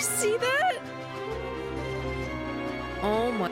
see that? Oh my.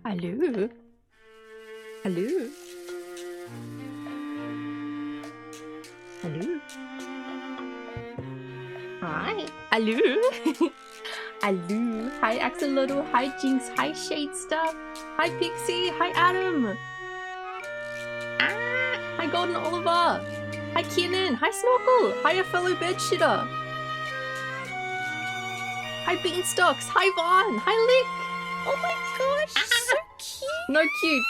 Hello? Hello? Hello? Hi. Hello? Hello. Hi, Axolotl. Hi, Jinx. Hi, Shade Stuff. Hi, Pixie. Hi, Adam. Hi, Golden Oliver. Hi, Keenan. Hi, Snorkel. Hi, a fellow bedshitter. Hi, Beanstalks. Hi, Vaughn. Hi, Lick. Oh my gosh, so cute. No cute.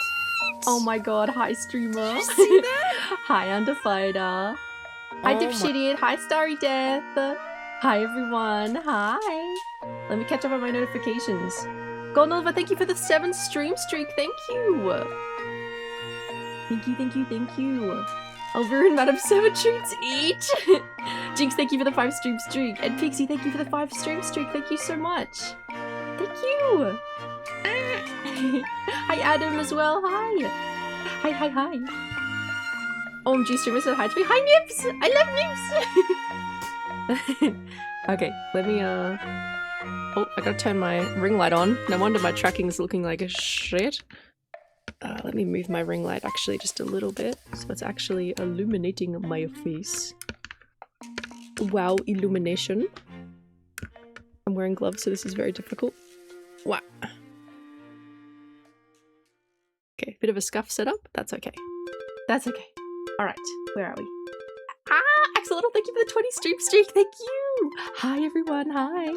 Oh my god, hi, streamer. Did you see that? Hi, Underfighter. Hi, Dipshitted. Hi, Starry Death. Hi, everyone. Hi. Let me catch up on my notifications. Golden Oliver, thank you for the 7 stream streak. Thank you. Thank you, thank you, thank you. Oliver and Madam 7 treats each. Jinx, thank you for the 5 stream streak. And Pixie, thank you for the 5 stream streak. Thank you so much. Thank you. Hi, Adam as well. Hi. Hi, hi, hi. OMG streamer said hi to me. Hi, Nips. I love Nips. Okay, let me oh, I gotta turn my ring light on. No wonder my tracking's looking like a shit. Let me move my ring light actually just a little bit so it's actually illuminating my face. Wow, illumination. I'm wearing gloves, so this is very difficult. Wow. Okay, bit of a scuff setup. That's okay. That's okay. Alright, where are we? Axolotl, thank you for the 20 stream streak. Thank you. Hi, everyone. Hi.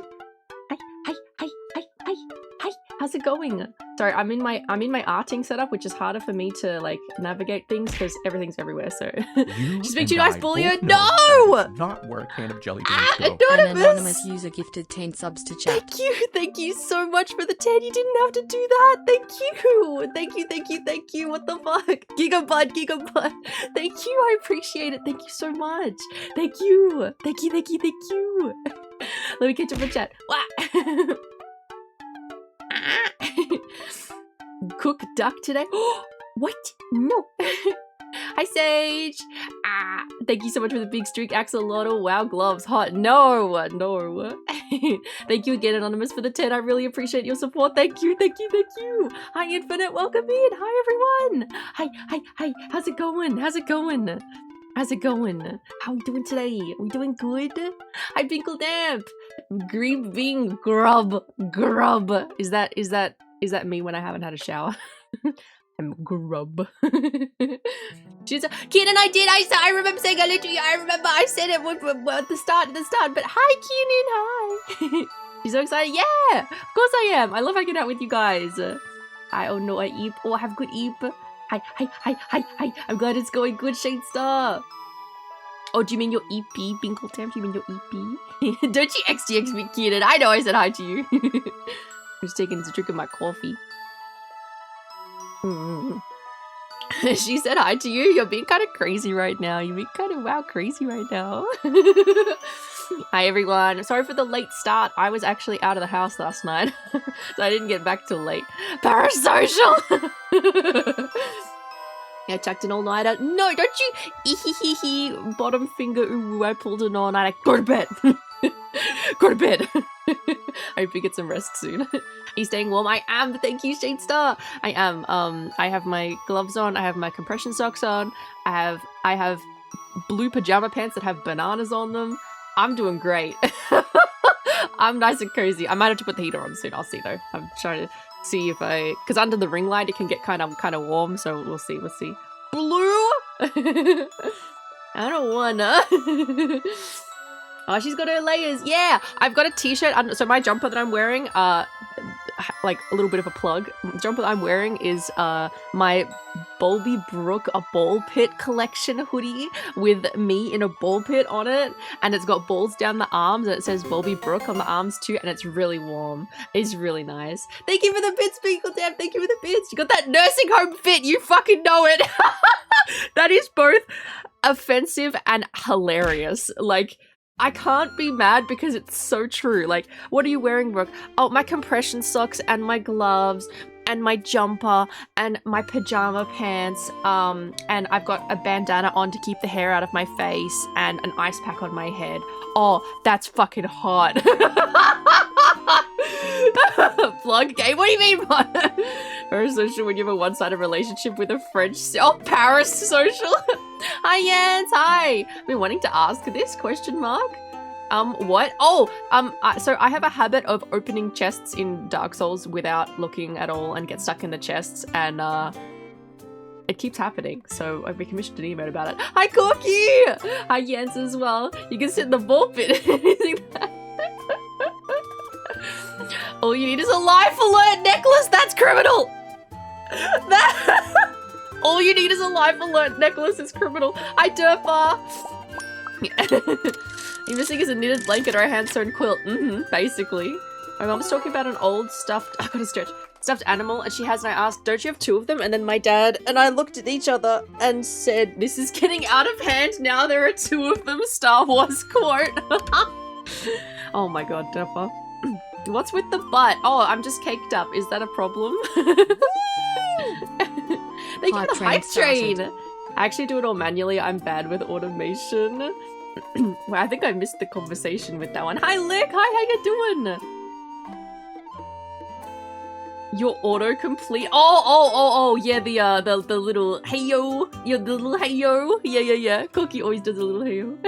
Hi, hi, hi, hi, hi, hi. How's it going? Sorry, I'm in my arting setup, which is harder for me to like navigate things because everything's everywhere. So just being too nice, Bullion. No! Not where a can of jelly beans go. An anonymous user gifted 10 subs to chat. Thank you so much for the 10. You didn't have to do that. Thank you. Thank you, thank you, thank you. What the fuck? Gigabud. Thank you, I appreciate it. Thank you so much. Thank you. Thank you, thank you, thank you. Let me catch up in chat. Wah! Cook duck today? What? No. Hi, Sage. Thank you so much for the big streak, Axolotl. Wow, gloves, hot. No. Thank you again, Anonymous, for the 10. I really appreciate your support. Thank you. Hi, Infinite. Welcome in. Hi, everyone. Hi. How's it going? How are we doing today? Are we doing good? Hi, Binkle Damp. Green bean grub. Is that me when I haven't had a shower? I'm grub. She's Keenan, I remember saying hello to you. I remember I said it at the start, but hi, Keenan, hi. She's so excited. Yeah, of course I am. I love hanging out with you guys. I eep. Oh, I have good eep. Hi. I'm glad it's going good, Shade Star. Oh, do you mean your EP, Binkle Temp? Do you mean your EP? Don't you XTX me, Keenan? I know I said hi to you. I'm just taking a drink of my coffee. She said hi to you. You're being kind of crazy right now. You're being kind of crazy right now. Hi everyone. Sorry for the late start. I was actually out of the house last night, so I didn't get back till late. Parasocial. Yeah, chucked an all-nighter. No, don't you bottom finger ooh, I pulled an all-nighter. Go to bed. Go to bed. I hope you get some rest soon. Are you staying warm? I am. Thank you, Shade Star. I am. I have my gloves on. I have my compression socks on. I have blue pajama pants that have bananas on them. I'm doing great. I'm nice and cozy. I might have to put the heater on soon. I'll see though. I'm trying to see if because under the ring light it can get kind of warm. So we'll see. Blue. I don't wanna. Oh, she's got her layers. Yeah, I've got a t-shirt. So my jumper that I'm wearing, like a little bit of a plug. The jumper that I'm wearing is my Bolby Brook a ball pit collection hoodie with me in a ball pit on it, and it's got balls down the arms, and it says Bolby Brook on the arms too, and it's really warm. It's really nice. Thank you for the bits, Beagle Dab. Thank you for the bits. You got that nursing home fit. You fucking know it. That is both offensive and hilarious. Like, I can't be mad because it's so true. Like, what are you wearing, Brooke? Oh, my compression socks and my gloves and my jumper and my pajama pants. And I've got a bandana on to keep the hair out of my face and an ice pack on my head. Oh, that's fucking hot. Plug gay? What do you mean, parasocial when you have a one-sided relationship with a French? Oh, parasocial. Hi, Jens. Hi. I've been wanting to ask this question mark. What? Oh, so I have a habit of opening chests in Dark Souls without looking at all and get stuck in the chests, and it keeps happening. So I've been commissioned an emote about it. Hi, Corky. Hi, Jens as well. You can sit in the ball pit. All you need is a life alert necklace. That's criminal. All you need is a life alert necklace. It's criminal. Hi, Durfa. You're missing is a knitted blanket or a hand-sewn quilt. Basically. My mom was talking about an old stuffed, I gotta stretch, stuffed animal, and she has, and I asked, don't you have two of them? And then my dad and I looked at each other and said, this is getting out of hand. Now there are two of them. Star Wars quote. Oh my god, Durfa. What's with the butt? Oh, I'm just caked up. Is that a problem? Thank you for the hype train. I actually do it all manually. I'm bad with automation. Well, I think I missed the conversation with that one. Hi, Lick. Hi, how you doing? Your autocomplete. Oh, yeah, the little hey yo. Yeah, the little hey yo. Yeah. Cookie always does a little hey yo.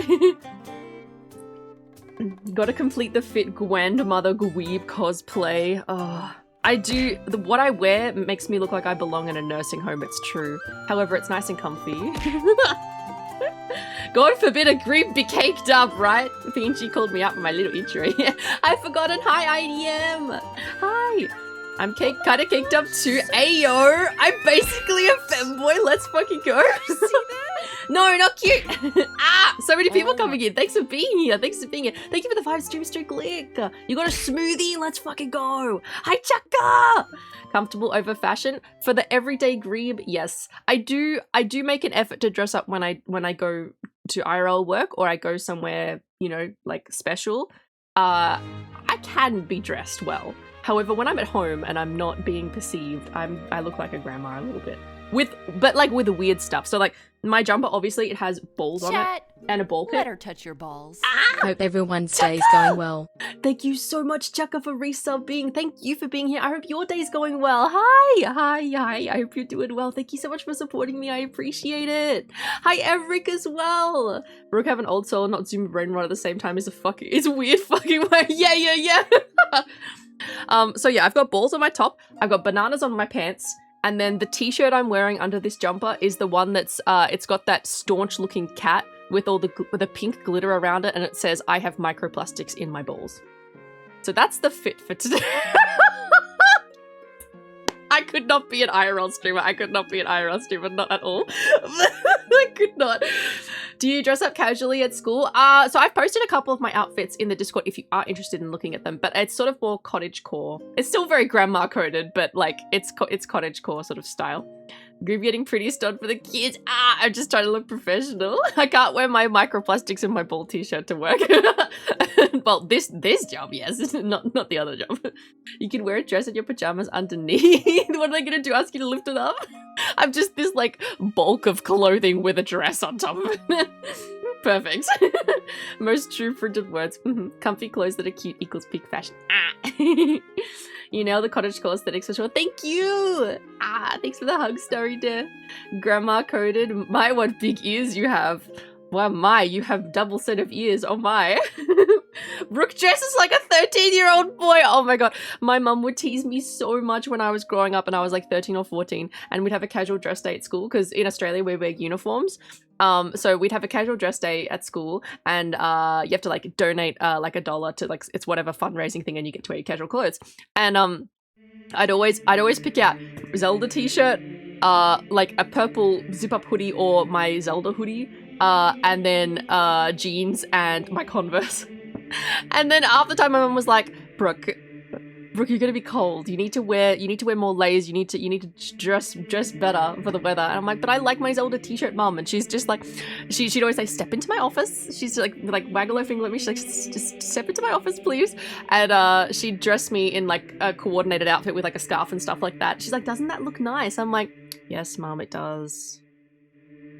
Gotta complete the fit grandmother Gweeb cosplay. Oh, I do. What I wear makes me look like I belong in a nursing home, it's true. However, it's nice and comfy. God forbid a Gweeb be caked up, right? Pinchy called me out for my little intro. I've forgotten. Hi, IDM. Hi. I'm kinda caked up too. Ayo, I'm basically a femboy. Let's fucking go. No, not cute. So many people coming in. Thanks for being here. Thank you for the 5 stream streak, Lick. You got a smoothie? Let's fucking go. Hi, Chaka. Comfortable over fashion for the everyday Greeb. Yes, I do make an effort to dress up when I go to IRL work or I go somewhere, you know, like special. I can be dressed well. However, when I'm at home and I'm not being perceived, I look like a grandma a little bit. but like with weird stuff. So like my jumper, obviously it has balls on it Chat. and a ball Let pit. her touch your balls. Hope everyone's Chaka! day's going well. Thank you so much, Chaka, for resubbing. Thank you for being here. I hope your day's going well. Hi. I hope you're doing well. Thank you so much for supporting me. I appreciate it. Hi, Eric as well. Brooke have an old soul, not Zoomer brain rot at the same time is it's a weird fucking way. Yeah. So yeah, I've got balls on my top. I've got bananas on my pants. And then the t-shirt I'm wearing under this jumper is the one that's, it's got that staunch looking cat with all with a pink glitter around it, and it says, I have microplastics in my balls. So that's the fit for today. I could not be an IRL streamer. Not at all. I could not. Do you dress up casually at school? So I've posted a couple of my outfits in the Discord if you are interested in looking at them, but it's sort of more cottagecore. It's still very grandma coded, but like it's cottagecore sort of style. Groove getting pretty stud for the kids. I'm just trying to look professional. I can't wear my microplastics in my ball t-shirt to work. Well, this job, yes, not the other job. You can wear a dress and your pajamas underneath. What are they gonna do? Ask you to lift it up? I'm just this like bulk of clothing with a dress on top of it. Perfect. Most true printed words. Comfy clothes that are cute equals peak fashion. You know the cottagecore aesthetics for sure. Thank you. Thanks for the hug, Starry Death. Grandma coded. My, what big ears you have. Wow, my, you have double set of ears. Oh my. Brooke dresses like a 13-year-old boy. Oh my god. My mum would tease me so much when I was growing up and I was like 13 or 14, and we'd have a casual dress day at school because in Australia we wear uniforms. So we'd have a casual dress day at school, and you have to like donate like $1 to like it's whatever fundraising thing, and you get to wear your casual clothes. And I'd always pick out Zelda t-shirt, like a purple zip-up hoodie or my Zelda hoodie, and then jeans and my Converse. And then after the time my mum was like, Brooke, you're gonna be cold. You need to wear more layers. You need to dress better for the weather. And I'm like, but I like my Zelda t-shirt, mum. And she's just like, she'd always say, step into my office. She's like waggle her finger at me. She's like, just step into my office, please. And she'd dress me in like a coordinated outfit with like a scarf and stuff like that. She's like, doesn't that look nice? I'm like, yes, mum, it does.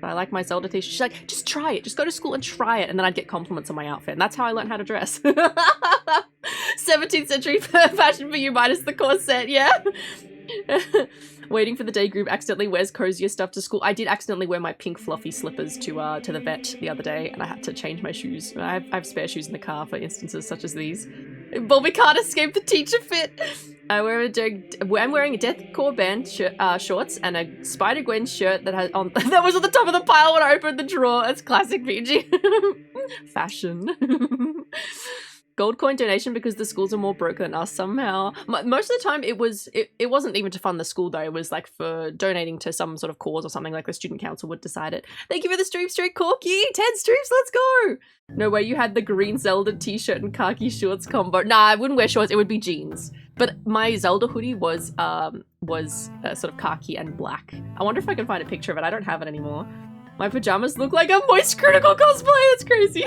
But I like my Zelda t-shirt. She's like, just try it. Just go to school and try it. And then I'd get compliments on my outfit. And that's how I learned how to dress. 17th century fashion for you minus the corset, yeah? Waiting for the day group accidentally wears cozier stuff to school. I did accidentally wear my pink fluffy slippers to the vet the other day, and I had to change my shoes. I have spare shoes in the car for instances such as these. But we can't escape the teacher fit. I'm wearing a deathcore band shorts and a Spider-Gwen shirt that has that was at the top of the pile when I opened the drawer. That's classic PG. Fashion. Gold coin donation because the schools are more broke than us somehow. Most of the time it wasn't even to fund the school though. It was like for donating to some sort of cause or something, like the student council would decide it. Thank you for the stream straight Corky. 10 streams, let's go. No way you had the green Zelda t-shirt and khaki shorts combo. Nah, I wouldn't wear shorts, it would be jeans. But my Zelda hoodie was sort of khaki and black. I wonder if I can find a picture of it. I don't have it anymore. My pajamas look like a Moist Critical cosplay. That's crazy.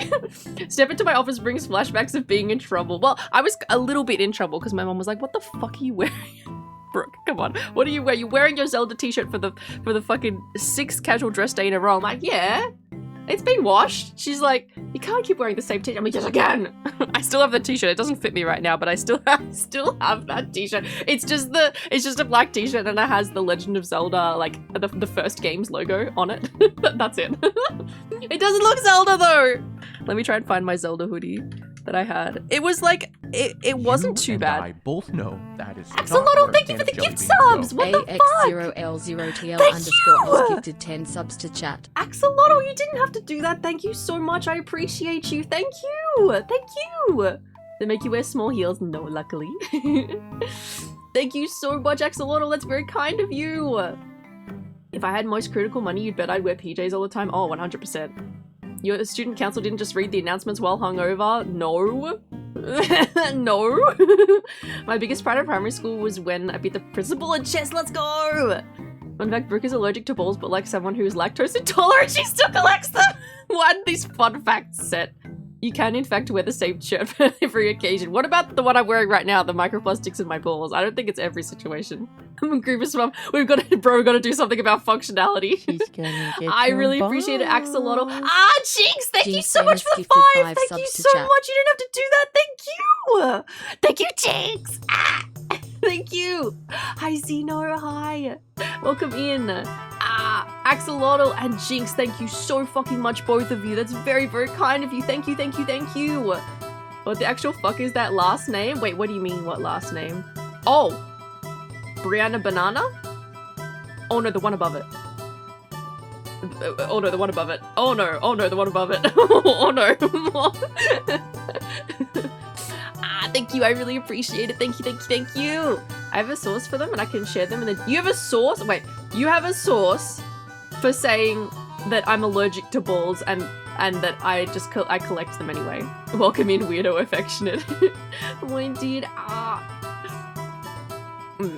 Step into my office brings flashbacks of being in trouble. Well, I was a little bit in trouble because my mom was like, what the fuck are you wearing? Brooke, come on. What are you wearing? You're wearing your Zelda t-shirt for the fucking 6th casual dress day in a row. I'm like, yeah. It's been washed. She's like, you can't keep wearing the same t-shirt. I'm like, yes, I can. I still have the t-shirt. It doesn't fit me right now, but I still have that t-shirt. It's just a black t-shirt and it has the Legend of Zelda, like the first game's logo on it. That's it. It doesn't look Zelda though. Let me try and find my Zelda hoodie that I had. It was like, it wasn't too bad. I both know that is Axolotl, thank you for the gift subs. What the fuck? AX0L0TL Thank underscore you! was gifted 10 subs to chat. Axolotl, you didn't have to do that. Thank you so much. I appreciate you. Thank you. Thank you. They make you wear small heels? No, luckily. Thank you so much, Axolotl. That's very kind of you. If I had Moist Critical money, you'd bet I'd wear PJs all the time. Oh, 100%. Your student council didn't just read the announcements while hungover? No. No. My biggest pride in primary school was when I beat the principal at chess. Let's go. In fact, Brooke is allergic to balls, but like someone who is lactose intolerant, she still collects them. Why did these fun facts set? You can in fact wear the same shirt for every occasion. What about the one I'm wearing right now, the microplastics in my balls? I don't think it's every situation. I'm a Grievous mum. We've got to do something about functionality. She's gonna get I your really appreciate it, Axolotl. balls. Ah, Jinx, thank you Jinx so much for the Famous gifted 5. 5 Thank subs you to so chat. much. You didn't have to do that. Thank you. Thank you, Jinx. Ah, thank you. Hi, Zeno. Hi. Welcome in. Axolotl and Jinx, thank you so fucking much, both of you. That's very, very kind of you. Thank you, thank you, thank you. What the actual fuck is that last name? Wait, what do you mean, what last name? Oh, Brianna Banana? Oh no, the one above it. Oh no, the one above it. Oh no, the one above it. Oh no. Thank you, I really appreciate it. Thank you, thank you, thank you. I have a source for them and I can share them, and then you have a source? Wait, you have a source for saying that I'm allergic to balls and that I just I collect them anyway. Welcome in, weirdo affectionate. Oh, indeed.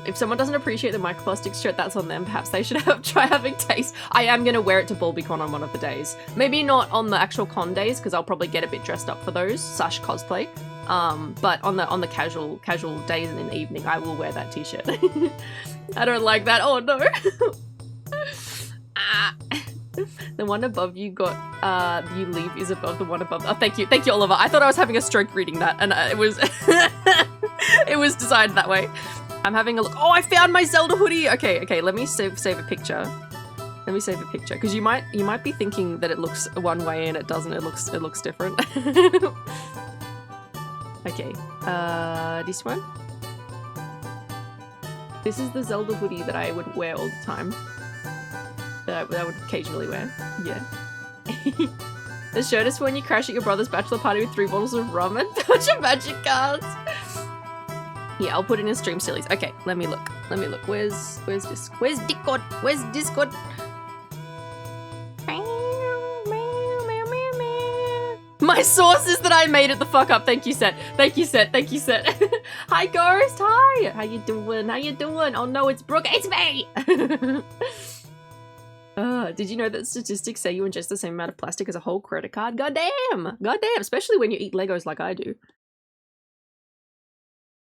If someone doesn't appreciate the microplastics shirt, that's on them. Perhaps they should try having taste. I am going to wear it to BalbyCon on one of the days. Maybe not on the actual con days, because I'll probably get a bit dressed up for those, / cosplay. But on the casual days and in the evening, I will wear that t-shirt. I don't like that. Oh no. The one above you you leave is above the one above. Oh, thank you, Oliver. I thought I was having a stroke reading that, and it was it was designed that way. I'm having a look. Oh, I found my Zelda hoodie. Okay. Let me save a picture. Let me save a picture, because you might be thinking that it looks one way and it doesn't. It looks different. Okay, this one. This is the Zelda hoodie that I would wear all the time. That I would occasionally wear. Yeah. The shirt is for when you crash at your brother's bachelor party with 3 bottles of rum and a bunch of magic cards. Yeah, I'll put it in stream sillies. Okay, let me look. Where's Discord? Where's Discord? My source is that I made it the fuck up. Thank you, Set. Hi, Ghost. Hi. How you doing? Oh no, it's Brooke. It's me. Did you know that statistics say you ingest the same amount of plastic as a whole credit card? Goddamn. Especially when you eat Legos like I do.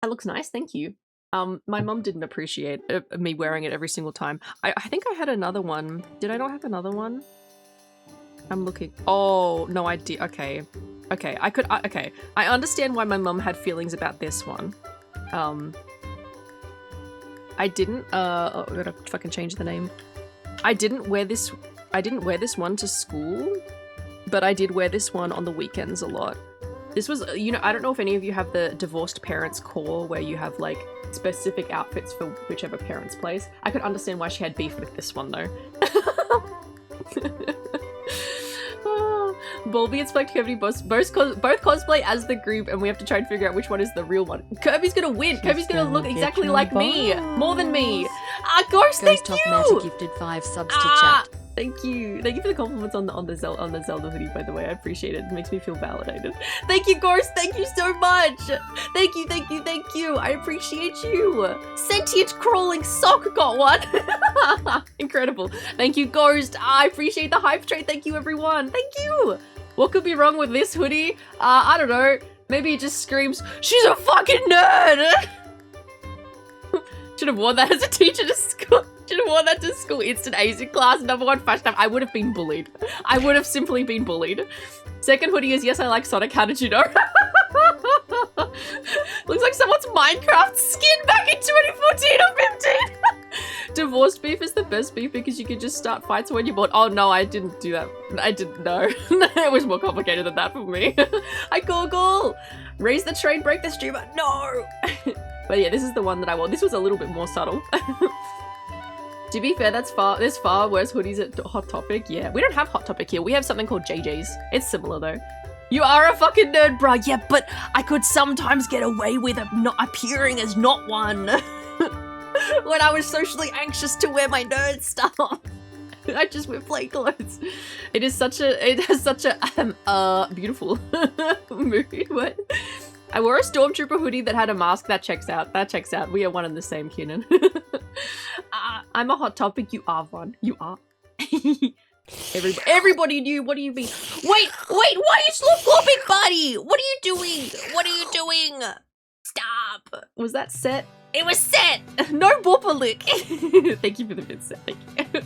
That looks nice. Thank you. My mum didn't appreciate me wearing it every single time. I think I had another one. Did I not have another one? I'm looking. Oh, no, I did. Okay. Okay. I understand why my mum had feelings about this one. I didn't, oh, I gotta fucking change the name. I didn't wear this one to school, but I did wear this one on the weekends a lot. This was, you know, I don't know if any of you have the divorced parents core where you have like specific outfits for whichever parent's place. I could understand why she had beef with this one though. Bulby and Spectacurity both cosplay as the group, and we have to try and figure out which one is the real one. Kirby's gonna win. Kirby's gonna look exactly like me. More than me. Ghost, thank you! Ghost gifted 5 subs to chat. Thank you for the compliments on the Zelda hoodie, by the way. I appreciate it. It makes me feel validated. Thank you, Ghost. Thank you so much. Thank you. I appreciate you. Sentient crawling sock got one. Incredible. Thank you, Ghost. I appreciate the hype trade. Thank you, everyone. Thank you. What could be wrong with this hoodie? I don't know. Maybe it just screams, she's a fucking nerd. Should have worn that as a teacher to school. Instant A's in class, #1 fashion. I would have been bullied. I would have simply been bullied. Second hoodie is, yes, I like Sonic. How did you know? Looks like someone's Minecraft skin back in 2014 or 15. Divorced beef is the best beef because you can just start fights when you're bored. Oh no, I didn't do that. I didn't know. It was more complicated than that for me. Hi, Google. Raise the train, break the streamer. No. But yeah, this is the one that I wore. This was a little bit more subtle. To be fair, there's far worse hoodies at Hot Topic. Yeah, we don't have Hot Topic here. We have something called JJ's. It's similar though. You are a fucking nerd, bruh. Yeah, but I could sometimes get away with not appearing as not one. When I was socially anxious to wear my nerd stuff. I just wear plain clothes. It has such a beautiful mood. What? I wore a Stormtrooper hoodie that had a mask. That checks out. We are one and the same, Keenan. I'm a Hot Topic. You are one. You are. Everybody knew. What do you mean? Wait, why are you slow flopping, buddy? What are you doing? What are you doing? Stop. Was that set? It was set. No Whopper lick. Thank you for the bit set. Thank you.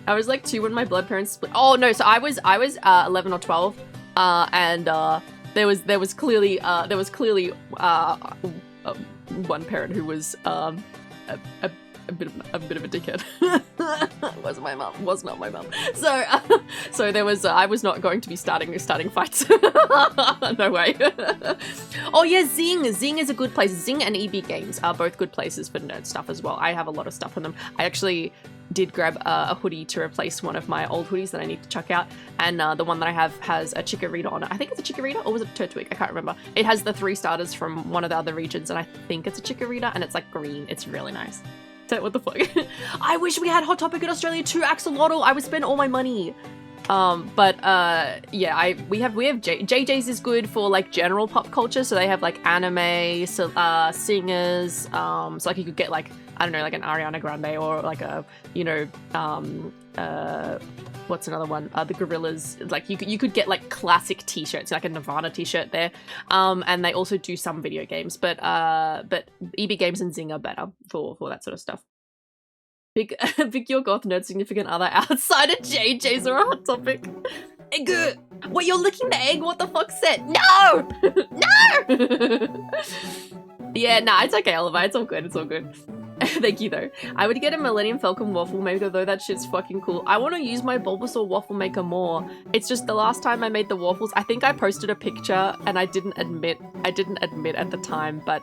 I was like 2 when my blood parents split. Oh no, so I was 11 or 12, and there was clearly one parent who was a bit of a dickhead. Was my mum? Was not my mum. So so there was I was not going to be starting fights. No way. Oh yeah, Zing. Zing is a good place. Zing and EB Games are both good places for nerd stuff as well. I have a lot of stuff on them. I actually did grab a hoodie to replace one of my old hoodies that I need to chuck out, and the one that I have has a Chikorita on it. I think it's a Chikorita, or was it Turtwig? I can't remember. It has the 3 starters from one of the other regions, and I think it's a Chikorita, and it's like green. It's really nice. So what the fuck? I wish we had Hot Topic in Australia too, Axolotl. I would spend all my money. Yeah, we have JJ's is good for like general pop culture, so they have like anime, singers, so like you could get like, I don't know, like an Ariana Grande or like a, you know, what's another one? The Gorillaz. Like you could get like classic t-shirts, like a Nirvana t-shirt there. And they also do some video games, but EB Games and Zing are better for that sort of stuff. Pick your goth nerd significant other outside of JJ's or a Hot Topic. Egg. What, you're licking the egg? What the fuck, Set? No! No! Yeah, nah, it's okay, Oliver. It's all good. It's all good. Thank you, though. I would get a Millennium Falcon waffle maker, though. That shit's fucking cool. I want to use my Bulbasaur waffle maker more. It's just the last time I made the waffles, I think I posted a picture and I didn't admit at the time, but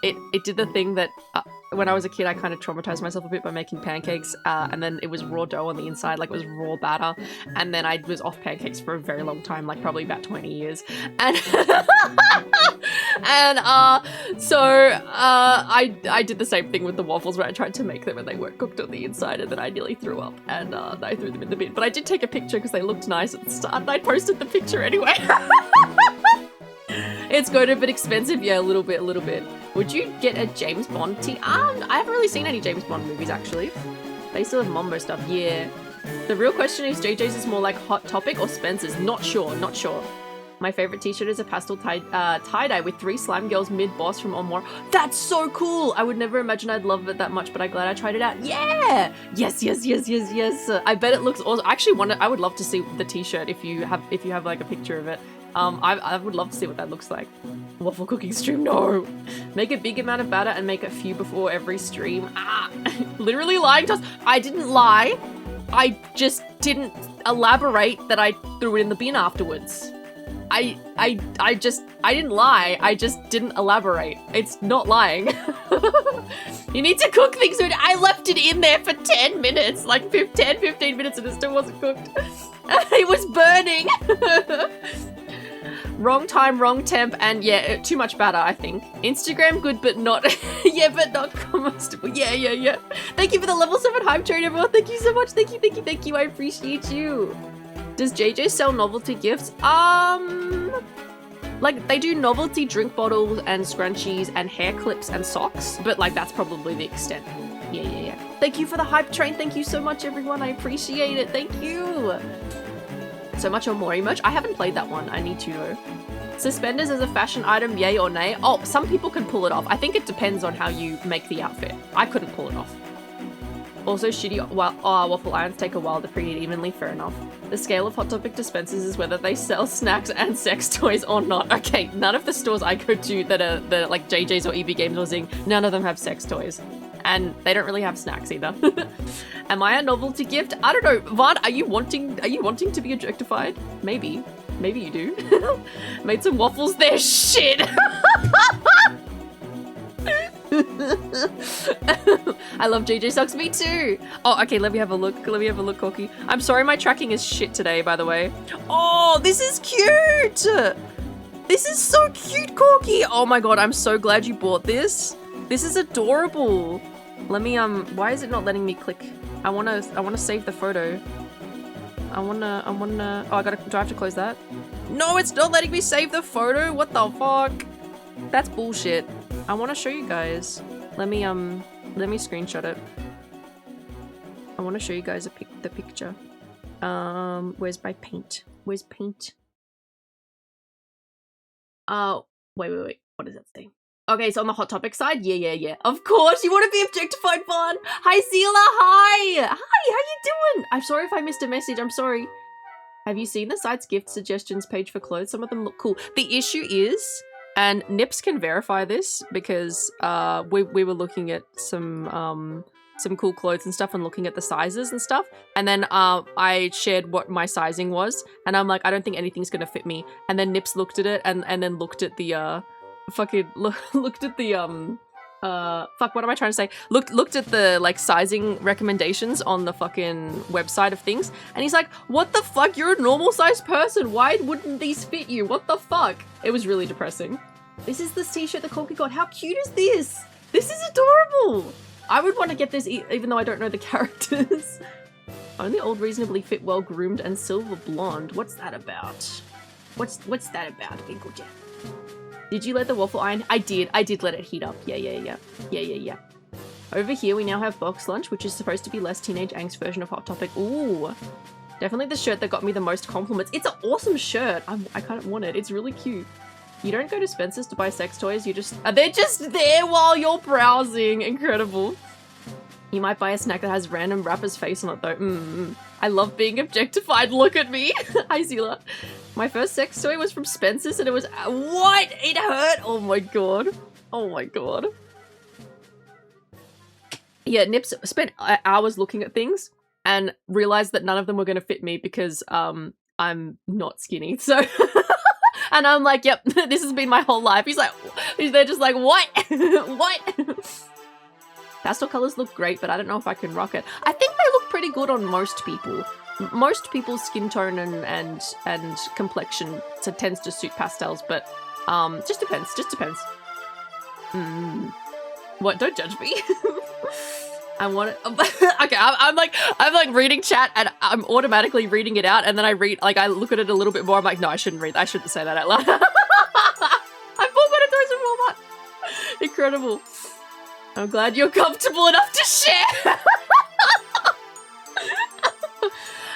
it did the thing that when I was a kid, I kind of traumatized myself a bit by making pancakes, and then it was raw dough on the inside, like it was raw batter, and then I was off pancakes for a very long time, like probably about 20 years, and so I did the same thing with the waffles where I tried to make them and they weren't cooked on the inside, and then I nearly threw up, and I threw them in the bin, but I did take a picture because they looked nice at the start, and I posted the picture anyway. It's good, a bit expensive, yeah, a little bit. Would you get a James Bond tea? I haven't really seen any James Bond movies, actually. They still have Mambo stuff, yeah. The real question is, JJ's is more like Hot Topic or Spencer's? Not sure. My favorite t-shirt is a pastel tie-dye with 3 slime girls mid-boss from Onmore. That's so cool! I would never imagine I'd love it that much, but I'm glad I tried it out. Yeah! Yes. I bet it looks awesome. I actually I would love to see the t-shirt if you have like a picture of it. I would love to see what that looks like. Waffle cooking stream, no! Make a big amount of batter and make a few before every stream. Literally lying to us. I didn't lie. I just didn't elaborate that I threw it in the bin afterwards. I didn't lie. I just didn't elaborate. It's not lying. You need to cook things. I left it in there for 10 minutes, like 10, 15 minutes, and it still wasn't cooked. It was burning. Wrong time, wrong temp, and yeah, too much batter, I think. Instagram good, but not, yeah, but not combustible. Yeah. Thank you for the level 7 hype train, everyone. Thank you so much. Thank you. I appreciate you. Does JJ sell novelty gifts? Like, they do novelty drink bottles and scrunchies and hair clips and socks, but like, that's probably the extent. Yeah. Thank you for the hype train. Thank you so much, everyone. I appreciate it. Thank you. So much Omori merch. I haven't played that one. I need to though. Suspenders as a fashion item, yay or nay? Oh, some people can pull it off. I think it depends on how you make the outfit. I couldn't pull it off. Also, shitty waffle irons take a while to preheat evenly, fair enough. The scale of Hot Topic dispensers is whether they sell snacks and sex toys or not. Okay, none of the stores I go to that are like JJ's or EB Games or Zing, none of them have sex toys. And they don't really have snacks either. Am I a novelty gift? I don't know. Vaughn, are you wanting to be objectified? Maybe you do. Made some waffles there. Shit. I love JJ socks. Me too. Oh, okay. Let me have a look. Corky. I'm sorry, my tracking is shit today, by the way. Oh, this is cute. This is so cute, Corky. Oh my god, I'm so glad you bought this. This is adorable. Let me why is it not letting me click? I wanna save the photo. I wanna oh, do I have to close that? No, it's not letting me save the photo. What the fuck? That's bullshit. I wanna show you guys. Let me screenshot it. I wanna show you guys the picture. Where's my paint? Where's paint? Wait. What is that thing? Okay, so on the Hot Topic side, yeah. Of course, you want to be objectified, Vaughn. Hi, Zila. Hi, how you doing? I'm sorry if I missed a message. I'm sorry. Have you seen the site's gift suggestions page for clothes? Some of them look cool. The issue is, and Nips can verify this because we were looking at some cool clothes and stuff and looking at the sizes and stuff. And then I shared what my sizing was, and I'm like, I don't think anything's gonna fit me. And then Nips looked at it and then looked at the looked at the what am I trying to say? Looked at the like sizing recommendations on the fucking website of things, and he's like, what the fuck? You're a normal sized person. Why wouldn't these fit you? What the fuck? It was really depressing. This is the t-shirt that Colky got. How cute is this? This is adorable. I would want to get this even though I don't know the characters. Only old reasonably fit, well groomed, and silver blonde. What's that about? What's that about, Inkle Jet? Did you let the waffle iron? I did let it heat up. Yeah. Over here we now have box lunch, which is supposed to be less teenage angst version of Hot Topic. Ooh, definitely the shirt that got me the most compliments. It's an awesome shirt. I kind of want it. It's really cute. You don't go to Spencer's to buy sex toys. You just they're just there while you're browsing. Incredible. You might buy a snack that has random rapper's face on it though. I love being objectified. Look at me. Hi, Zila. My first sex toy was from Spencer's and it was what? It hurt. Oh my god. Yeah, Nips spent hours looking at things and realized that none of them were going to fit me because I'm not skinny. So and I'm like, yep, this has been my whole life. They're just like, what? What? Pastel colors look great, but I don't know if I can rock it. I think they look pretty good on most people. Most people's skin tone and complexion tends to suit pastels, but just depends. What? Don't judge me. I want it. Okay, I'm like reading chat and I'm automatically reading it out, and then I look at it a little bit more. I'm like, no, I shouldn't say that out loud. I forgot to do some more that. Incredible. I'm glad you're comfortable enough to share.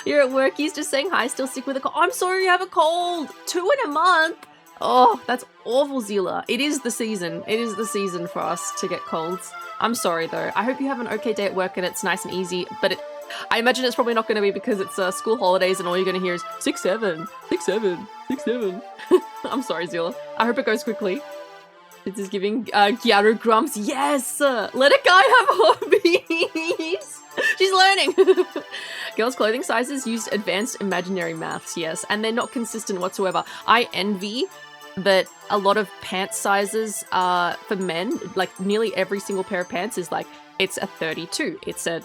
You're at work. He's just saying hi. Still sick with a cold. I'm sorry you have a cold. 2 in a month. Oh, that's awful, Zila. It is the season. It is the season for us to get colds. I'm sorry though. I hope you have an okay day at work and it's nice and easy. But I imagine it's probably not going to be because it's school holidays and all you're going to hear is 6-7, 6-7, 6-7. I'm sorry, Zila. I hope it goes quickly. This is giving Gyaru grumps. Yes! Let a guy have hobbies! She's learning! Girls' clothing sizes use advanced imaginary maths, yes, and they're not consistent whatsoever. I envy that a lot of pants sizes for men, like nearly every single pair of pants is like, it's a 32, it's a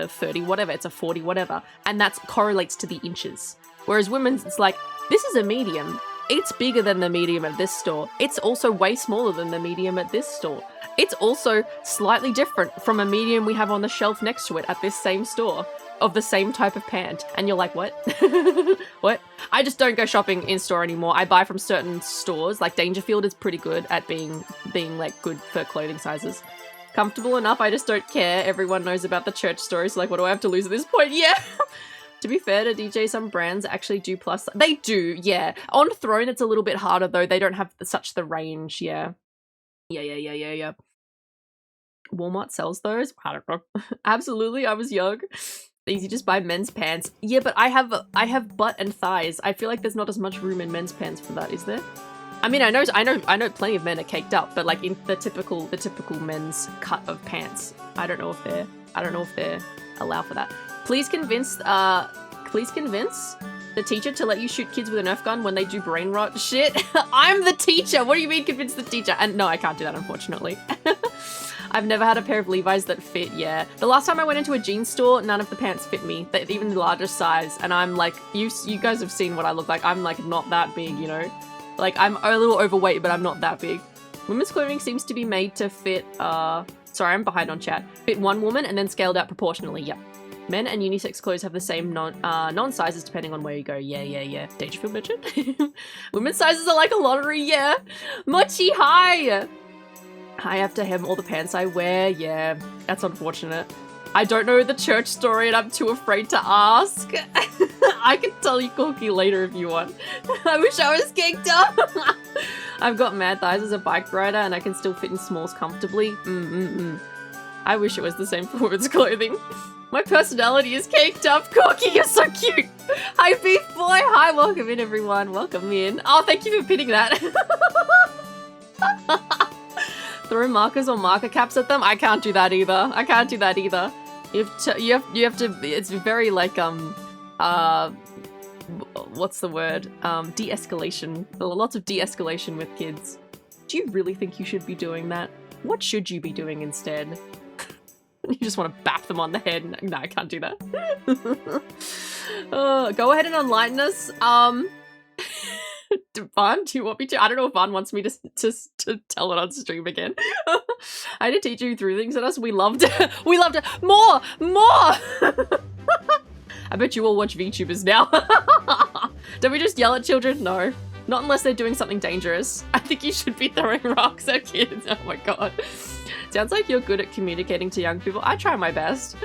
30 whatever, it's a 40 whatever, and that correlates to the inches. Whereas women's, it's like, this is a medium. It's bigger than the medium at this store. It's also way smaller than the medium at this store. It's also slightly different from a medium we have on the shelf next to it at this same store of the same type of pant. And you're like, what? What? I just don't go shopping in store anymore. I buy from certain stores. Like Dangerfield is pretty good at being like good for clothing sizes. Comfortable enough, I just don't care. Everyone knows about the church stories. Like, what do I have to lose at this point? Yeah. To be fair to DJ, some brands actually do plus. They do, yeah. On Throne, it's a little bit harder though. They don't have such the range, yeah. Yeah. Walmart sells those? I don't know. Absolutely, I was young. Easy, just buy men's pants. Yeah, but I have butt and thighs. I feel like there's not as much room in men's pants for that, is there? I mean, I know plenty of men are caked up, but like in the typical men's cut of pants, I don't know if they allow for that. Please convince the teacher to let you shoot kids with a Nerf gun when they do brain rot shit. I'm the teacher. What do you mean convince the teacher? And no, I can't do that, unfortunately. I've never had a pair of Levi's that fit, yeah. The last time I went into a jeans store, none of the pants fit me, even the largest size. And I'm like, you guys have seen what I look like. I'm like not that big, you know? Like I'm a little overweight, but I'm not that big. Women's clothing seems to be made to fit, sorry, I'm behind on chat. Fit one woman and then scaled out proportionally, yep. Men and unisex clothes have the same non-sizes depending on where you go. Yeah. Dangerfield mentioned. Women's sizes are like a lottery, yeah. Mochi, hi! I have to hem all the pants I wear, yeah. That's unfortunate. I don't know the church story and I'm too afraid to ask. I can tell you Corky later if you want. I wish I was kicked up. I've got mad thighs as a bike rider and I can still fit in smalls comfortably. I wish it was the same for women's clothing. My personality is caked up. Corky, you're so cute. Hi, Beef Boy. Hi, welcome in, everyone. Welcome in. Oh, thank you for pinning that. Throw markers or marker caps at them? I can't do that either. I can't do that either. You have to, it's very like, what's the word? De-escalation. Lots of de-escalation with kids. Do you really think you should be doing that? What should you be doing instead? You just want to bap them on the head. No, I can't do that. Go ahead and enlighten us. Vaughn, do you want me to? I don't know if Vaughn wants me to tell it on stream again. I had to teach you through things at us. We loved it. We loved it. More! I bet you all watch VTubers now. Don't we just yell at children? No. Not unless they're doing something dangerous. I think you should be throwing rocks at kids. Oh my god. Sounds like you're good at communicating to young people. I try my best.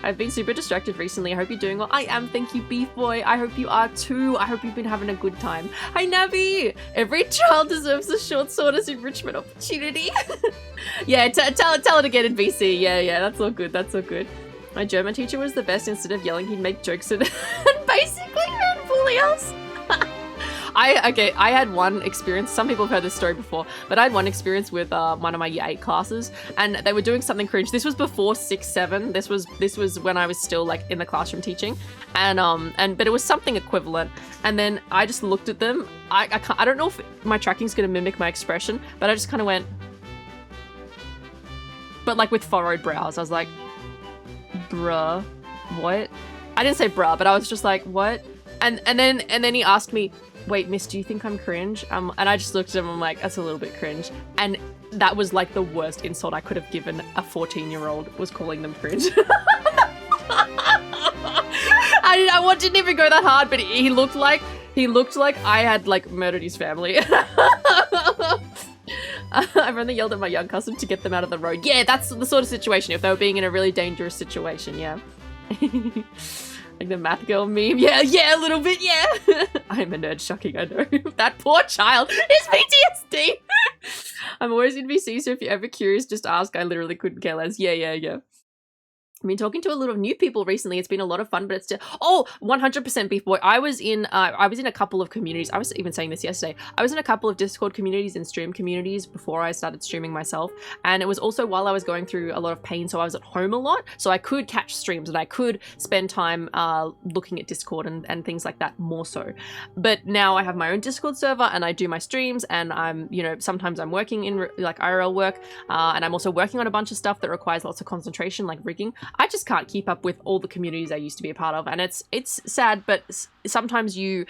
I've been super distracted recently. I hope you're doing well. I am, thank you, Beef Boy. I hope you are too. I hope you've been having a good time. Hi, Navi! Every child deserves a short sword as enrichment opportunity. Yeah, tell it again in VC. Yeah, that's all good. That's all good. My German teacher was the best. Instead of yelling, he'd make jokes and basically bully us. I had one experience. Some people have heard this story before, but I had one experience with one of my year 8 classes, and they were doing something cringe. This was before 6-7. This was when I was still like in the classroom teaching, and but it was something equivalent. And then I just looked at them. I don't know if my tracking's gonna mimic my expression, but I just kind of went, but like with furrowed brows. I was like, bruh, what? I didn't say bruh, but I was just like, what? And then he asked me, wait, miss, do you think I'm cringe? And I just looked at him and I'm like, that's a little bit cringe. And that was like the worst insult I could have given a 14-year-old, was calling them cringe. I didn't even go that hard, but he looked like I had like murdered his family. I've only yelled at my young cousin to get them out of the road. Yeah, that's the sort of situation, if they were being in a really dangerous situation, yeah. Like the math girl meme. Yeah, a little bit, yeah. I'm a nerd, shocking, I know. That poor child is PTSD. I'm always in VC, so if you're ever curious, just ask. I literally couldn't care less. Yeah. I've been talking to a lot of new people recently. It's been a lot of fun, but it's still... Oh, 100% Beef Boy. I was in a couple of communities. I was even saying this yesterday. I was in a couple of Discord communities and stream communities before I started streaming myself. And it was also while I was going through a lot of pain, so I was at home a lot. So I could catch streams and I could spend time looking at Discord and things like that more so. But now I have my own Discord server and I do my streams, and I'm, sometimes I'm working in like IRL work, and I'm also working on a bunch of stuff that requires lots of concentration, like rigging. I just can't keep up with all the communities I used to be a part of, and it's sad, but sometimes you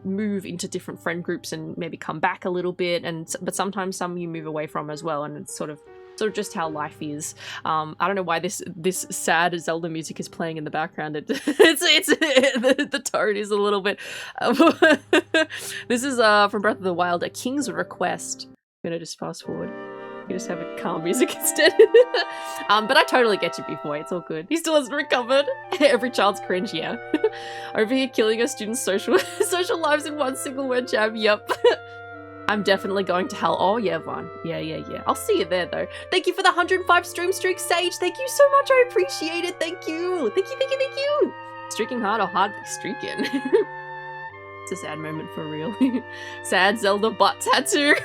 move into different friend groups and maybe come back a little bit, but sometimes some you move away from as well, and it's sort of just how life is. I don't know why this sad Zelda music is playing in the background. The tone is a little bit. This is from Breath of the Wild, A King's Request. I'm gonna just fast forward. You just have a calm music instead. But I totally get you, Beef Boy. It's all good. He still hasn't recovered. Every child's cringe, yeah. Over here killing a student's social lives in one single word jab. Yep. I'm definitely going to hell. Oh yeah, Vaughn. Yeah. I'll see you there though. Thank you for the 105 stream streak, Sage. Thank you so much. I appreciate it. Thank you. Thank you. Streaking hard or hardly streaking. It's a sad moment for real. Sad Zelda butt tattoo.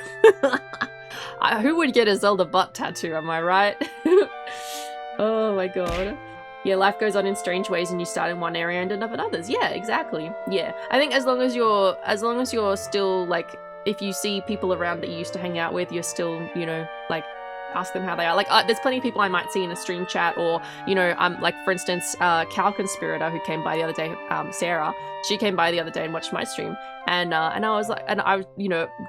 Who would get a Zelda butt tattoo, am I right? Oh my god. Yeah, life goes on in strange ways and you start in one area and end up in others. Yeah, exactly. Yeah. I think as long as you're still like, if you see people around that you used to hang out with, you're still, like, ask them how they are. Like, there's plenty of people I might see in a stream chat, or, like, for instance, Cow Conspirator, who came by the other day, Sarah, she came by the other day and watched my stream, and I was like, and I was,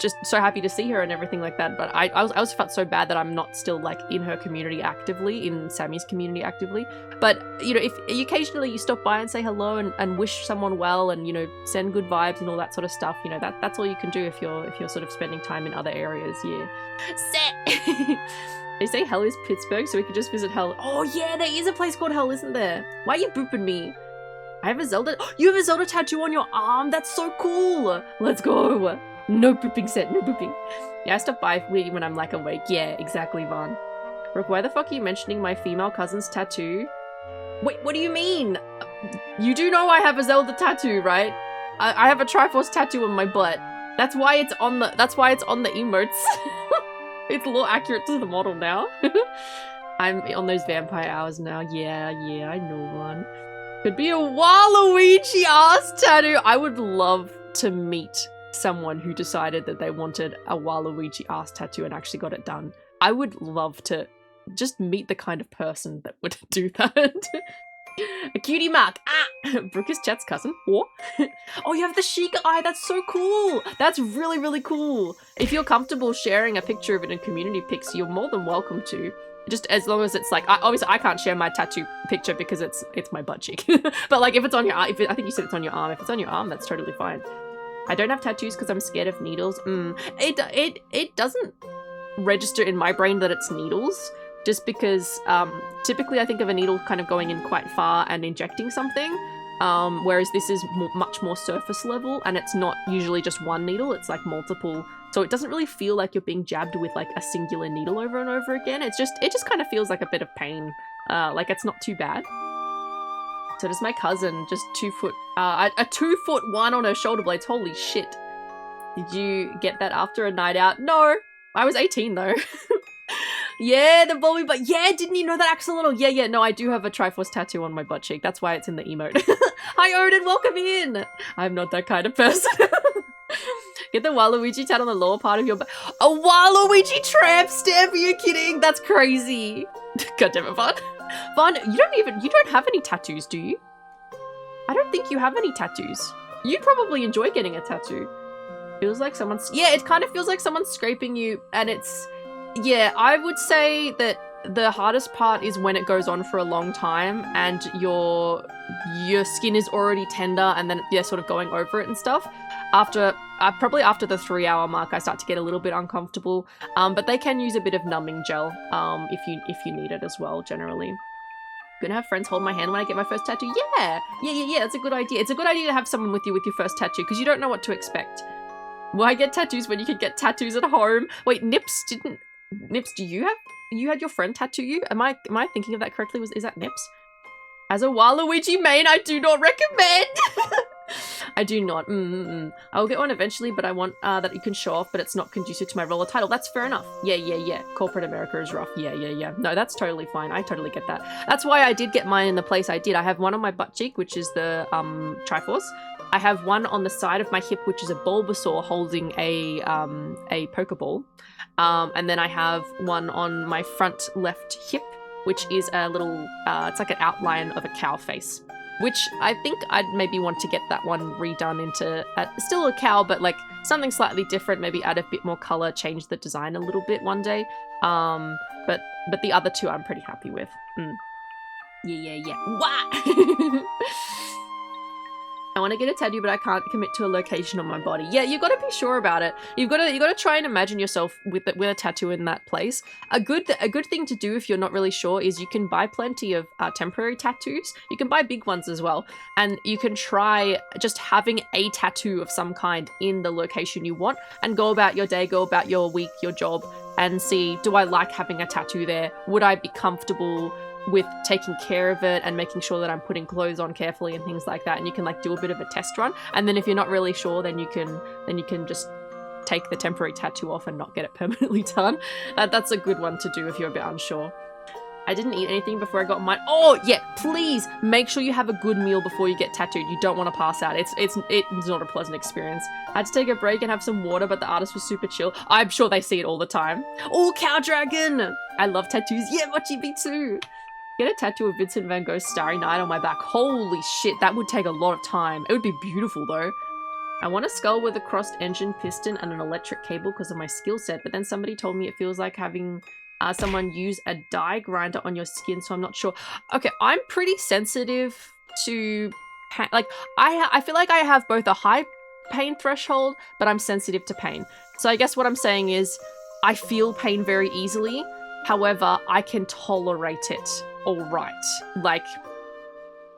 just so happy to see her and everything like that, but I also felt so bad that I'm not still, like, in her community actively, in Sammy's community actively, but, if occasionally you stop by and say hello and wish someone well and, send good vibes and all that sort of stuff, that's all you can do if you're sort of spending time in other areas, yeah. Set! They say hell is Pittsburgh, so we could just visit hell. Oh yeah, there is a place called hell, isn't there? Why are you booping me? I have a Zelda. You have a Zelda tattoo on your arm. That's so cool. Let's go. No booping set. No booping. Yeah, I stop by when I'm like awake. Yeah, exactly, Vaughn. Brooke, why the fuck are you mentioning my female cousin's tattoo? Wait, what do you mean? You do know I have a Zelda tattoo, right? I have a Triforce tattoo on my butt. That's why it's on the. That's why it's on the emotes. It's a little accurate to the model now. I'm on those vampire hours now. Yeah, I know one. Could be a Waluigi ass tattoo. I would love to meet someone who decided that they wanted a Waluigi ass tattoo and actually got it done. I would love to just meet the kind of person that would do that. A cutie mark. Ah! Brooke is Chet's cousin. What? Oh, you have the Sheikah eye. That's so cool. That's really, really cool. If you're comfortable sharing a picture of it in community pics, you're more than welcome to. Just as long as it's like, obviously I can't share my tattoo picture because it's my butt cheek. But like if it's on your arm, I think you said it's on your arm. If it's on your arm, that's totally fine. I don't have tattoos because I'm scared of needles. It doesn't register in my brain that it's needles. Just because typically I think of a needle kind of going in quite far and injecting something, whereas this is much more surface level, and it's not usually just one needle, it's like multiple, so it doesn't really feel like you're being jabbed with like a singular needle over and over again. It just kind of feels like a bit of pain, like it's not too bad. So does my cousin, just 2 foot, a 2'1" on her shoulder blades, holy shit. Did you get that after a night out? No, I was 18 though. Yeah, the Bobby butt. Yeah, didn't you know that, Axolotl? Yeah, no, I do have a Triforce tattoo on my butt cheek. That's why it's in the emote. Hi, Odin, welcome in. I'm not that kind of person. Get the Waluigi tat on the lower part of your butt. A Waluigi tramp stamp? Are you kidding? That's crazy. God damn it, Vaughn. Vaughn, you don't have any tattoos, do you? I don't think you have any tattoos. You'd probably enjoy getting a tattoo. Feels like someone's, yeah, it kind of feels like someone's scraping you, and it's, yeah, I would say that the hardest part is when it goes on for a long time and your skin is already tender and then you're sort of going over it and stuff. After probably after the 3-hour mark, I start to get a little bit uncomfortable. But they can use a bit of numbing gel if you need it as well. Generally, gonna have friends hold my hand when I get my first tattoo. Yeah. That's a good idea. It's a good idea to have someone with you with your first tattoo because you don't know what to expect. Why get tattoos when you could get tattoos at home? Wait, Nips, do you had your friend tattoo you? Am I thinking of that correctly? Is that Nips? As a Waluigi main, I do not recommend. I do not. I will get one eventually, but I want that you can show off, but it's not conducive to my role or title. That's fair enough. Yeah. Corporate America is rough. Yeah. No, that's totally fine. I totally get that. That's why I did get mine in the place I did. I have one on my butt cheek, which is the Triforce. I have one on the side of my hip, which is a Bulbasaur holding a Pokeball. And then I have one on my front left hip, which is a little, it's like an outline of a cow face, which I think I'd maybe want to get that one redone into, still a cow, but like something slightly different, maybe add a bit more color, change the design a little bit one day. But the other two I'm pretty happy with. Yeah. Wah! I want to get a tattoo, but I can't commit to a location on my body. Yeah, you've got to be sure about it. You've got to try and imagine yourself with a tattoo in that place. A good thing to do if you're not really sure is you can buy plenty of temporary tattoos. You can buy big ones as well, and you can try just having a tattoo of some kind in the location you want, and go about your day, go about your week, your job, and see, do I like having a tattoo there? Would I be comfortable with taking care of it and making sure that I'm putting clothes on carefully and things like that? And you can like do a bit of a test run, and then if you're not really sure, then you can just take the temporary tattoo off and not get it permanently done. That's a good one to do if you're a bit unsure. I didn't eat anything before I got mine. Oh yeah, please make sure you have a good meal before you get tattooed. You don't want to pass out. It's not a pleasant experience. I had to take a break and have some water, but the artist was super chill. I'm sure they see it all the time. Oh, Cow Dragon! I love tattoos. Yeah, Mochi, me too. Get a tattoo of Vincent van Gogh's Starry Night on my back. Holy shit, that would take a lot of time. It would be beautiful though. I want a skull with a crossed engine piston and an electric cable because of my skill set, but then somebody told me it feels like having someone use a dye grinder on your skin, so I'm not sure. Okay, I'm pretty sensitive to pain. Like, I feel like I have both a high pain threshold, but I'm sensitive to pain. So I guess what I'm saying is, I feel pain very easily. However, I can tolerate it all right. Like,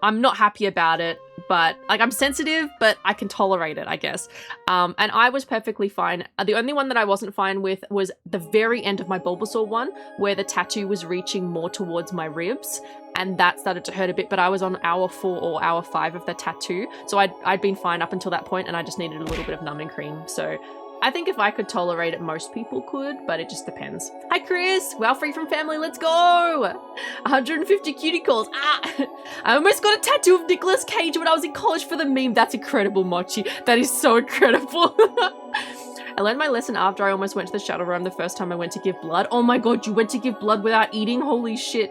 I'm not happy about it, but like I'm sensitive, but I can tolerate it, I guess. And I was perfectly fine. The only one that I wasn't fine with was the very end of my Bulbasaur one, where the tattoo was reaching more towards my ribs, and that started to hurt a bit, but I was on hour 4 or hour 5 of the tattoo, so I'd been fine up until that point, and I just needed a little bit of numbing cream. So I think if I could tolerate it, most people could, but it just depends. Hi, Chris! Wow, free from family, let's go! 150 cutie calls. Ah! I almost got a tattoo of Nicolas Cage when I was in college for the meme. That's incredible, Mochi. That is so incredible. I learned my lesson after I almost went to the shuttle room the first time I went to give blood. Oh my god, you went to give blood without eating? Holy shit.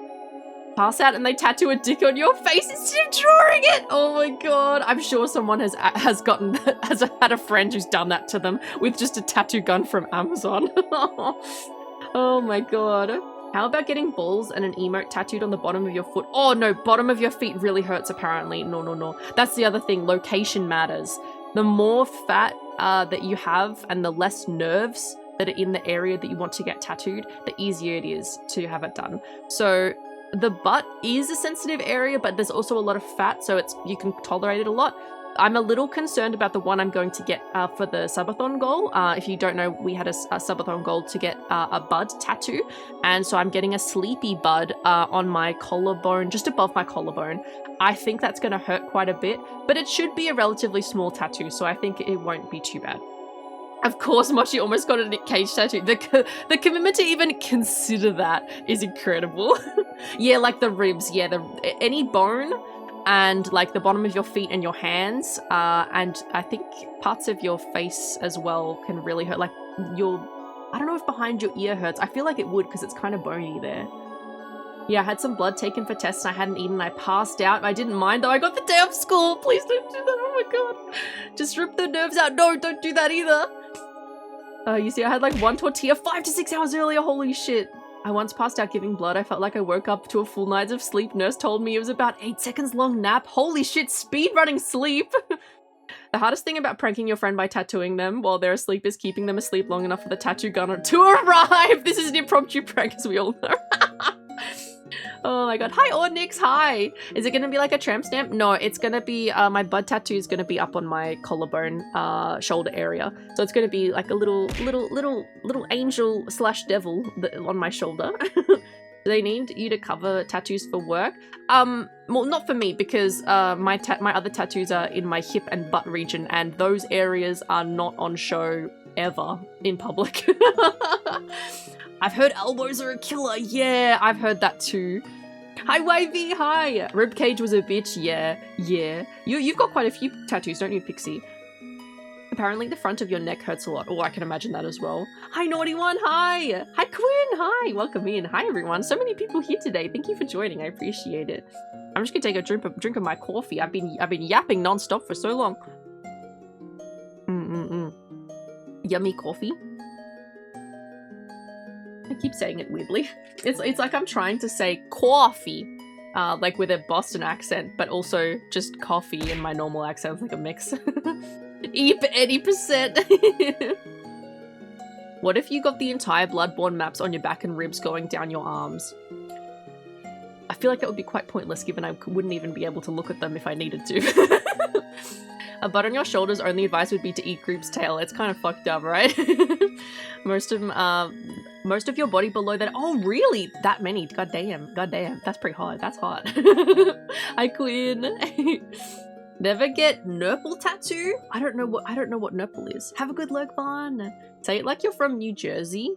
Pass out and they tattoo a dick on your face instead of drawing it. Oh my god. I'm sure someone has had a friend who's done that to them with just a tattoo gun from Amazon. Oh my god. How about getting balls and an emote tattooed on the bottom of your foot? Oh no, bottom of your feet really hurts apparently. No. That's the other thing. Location matters. The more fat that you have and the less nerves that are in the area that you want to get tattooed, the easier it is to have it done. So the butt is a sensitive area, but there's also a lot of fat, so you can tolerate it a lot. I'm a little concerned about the one I'm going to get for the subathon goal. If you don't know, we had a subathon goal to get a bud tattoo, and so I'm getting a sleepy bud on my collarbone, just above my collarbone. I think that's going to hurt quite a bit, but it should be a relatively small tattoo, so I think it won't be too bad. Of course, Mochi almost got a Nick Cage tattoo. The commitment to even consider that is incredible. Yeah, like the ribs. Yeah, any bone and like the bottom of your feet and your hands, and I think parts of your face as well can really hurt. Like I don't know if behind your ear hurts. I feel like it would because it's kind of bony there. Yeah, I had some blood taken for tests and I hadn't eaten. I passed out. I didn't mind though. I got the day off school. Please don't do that. Oh my god. Just rip the nerves out. No, don't do that either. You see, I had like one tortilla 5 to 6 hours earlier. Holy shit. I once passed out giving blood. I felt like I woke up to a full night of sleep. Nurse told me it was about 8 seconds long nap. Holy shit, speed running sleep. The hardest thing about pranking your friend by tattooing them while they're asleep is keeping them asleep long enough for the tattoo gunner to arrive. This is an impromptu prank, as we all know. Oh my god. Hi, Onyx. Hi. Is it going to be like a tramp stamp? No, it's going to be, my bud tattoo is going to be up on my collarbone, shoulder area. So it's going to be like a little angel / devil on my shoulder. Do they need you to cover tattoos for work? Well, not for me, because my other tattoos are in my hip and butt region, and those areas are not on show ever in public. I've heard elbows are a killer. Yeah, I've heard that too. Hi, Wavy. Hi. Ribcage was a bitch. Yeah. You've got quite a few tattoos, don't you, Pixie? Apparently the front of your neck hurts a lot. Oh, I can imagine that as well. Hi, Naughty One. Hi. Hi, Quinn. Hi. Welcome in. Hi, everyone. So many people here today. Thank you for joining. I appreciate it. I'm just gonna take a drink of my coffee. I've been yapping non-stop for so long. Yummy coffee. I keep saying it weirdly. It's like I'm trying to say coffee, like with a Boston accent, but also just coffee in my normal accent, like a mix. 80%. What if you got the entire Bloodborne maps on your back and ribs going down your arms? I feel like that would be quite pointless, given I wouldn't even be able to look at them if I needed to. A butt on your shoulders, only advice would be to eat Group's tail. It's kind of fucked up, right? Most of your body below that. Oh, really? That many? God damn. That's pretty hot. That's hot. Hi, Queen. Never get Nurple tattoo? I don't know what Nurple is. Have a good look, Vaughn. Say it like you're from New Jersey.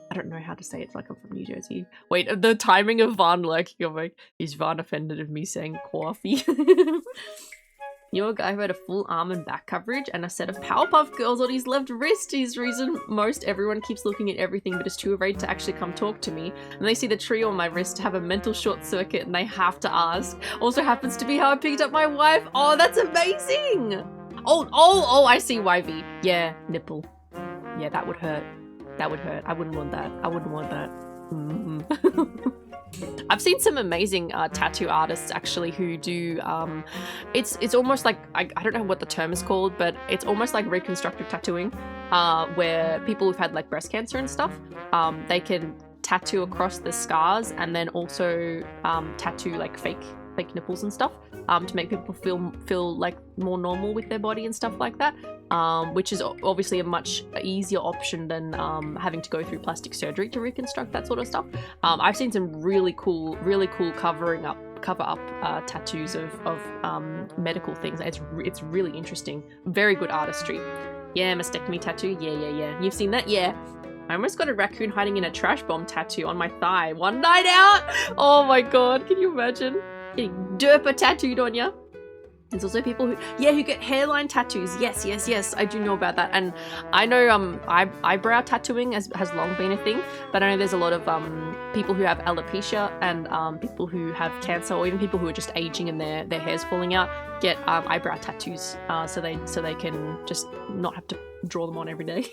I don't know how to say it like I'm from New Jersey. Wait, the timing of Vaughn lurking. I'm like, is Vaughn offended of me saying coffee? You're a guy who had a full arm and back coverage and a set of Powerpuff Girls on his left wrist. His reason most everyone keeps looking at everything but is too afraid to actually come talk to me. And they see the tree on my wrist to have a mental short circuit and they have to ask. Also happens to be how I picked up my wife. Oh, that's amazing! Oh, I see, YV. Yeah, nipple. Yeah, that would hurt. That would hurt. I wouldn't want that. I've seen some amazing tattoo artists actually who do it's almost like I don't know what the term is called, but it's almost like reconstructive tattooing, where people who've had like breast cancer and stuff, they can tattoo across the scars and then also tattoo like fake nipples and stuff, to make people feel like more normal with their body and stuff like that, which is obviously a much easier option than having to go through plastic surgery to reconstruct that sort of stuff. I've seen some really cool cover up tattoos of medical things. It's really interesting. Very good artistry. Yeah, mastectomy tattoo. Yeah. You've seen that? Yeah. I almost got a raccoon hiding in a trash bomb tattoo on my thigh one night out. Oh my god, can you imagine? Getting derpa tattooed on ya. There's also people who get hairline tattoos. Yes, I do know about that. And I know eyebrow tattooing has long been a thing, but I know there's a lot of people who have alopecia and people who have cancer, or even people who are just aging and their hair's falling out, get eyebrow tattoos, so they can just not have to draw them on every day.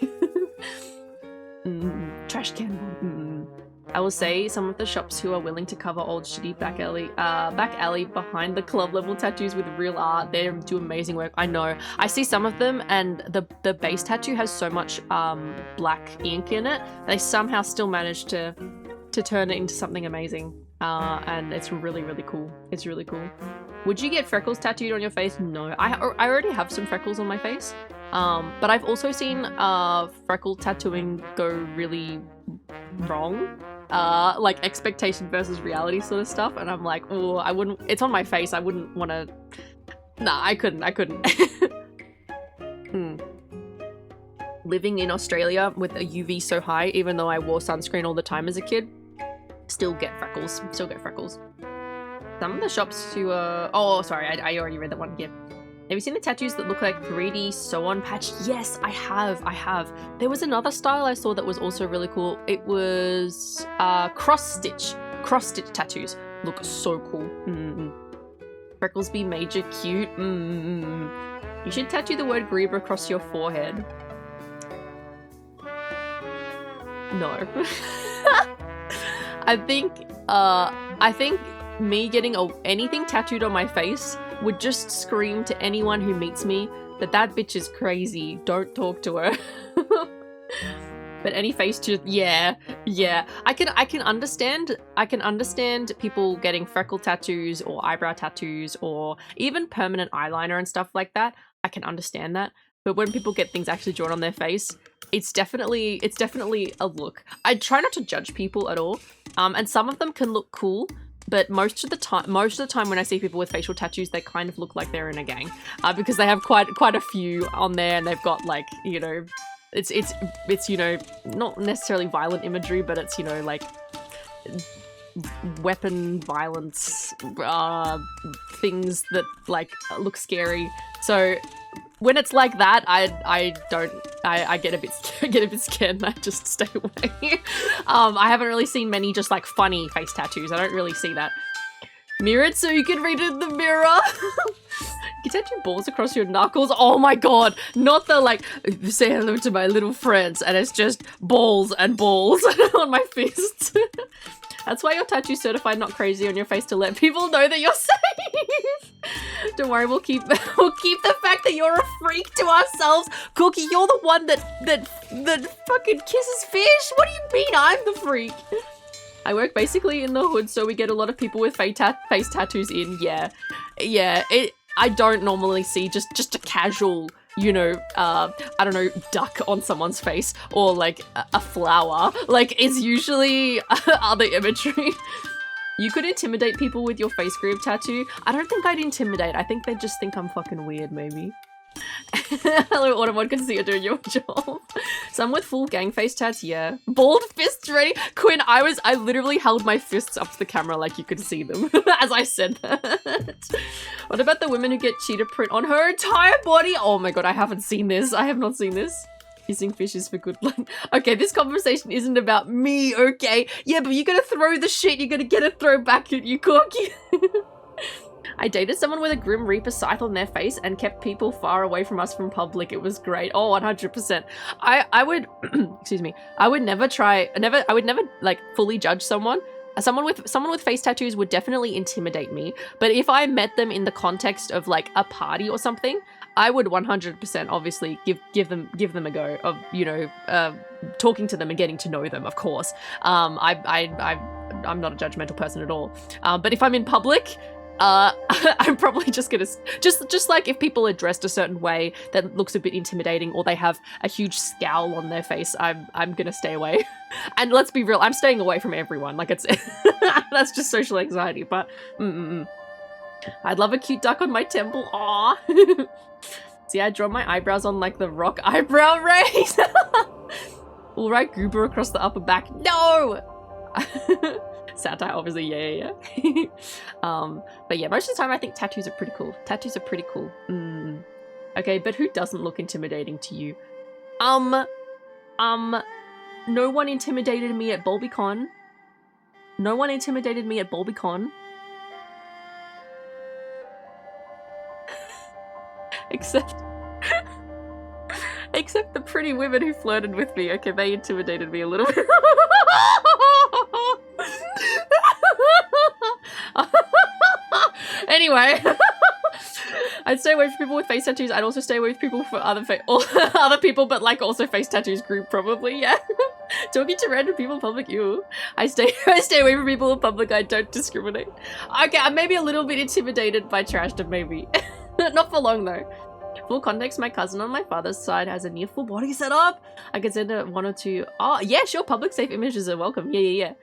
Trash can. I will say some of the shops who are willing to cover old shitty back alley behind the club level tattoos with real art, they do amazing work. I know. I see some of them and the base tattoo has so much black ink in it, they somehow still manage to turn it into something amazing. And it's really, really cool. It's really cool. Would you get freckles tattooed on your face? No. I already have some freckles on my face. But I've also seen freckle tattooing go really wrong. Like expectation versus reality sort of stuff, and I'm like, oh, I wouldn't. It's on my face. I wouldn't want to. Nah, I couldn't. Living in Australia with a UV so high, even though I wore sunscreen all the time as a kid, still get freckles. Some of the shops who oh, sorry, I already read that one. Yeah. Have you seen the tattoos that look like 3D sew-on patch? Yes, I have. There was another style I saw that was also really cool. It was cross-stitch tattoos. Look so cool. Freckles be major cute. You should tattoo the word Grieber across your forehead. No. I think me getting anything tattooed on my face would just scream to anyone who meets me that bitch is crazy. Don't talk to her. But any face to yeah. I can understand people getting freckle tattoos or eyebrow tattoos or even permanent eyeliner and stuff like that. I can understand that. But when people get things actually drawn on their face, it's definitely a look. I try not to judge people at all. And some of them can look cool. But most of the time when I see people with facial tattoos, they kind of look like they're in a gang, because they have quite a few on there, and they've got like, you know, it's you know, not necessarily violent imagery, but it's, you know, like weapon violence things that like look scary. So when it's like that, I get a bit scared and I just stay away. I haven't really seen many just like funny face tattoos. I don't really see that. Mirrored so you can read it in the mirror. You tattoo balls across your knuckles. Oh my god, not the like say hello to my little friends and it's just balls and balls on my fists. That's why you're tattoo certified not crazy on your face, to let people know that you're safe. Don't worry, we'll keep the fact that you're a freak to ourselves. Cookie, you're the one that fucking kisses fish. What do you mean I'm the freak? I work basically in the hood, so we get a lot of people with face tattoos in. Yeah. I don't normally see just a casual, you know, I don't know, duck on someone's face or like a flower. Like, it's usually other imagery. You could intimidate people with your face grip tattoo. I don't think I'd intimidate. I think they'd just think I'm fucking weird, maybe. Hello, Automod, good to see you doing your job. Some with full gang face tats, yeah. Bald fists ready. Quinn, I literally held my fists up to the camera like you could see them as I said that. What about the women who get cheetah print on her entire body? Oh my god, I haven't seen this. I have not seen this. Kissing fishes for good luck. Okay, this conversation isn't about me, okay? Yeah, but you gotta throw the shit, you gotta get it thrown back at you, Corky. I dated someone with a Grim Reaper scythe on their face and kept people far away from us from public. It was great. Oh, 100%. I would, excuse me, I would never like fully judge someone, someone with face tattoos would definitely intimidate me. But if I met them in the context of like a party or something, I would 100% obviously give them a go of, you know, talking to them and getting to know them, of course. I'm not a judgmental person at all. But if I'm in public, I'm probably just gonna just like if people are dressed a certain way that looks a bit intimidating or they have a huge scowl on their face, I'm gonna stay away. And let's be real, I'm staying away from everyone. Like it's that's just social anxiety. But I'd love a cute duck on my temple. Aw. See, I draw my eyebrows on like the Rock eyebrow raise. We'll write goober across the upper back. No. Satire, obviously, yeah. But yeah, most of the time I think tattoos are pretty cool. Tattoos are pretty cool. Okay, but who doesn't look intimidating to you? No one intimidated me at BolbyCon. No one intimidated me at BolbyCon. Except the pretty women who flirted with me. Okay, they intimidated me a little bit. Anyway, I'd stay away from people with face tattoos. I'd also stay away with people for other people, but like also face tattoos group probably. Yeah, talking to random people in public. You, I stay away from people in public. I don't discriminate. Okay, I'm maybe a little bit intimidated by trashdom, maybe. Not for long though. Full context, my cousin on my father's side has a near full body setup. I can send one or two. Oh, yeah, sure. Public safe images are welcome. Yeah.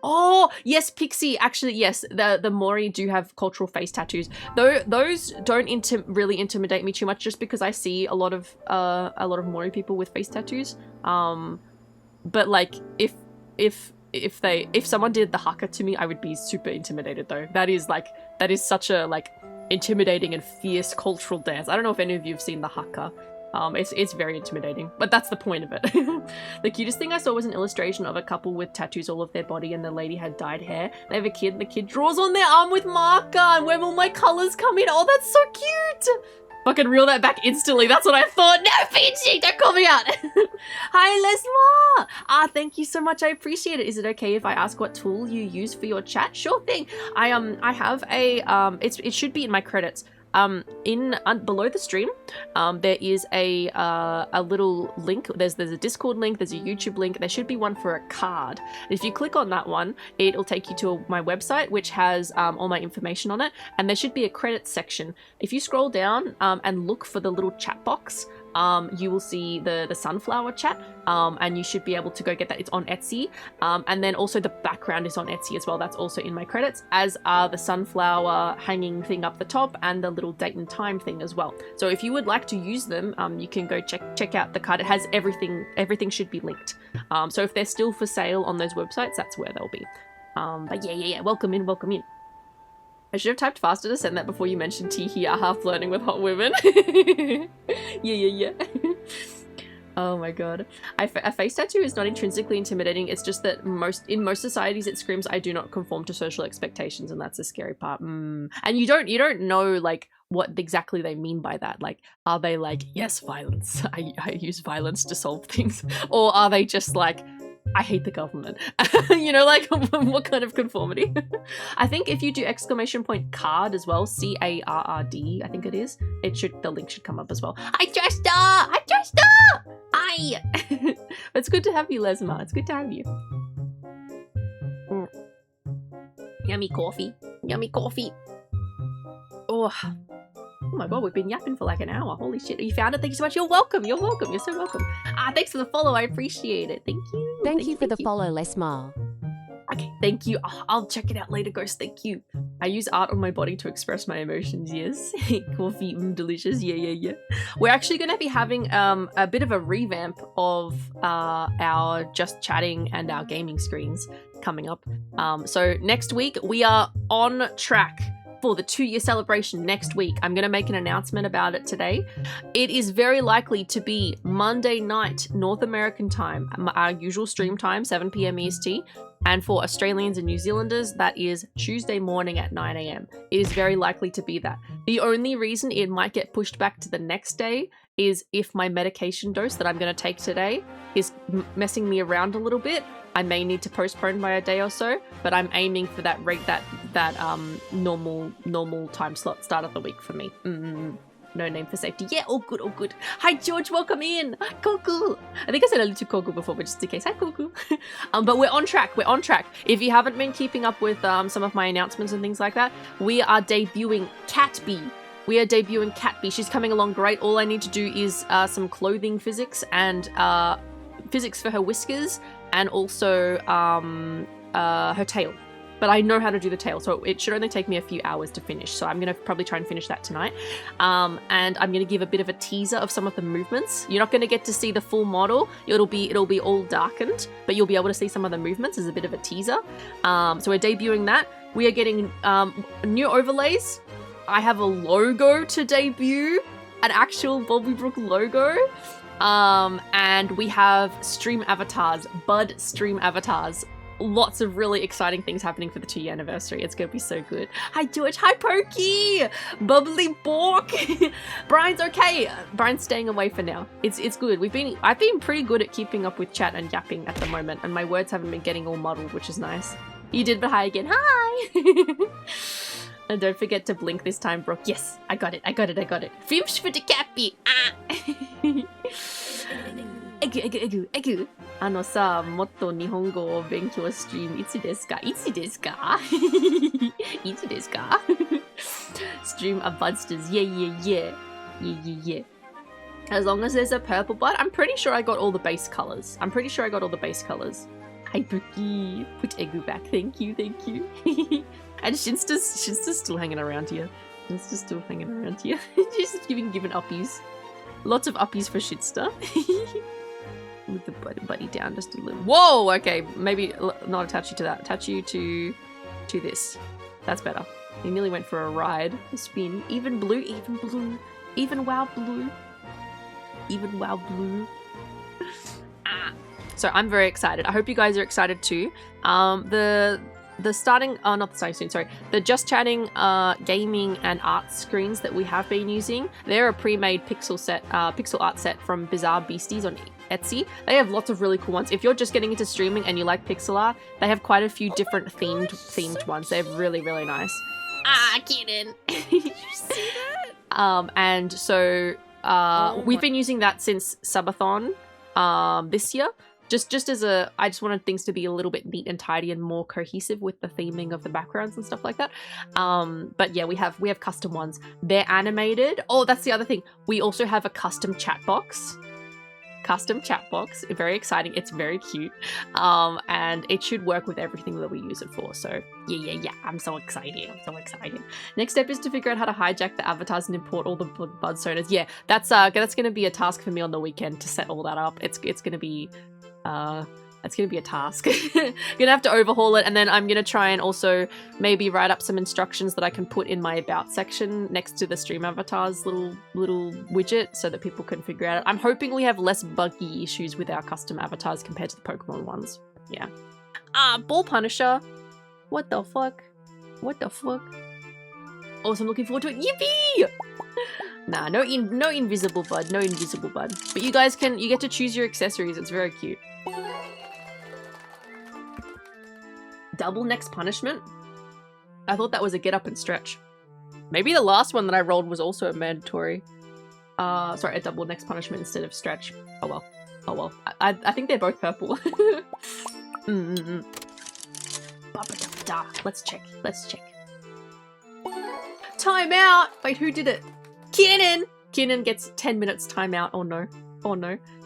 Oh, yes, Pixie. Actually, yes, the Mori do have cultural face tattoos. Though those don't really intimidate me too much, just because I see a lot of Mori people with face tattoos. But like if someone did the haka to me, I would be super intimidated though. That is such a like intimidating and fierce cultural dance. I don't know if any of you have seen the haka. It's very intimidating, but that's the point of it. The cutest thing I saw was an illustration of a couple with tattoos all over their body, and the lady had dyed hair. They have a kid, and the kid draws on their arm with marker, and where will my colors come in? Oh, that's so cute! Fucking reel that back instantly. That's what I thought. No, Finchie, don't call me out. Hi, Lesma. Thank you so much. I appreciate it. Is it okay if I ask what tool you use for your chat? Sure thing. I have a it should be in my credits. Below the stream, there is a little link. There's a Discord link, there's a YouTube link, there should be one for a card. And if you click on that one, it'll take you to my website, which has all my information on it, and there should be a credits section. If you scroll down and look for the little chat box, you will see the sunflower chat, and you should be able to go get that. It's on Etsy, and then also the background is on Etsy as well. That's also in my credits, as are the sunflower hanging thing up the top and the little date and time thing as well. So if you would like to use them, you can go check out the card. It has everything should be linked. So if they're still for sale on those websites, that's where they'll be. But yeah, welcome in. I should have typed faster to send that before you mentioned teehee aha flirting with hot women. Yeah. Oh my god. A face tattoo is not intrinsically intimidating, it's just that in most societies it screams, I do not conform to social expectations, and that's the scary part. And you don't know like what exactly they mean by that. Like, are they like, yes, violence, I use violence to solve things? Or are they just like, I hate the government? You know, like what kind of conformity? I think if you do _card as well, CARRD, I think it is, the link should come up as well. I dressed up! Hi! It's good to have you, Lesma. It's good to have you. Yummy coffee. Oh my god, we've been yapping for like an hour. Holy shit. You found it? Thank you so much. You're welcome. You're so welcome. Thanks for the follow. I appreciate it. Thank you. Thank you for the follow, Lesma. Okay, thank you. I'll check it out later, Ghost. Thank you. I use art on my body to express my emotions, yes. Coffee, delicious. Yeah. We're actually going to be having a bit of a revamp of our Just Chatting and our gaming screens coming up. So next week, we are on track for the 2-year celebration next week. I'm going to make an announcement about it today. It is very likely to be Monday night, North American time, our usual stream time, 7 p.m. EST. And for Australians and New Zealanders, that is Tuesday morning at 9 a.m. It is very likely to be that. The only reason it might get pushed back to the next day is if my medication dose that I'm going to take today is messing me around a little bit, I may need to postpone by a day or so, but I'm aiming for that normal time slot start of the week for me. No name for safety. Yeah, all good, all good. Hi, George, welcome in. Hi, Koku. I think I said hello to Koku before, but just in case. Hi, Koku. But we're on track. We're on track. If you haven't been keeping up with some of my announcements and things like that, we are debuting Catbee. We are debuting Catbee. She's coming along great. All I need to do is some clothing physics and physics for her whiskers and also her tail. But I know how to do the tail, so it should only take me a few hours to finish. So I'm going to probably try and finish that tonight. And I'm going to give a bit of a teaser of some of the movements. You're not going to get to see the full model. It'll be all darkened, but you'll be able to see some of the movements as a bit of a teaser. So we're debuting that. We are getting new overlays. I have a logo to debut, an actual Bobby Brook logo. And we have stream avatars, Bud stream avatars. Lots of really exciting things happening for the 2-year anniversary. It's gonna be so good. Hi George, hi Pokey, Bubbly Bork. Brian's okay. Brian's staying away for now. It's good. I've been pretty good at keeping up with chat and yapping at the moment, and my words haven't been getting all muddled, which is nice. You did, but hi again. Hi. And don't forget to blink this time, Brooke. Yes, I got it. Fish for the cappy. Egu. もっと日本語を勉強ストリームいつですか Stream of Budsters. Yeah. As long as there's a purple bud, I'm pretty sure I got all the base colors. Hi, Brookie. Put Egu back. Thank you. And Shinsta's still hanging around here. She's giving uppies. Lots of uppies for Shinsta. With the buddy down just a little. Whoa! Okay, maybe not attach you to that. Attach you to this. That's better. He nearly went for a ride, a spin. Even blue. Even wow blue. So I'm very excited. I hope you guys are excited too. The Just Chatting gaming and art screens that we have been using, they're a pre-made pixel art set from Bizarre Beasties on Etsy. They have lots of really cool ones. If you're just getting into streaming and you like pixel art, they have quite a few different themed ones. They're really, really nice. Kenan. Did you see that? And so we've been using that since Subathon this year. Just as I just wanted things to be a little bit neat and tidy and more cohesive with the theming of the backgrounds and stuff like that. But yeah, we have custom ones. They're animated. Oh, that's the other thing. We also have a custom chat box. Very exciting. It's very cute. And it should work with everything that we use it for. So yeah. I'm so excited. Next step is to figure out how to hijack the avatars and import all the bud sonars. Yeah, that's going to be a task for me on the weekend to set all that up. It's going to be a task. Gonna have to overhaul it, and then I'm gonna try and also maybe write up some instructions that I can put in my about section next to the stream avatars little widget so that people can figure out. I'm hoping we have less buggy issues with our custom avatars compared to the Pokemon ones. Yeah. Ball Punisher. What the fuck? Oh, so I'm looking forward to it. Yippee! Nah, no invisible bud. But you guys you get to choose your accessories. It's very cute. Double next punishment? I thought that was a get up and stretch. Maybe the last one that I rolled was also a mandatory. Sorry, a double next punishment instead of stretch. Oh well. I think they're both purple. Let's check. Time out! Wait, who did it? Kenan gets 10 minutes timeout. Oh no.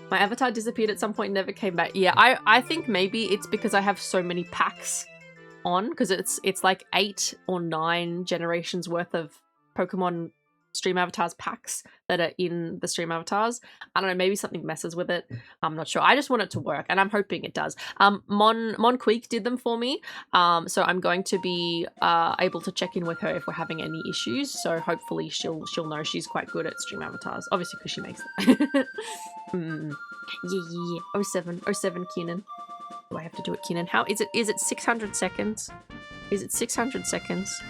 My avatar disappeared at some point and never came back. Yeah, I think maybe it's because I have so many packs on, because it's like 8 or 9 generations worth of Pokemon stream avatars packs that are in the stream avatars. I don't know, maybe something messes with it. I'm not sure. I just want it to work, and I'm hoping it does. Mon Queek did them for me, so I'm going to be able to check in with her if we're having any issues. So hopefully she'll know. She's quite good at stream avatars, obviously, because she makes it. Yeah. 07 Kenan. Do I have to do it, Kenan? How is it? Is it 600 seconds? Is it 600 seconds?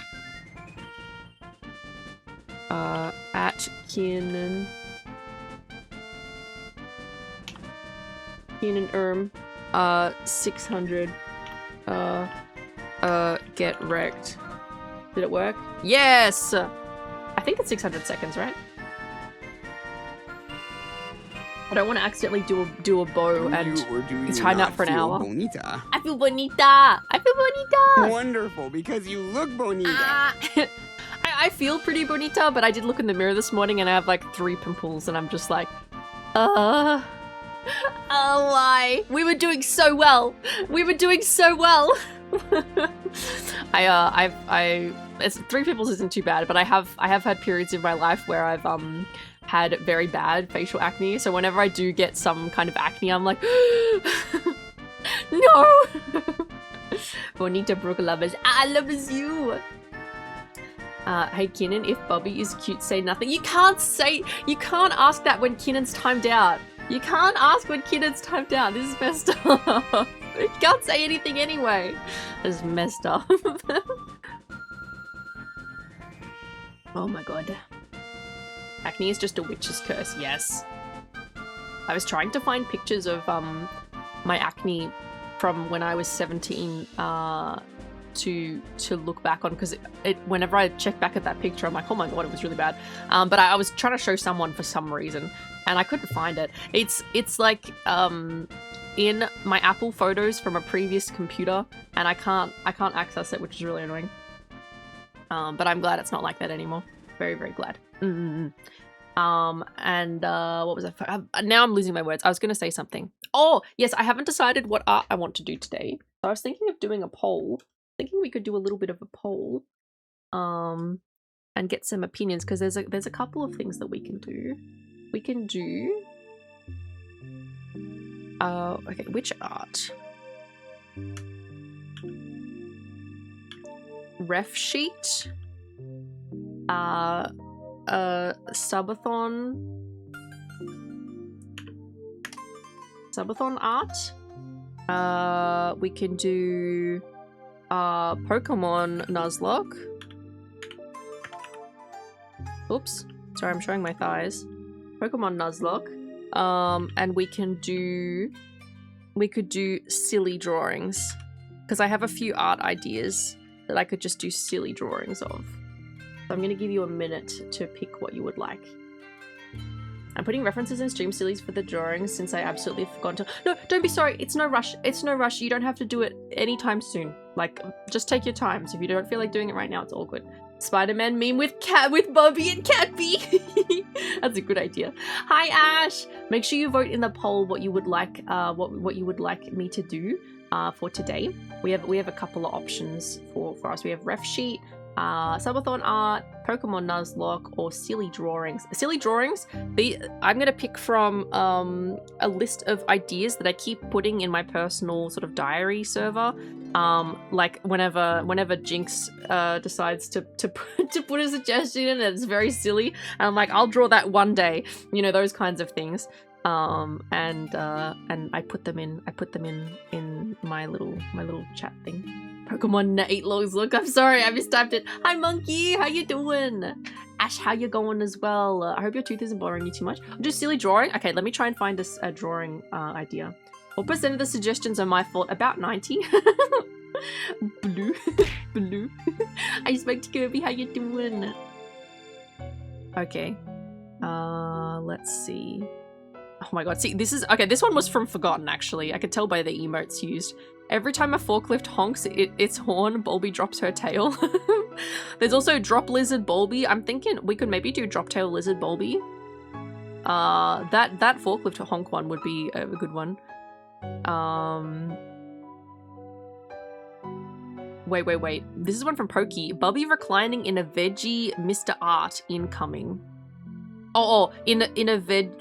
At Kenan. Keenan 600. Get wrecked. Did it work? Yes! I think it's 600 seconds, right? I don't want to accidentally do a bow and it's hiding out for an hour. Bonita. I feel bonita! I feel bonita! Wonderful, because you look bonita. I feel pretty bonita, but I did look in the mirror this morning and I have like 3 pimples and I'm just like, oh, why? We were doing so well. We were doing so well. It's 3 pimples isn't too bad, but I have had periods in my life where I've had very bad facial acne. So whenever I do get some kind of acne, I'm like, no. Bonita Brooke loves. I loves you. Hey Keenan, if Bobby is cute, say nothing. You can't ask that when Keenan's timed out. You can't ask when Keenan's timed out. This is messed up. You can't say anything anyway. This is messed up. Oh my god. Acne is just a witch's curse, yes. I was trying to find pictures of my acne from when I was 17 to look back on, because whenever I check back at that picture, I'm like, oh my god, it was really bad. But I was trying to show someone for some reason, and I couldn't find it. It's like in my Apple photos from a previous computer, and I can't access it, which is really annoying. But I'm glad it's not like that anymore. Very, very glad. And what was I? Now I'm losing my words. I was going to say something. Oh, yes, I haven't decided what art I want to do today. So I was thinking of doing a poll. Thinking we could do a little bit of a poll, and get some opinions, because there's a couple of things that we can do. We can do. Okay, which art? Ref sheet. Subathon art. We can do Pokemon Nuzlocke. Oops, sorry, I'm showing my thighs. Pokemon Nuzlocke. And we could do silly drawings, because I have a few art ideas that I could just do silly drawings of. So I'm going to give you a minute to pick what you would like. I'm putting references in Stream Sillies for the drawings since I absolutely forgot to. No, don't be sorry. It's no rush. It's no rush. You don't have to do it anytime soon. Like, just take your time. So if you don't feel like doing it right now, it's all good. Spider-Man meme with Bobby and Cappy. That's a good idea. Hi Ash. Make sure you vote in the poll what you would like. What you would like me to do for today. We have a couple of options for us. We have ref sheet, subathon art, Pokemon Nuzlocke, or silly drawings. Silly drawings, I'm gonna pick from a list of ideas that I keep putting in my personal sort of diary server. Like whenever Jinx decides to put a suggestion in, it's very silly, and I'm like, I'll draw that one day. You know, those kinds of things. And I put them in my little chat thing. Pokemon 8 logs. Look, I'm sorry, I mistyped it. Hi Monkey, how you doing? Ash, how you going as well? I hope your tooth isn't bothering you too much. Just silly drawing. Okay, let me try and find a drawing idea. What percent of the suggestions are my fault? About 90. Blue. Blue. I spoke to Kirby, how you doing? Okay. Let's see. Oh my god, see, this one was from Forgotten, actually. I could tell by the emotes used. Every time a forklift honks its horn, Bulby drops her tail. There's also Drop Lizard Bulby. I'm thinking we could maybe do Drop Tail Lizard Bulby. That forklift honk one would be a good one. Wait. This is one from Pokey. Bubby reclining in a veggie Mr. Art incoming. In a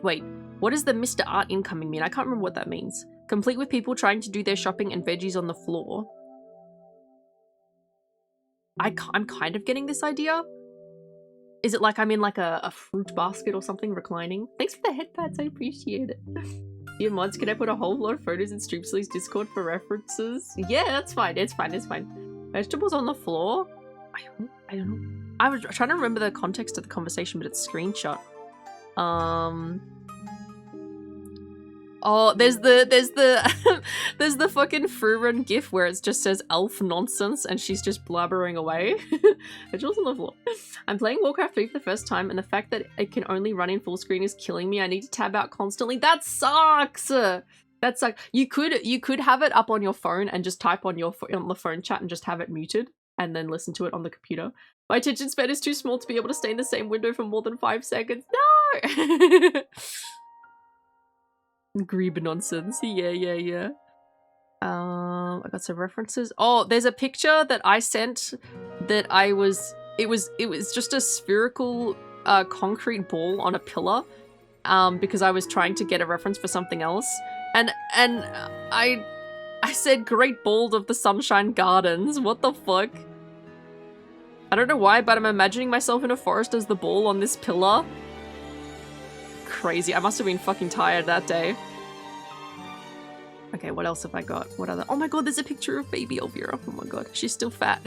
wait. What does the Mr. Art incoming mean? I can't remember what that means. Complete with people trying to do their shopping and veggies on the floor. I'm kind of getting this idea. Is it like I'm in like a fruit basket or something reclining? Thanks for the headpads, I appreciate it. Dear mods, can I put a whole lot of photos in Stream Silly's Discord for references? Yeah, that's fine. It's fine. Vegetables on the floor? I don't know. I was trying to remember the context of the conversation, but it's screenshot. Oh, there's the there's the fucking Fruren gif where it just says elf nonsense and she's just blabbering away. It's also lovely. I'm playing Warcraft 3 for the first time and the fact that it can only run in full screen is killing me. I need to tab out constantly. That sucks. That sucks. You could have it up on your phone and just type on the phone chat and just have it muted and then listen to it on the computer. My attention span is too small to be able to stay in the same window for more than 5 seconds. No. Grebe nonsense. Yeah. I got some references. Oh, there's a picture that I sent that it was just a spherical concrete ball on a pillar because I was trying to get a reference for something else. And I said Great Bald of the Sunshine Gardens. What the fuck? I don't know why, but I'm imagining myself in a forest as the ball on this pillar. Crazy. I must have been fucking tired that day. Okay, what else have I got? What other— oh my god, there's a picture of baby Elvira. Oh my god, she's still fat.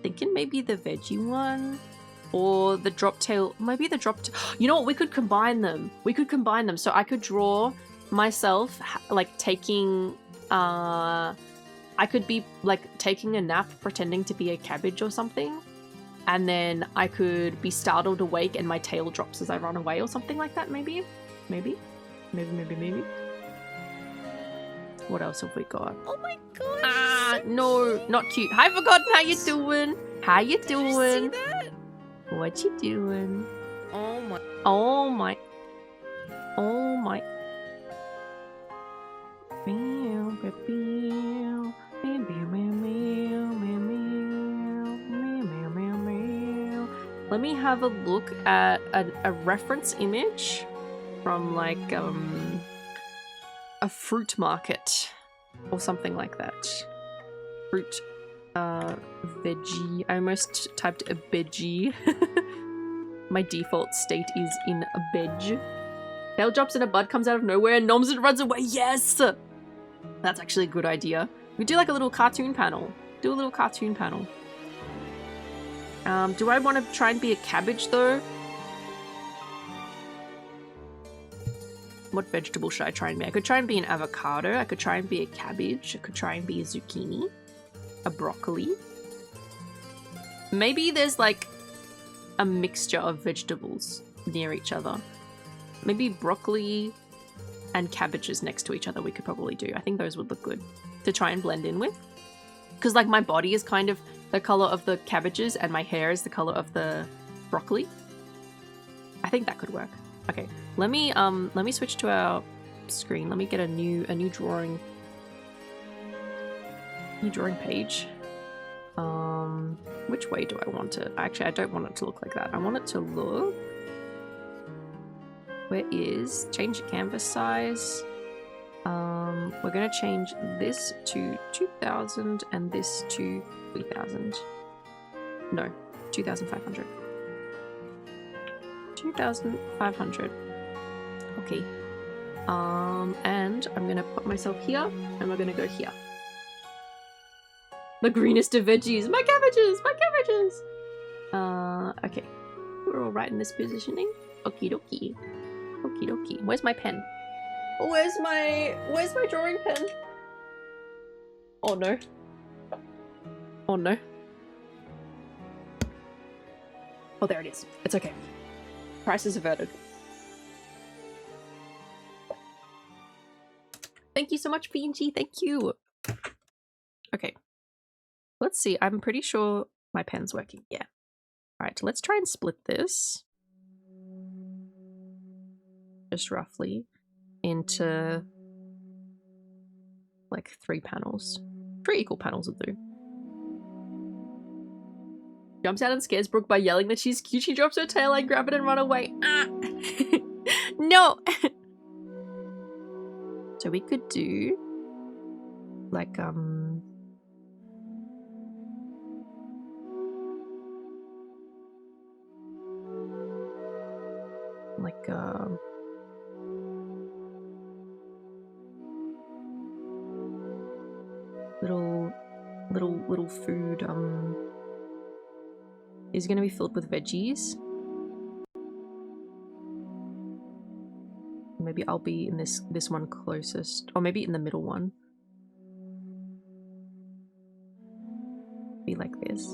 Thinking maybe the veggie one or the drop tail. Maybe the drop tail. You know what? We could combine them. So I could draw myself like taking I could be like taking a nap pretending to be a cabbage or something, and then I could be startled awake and my tail drops as I run away or something like that. Maybe. What else have we got? Oh my god. Ah, no, not cute. Hi, Forgotten. How you doing? How you doing? Did you see that? What you doing? Oh my. Oh my. Oh my. Meow, meow, meow, meow, meow, meow, meow, meow, meow. Let me have a look at a reference image from like a fruit market or something like that. Fruit veggie. I almost typed a veggie. My default state is in a veg. Tail drops and a bud comes out of nowhere and noms and runs away. Yes! That's actually a good idea. We do like a little cartoon panel. Do a little cartoon panel. Do I want to try and be a cabbage though? What vegetable should I try and be? I could try and be an avocado. I could try and be a cabbage. I could try and be a zucchini. A broccoli. Maybe there's like a mixture of vegetables near each other. Maybe broccoli and cabbages next to each other we could probably do. I think those would look good to try and blend in with. Because like my body is kind of the color of the cabbages and my hair is the color of the broccoli. I think that could work. Okay, let me switch to our screen. Let me get a new drawing page. Which way do I want it? Actually, I don't want it to look like that. I want it to look— where is— change the canvas size. We're gonna change this to 2000 and this to 3000. No, 2500. 2500. Okay. And I'm gonna put myself here and we're gonna go here. The greenest of veggies. My cabbages! My cabbages! Okay. We're all right in this positioning. Okie dokie. Okie dokie. Where's my pen? Where's my drawing pen? Oh no. Oh no. Oh, there it is. It's okay. Crisis averted. Thank you so much, PNG. Thank you. Okay. Let's see. I'm pretty sure my pen's working. Yeah. Alright, let's try and split this. Just roughly. Into like 3 panels. 3 equal panels will do. Jumps out and scares Brooke by yelling that she's cute. She drops her tail, I grab it and run away. Ah! No! So we could do like little food is going to be filled with veggies. Maybe I'll be in this one closest, or maybe in the middle one. Be like this.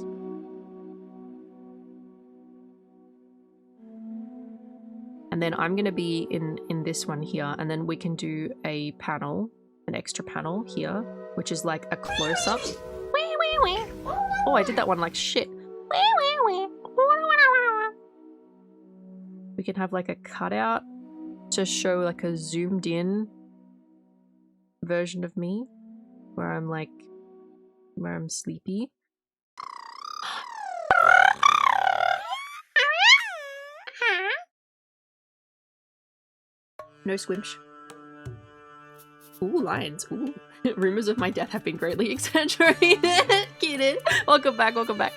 And then I'm gonna be in this one here, and then we can do a panel, an extra panel here, which is like a close-up. Oh, I did that one like shit. We can have like a cutout to show like a zoomed in version of me where I'm like, where I'm sleepy. No swimsh. Ooh, lions. Ooh. Rumors of my death have been greatly exaggerated. Get it? Welcome back, welcome back.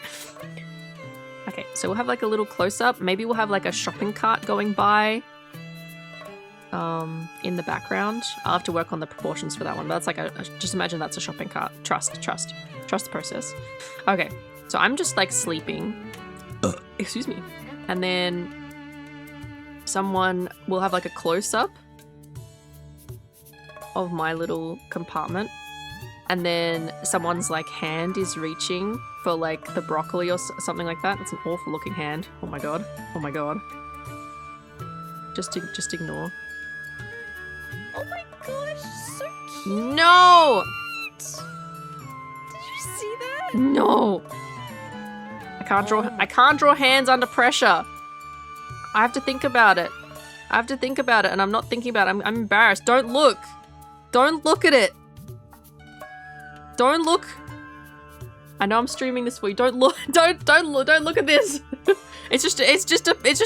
Okay, so we'll have like a little close-up. Maybe we'll have like a shopping cart going by in the background. I'll have to work on the proportions for that one, but that's like just imagine that's a shopping cart. Trust the process. Okay, so I'm just like sleeping. Excuse me. And then someone will have like a close-up of my little compartment, and then someone's like hand is reaching for like the broccoli or something like that. It's an awful looking hand. Oh my god. Oh my god. Just ignore. Oh my gosh, so cute. No! Did you see that? No! I can't draw hands under pressure. I have to think about it. And I'm not thinking about it. I'm embarrassed. Don't look. Don't look at it. Don't look. I know I'm streaming this for you. Don't look. Don't look at this. It's just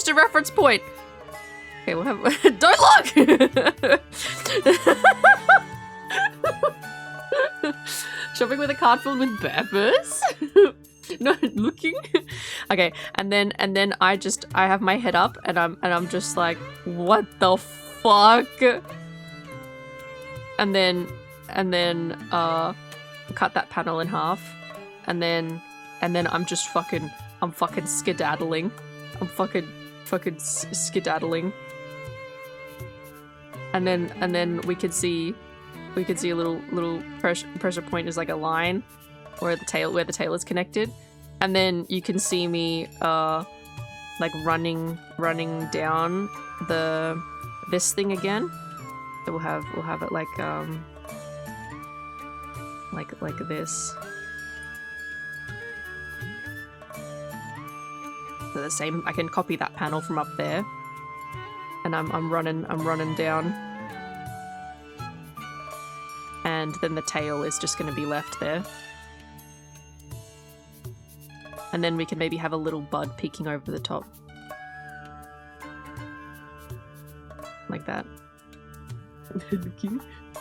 a reference point. Okay, we'll have. Don't look. Shopping with a cart filled with bears. Not looking. Okay, and then I have my head up and I'm just like, what the fuck? And then cut that panel in half, and then I'm just fucking skedaddling. I'm fucking skedaddling. And then we could see a little pressure point is like a line where the tail is connected, and then you can see me like running down this thing again. So we'll have it like this. So the same, I can copy that panel from up there, and I'm running down, and then the tail is just going to be left there. And then we can maybe have a little bud peeking over the top. Like that.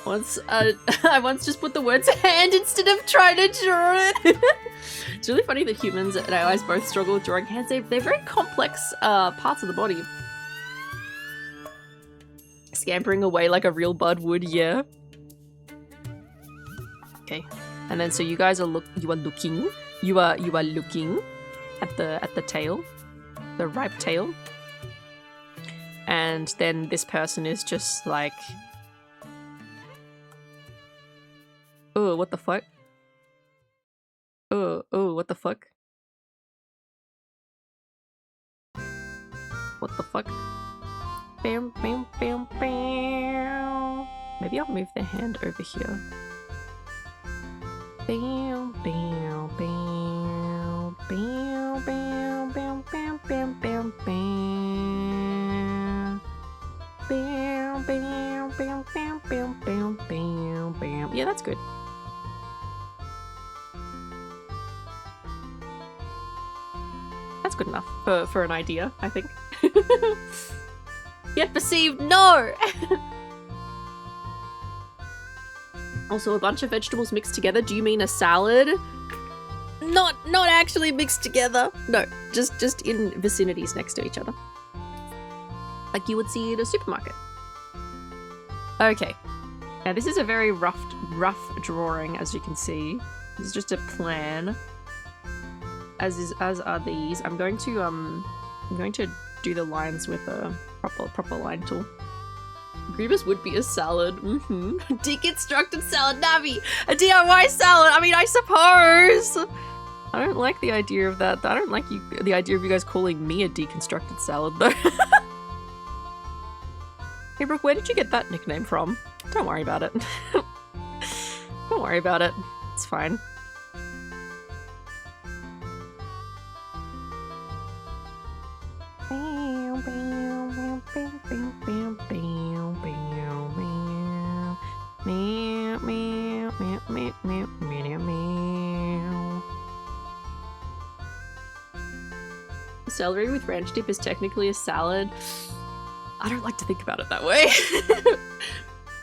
I once just put the words hand instead of trying to draw it. It's really funny that humans and AIs both struggle with drawing hands. They're very complex parts of the body. Scampering away like a real bud would, yeah. Okay. And then so you guys are looking at the tail, the ripe tail, and then this person is just like, oh, what the fuck? Oh, what the fuck? What the fuck? Bam, bam, bam, bam. Maybe I'll move the hand over here. Bam, bam, bam, bam, bam, bam, bam, bam, bam, bam. Bam, bam, bam, bam, bam, bam, bam, bam. Yeah, that's good. That's good enough for an idea, I think. Yet perceived, no! Also, a bunch of vegetables mixed together. Do you mean a salad? Not actually mixed together. No, just in vicinities next to each other. Like you would see in a supermarket. Okay. Now this is a very rough drawing, as you can see. This is just a plan. as are these. I'm going to do the lines with a proper line tool. Grievous would be a salad. Deconstructed salad, Navi! A DIY salad! I mean, I suppose! I don't like the idea of that. I don't like the idea of you guys calling me a deconstructed salad, though. Hey, Brooke, where did you get that nickname from? Don't worry about it. Don't worry about it. It's fine. Celery with ranch dip is technically a salad. I don't like to think about it that way.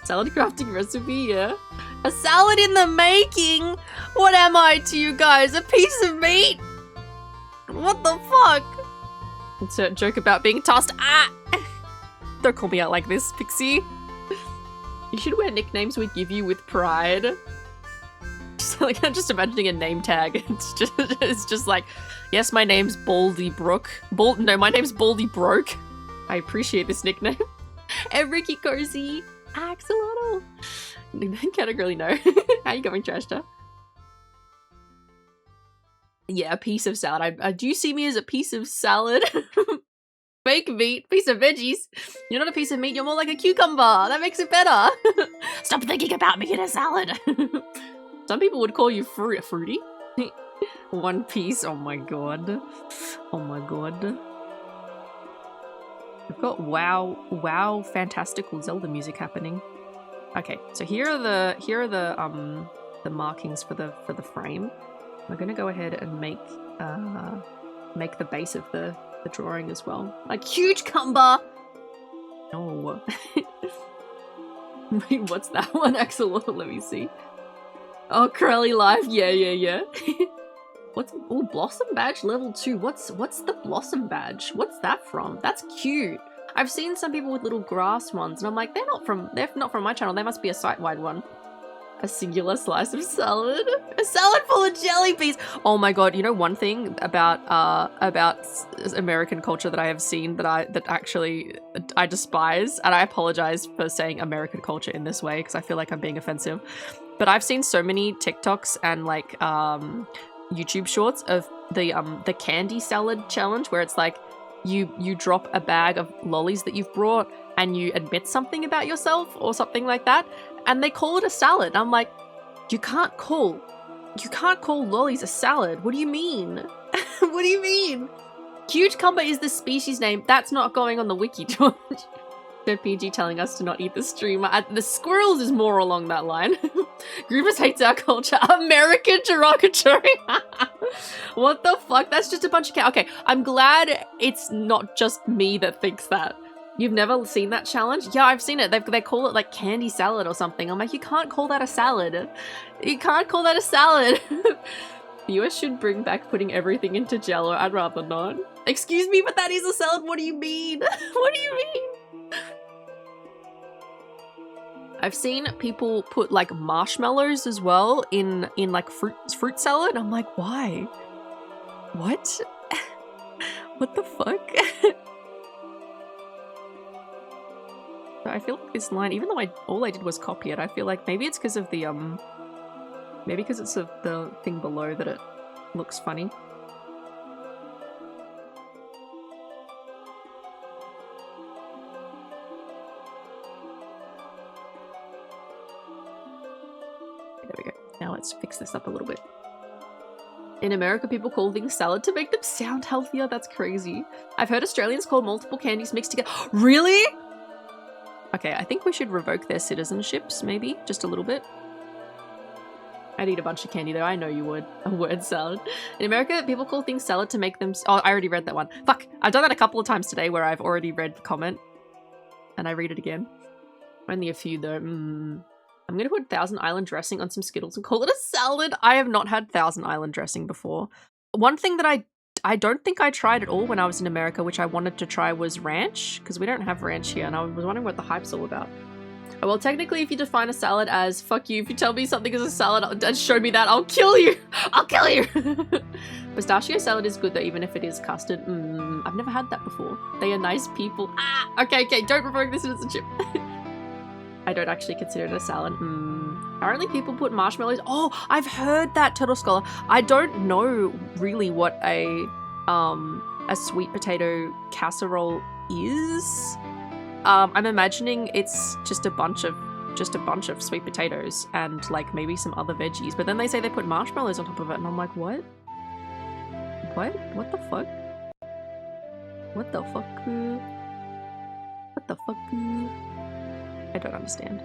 Salad crafting recipe, yeah. A salad in the making? What am I to you guys? A piece of meat? What the fuck? Insert joke about being tossed. Ah! Don't call me out like this, Pixie. You should wear nicknames we give you with pride. Just like, I'm just imagining a name tag. It's just like, yes, my name's Baldy Brook. No, my name's Baldy Broke. I appreciate this nickname. Ricky Cozy. Axolotl. Can't really know. How you going, Trashta? Yeah, a piece of salad. Do you see me as a piece of salad? Fake meat, piece of veggies. You're not a piece of meat, you're more like a cucumber. That makes it better. Stop thinking about me in a salad. Some people would call you fruity. One piece. Oh my god. Oh my god. We've got wow fantastical Zelda music happening. Okay, so here are the markings for the frame. We're gonna go ahead and make the base of the drawing as well. Like huge cumber. No. Wait, what's that one, Axolotl? Let me see. Oh, Corelli Live. Yeah. What's Blossom Badge level 2? What's the Blossom Badge? What's that from? That's cute. I've seen some people with little grass ones, and I'm like, they're not from my channel. They must be a site-wide one. A singular slice of salad. A salad full of jelly beans. Oh my god! You know one thing about American culture that I have seen that actually I despise, and I apologize for saying American culture in this way because I feel like I'm being offensive. But I've seen so many TikToks and like YouTube shorts of the candy salad challenge where it's like you drop a bag of lollies that you've brought and you admit something about yourself or something like that, and they call it a salad. I'm like, you can't call lollies a salad. What do you mean? What do you mean? Cucumber is the species name. That's not going on the wiki, George. So PG telling us to not eat the streamer. The squirrels is more along that line. Grievous hates our culture. American derogatory. What the fuck? That's just a bunch of Okay, I'm glad it's not just me that thinks that. You've never seen that challenge? Yeah, I've seen it. They call it like candy salad or something. I'm like, you can't call that a salad. You can't call that a salad. Viewers should bring back putting everything into Jello. I'd rather not. Excuse me, but that is a salad. What do you mean? What do you mean? I've seen people put like marshmallows as well in like fruit salad. I'm like, why? What? What the fuck? I feel like this line, even though all I did was copy it, I feel like maybe it's because of the maybe because it's of the thing below that it looks funny. There we go. Now let's fix this up a little bit. In America, people call things salad to make them sound healthier. That's crazy. I've heard Australians call multiple candies mixed together. Really? Okay, I think we should revoke their citizenships, maybe, just a little bit. I'd eat a bunch of candy though, I know you would. A word salad. In America, people call things salad to make them... Oh, I already read that one. Fuck! I've done that a couple of times today where I've already read the comment. And I read it again. Only a few though. I'm gonna put Thousand Island dressing on some Skittles and call it a salad. I have not had Thousand Island dressing before. One thing that I don't think I tried at all when I was in America, which I wanted to try, was ranch, because we don't have ranch here, and I was wondering what the hype's all about. Well, technically, if you define a salad as fuck you, if you tell me something is a salad and show me that, I'll kill you. I'll kill you. Pistachio salad is good though, even if it is custard. I've never had that before. They are nice people. Okay, don't revoke this as a chip. I don't actually consider it a salad. Apparently people put marshmallows. Oh, I've heard that, Turtle Scholar. I don't know really what a sweet potato casserole is. I'm imagining it's just a bunch of sweet potatoes and like maybe some other veggies. But then they say they put marshmallows on top of it, and I'm like, what? What? What the fuck? What the fuck? What the fuck? I don't understand.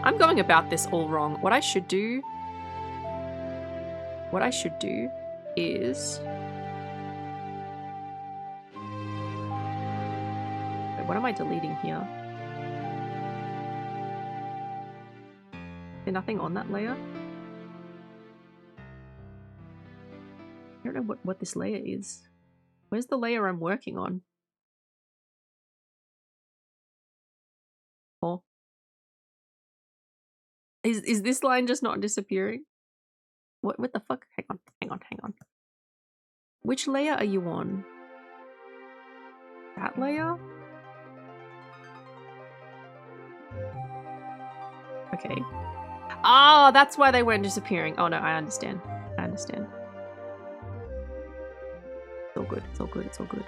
I'm going about this all wrong. What I should do is... Wait, what am I deleting here? Is there nothing on that layer? I don't know what this layer is. Where's the layer I'm working on? Oh. Is this line just not disappearing? What the fuck? Hang on. Which layer are you on? That layer? Okay. Ah, that's why they weren't disappearing. Oh no, I understand. It's all good.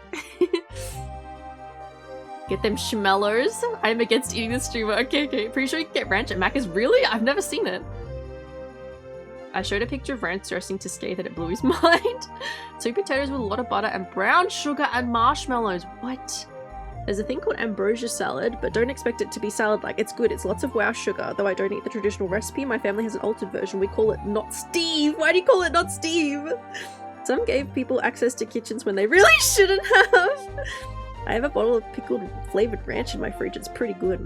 Get them schmellers. I'm against eating the streamer. Okay. Pretty sure you can get ranch at Macca's. Really? I've never seen it. I showed a picture of ranch dressing to Skate that it blew his mind. Sweet potatoes with a lot of butter and brown sugar and marshmallows. What? There's a thing called ambrosia salad, but don't expect it to be salad-like. It's good. It's lots of wow sugar, though I don't eat the traditional recipe. My family has an altered version. We call it Not Steve. Why do you call it Not Steve? Some gave people access to kitchens when they really shouldn't have. I have a bottle of pickled flavored ranch in my fridge. It's pretty good.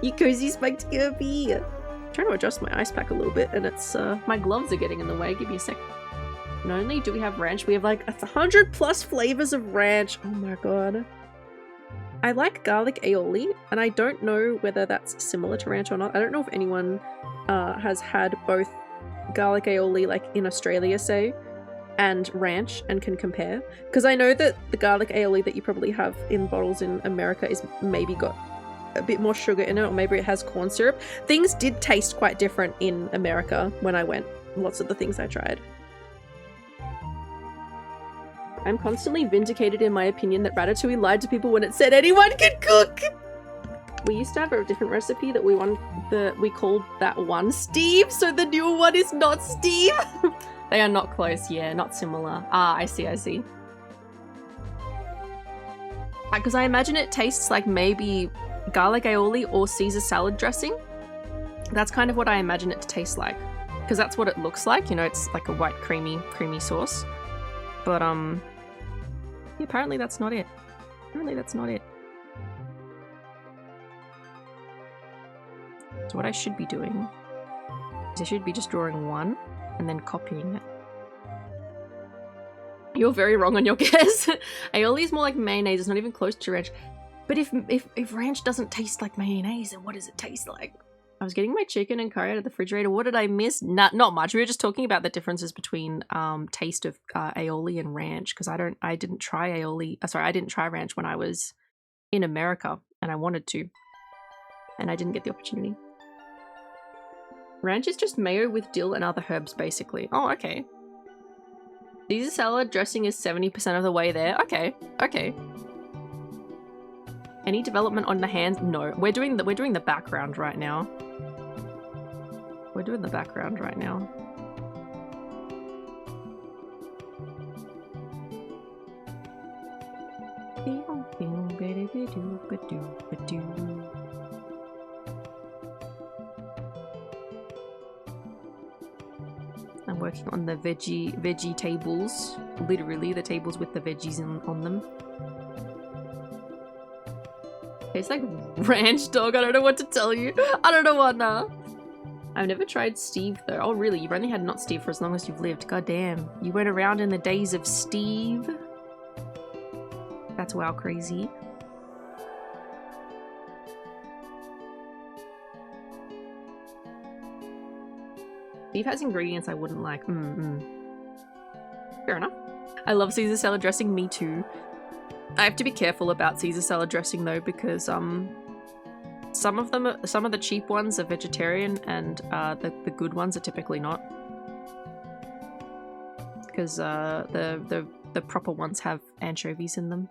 You cozy spiked Kirby. I'm trying to adjust my ice pack a little bit, and it's my gloves are getting in the way. Give me a sec. Not only do we have ranch, we have like 100+ flavors of ranch. Oh my god. I like garlic aioli, and I don't know whether that's similar to ranch or not. I don't know if anyone has had both garlic aioli, like in Australia, say, and ranch and can compare. Because I know that the garlic aioli that you probably have in bottles in America is maybe got a bit more sugar in it, or maybe it has corn syrup. Things did taste quite different in America when I went. Lots of the things I tried. I'm constantly vindicated in my opinion that Ratatouille lied to people when it said anyone could cook! We used to have a different recipe that we called that one Steve, so the newer one is not Steve! They are not close, yeah, not similar. Ah, I see. Because I imagine it tastes like maybe garlic aioli or Caesar salad dressing. That's kind of what I imagine it to taste like. Because that's what it looks like, you know, it's like a white creamy sauce. But, yeah, apparently that's not it. So what I should be doing is I should be just drawing one and then copying it. You're very wrong on your guess. Aioli is more like mayonnaise, it's not even close to ranch. But if ranch doesn't taste like mayonnaise, then what does it taste like? I was getting my chicken and curry out of the refrigerator. What did I miss? Not much. We were just talking about the differences between taste of aioli and ranch, because I didn't try aioli. I didn't try ranch when I was in America, and I wanted to, and I didn't get the opportunity. Ranch is just mayo with dill and other herbs, basically. Oh, okay. Caesar salad dressing is 70% of the way there. Okay. Any development on the hands? No. We're doing the background right now. I'm working on the veggie tables. Literally the tables with the veggies on them. Tastes like ranch, dog. I don't know what to tell you. I don't know what now. I've never tried Steve though. Oh really? You've only had Not Steve for as long as you've lived. God damn. You went around in the days of Steve. That's wow crazy. Steve has ingredients I wouldn't like. Fair enough. I love Caesar salad dressing, me too. I have to be careful about Caesar salad dressing though, because some of the cheap ones are vegetarian and the good ones are typically not. Because the proper ones have anchovies in them,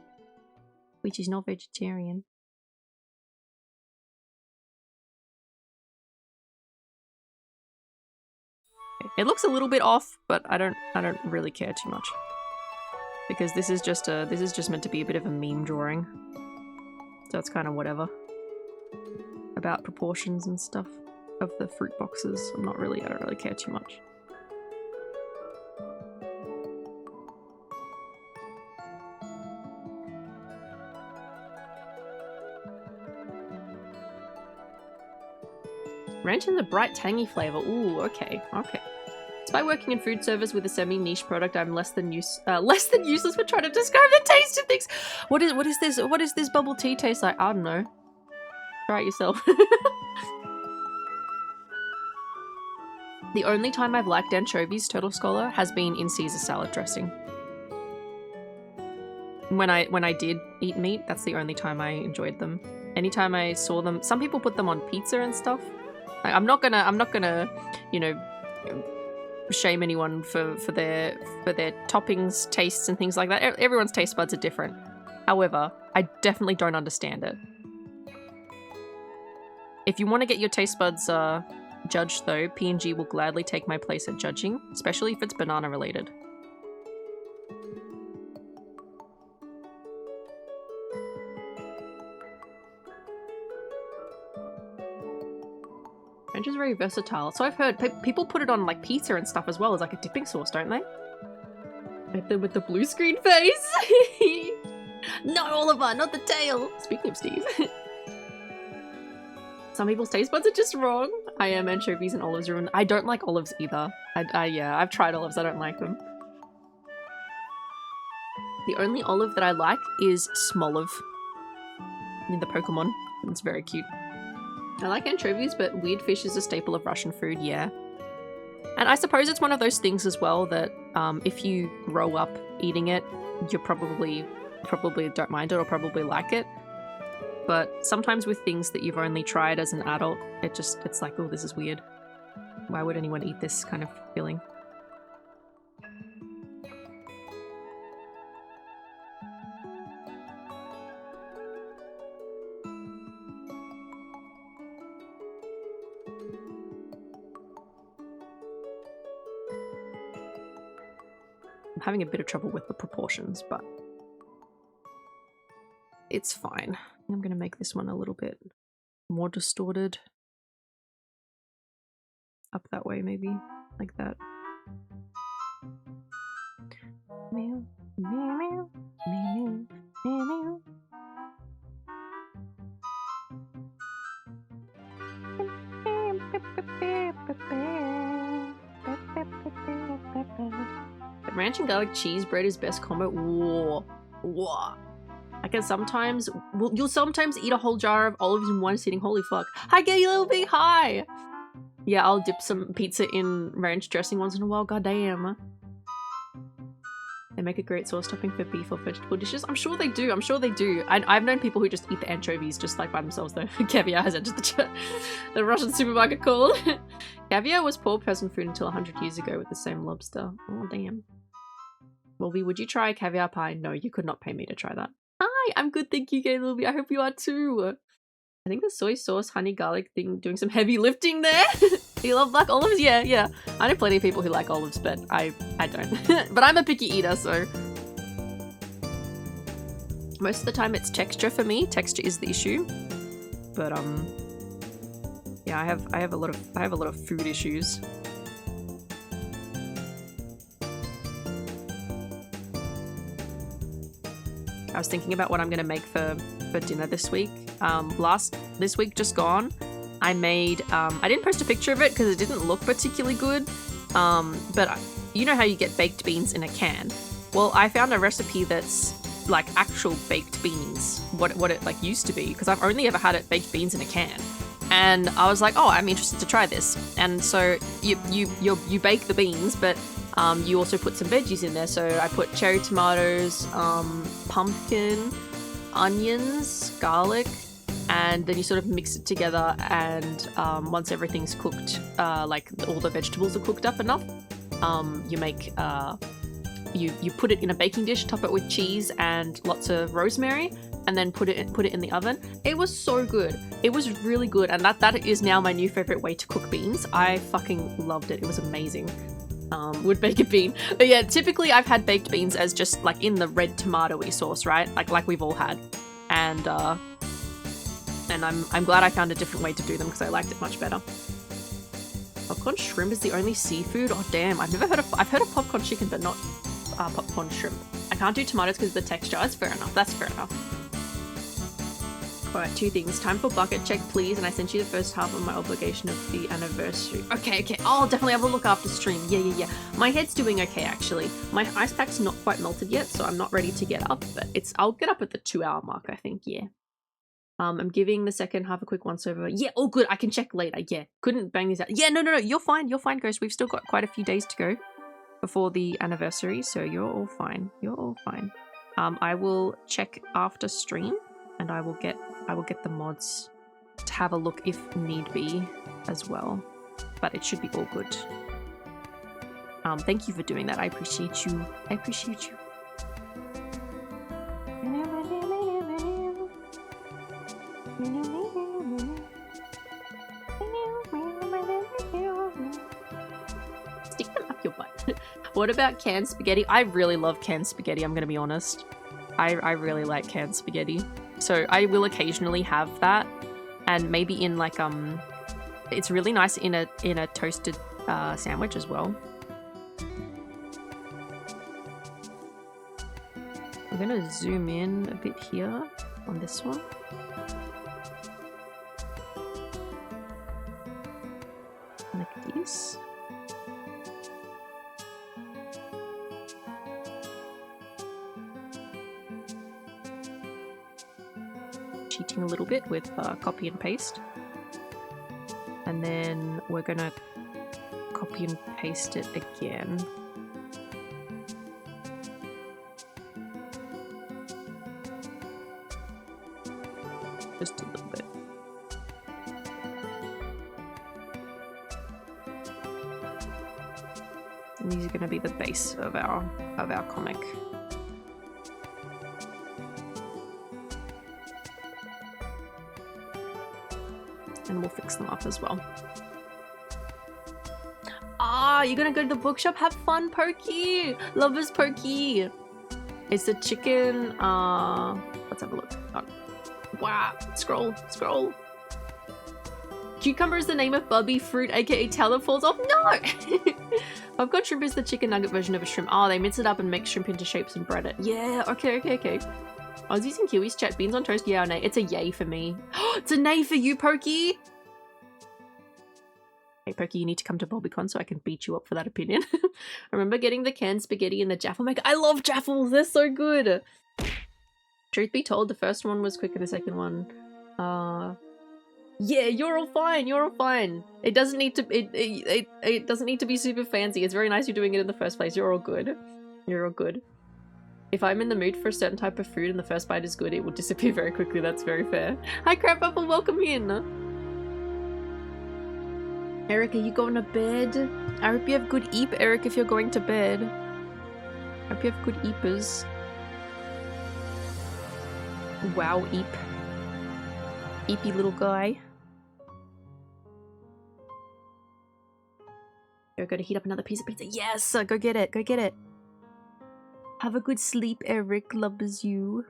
which is not vegetarian. It looks a little bit off, but I don't really care too much. Because this is just meant to be a bit of a meme drawing. So it's kind of whatever. About proportions and stuff of the fruit boxes. I don't really care too much. Ranch has a bright, tangy flavor. Ooh, okay. Despite working in food service with a semi-niche product, I'm less than useless for trying to describe the taste of things. What is this bubble tea taste like? I don't know. Try it yourself. The only time I've liked anchovies, Turtle Scholar, has been in Caesar salad dressing. When I did eat meat, that's the only time I enjoyed them. Anytime I saw them, some people put them on pizza and stuff. I'm not gonna, you know, shame anyone for their toppings, tastes, and things like that. Everyone's taste buds are different. However, I definitely don't understand it. If you want to get your taste buds judged, though, P&G will gladly take my place at judging, especially if it's banana related. Ranch is very versatile. So I've heard people put it on like pizza and stuff as well as like a dipping sauce, don't they? With the blue screen face. No, Oliver, not the tail. Speaking of Steve. Some people's taste buds are just wrong. I am anchovies and olives ruined. I don't like olives either. Yeah, I've tried olives. I don't like them. The only olive that I like is Smoliv. In the Pokemon. It's very cute. I like anchovies, but weird fish is a staple of Russian food, yeah. And I suppose it's one of those things as well that if you grow up eating it, you probably don't mind it or probably like it. But sometimes with things that you've only tried as an adult, it's like, oh, this is weird. Why would anyone eat this kind of feeling? I'm having a bit of trouble with the proportions, but it's fine. I'm going to make this one a little bit more distorted. Up that way, maybe. Like that. Meow, meow, meow, meow, meow, meow. The ranch and garlic cheese bread is best combo. Whoa. Whoa. I can sometimes, you'll sometimes eat a whole jar of olives in one sitting. Holy fuck. Hi, Gay Little Big Hi. Yeah, I'll dip some pizza in ranch dressing once in a while. Goddamn. They make a great sauce topping for beef or vegetable dishes. I'm sure they do. I'm sure they do. I've known people who just eat the anchovies just like by themselves though. Caviar has entered the Russian supermarket called. Caviar was poor person food until 100 years ago with the same lobster. Oh, damn. Wolby, would you try a caviar pie? No, you could not pay me to try that. Hi, I'm good, thank you, Gay Lilby. I hope you are too. I think the soy sauce, honey, garlic thing doing some heavy lifting there. Do you love black olives? Yeah. I know plenty of people who like olives, but I don't. But I'm a picky eater, so. Most of the time it's texture for me. Texture is the issue. But yeah, I have a lot of food issues. I was thinking about what I'm gonna make for dinner this week. This week just gone, I made, I didn't post a picture of it because it didn't look particularly good, but you know how you get baked beans in a can? Well, I found a recipe that's like actual baked beans, what it like used to be, because I've only ever had it baked beans in a can. And I was like, oh, I'm interested to try this. And so you bake the beans, but you also put some veggies in there. So I put cherry tomatoes, pumpkin, onions, garlic, and then you sort of mix it together. And once everything's cooked, like all the vegetables are cooked up enough, you make you put it in a baking dish, top it with cheese and lots of rosemary, and then put it in the oven. It was so good. It was really good, and that is now my new favorite way to cook beans. I fucking loved it. It was amazing. Would bake a bean. But yeah, typically I've had baked beans as just like in the red tomato-y sauce, right? Like we've all had. And I'm glad I found a different way to do them because I liked it much better. Popcorn shrimp is the only seafood? Oh damn, I've heard of popcorn chicken, but not popcorn shrimp. I can't do tomatoes because of the texture. That's fair enough. That's fair enough. Alright, 2 things. Time for bucket check, please. And I sent you the first half of my obligation of the anniversary. Okay. I'll definitely have a look after stream. Yeah. My head's doing okay, actually. My ice pack's not quite melted yet, so I'm not ready to get up. But I'll get up at the 2-hour mark, I think. Yeah. I'm giving the second half a quick once over. Yeah, all good. I can check later. Yeah. Couldn't bang these out. Yeah, no. You're fine. You're fine, Ghost. We've still got quite a few days to go before the anniversary, so you're all fine. You're all fine. I will check after stream, and I will get the mods to have a look if need be as well. But it should be all good. Thank you for doing that. I appreciate you. I appreciate you. Stick them up your butt. What about canned spaghetti? I really love canned spaghetti, I'm gonna be honest. I really like canned spaghetti. So I will occasionally have that, and maybe in like it's really nice in a toasted sandwich as well. I'm gonna zoom in a bit here on this one. Like this. Cheating a little bit with copy and paste, and then we're gonna copy and paste it again. Just a little bit. And these are gonna be the base of our comic. And we'll fix them up as well. Ah, you're gonna go to the bookshop? Have fun, Pokey! Lovers Pokey! It's the chicken, let's have a look. Oh. Wow, scroll. Cucumber is the name of Bubby fruit, aka talent falls off. No! Popcorn shrimp is the chicken nugget version of a shrimp. Oh, they mince it up and make shrimp into shapes and bread it. Yeah, okay. I was using Kiwi's chat. Beans on toast, yeah or nay? It's a yay for me. It's a nay for you, Pokey! Hey, Pokey, you need to come to BobbyCon so I can beat you up for that opinion. I remember getting the canned spaghetti and the jaffle maker. I love jaffles! They're so good! Truth be told, the first one was quicker than the second one. Yeah, you're all fine. It doesn't need to it doesn't need to be super fancy. It's very nice you're doing it in the first place. You're all good. If I'm in the mood for a certain type of food and the first bite is good, it will disappear very quickly. That's very fair. Hi, Crab Apple, welcome in. Eric, are you going to bed? I hope you have good eep, Eric, if you're going to bed. I hope you have good eepers. Wow, eep. Eepy little guy. You're gonna heat up another piece of pizza. Yes! Go get it. Have a good sleep, Eric. Loves you.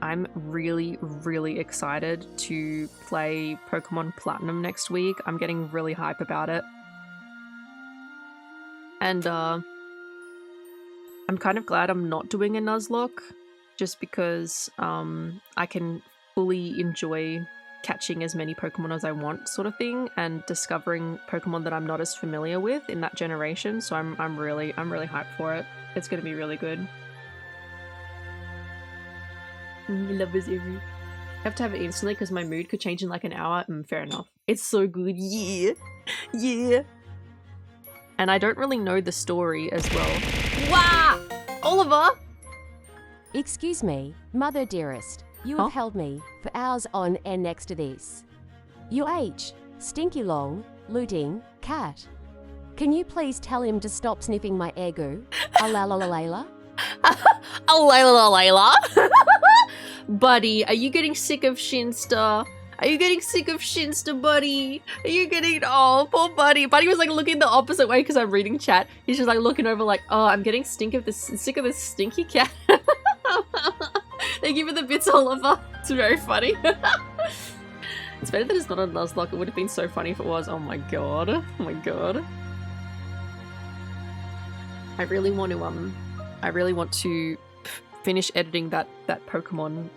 I'm really, really excited to play Pokemon Platinum next week. I'm getting really hype about it. And, I'm kind of glad I'm not doing a Nuzlocke, just because, I can fully enjoy catching as many Pokemon as I want, sort of thing, and discovering Pokemon that I'm not as familiar with in that generation. So I'm really hyped for it. It's gonna be really good. Love is every. I have to have it instantly because my mood could change in like an hour. Fair enough. It's so good. Yeah. Yeah. And I don't really know the story as well. Wow! Oliver! Excuse me, mother dearest. You have held me for hours on end next to this. Your age, stinky long, looting, cat. Can you please tell him to stop sniffing my ego? Layla. Layla. Buddy, are you getting sick of Shinster? Are you getting sick of Shinster, buddy? Are you getting— oh, poor Buddy. Buddy was like looking the opposite way because I'm reading chat. He's just like looking over like, oh, I'm getting sick of this stinky cat. Thank you for the bits, Oliver. It's very funny. It's better that it's not a Nuzlocke. It would have been so funny if it was. Oh my god. Oh my god. I really want to finish editing that Pokemon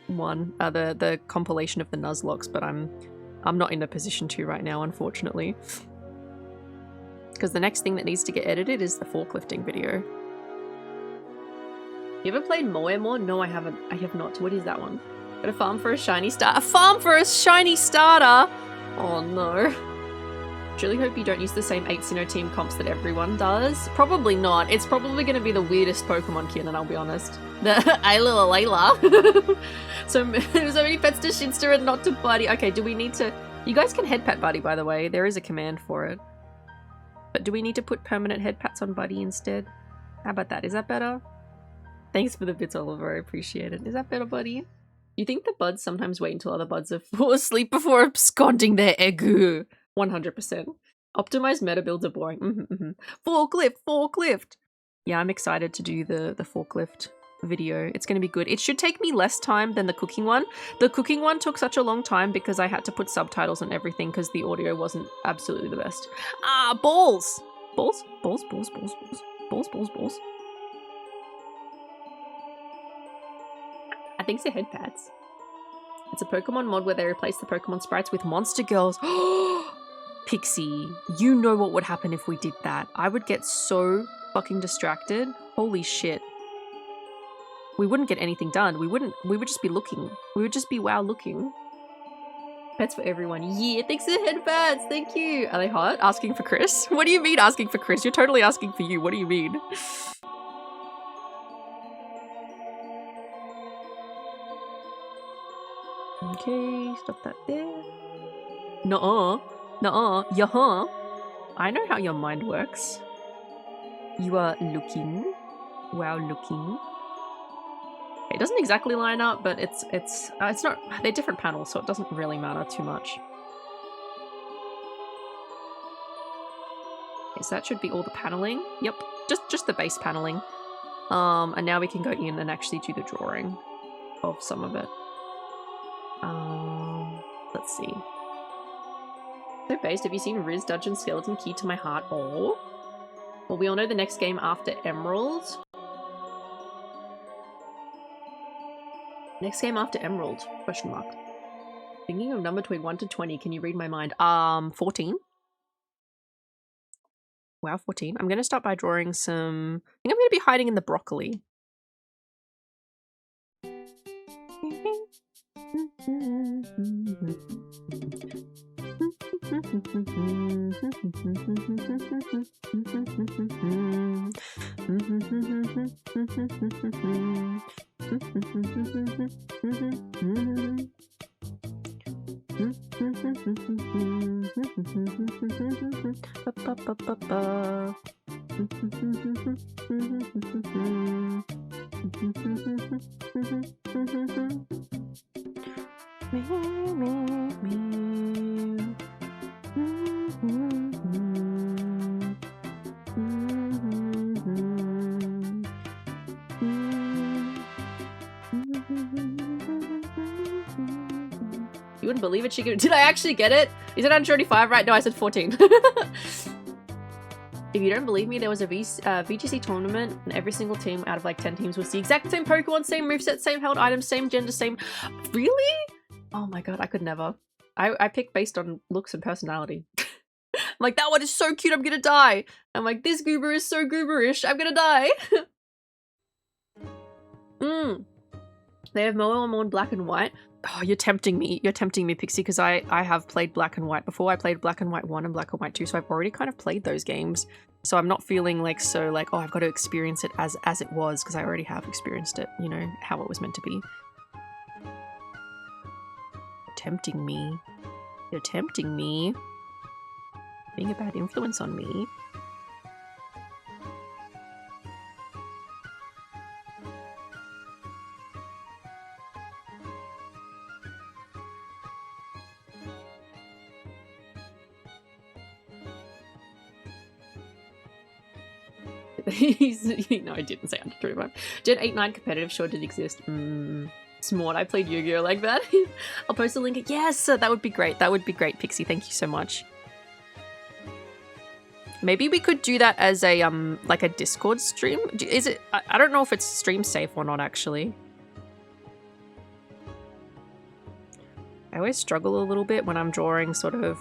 one, the compilation of the Nuzlocks, but I'm not in a position to right now, unfortunately. Because the next thing that needs to get edited is the forklifting video. You ever played Moe? No, I haven't. I have not. What is that one? Got a farm for a shiny star. A farm for a shiny starter! Oh no. Truly hope you don't use the same 8 Sinnoh team comps that everyone does. Probably not. It's probably going to be the weirdest Pokemon kin, and I'll be honest. The Ayla. So many pets to Shinster and not to Buddy. Okay, do we need to— you guys can head pat Buddy, by the way. There is a command for it. But do we need to put permanent head pats on Buddy instead? How about that? Is that better? Thanks for the bits, Oliver. I appreciate it. Is that better, Buddy? You think the buds sometimes wait until other buds are full asleep before absconding their egu? 100%. Optimized meta builds are boring. Forklift! Yeah, I'm excited to do the forklift video. It's going to be good. It should take me less time than the cooking one. The cooking one took such a long time because I had to put subtitles on everything because the audio wasn't absolutely the best. Ah, balls! Balls? Balls. I think it's head pads. It's a Pokemon mod where they replace the Pokemon sprites with monster girls. Pixie, you know what would happen if we did that. I would get so fucking distracted. Holy shit. We wouldn't get anything done. We would just be looking. We would just be wow looking. Pets for everyone. Yeah, thanks for the head pads. Thank you. Are they hot? Asking for Chris? What do you mean asking for Chris? You're totally asking for you. What do you mean? Okay, stop that there. Nuh-uh. Yuh-huh. I know how your mind works. You are looking. Wow, looking. It doesn't exactly line up, but it's not— they're different panels, so it doesn't really matter too much. Okay, so that should be all the paneling. Yep, just the base paneling. And now we can go in and actually do the drawing of some of it. Let's see. So based, have you seen Riz Dungeon Skeleton Key to My Heart? Oh. Well, we all know the next game after Emerald. Next game after Emerald? Question mark. Thinking of number between 1 to 20. Can you read my mind? 14. Wow, 14. I'm going to start by drawing some— I think I'm going to be hiding in the broccoli. You wouldn't believe it, Chica. Did I actually get it? You said 135, right? No, I said 14. If you don't believe me, there was a VGC tournament and every single team out of like 10 teams was the exact same Pokemon, same moveset, same held items, same gender, same— Really? Oh my god, I could never. I pick based on looks and personality. I'm like, that one is so cute, I'm gonna die. I'm like, this goober is so gooberish, I'm gonna die. They have more and more in black and white. Oh, you're tempting me. You're tempting me, Pixie, because I have played Black and White before. I played Black and White 1 and Black and White 2, so I've already kind of played those games. So I'm not feeling like so like, oh, I've got to experience it as it was, because I already have experienced it, you know, how it was meant to be. You're tempting me. You're tempting me. Being a bad influence on me. No, I didn't say under 25. Gen 8-9 competitive sure did exist. Smart, I played Yu-Gi-Oh! Like that. I'll post a link. Yes, that would be great. That would be great, Pixie. Thank you so much. Maybe we could do that as a like a Discord stream. Is it? I don't know if it's stream safe or not, actually. I always struggle a little bit when I'm drawing sort of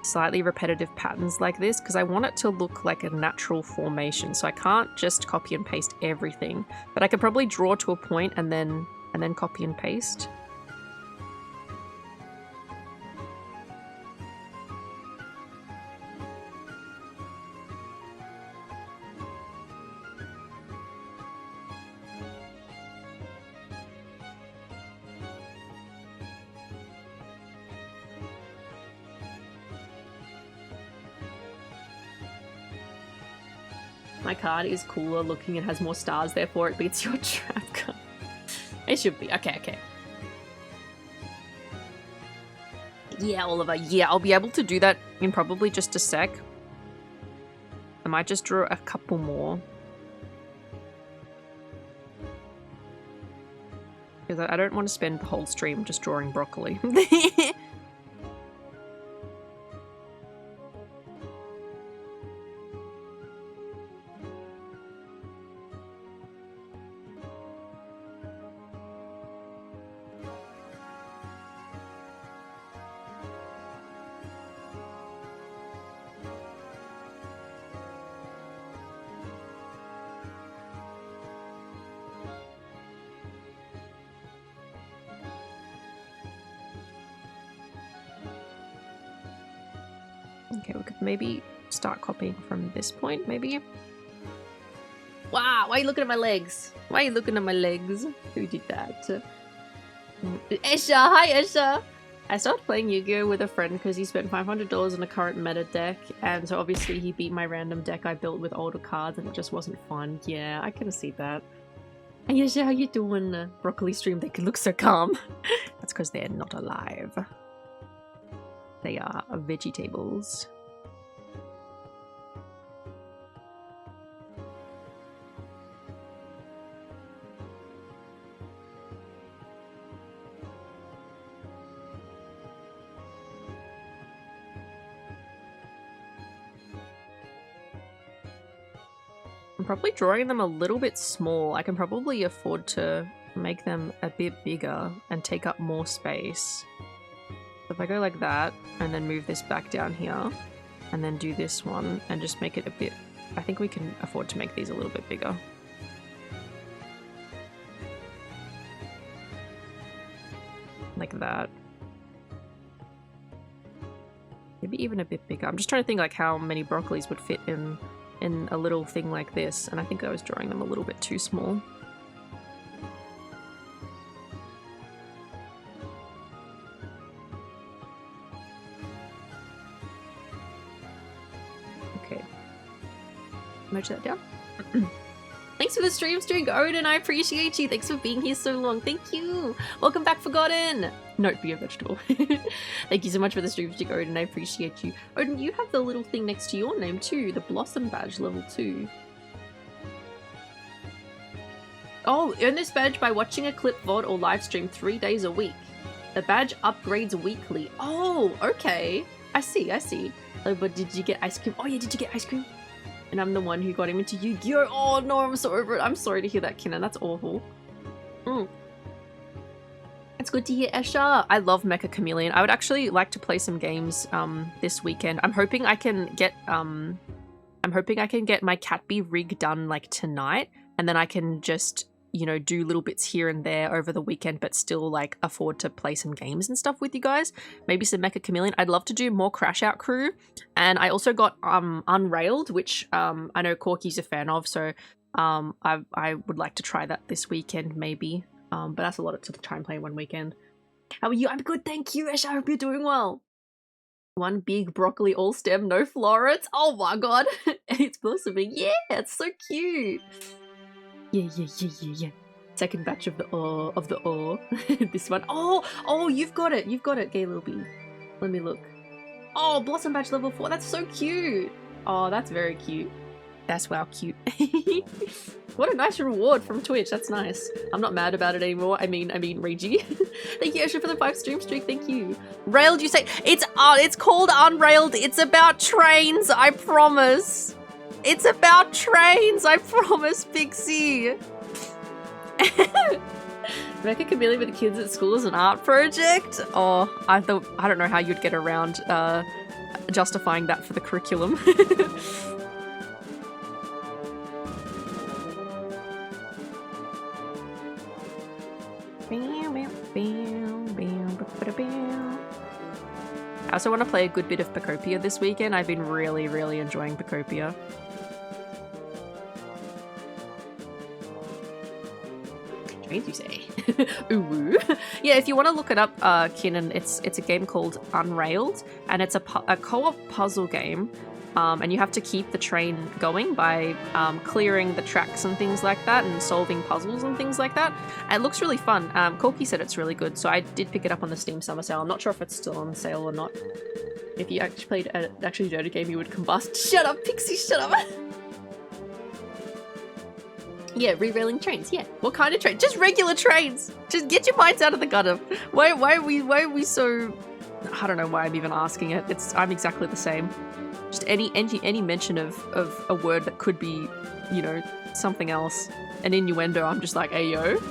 slightly repetitive patterns like this, because I want it to look like a natural formation, so I can't just copy and paste everything, but I could probably draw to a point and then copy and paste. My card is cooler looking and has more stars, therefore it beats your trap card. It should be. Okay, okay. Yeah, Oliver. Yeah, I'll be able to do that in probably just a sec. I might just draw a couple more. Because I don't want to spend the whole stream just drawing broccoli. Okay, we could maybe start copying from this point, maybe? Wow, why are you looking at my legs? Why are you looking at my legs? Who did that? Esha! Hi, Esha! I started playing Yu-Gi-Oh! With a friend because he spent $500 on a current meta deck, and so obviously he beat my random deck I built with older cards, and it just wasn't fun. Yeah, I can see that. Hey, Esha, how you doing? Broccoli stream, they can look so calm. That's because they're not alive. They are vegetables. I'm probably drawing them a little bit small. I can probably afford to make them a bit bigger and take up more space. If I go like that, and then move this back down here, and then do this one, and just make it a bit... I think we can afford to make these a little bit bigger. Like that. Maybe even a bit bigger. I'm just trying to think like how many broccolis would fit in a little thing like this, and I think I was drawing them a little bit too small. Merge that down. Thanks for the stream, Odin. I appreciate you. Thanks for being here so long. Thank you. Welcome back, Forgotten. Note, be a vegetable. Thank you so much for the stream, Odin. I appreciate you. Odin, you have the little thing next to your name too. The Blossom Badge level 2. Oh, earn this badge by watching a clip, VOD, or live stream 3 days a week. The badge upgrades weekly. Oh, okay. I see, I see. Oh, but did you get ice cream? Oh yeah, did you get ice cream? And I'm the one who got him into Yu-Gi-Oh! Oh no, I'm so over it. I'm sorry to hear that, Kinnan. That's awful. It's good to hear, Esha. I love Mecha Chameleon. I would actually like to play some games this weekend. I'm hoping I can get my Catbee rig done like tonight, and then I can just you know, do little bits here and there over the weekend, but still like afford to play some games and stuff with you guys. Maybe some Mecha Chameleon. I'd love to do more Crash Out Crew. And I also got Unrailed, which I know Corky's a fan of, so I would like to try that this weekend maybe. But that's a lot to try and play one weekend. How are you? I'm good, thank you, Ash. I hope you're doing well. One big broccoli all stem, no florets. Oh my god. It's blossoming. Yeah, it's so cute. Yeah. Second batch of the ore. This one. Oh, you've got it. You've got it, Gay Little Bee. Let me look. Oh, Blossom Batch level 4. That's so cute. Oh, that's very cute. That's wow cute. What a nice reward from Twitch. That's nice. I'm not mad about it anymore. I mean, Reggie. Thank you, Asher, for the 5 stream streak. Thank you. Railed, you say? It's called Unrailed. It's about trains. I promise. It's about trains. I promise, Pixie. Mecha Chameleon with the kids at school is an art project. Oh, I don't know how you'd get around justifying that for the curriculum. I also want to play a good bit of Pacopia this weekend. I've been really, really enjoying Pacopia. Trains, you say? Ooh. Yeah, if you want to look it up, Kinnan, it's a game called Unrailed, and it's a co-op puzzle game. And you have to keep the train going by clearing the tracks and things like that and solving puzzles and things like that. And it looks really fun. Corky said it's really good, so I did pick it up on the Steam Summer Sale. I'm not sure if it's still on sale or not. If you actually played an actually dirty game, you would combust. Shut up, Pixie, shut up! Yeah, re-railing trains, yeah. What kind of train? Just regular trains! Just get your minds out of the gutter. Why are we so... I don't know why I'm even asking it. I'm exactly the same. Just any mention of a word that could be, you know, something else, an innuendo, I'm just like, ayo.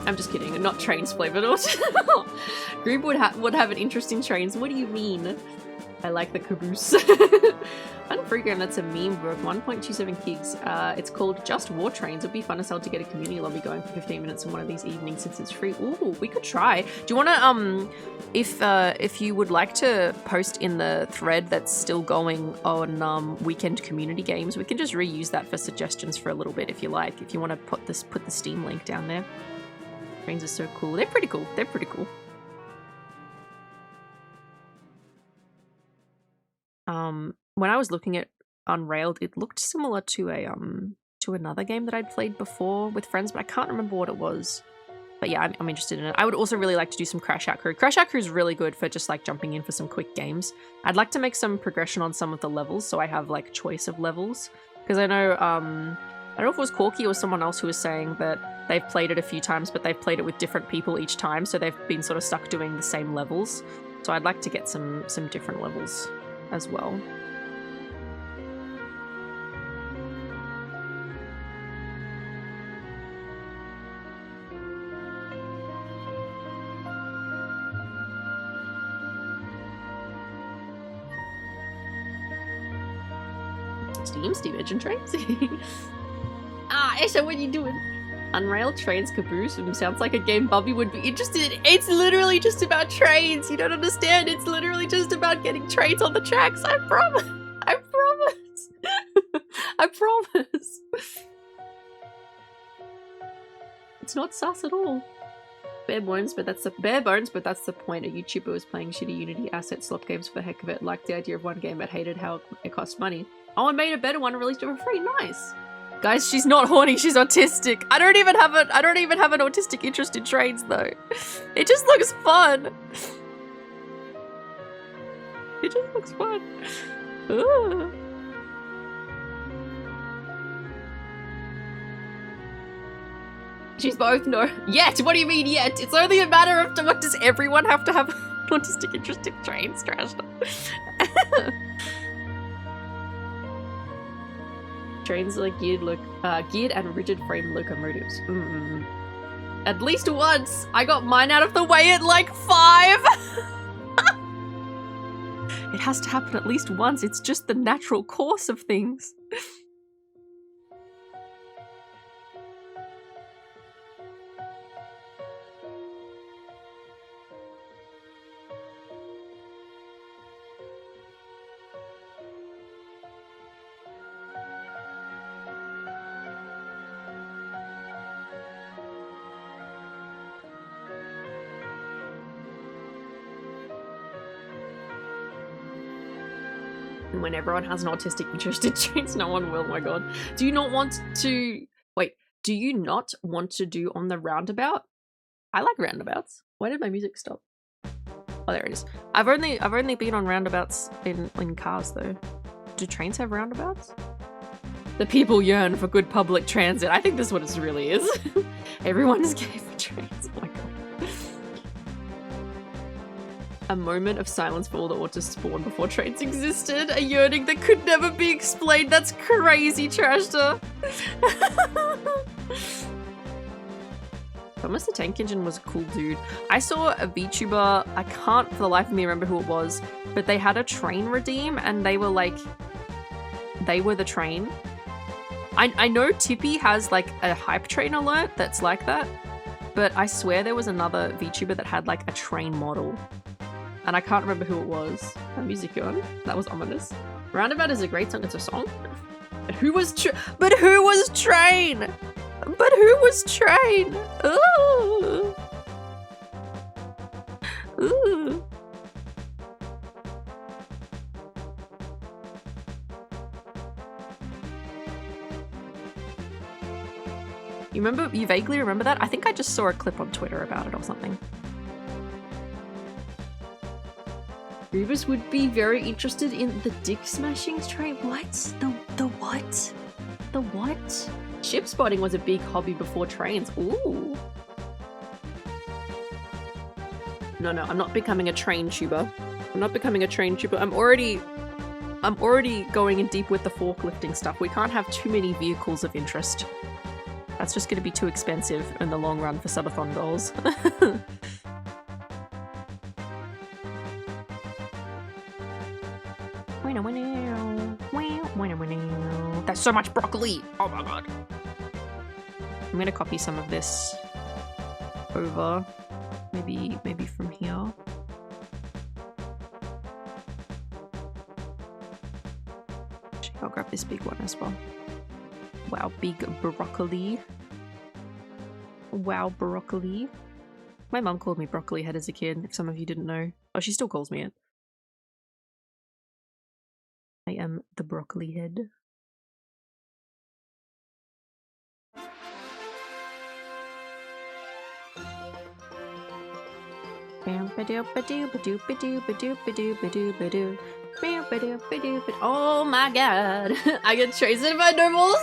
I'm just kidding, not trains flavored. Groob would have an interest in trains. What do you mean? I like the caboose. Fun free game that's a meme worth 1.27 gigs. It's called Just War Trains. It'd be fun as hell to get a community lobby going for 15 minutes in one of these evenings since it's free. Ooh, we could try. Do you want to, if you would like to post in the thread that's still going on weekend community games, we can just reuse that for suggestions for a little bit if you like. If you want to put the Steam link down there. Trains are so cool. They're pretty cool. They're pretty cool. When I was looking at Unrailed, it looked similar to another game that I'd played before with friends, but I can't remember what it was. But yeah, I'm interested in it. I would also really like to do some Crash Out Crew. Crash Out Crew is really good for just like jumping in for some quick games. I'd like to make some progression on some of the levels, so I have like choice of levels. Because I know, I don't know if it was Corky or someone else who was saying that they've played it a few times, but they've played it with different people each time, so they've been sort of stuck doing the same levels. So I'd like to get some different levels as well. Steam Engine Trains? Esha, what are you doing? Unrailed Trains Caboose sounds like a game Bobby would be interested in. It's literally just about trains. You don't understand. It's literally just about getting trains on the tracks. I promise. I promise. I promise. It's not sus at all. Bare bones, but that's the point. A YouTuber was playing shitty Unity asset slot games for the heck of it, liked the idea of one game but hated how it cost money. Oh, and made a better one and released it for free. Nice. Guys, she's not horny, she's autistic. I don't even have an autistic interest in trains though. It just looks fun. It just looks fun. Ooh. She's both no. Yet? What do you mean yet? It's only a matter of what does everyone have to have an autistic interest in trains, Trash? Trains are geared and rigid frame locomotives. At least once! I got mine out of the way at like 5! It has to happen at least once. It's just the natural course of things. when everyone has an autistic interest in trains, no one will, my god. Do you not want to... Wait, do you not want to do on the roundabout? I like roundabouts. Why did my music stop? Oh, there it is. I've only been on roundabouts in cars though. Do trains have roundabouts? The people yearn for good public transit. I think this is what it really is. Everyone is gay for trains. Oh my god. A moment of silence for all that ought to spawn before trains existed. A yearning that could never be explained. That's crazy, Trashter. Thomas the Tank Engine was a cool dude. I saw a VTuber, I can't for the life of me remember who it was, but they had a train redeem and they were like, they were the train. I know Tippy has like a hype train alert that's like that, but I swear there was another VTuber that had like a train model. And I can't remember who it was. Music on. That was ominous. Roundabout is a great song. It's a song. But who was Train? But who was Train? Ooh. Ooh. You vaguely remember that? I think I just saw a clip on Twitter about it or something. Rubus would be very interested in the dick smashing train. What? The what? The what? Ship spotting was a big hobby before trains. Ooh. No, I'm not becoming a train tuber. I'm already going in deep with the forklifting stuff. We can't have too many vehicles of interest. That's just going to be too expensive in the long run for subathon goals. That's so much broccoli! Oh my god. I'm gonna copy some of this over. Maybe from here. Actually, I'll grab this big one as well. Wow, big broccoli. Wow, broccoli. My mum called me broccoli head as a kid, if some of you didn't know. Oh, she still calls me it. I am the broccoli head. Oh my god. I get traced by normals.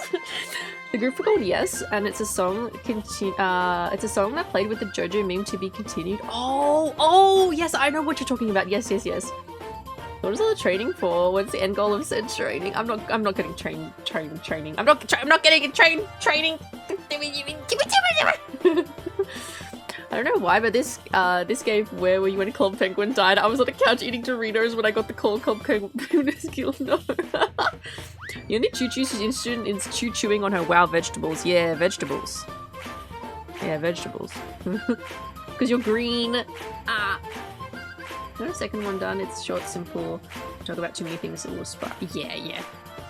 The group are called Yes, and it's a song it's a song that played with the JoJo meme to be continued. Oh yes, I know what you're talking about. Yes. What is all the training for? What's the end goal of said training? I'm not getting training. I'm not getting a training. I don't know why, but this game where you when Club Penguin died, I was on the couch eating Doritos when I got the call Club Penguin is killed. No. The only Choo-Choo's instrument is chewing on her wow vegetables. Yeah, vegetables. Yeah, vegetables. Because you're green. No, second one done. It's short, simple. Talk about too many things. It will spark. Yeah.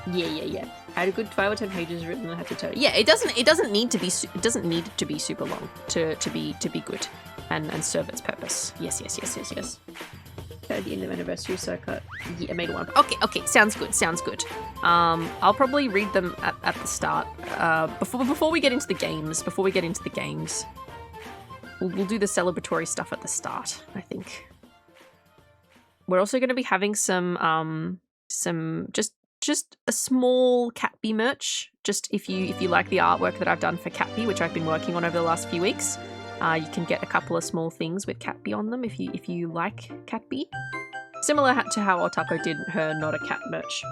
I had a good 5 or 10 pages written. I had to tell you. Yeah, it doesn't need to be super long to be good and serve its purpose. Yes. At the end of anniversary, so I cut. Yeah, I made one. Okay. Sounds good. I'll probably read them at the start. Before we get into the games. We'll do the celebratory stuff at the start, I think. We're also going to be having some just a small Catbee merch. Just if you like the artwork that I've done for Catbee, which I've been working on over the last few weeks, you can get a couple of small things with Catbee on them if you like Catbee. Similar to how Otako did her Not a Cat merch.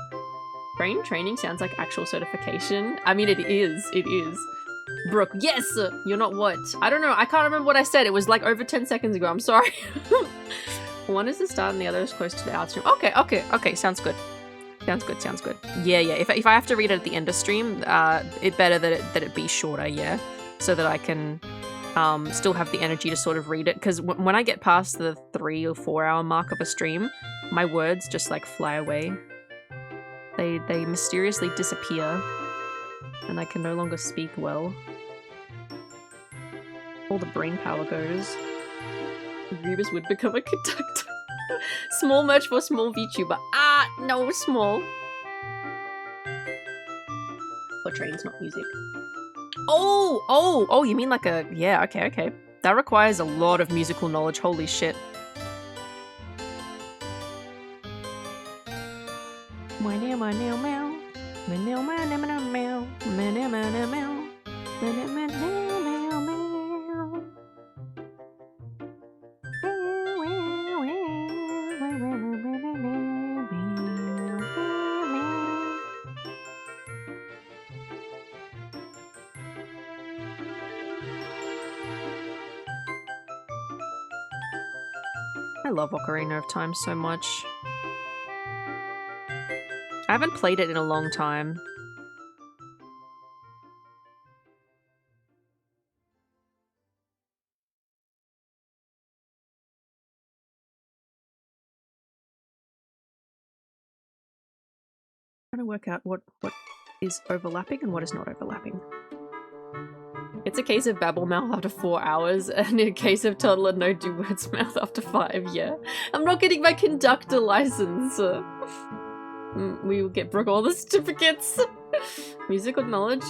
Training sounds like actual certification. I mean, it is. Brooke, yes! You're not what? I don't know. I can't remember what I said. It was like over 10 seconds ago. I'm sorry. One is the start and the other is close to the outstream. Okay. Sounds good. Yeah. If I have to read it at the end of stream, it better that it be shorter, yeah? So that I can still have the energy to sort of read it. Because when I get past the 3 or 4 hour mark of a stream, my words just like fly away. They mysteriously disappear. And I can no longer speak well. All the brain power goes. Rebus would become a conductor. Small merch for small VTuber. Ah, no, small. Or trains, not music. Oh, you mean like a... Yeah, okay. That requires a lot of musical knowledge, holy shit. I love Ocarina of Time so much. I haven't played it in a long time. Trying to work out what is overlapping and what is not overlapping. It's a case of babble mouth after 4 hours, and a case of toddler no do words mouth after 5, yeah. I'm not getting my conductor license. We will get Brooke all the certificates. Musical knowledge?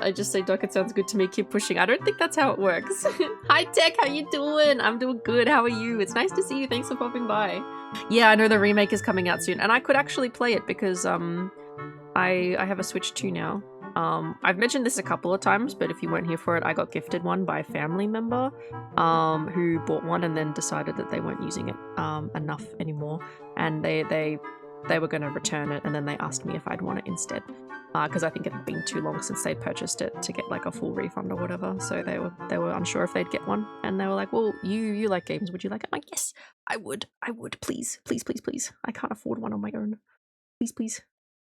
I just say, Doc, it sounds good to me, keep pushing. I don't think that's how it works. Hi Tech, how you doing? I'm doing good, how are you? It's nice to see you, thanks for popping by. Yeah, I know the remake is coming out soon, and I could actually play it because, I have a Switch 2 now. I've mentioned this a couple of times, but if you weren't here for it, I got gifted one by a family member who bought one and then decided that they weren't using it enough anymore, and they were going to return it, and then they asked me if I'd want it instead, because I think it had been too long since they purchased it to get like a full refund or whatever, so they were unsure if they'd get one, and they were like, well, you like games, would you like it? I'm like, yes, I would, please, I can't afford one on my own, please.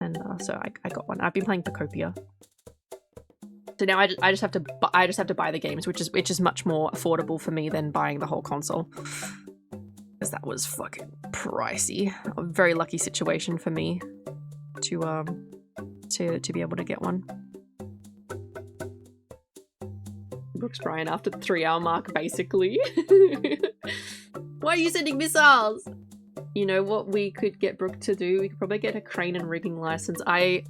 And so I got one. I've been playing Pocopia. So now I just have to buy the games, which is much more affordable for me than buying the whole console, because that was fucking pricey. A very lucky situation for me to be able to get one. Brooks Bryan after the 3-hour mark, basically. Why are you sending missiles? You know what we could get Brooke to do? We could probably get a crane and rigging license. My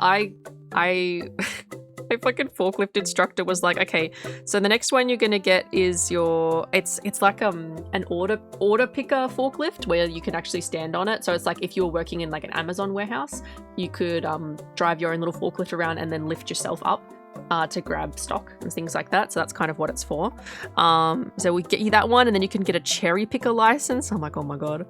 fucking forklift instructor was like, okay, so the next one you're gonna get is your, it's like an order picker forklift where you can actually stand on it. So it's like if you were working in like an Amazon warehouse, you could drive your own little forklift around and then lift yourself up to grab stock and things like that. So that's kind of what it's for. So we get you that one, and then you can get a cherry picker license. I'm like, oh my god.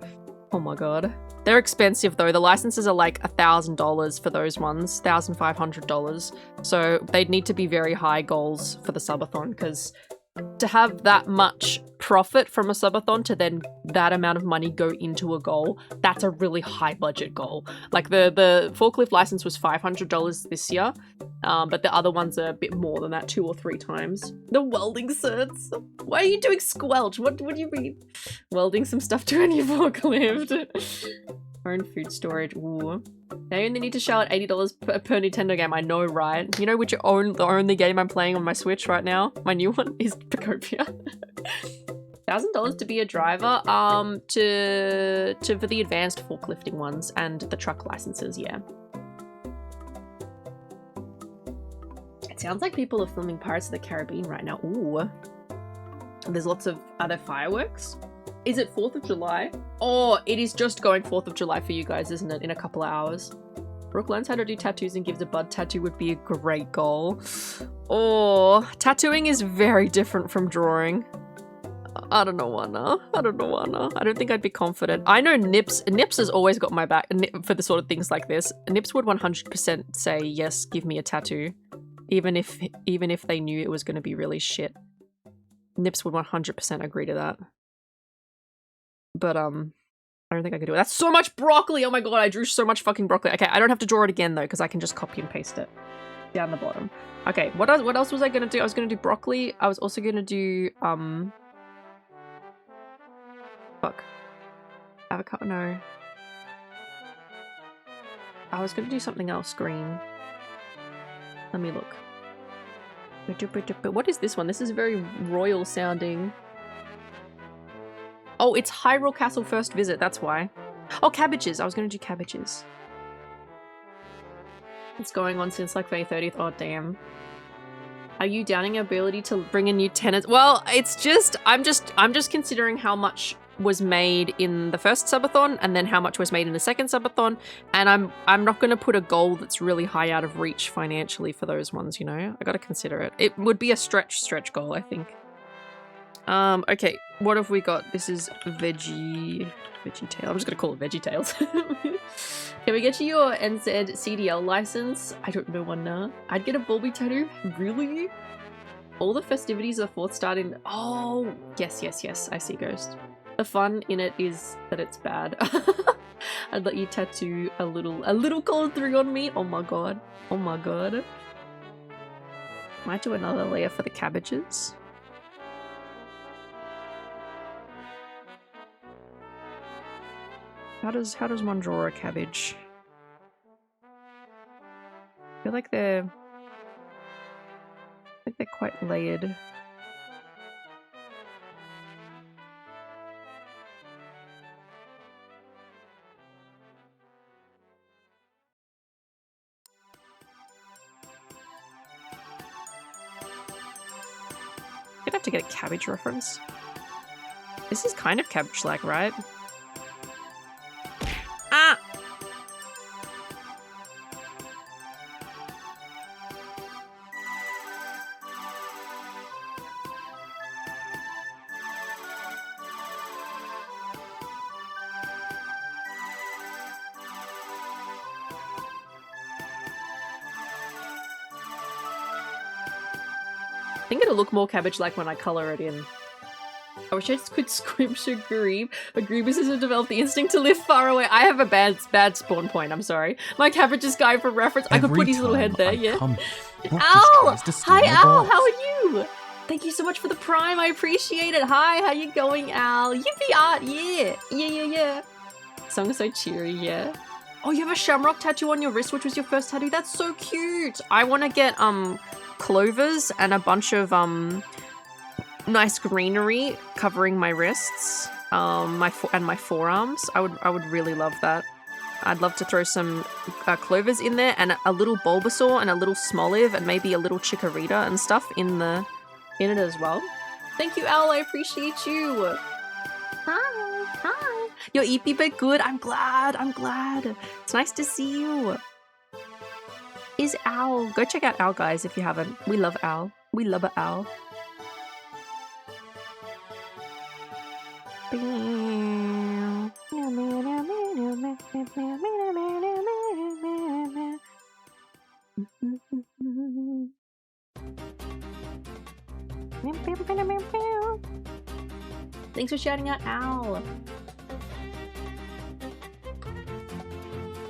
They're expensive though. The licenses are like $1,000 for those ones, $1,500. So they'd need to be very high goals for the subathon, because to have that much profit from a subathon to then that amount of money go into a goal, that's a really high budget goal. Like the forklift license was $500 this year, but the other ones are a bit more than that, 2 or 3 times. The welding certs. Why are you doing squelch? What do you mean? Welding some stuff to a new forklift. Own food storage. Ooh. They only need to shell out $80 per Nintendo game. I know, right? You know which the only game I'm playing on my Switch right now? My new one is Pocopia. $1,000 to be a driver. For the advanced forklifting ones and the truck licenses, yeah. It sounds like people are filming Pirates of the Caribbean right now. Ooh. There's lots of... Are there fireworks? Is it 4th of July? Oh, it is just going 4th of July for you guys, isn't it? In a couple of hours. Brooke learns how to do tattoos and gives a bud tattoo would be a great goal. Oh, tattooing is very different from drawing. I don't know, Anna. I don't think I'd be confident. I know Nips has always got my back for the sort of things like this. Nips would 100% say, yes, give me a tattoo. Even if they knew it was going to be really shit. Nips would 100% agree to that. But, I don't think I could do it. That's so much broccoli! Oh my god, I drew so much fucking broccoli. Okay, I don't have to draw it again, though, because I can just copy and paste it down the bottom. Okay, what else was I gonna do? I was gonna do broccoli. I was also gonna do, fuck. Avocado, no. I was gonna do something else green. Let me look. What is this one? This is very royal sounding. Oh, it's Hyrule Castle first visit, that's why. Oh, cabbages. I was going to do cabbages. It's going on since like May 30th. Oh, damn. Are you doubting your ability to bring in new tenants? Well, it's just, I'm just considering how much was made in the first subathon and then how much was made in the second subathon, and I'm not going to put a goal that's really high out of reach financially for those ones, you know? I got to consider it. It would be a stretch goal, I think. Okay, what have we got? This is Veggie Tail. I'm just gonna call it Veggie Tails. Can we get you your NZ CDL license? I don't know one now. I'd get a Bulby tattoo. Really? All the festivities are fourth starting. Oh, yes. I see Ghost. The fun in it is that it's bad. I'd let you tattoo a little cold 3 on me. Oh my god. Oh my god. Might do another layer for the cabbages. How does one draw a cabbage? I feel like they're quite layered. Gonna have to get a cabbage reference. This is kind of cabbage-like, right? Ah! I think it'll look more cabbage-like when I color it in. I wish I could squimsh a Grebe. A Grebus has developed the instinct to live far away. I have a bad spawn point, I'm sorry. My cabbages guy for reference. I could put his little head there, yeah. Al! Hi, Al! How are you? Thank you so much for the prime. I appreciate it. Hi, how you going, Al? Yippee art, yeah. Yeah. Song is so cheery, yeah. Oh, you have a shamrock tattoo on your wrist, which was your first tattoo? That's so cute. I want to get, clovers and a bunch of, nice greenery covering my wrists, and my forearms. I would really love that. I'd love to throw some clovers in there and a little Bulbasaur and a little Smoliv and maybe a little Chikorita and stuff in it as well. Thank you, Al. I appreciate you. Hi. Your EP bit good. I'm glad. It's nice to see you. Is Al? Go check out Al, guys, if you haven't. We love Al. We love Al. Thanks for shouting out Al.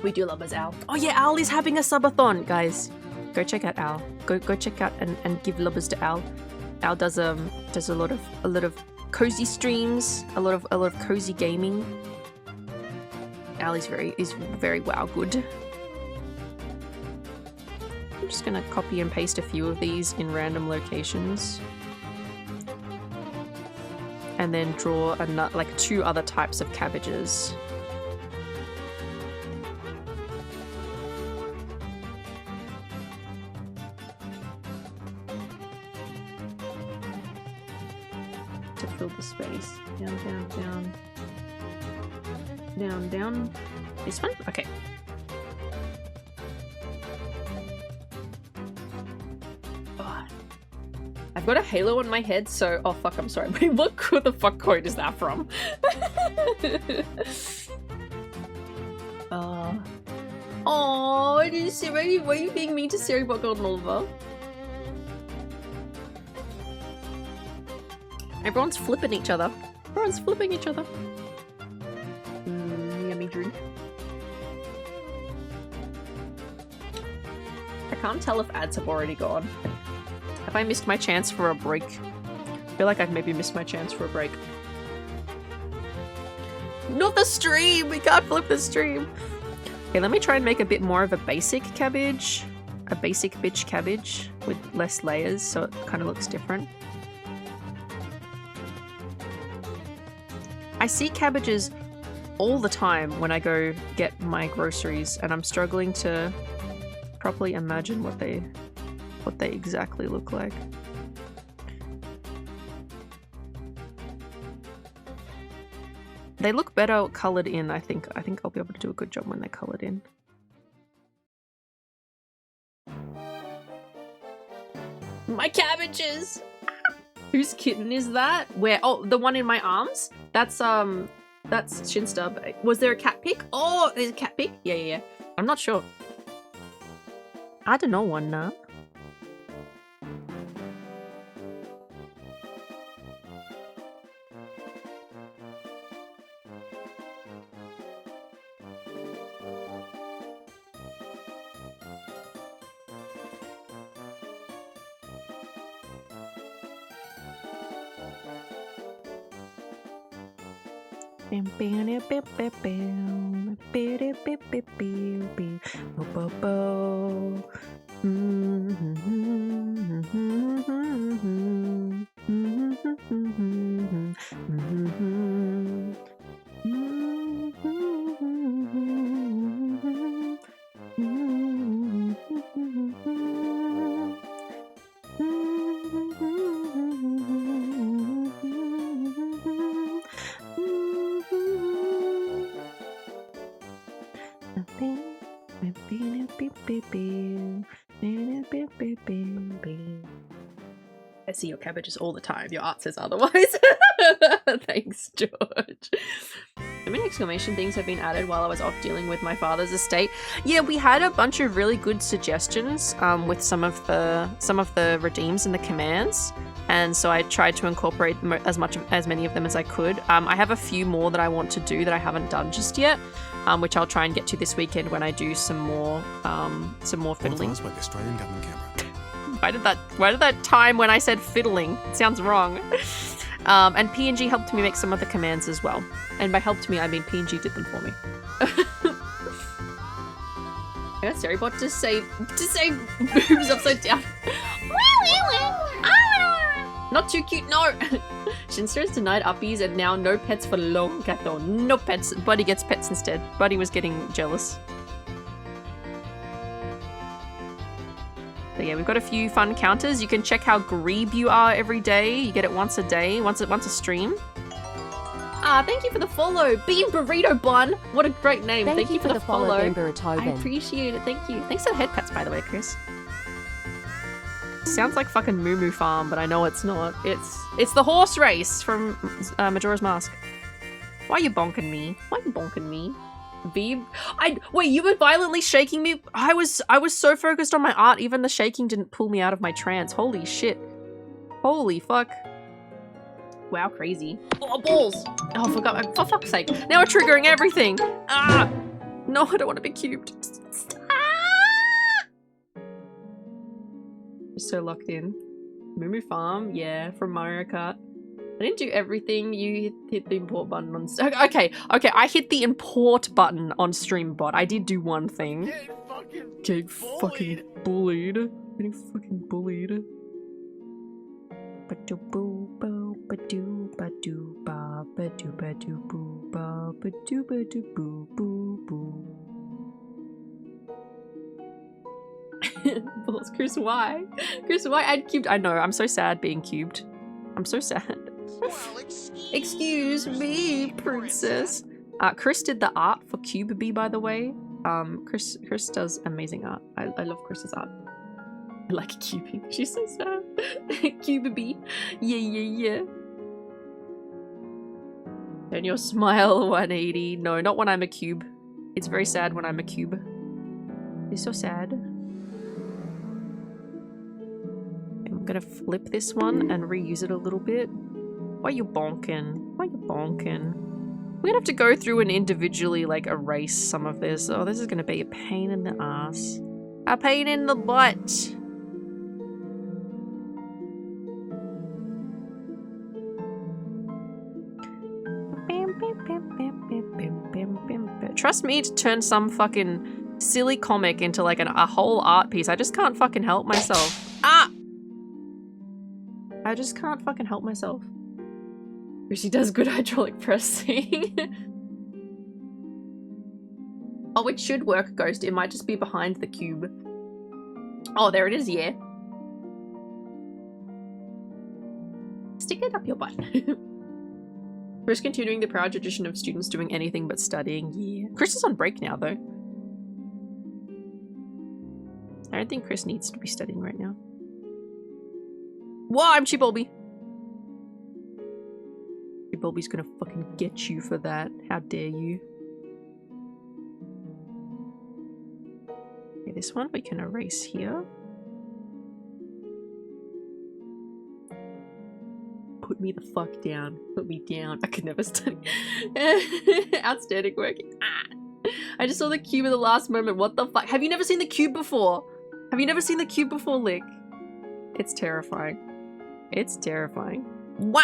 We do love us, Al. Oh yeah, Al is having a subathon, guys. Go check out Al. Go check out and give lubbers to Al. Al does a lot of cozy streams, a lot of cozy gaming. Al is very wow good. I'm just gonna copy and paste a few of these in random locations, and then draw like 2 other types of cabbages. To fill the space. Down. This one? Okay. Oh. I've got a halo on my head, so... Oh, fuck, I'm sorry. Wait, what the fuck quote is that from? Oh, did you see? Were you being mean to Seribot Golden Oliver? Everyone's flipping each other. Everyone's flipping each other. Yummy drink. I can't tell if ads have already gone. Have I missed my chance for a break? I feel like I've maybe missed my chance for a break. Not the stream! We can't flip the stream! Okay, let me try and make a bit more of a basic cabbage. A basic bitch cabbage with less layers so it kind of looks different. I see cabbages all the time when I go get my groceries, and I'm struggling to properly imagine what they exactly look like. They look better colored in, I think. I think I'll be able to do a good job when they're colored in. My cabbages! Whose kitten is that? Where? Oh, the one in my arms? That's Shinstub. Was there a cat pic? Oh, there's a cat pic? Yeah. I'm not sure. I don't know one now. I see your cabbages all the time. Your art says otherwise. Thanks, George. So many exclamation things have been added while I was off dealing with my father's estate. Yeah, we had a bunch of really good suggestions with some of the redeems and the commands, and so I tried to incorporate as many of them as I could. I have a few more that I want to do that I haven't done just yet, which I'll try and get to this weekend when I do some more fiddling. Authorised by the Australian Government, Canberra. Why did that time when I said fiddling? It sounds wrong. And PNG helped me make some of the commands as well. And by helped me, I mean PNG did them for me. I got Seribot to say boobs upside down. Not too cute, no. Shinster has denied uppies and now no pets for long, Kato. No pets. Buddy gets pets instead. Buddy was getting jealous. So yeah, we've got a few fun counters. You can check how greeb you are every day. You get it once a day, once a stream. Thank you for the follow. Bean Burrito Bun. What a great name. Thank you for the follow, Ben I Burritoben. appreciate it. Thank you. Thanks for the head pets, by the way, Chris. Sounds like fucking Moo Moo Farm, but I know it's not. It's the horse race from Majora's Mask. Why are you bonking me? Why are you bonking me? Beeb? Wait, you were violently shaking me? I was so focused on my art, even the shaking didn't pull me out of my trance. Holy shit. Holy fuck. Wow, crazy. Oh, balls! Oh, for fuck's sake. Now we're triggering everything! Ah! No, I don't want to be cubed. You're so locked in. Moo Moo Farm, yeah, from Mario Kart. I didn't do everything. You hit the import button on... Okay, I hit the import button on Streambot. I did do one thing. Get fucking bullied. Getting fucking bullied. Balls, Chris, why? Chris, why add cubed? I know, I'm so sad being cubed. I'm so sad. Well, Excuse me, princess. Chris did the art for Cube Bee, by the way. Chris does amazing art. I love Chris's art. I like Cubey. She's so sad. Cube Bee. Yeah. Turn your smile 180. No, not when I'm a cube. It's very sad when I'm a cube. It's so sad. I'm gonna flip this one and reuse it a little bit. Why you bonking? Why you bonking? We're gonna have to go through and individually like erase some of this. Oh, this is gonna be a pain in the ass. A pain in the butt. Trust me to turn some fucking silly comic into like a whole art piece. I just can't fucking help myself. Ah! I just can't fucking help myself. Chrissy does good hydraulic pressing. Oh, it should work, Ghost. It might just be behind the cube. Oh, there it is, yeah. Stick it up your butt. Chris continuing the proud tradition of students doing anything but studying. Yeah. Chris is on break now, though. I don't think Chris needs to be studying right now. Whoa, I'm Chibolby. Chibolby's gonna fucking get you for that. How dare you? Okay, this one we can erase here. Put me the fuck down. Put me down. I could never study. Outstanding work. Ah. I just saw the cube at the last moment. What the fuck? Have you never seen the cube before? Have you never seen the cube before, Lick? It's terrifying. It's terrifying. Wah!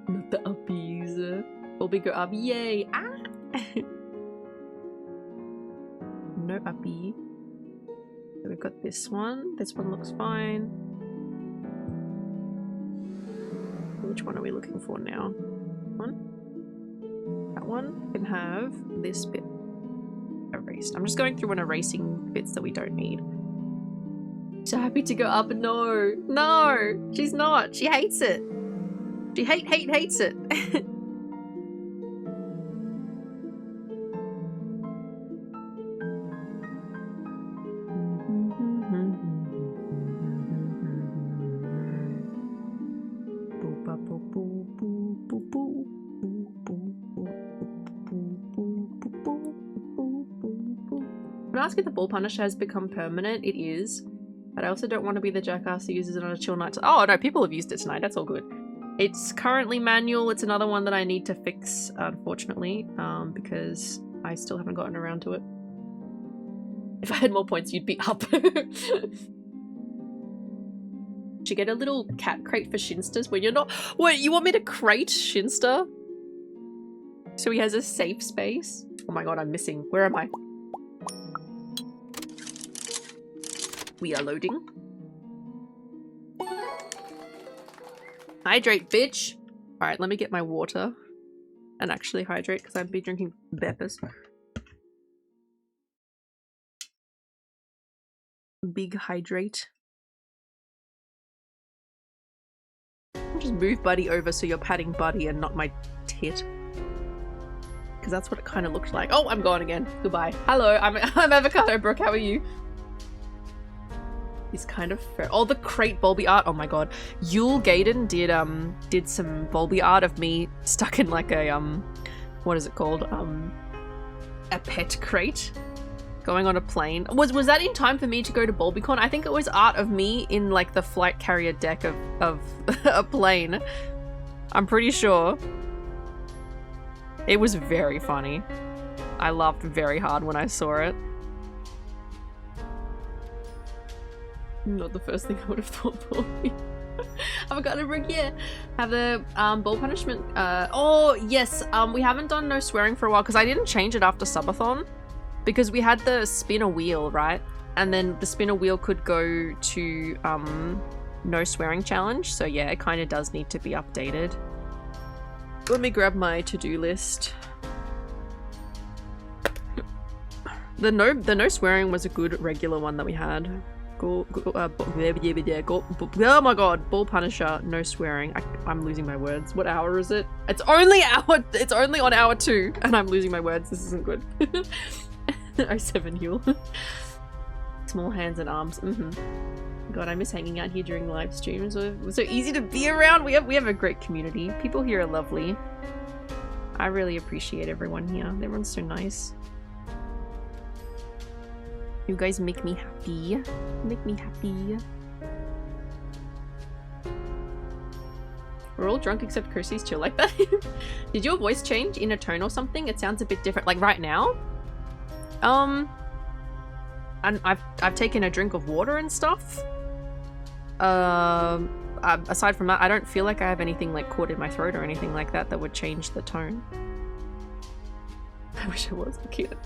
Not the uppies. Bobby go up. Yay! Ah! No uppie. So we've got this one. This one looks fine. Which one are we looking for now? One? That one can have this bit erased. I'm just going through and erasing bits that we don't need. So happy to go up. No! No! She's not! She hates it! She hates it! If the ball punisher has become permanent, it is. But I also don't want to be the jackass who uses it on a chill night. Oh no, people have used it tonight. That's all good. It's currently manual. It's another one that I need to fix, unfortunately, because I still haven't gotten around to it. If I had more points, you'd be up. Should get a little cat crate for Shinsters when you're not. Wait, you want me to crate Shinster? So he has a safe space? Oh my god, I'm missing. Where am I? We are loading. Hydrate, bitch! Alright, let me get my water and actually hydrate because I've been drinking Beppers. Big hydrate. Just move Buddy over so you're patting Buddy and not my tit. Because that's what it kind of looked like. Oh, I'm gone again. Goodbye. Hello, I'm Avocado Brooke. How are you? He's kind of fair. Oh, the crate Bulby art. Oh my god. Yule Gaiden did some Bulby art of me stuck in like a what is it called? A pet crate. Going on a plane. Was that in time for me to go to BulbyCon? I think it was art of me in like the flight carrier deck of a plane. I'm pretty sure. It was very funny. I laughed very hard when I saw it. Not the first thing I would have thought for me. Avocado Brick, yeah. Have the ball punishment. Oh yes, we haven't done no swearing for a while because I didn't change it after subathon because we had the spin a wheel, right? And then the spin a wheel could go to no swearing challenge. So yeah, it kind of does need to be updated. Let me grab my to-do list. The no swearing was a good regular one that we had. Oh my god, ball punisher, no swearing. I'm losing my words. What hour is it? It's only on hour 2 and I'm losing my words. This isn't good. 07 Yule. Small hands and arms. God, I miss hanging out here during live streams. It was so easy to be around. We have a great community. People here are lovely. I really appreciate everyone here. Everyone's so nice. You guys make me happy. Make me happy. We're all drunk except Kirsty's chill like that. Did your voice change in a tone or something? It sounds a bit different. Like right now? And I've taken a drink of water and stuff. Aside from that, I don't feel like I have anything like caught in my throat or anything like that that would change the tone. I wish I was a kid.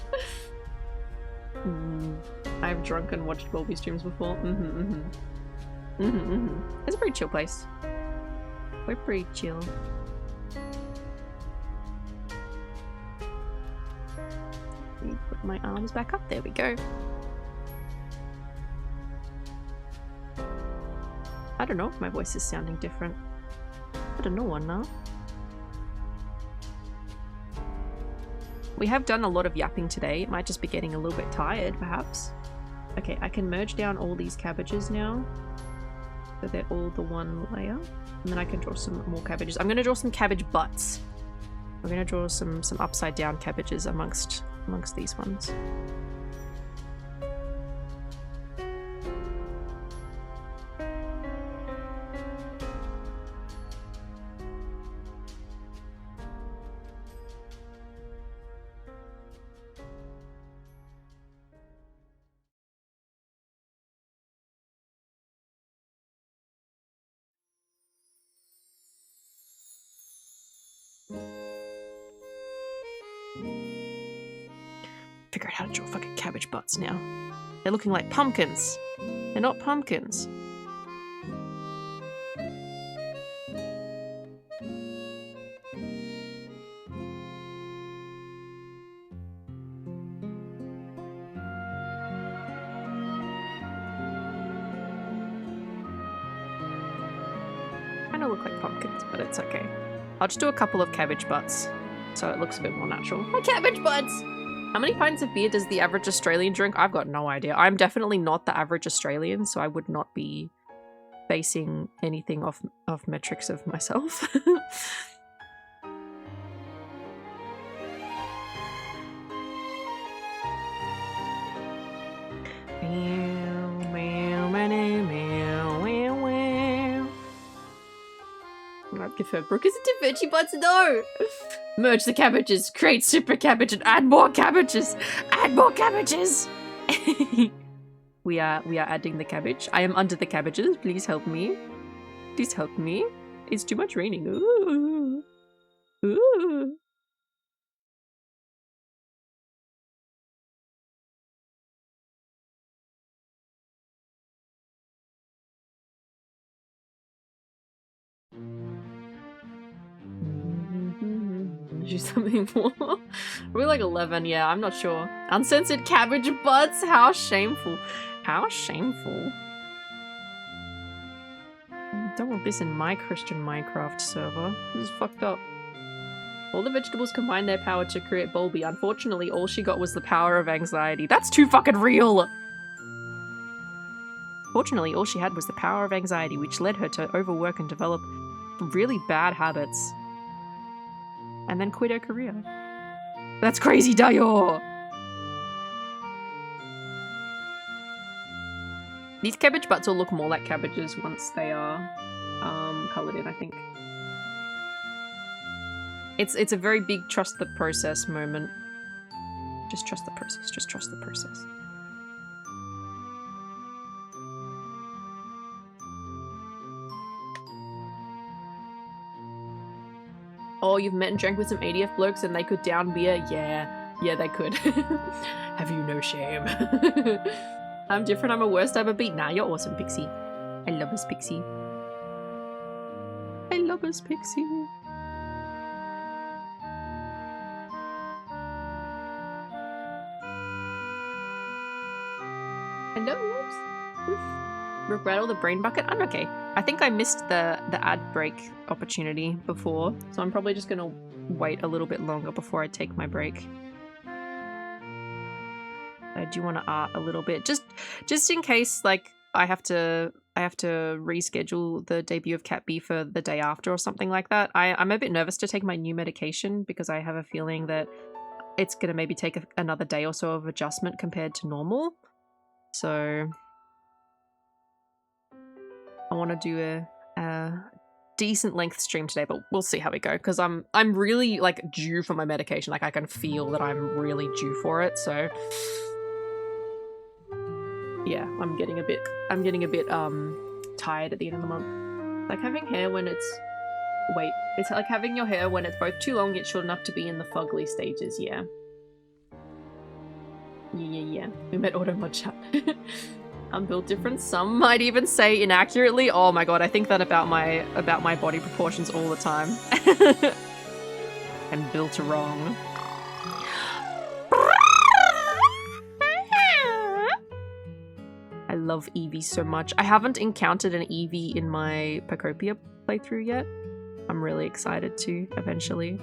I've drunk and watched Bulby streams before. It's a pretty chill place. We're pretty chill. Let me put my arms back up. There we go. I don't know if my voice is sounding different. I don't know one now. We have done a lot of yapping today. It might just be getting a little bit tired, perhaps. Okay, I can merge down all these cabbages now. So they're all the one layer. And then I can draw some more cabbages. I'm going to draw some cabbage butts. I'm going to draw some upside down cabbages amongst these ones. Figure out how to draw fucking cabbage butts now. They're looking like pumpkins. They're not pumpkins. Kinda look like pumpkins, but it's okay. I'll just do a couple of cabbage butts so it looks a bit more natural. My cabbage butts! How many pints of beer does the average Australian drink? I've got no idea. I'm definitely not the average Australian, so I would not be basing anything off metrics of myself. I'd prefer Brooke is a veggie butts. No! Merge the cabbages, create super cabbage, and add more cabbages! Add more cabbages! we are adding the cabbage. I am under the cabbages. Please help me. Please help me. It's too much raining. Ooh. Ooh. Do something more. We're like 11, yeah, I'm not sure. Uncensored cabbage butts? How shameful. How shameful. Don't want this in my Christian Minecraft server. This is fucked up. All the vegetables combined their power to create Bulby. Unfortunately, all she got was the power of anxiety. That's too fucking real! Fortunately, all she had was the power of anxiety, which led her to overwork and develop really bad habits. And then quit her career. That's crazy, Dayo! These cabbage butts will look more like cabbages once they are coloured in, I think. It's a very big trust the process moment. Just trust the process. Just trust the process. Oh, you've met and drank with some ADF blokes and they could down beer? Yeah, they could. Have you no shame? I'm different, I'm a worst type of beat. Nah, you're awesome, Pixie. I love us, Pixie. I love us, Pixie. Hello. Oof. Rattle the brain bucket? I'm okay. I think I missed the ad break opportunity before, so I'm probably just gonna wait a little bit longer before I take my break. I do want to art a little bit, just in case, like, I have to reschedule the debut of Cat B for the day after or something like that. I'm a bit nervous to take my new medication because I have a feeling that it's gonna maybe take another day or so of adjustment compared to normal. So I want to do a decent length stream today, but we'll see how we go, because I'm really, like, due for my medication. Like, I can feel that I'm really due for it, so yeah, I'm getting a bit tired at the end of the month. Like having hair when it's like having your hair when it's both too long yet short enough to be in the fugly stages. Yeah, Yeah. We met Automod chat. I'm built different. Some might even say inaccurately. Oh my god, I think that about my body proportions all the time. I'm built wrong. I love Eevee so much. I haven't encountered an Eevee in my Pokopia playthrough yet. I'm really excited to eventually.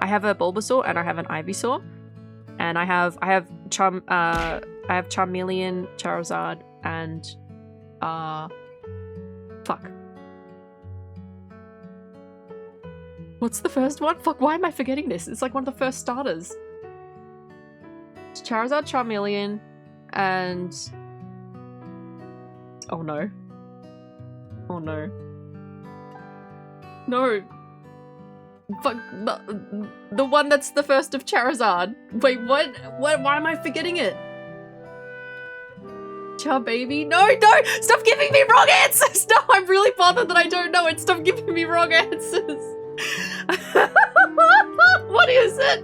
I have a Bulbasaur and I have an Ivysaur, and I have Charmeleon, Charizard, and fuck. What's the first one? Fuck, why am I forgetting this? It's like one of the first starters. It's Charizard, Charmeleon, and oh no. Oh no. No. Fuck, the one that's the first of Charizard. Wait, what? Why am I forgetting it? Charbaby? No! Stop giving me wrong answers! Stop! I'm really bothered that I don't know it. Stop giving me wrong answers. What is it?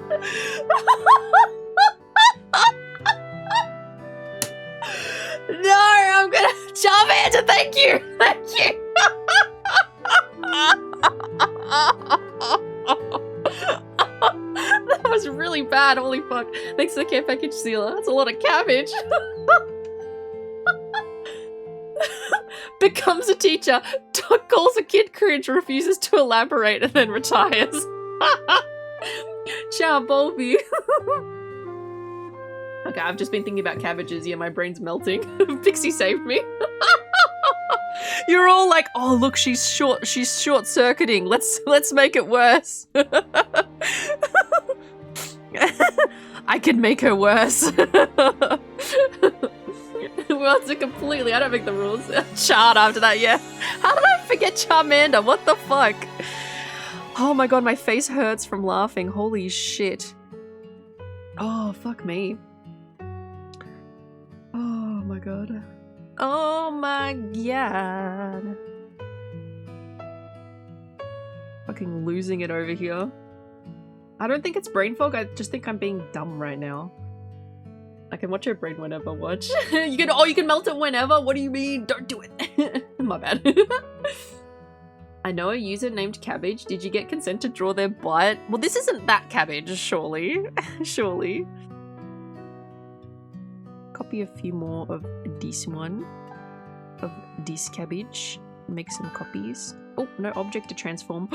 No, I'm gonna Charmander. Thank you. That was really bad. Holy fuck! Thanks for the care package, Sealer. That's a lot of cabbage. Becomes a teacher, calls a kid cringe, refuses to elaborate, and then retires. Ciao, Bulby. Okay, I've just been thinking about cabbages. Yeah, my brain's melting. Pixie saved me. You're all like, oh look, she's short-circuiting. Let's make it worse. I can make her worse. Well, it's completely. I don't make the rules. Chart after that, yeah. How did I forget Charmander? What the fuck? Oh my god, my face hurts from laughing. Holy shit. Oh, fuck me. Oh my god. Oh my god. Fucking losing it over here. I don't think it's brain fog. I just think I'm being dumb right now. I can watch your brain whenever. Watch. You can melt it whenever. What do you mean? Don't do it. My bad. I know a user named Cabbage. Did you get consent to draw their butt? Well, this isn't that cabbage, surely. Surely. Copy a few more of this one. Of this cabbage. Make some copies. Oh, no object to transform.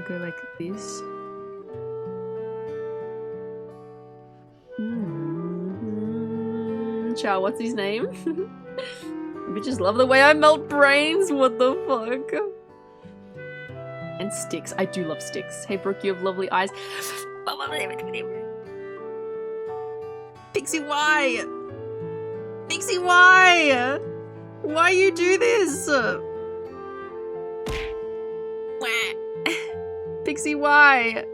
Go like this. Chow, what's his name? Bitches love the way I melt brains. What the fuck? And sticks. I do love sticks. Hey Brooke, you have lovely eyes. Pixie, why? Pixie, why? Why you do this? Pixie, why?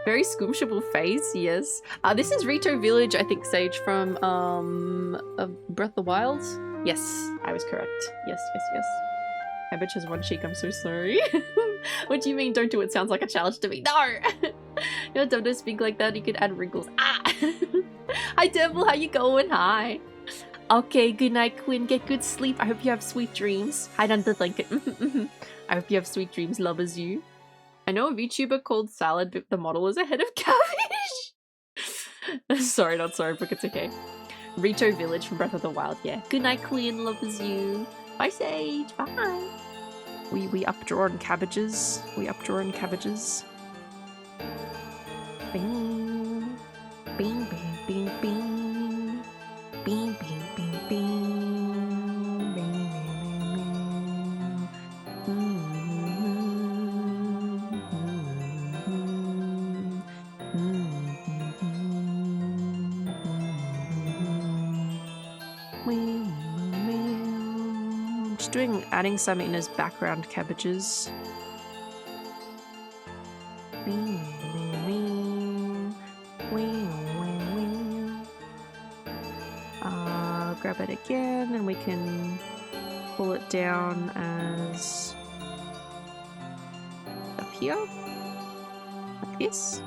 Very squishable face, yes. This is Rito Village, I think, Sage, from Breath of the Wild. Yes, I was correct. Yes. Cabbage has one cheek, I'm so sorry. What do you mean, don't do it? Sounds like a challenge to me. No! You don't speak like that, you can add wrinkles. Ah! Hi, Devil, how you going? Hi. Okay, good night, Quinn. Get good sleep. I hope you have sweet dreams. Hide under the blanket. I hope you have sweet dreams, lovers you. I know a VTuber called Salad, but the model is ahead of Cabbage. Sorry, not sorry, but it's okay. Rito Village from Breath of the Wild, yeah. Good night, Queen, loves you. Bye, Sage, bye. We updrawn cabbages. Bing. Bing, bing, bing, bing. Bing, bing, bing, bing. Bing, bing, I'm just adding some in as background cabbages. Grab it again and we can pull it down as up here, like this.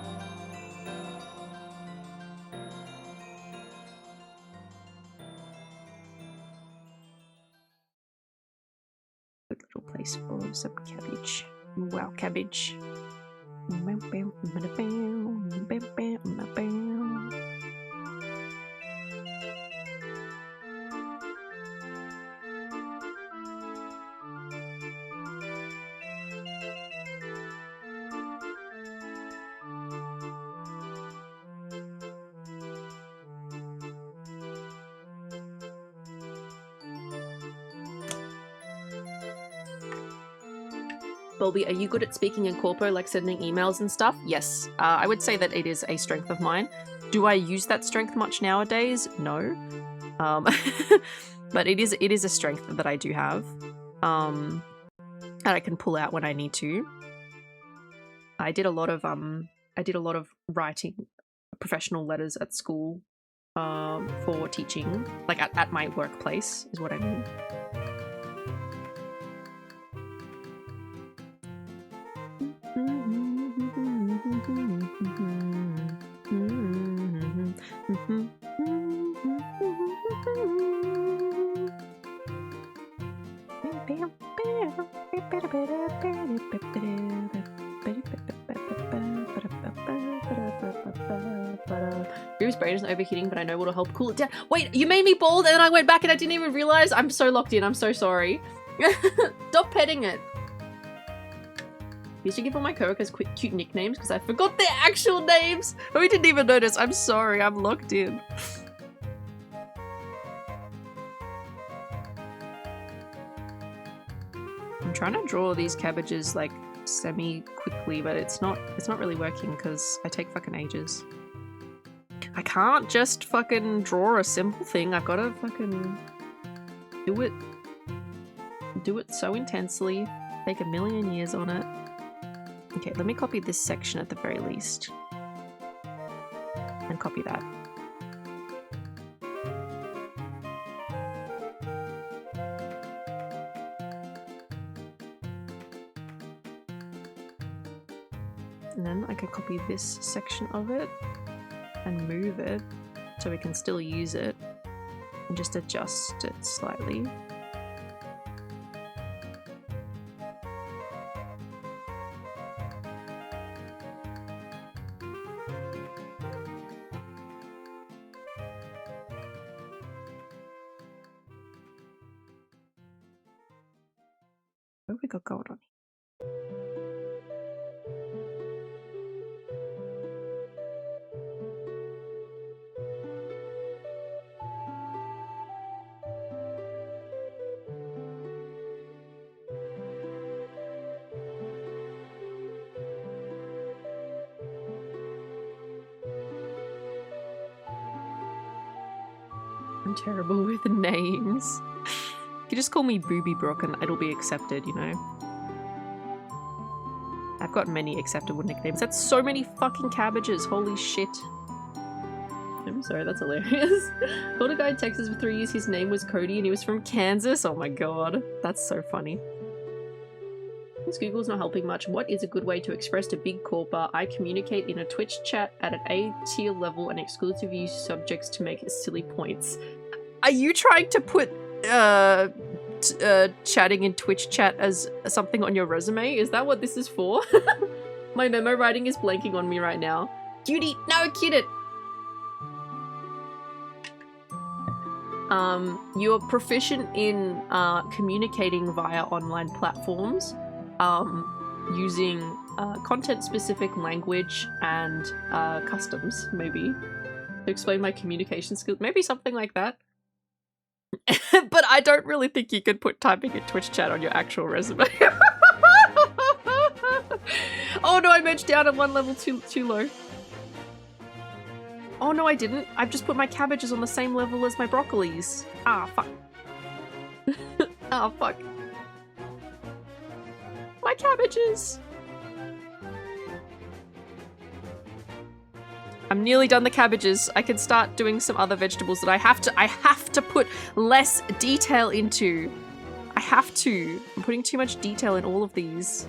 Good little place for some cabbage. Wow, cabbage. Bolby, are you good at speaking in corpo, like sending emails and stuff? Yes, I would say that it is a strength of mine. Do I use that strength much nowadays? No. But it is a strength that I do have. And I can pull out when I need to. I did a lot of writing professional letters at school for teaching, like at my workplace is what I mean. Ruby's brain isn't overheating, but I know what'll help cool it down. Wait, you made me bald and then I went back and I didn't even realize? I'm so locked in, I'm so sorry. Stop petting it. I used to give all my coworkers cute nicknames because I forgot their actual names. But we didn't even notice. I'm sorry, I'm locked in. I'm trying to draw these cabbages like semi-quickly, but it's not really working because I take fucking ages. I can't just fucking draw a simple thing. I've got to fucking do it so intensely. Take a million years on it. Okay, let me copy this section at the very least. And copy that. And then I can copy this section of it and move it so we can still use it and just adjust it slightly. What have we got going on? I'm terrible with names. You just call me Booby Brook and it'll be accepted, you know? I've got many acceptable nicknames. That's so many fucking cabbages, holy shit. I'm sorry, that's hilarious. Called a guy in Texas for 3 years, his name was Cody and he was from Kansas. Oh my god, that's so funny. Since Google's not helping much, what is a good way to express to Big Corpa? I communicate in a Twitch chat at an A tier level and exclusive use subjects to make silly points. Are you trying to put chatting in Twitch chat as something on your resume? Is that what this is for? My memo writing is blanking on me right now. Cutie, no, kid it! You're proficient in communicating via online platforms, using content-specific language and customs, maybe, to explain my communication skills. Maybe something like that. But I don't really think you could put typing in Twitch chat on your actual resume. Oh no, I merged down at one level too low. Oh no, I didn't. I've just put my cabbages on the same level as my broccolis. Ah, fuck. Ah, fuck. My cabbages! I'm nearly done the cabbages. I can start doing some other vegetables that I have to put less detail into. I have to. I'm putting too much detail in all of these.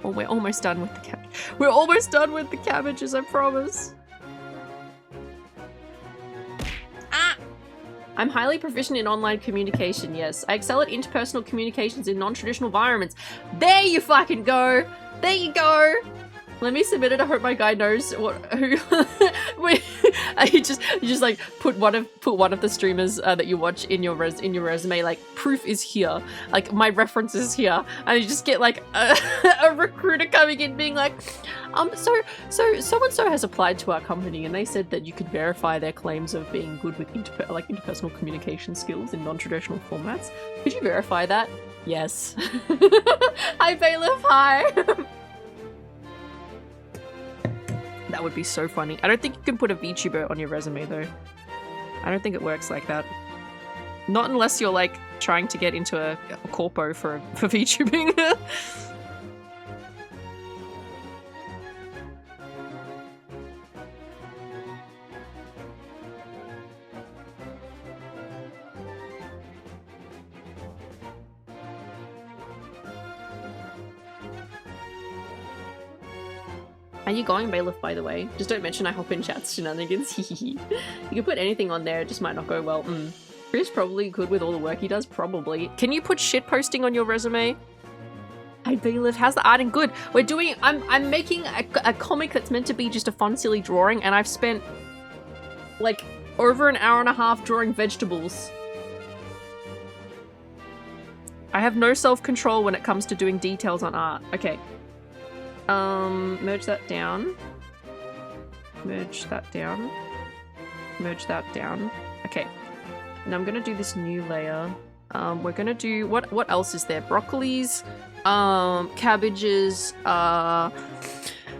We're almost done with the cabbage. We're almost done with the cabbages, I promise. I'm highly proficient in online communication, yes. I excel at interpersonal communications in non-traditional environments. There you fucking go! There you go! Let me submit it. I hope my guy knows who. Wait, you just like put one of the streamers that you watch in your resume. Like, proof is here. Like, my reference is here, and you just get like a recruiter coming in being like, so and so has applied to our company, and they said that you could verify their claims of being good with interpersonal communication skills in non-traditional formats. Could you verify that? Yes. Hi, Bailiff. Hi. That would be so funny. I don't think you can put a VTuber on your resume though. I don't think it works like that. Not unless you're like trying to get into a corpo for VTubing. How you going, Bailiff, by the way? Just don't mention I hop in chats shenanigans. You can put anything on there, it just might not go well. Chris probably good with all the work he does, probably. Can you put shit posting on your resume? Hey, Bailiff, how's the art? And good. We're doing, I'm making a comic that's meant to be just a fun, silly drawing, and I've spent like over an hour and a half drawing vegetables. I have no self-control when it comes to doing details on art. Okay. Merge that down. Merge that down. Merge that down. Okay. Now I'm gonna do this new layer. We're gonna do, what else is there? Broccolis, cabbages,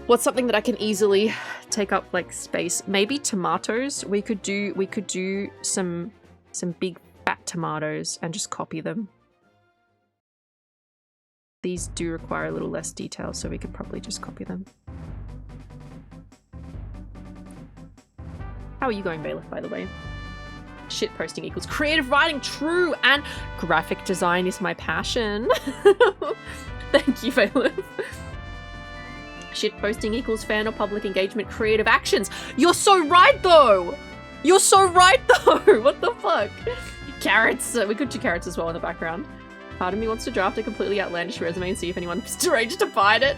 what's something that I can easily take up like space? Maybe tomatoes. We could do some big fat tomatoes and just copy them. These do require a little less detail, so we could probably just copy them. How are you going, Bailiff, by the way? Shit posting equals creative writing, true, and graphic design is my passion. Thank you, Bailiff. Shit posting equals fan or public engagement, creative actions. You're so right, though! You're so right, though! What the fuck? Carrots. We could do carrots as well in the background. Part of me wants to draft a completely outlandish resume and see if anyone's arranged to find it.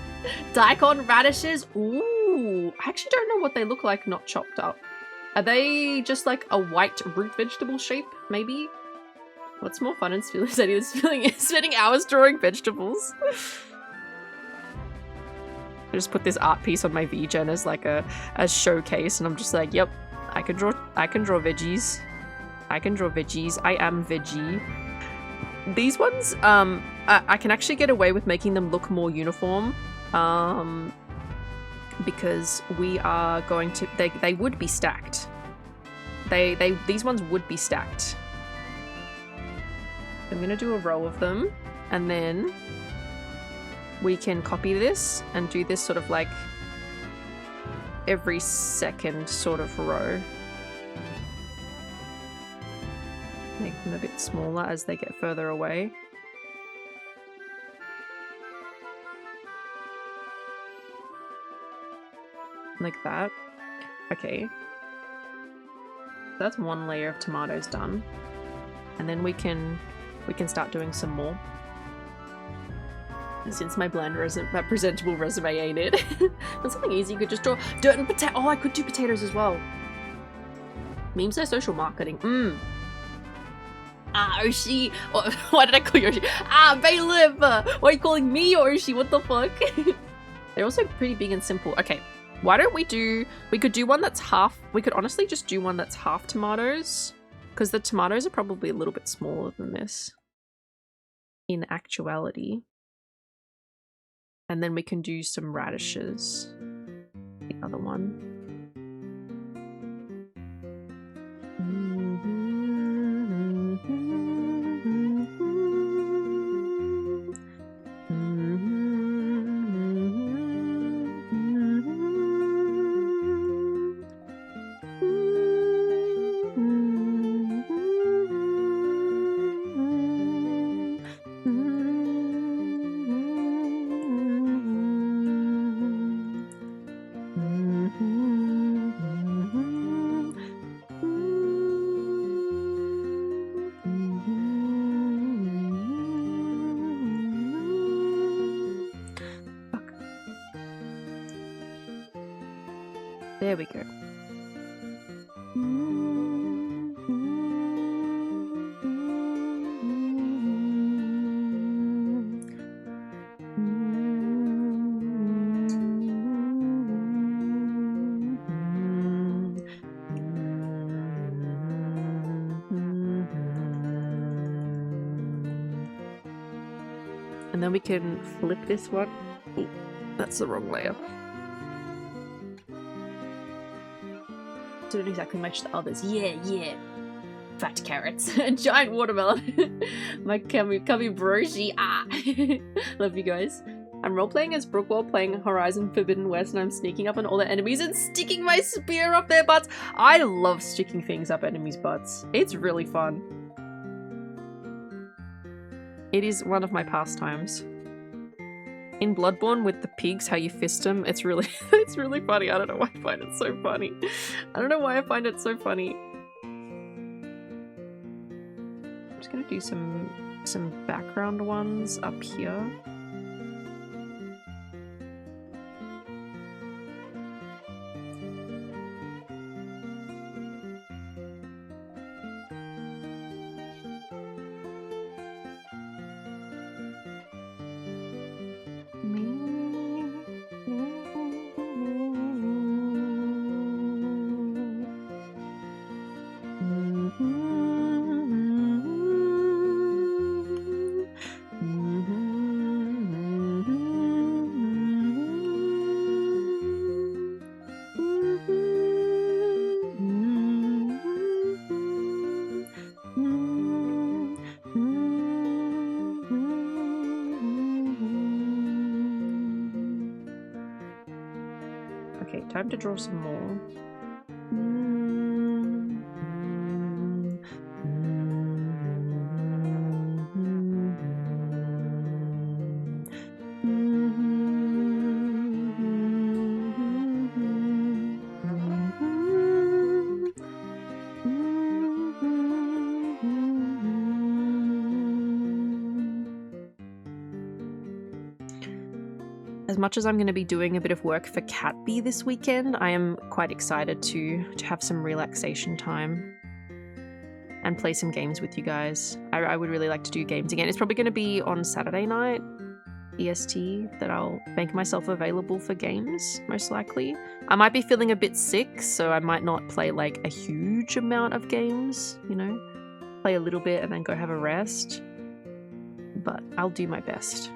Daikon radishes. Ooh. I actually don't know what they look like not chopped up. Are they just like a white root vegetable shape, maybe? What's more fun in spending hours drawing vegetables? I just put this art piece on my VGen as like a showcase, and I'm just like, yep, I can draw veggies. I can draw veggies. I am veggie. These ones, I can actually get away with making them look more uniform, because we are going to, they would be stacked. These ones would be stacked. I'm gonna do a row of them, and then we can copy this and do this sort of like every second sort of row. Make them a bit smaller as they get further away. Like that. Okay. That's one layer of tomatoes done. And then we can start doing some more. And since my bland that presentable resume ain't it. That's something easy. You could just draw dirt and potato. Oh, I could do potatoes as well. Memes are social marketing. Oshi! Why did I call you Oshi? Bailiff! Why are you calling me Oshi? What the fuck? They're also pretty big and simple. Okay, why don't we could do one that's half, we could honestly just do one that's half tomatoes, Because the tomatoes are probably a little bit smaller than this in actuality. And then we can do some radishes. The other one. There we go. And then we can flip this one. Ooh, that's the wrong layer. Don't exactly match the others. Yeah. Fat carrots. Giant watermelon. My cubby broshi. Ah. Love you guys. I'm role-playing as Brooke while playing Horizon Forbidden West, and I'm sneaking up on all the enemies and sticking my spear up their butts. I love sticking things up enemies' butts. It's really fun. It is one of my pastimes. In Bloodborne with the pigs, how you fist them, it's really it's really funny. I don't know why I find it so funny. I don't know why I find it so funny. I'm just gonna do some background ones up here. Okay, time to draw some more. As much as I'm going to be doing a bit of work for Catbee this weekend, I am quite excited to have some relaxation time and play some games with you guys. I would really like to do games again. It's probably going to be on Saturday night, EST, that I'll make myself available for games, most likely. I might be feeling a bit sick, so I might not play like a huge amount of games, you know? Play a little bit and then go have a rest. But I'll do my best.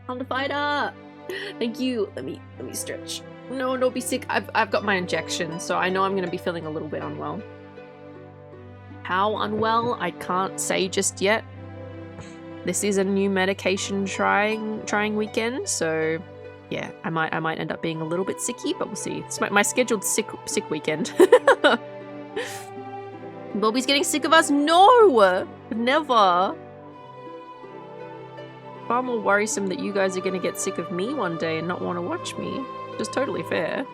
Honda Fighter! Thank you. Let me stretch. No, don't be sick. I've got my injection, so I know I'm gonna be feeling a little bit unwell. How unwell? I can't say just yet. This is a new medication trying weekend, so yeah, I might end up being a little bit sicky, but we'll see. It's my scheduled sick weekend. Bobby's getting sick of us? No! Never! Far more worrisome that you guys are going to get sick of me one day and not want to watch me. Just totally fair.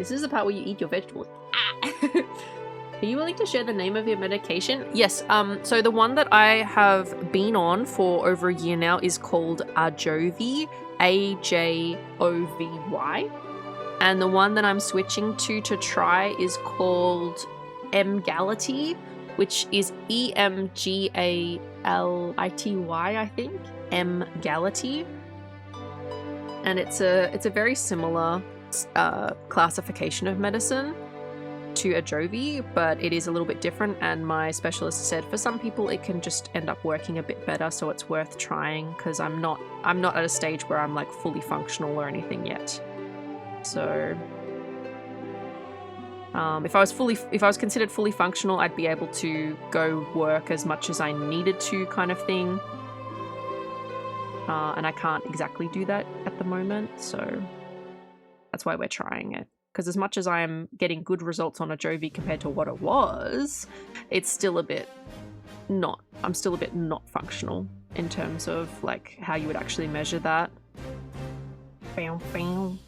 This is the part where you eat your vegetables. Ah. Are you willing to share the name of your medication? Yes, so the one that I have been on for over a year now is called Ajovy, Ajovy. And the one that I'm switching to try is called Emgality, which is Emgality, I think. Emgality. And it's a very similar classification of medicine to Ajovy, but it is a little bit different, and my specialist said for some people it can just end up working a bit better, so it's worth trying, because I'm not at a stage where I'm like fully functional or anything yet. So if I was considered fully functional, I'd be able to go work as much as I needed to, kind of thing. And I can't exactly do that at the moment, so that's why we're trying it. Because as much as I am getting good results on Ajovy compared to what it was, it's still a bit not. I'm still a bit not functional in terms of like how you would actually measure that. Bam, bam.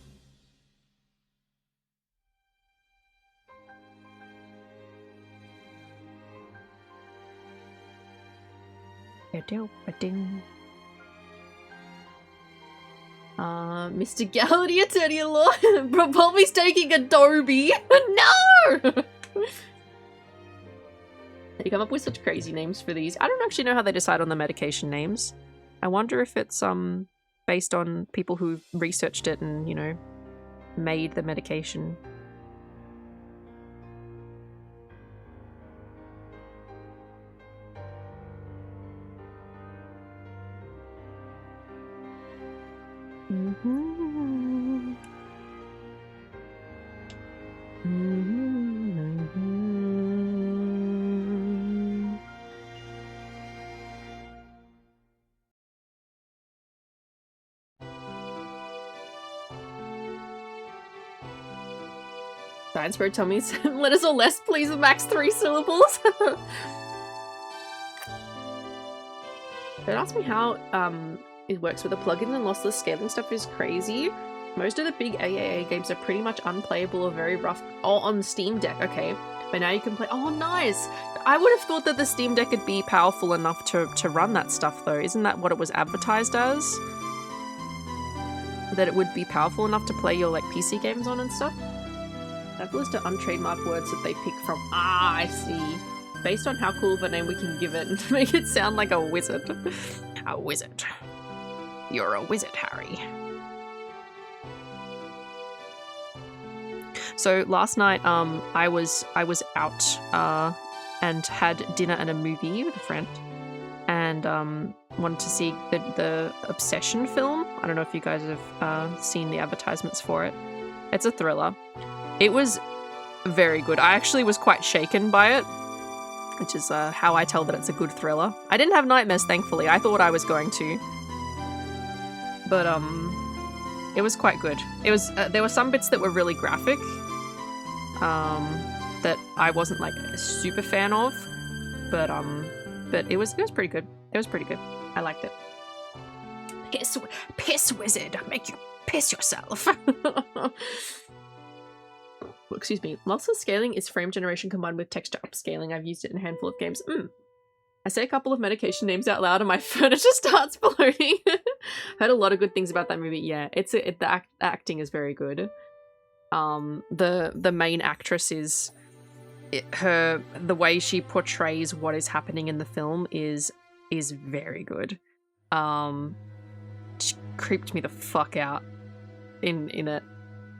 Mr. Gallagher, attorney-in-law. Bobby's taking Adobe. No! They come up with such crazy names for these. I don't actually know how they decide on the medication names. I wonder if it's based on people who've researched it and, you know, made the medication. Science Bird tummies. Let us all less, please. Max 3 syllables. Don't ask me how it works with the plugins and lossless scaling stuff is crazy. Most of the big AAA games are pretty much unplayable or very rough. Oh, on Steam Deck, okay. But now you can play. Oh, nice. I would have thought that the Steam Deck would be powerful enough to run that stuff, though. Isn't that what it was advertised as? That it would be powerful enough to play your like PC games on and stuff? That list of untrademarked words that they pick from. Ah, I see. Based on how cool of a name we can give it and make it sound like a wizard. A wizard. You're a wizard, Harry. So last night, I was out and had dinner and a movie with a friend, and wanted to see the Obsession film. I don't know if you guys have seen the advertisements for it. It's a thriller. It was very good. I actually was quite shaken by it, which is how I tell that it's a good thriller. I didn't have nightmares, thankfully. I thought I was going to. But, it was quite good. It was, there were some bits that were really graphic, that I wasn't, like, a super fan of, but it was pretty good. It was pretty good. I liked it. Piss wizard, make you piss yourself. Excuse me. Lossless scaling is frame generation combined with texture upscaling. I've used it in a handful of games. I say a couple of medication names out loud and my furniture starts floating. Heard a lot of good things about that movie. Yeah, the acting is very good. The main actress is the way she portrays what is happening in the film is very good. She creeped me the fuck out in it.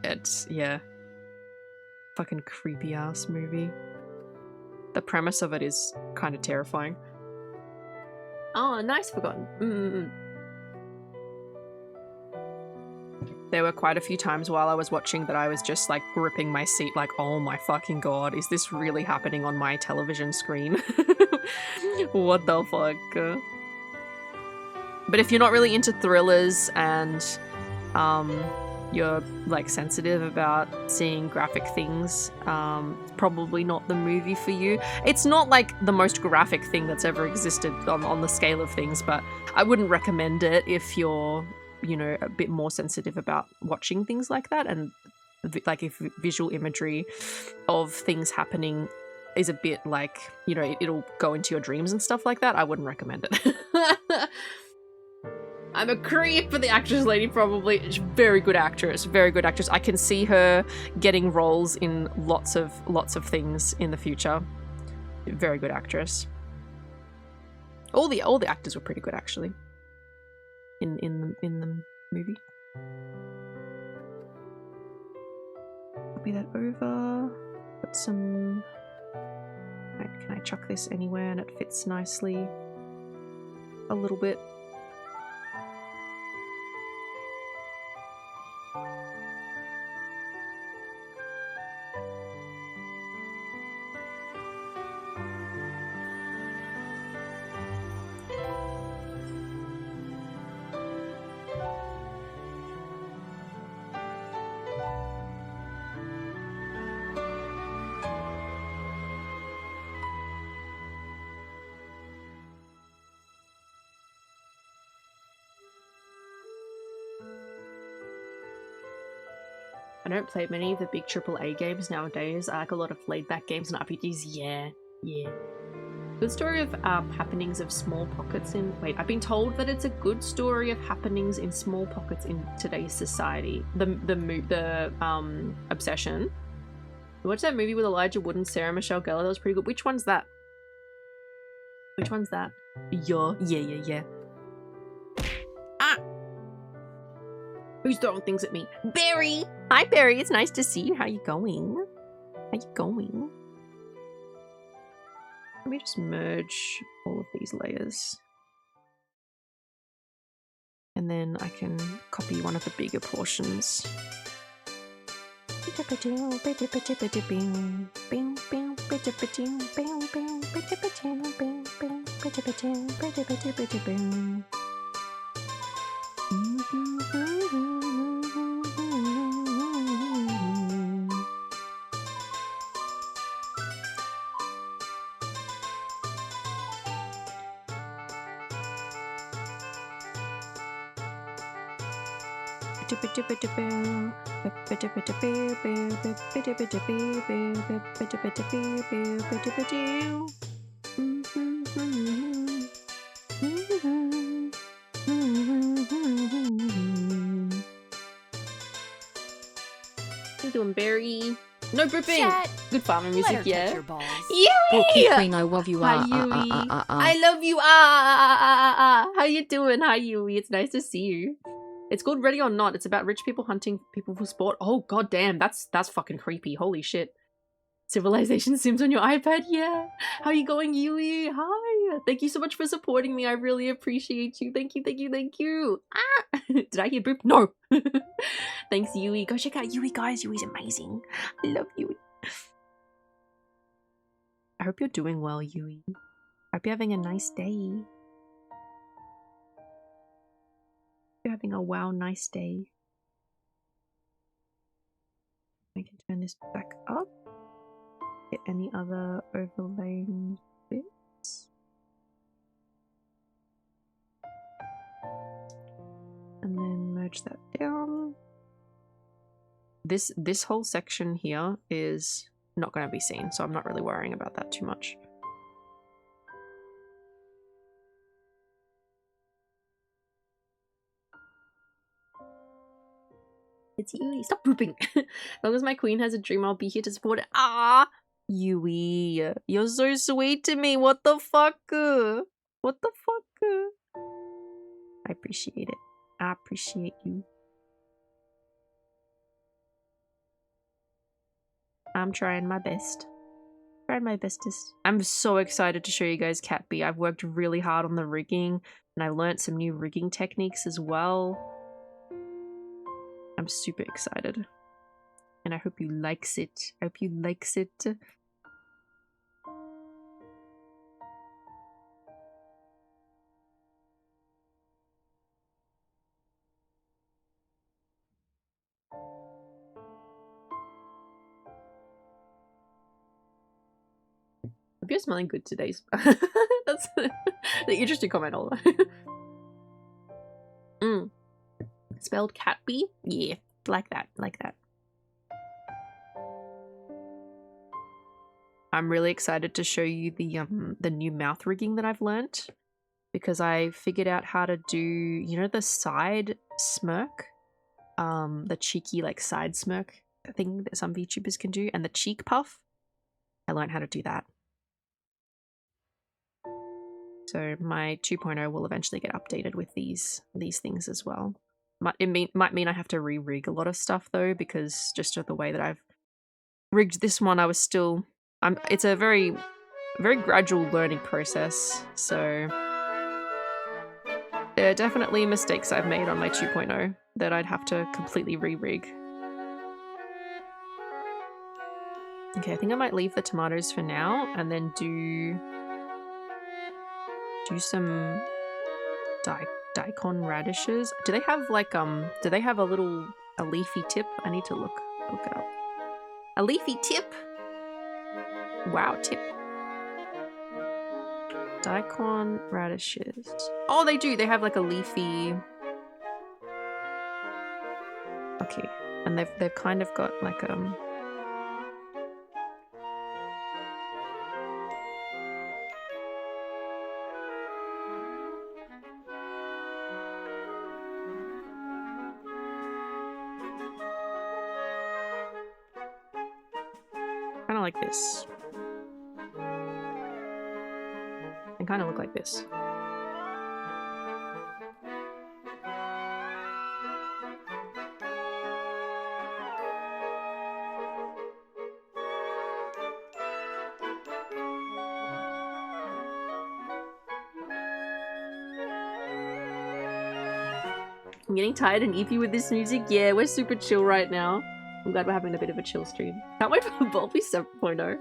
It's, yeah. Fucking creepy ass movie. The premise of it is kind of terrifying. Oh, nice Forgotten. There were quite a few times while I was watching that I was just like gripping my seat like, oh my fucking god, is this really happening on my television screen? What the fuck? But if you're not really into thrillers and you're like sensitive about seeing graphic things, probably not the movie for you. It's not like the most graphic thing that's ever existed on the scale of things, but I wouldn't recommend it if you're, you know, a bit more sensitive about watching things like that. And like if visual imagery of things happening is a bit like, you know, it'll go into your dreams and stuff like that, I wouldn't recommend it. I'm a creep for the actress lady, probably. She's very good actress, very good actress. I can see her getting roles in lots of things in the future. Very good actress. All the actors were pretty good, actually, in the movie. Copy that over. Put some. Right, can I chuck this anywhere and it fits nicely? A little bit. I don't play many of the big AAA games nowadays. I like a lot of laid-back games and RPGs. Yeah. Good story of happenings of small pockets in... Wait, I've been told that it's a good story of happenings in small pockets in today's society. The Obsession. You watched that movie with Elijah Wood and Sarah Michelle Gellar? That was pretty good. Which one's that? Which one's that? Yeah. Ah! Who's throwing things at me? Barry! Hi, Barry. It's nice to see you. How you going? Let me just merge all of these layers. And then I can copy one of the bigger portions. How you doing, Barry? No burping. Chat. Good farmer music, yeah. Your balls. Porky Yay! Queen, I love you. Hi, Yui. I love you. How you doing? Hi, Yui. It's nice to see you. It's called Ready or Not. It's about rich people hunting people for sport. Oh, goddamn. That's fucking creepy. Holy shit. Civilization Sims on your iPad? Yeah. How you going, Yui? Hi. Thank you so much for supporting me. I really appreciate you. Thank you. Ah! Did I hear boop? No. Thanks, Yui. Go check out Yui, guys. Yui's amazing. I love Yui. I hope you're doing well, Yui. I hope you're having a nice day. You're having a wow nice day. I can turn this back up. Get any other overlaying bits. And then merge that down. This whole section here is not going to be seen, so I'm not really worrying about that too much. It's Yui. Stop pooping. As long as my queen has a dream, I'll be here to support it. Ah, Yui, you're so sweet to me. What the fuck? What the fuck? I appreciate it. I appreciate you. I'm trying my best. Trying my bestest. I'm so excited to show you guys Cat B. I've worked really hard on the rigging, and I learnt some new rigging techniques as well. I'm super excited. And I hope you likes it. I hope you likes it. Hope you're smelling good today. That's the interesting comment all Spelled Cat B? Yeah, like that, like that. I'm really excited to show you the new mouth rigging that I've learnt, because I figured out how to do, you know, the side smirk, the cheeky like side smirk thing that some VTubers can do, and the cheek puff. I learned how to do that. So my 2.0 will eventually get updated with these things as well. Might mean I have to re-rig a lot of stuff though, because just of the way that I've rigged this one, I was still it's a very gradual learning process. So there are definitely mistakes I've made on my 2.0 that I'd have to completely re-rig. Okay, I think I might leave the tomatoes for now and then do some daikon radishes. Do they have like do they have a leafy tip? I need to look it up. A leafy tip? Wow, tip. Daikon radishes. Oh, they do. They have like a leafy. Okay, and they've kind of got like kind of like this. They kind of look like this. I'm getting tired and eepy with this music. Yeah, we're super chill right now. I'm glad we're having a bit of a chill stream. Can't wait for Bulby 7.0.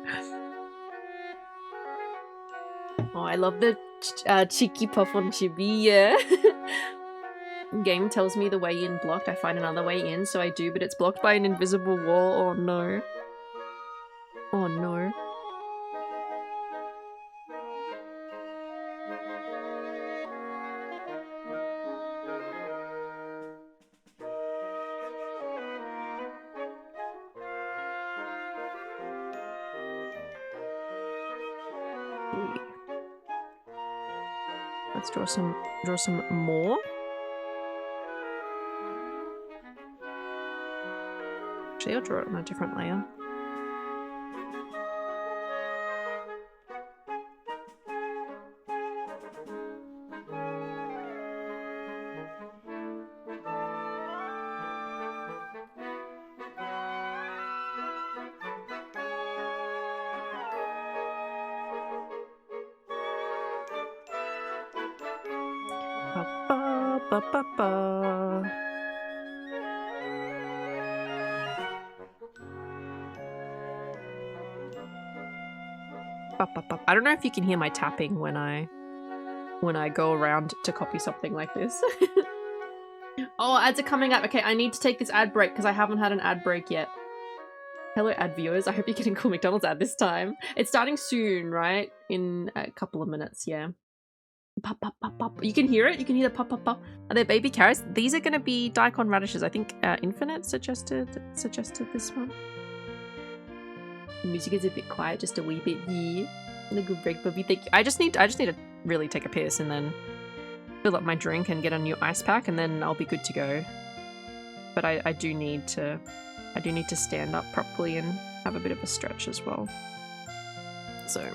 Oh, I love the cheeky puff on Chibi, yeah. Game tells me the way in blocked. I find another way in, so I do, but it's blocked by an invisible wall. Oh no. Oh no. Let's draw some more. Actually, I'll draw it on a different layer. Ba-ba-ba-ba-ba. I don't know if you can hear my tapping when I go around to copy something like this. Oh, ads are coming up. Okay, I need to take this ad break because I haven't had an ad break yet. Hello, ad viewers. I hope you're getting cool McDonald's ad this time. It's starting soon, right? In a couple of minutes, yeah. Pop, pop, pop, pop. You can hear it? You can hear the pop, pop, pop. Are they baby carrots? These are going to be daikon radishes. I think Infinite suggested this one. The music is a bit quiet, just a wee bit. Yeah. And a good break, Bobby. Thank you. I just need to really take a piss and then fill up my drink and get a new ice pack, and then I'll be good to go. But I do need to stand up properly and have a bit of a stretch as well. So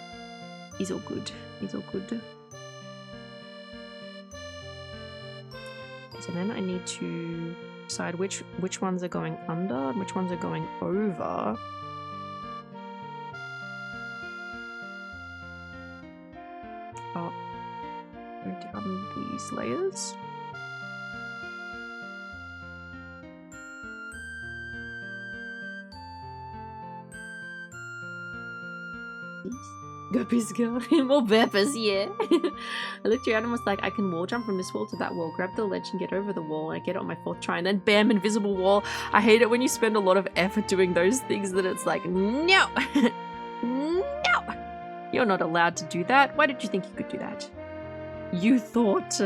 he's all good. He's all good. So then I need to decide which ones are going under and which ones are going over. Oh, go down these layers. Go Pisco. More peppers, yeah. I looked around and was like, I can wall jump from this wall to that wall, grab the ledge and get over the wall, and I get it on my fourth try, and then bam, invisible wall. I hate it when you spend a lot of effort doing those things that it's like, no! No! You're not allowed to do that. Why did you think you could do that? You thought.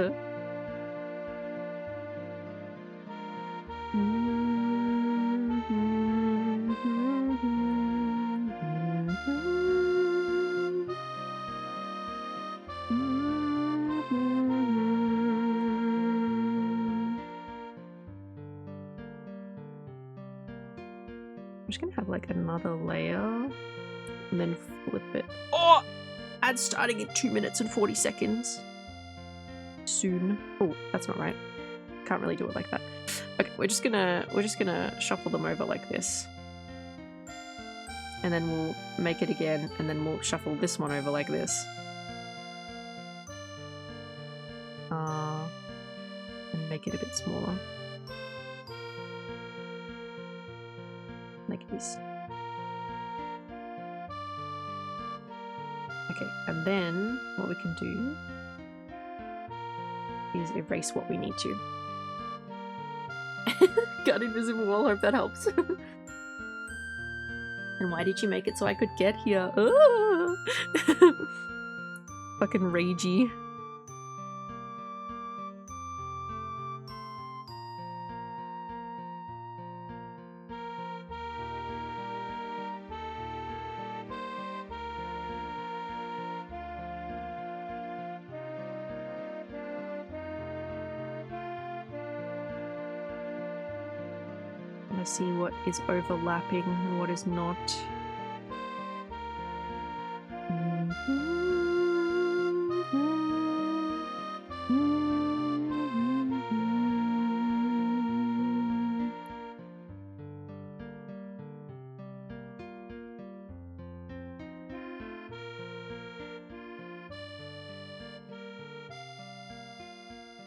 just gonna have like another layer and then flip it. Oh! Ad starting in 2 minutes and 40 seconds. Soon. Oh, that's not right. Can't really do it like that. Okay, we're just gonna shuffle them over like this. And then we'll make it again, and then we'll shuffle this one over like this. And make it a bit smaller. Like this. Okay, and then what we can do is erase what we need to. Got invisible wall, hope that helps. And why did you make it so I could get here? Oh! Fucking ragey. See what is overlapping and what is not.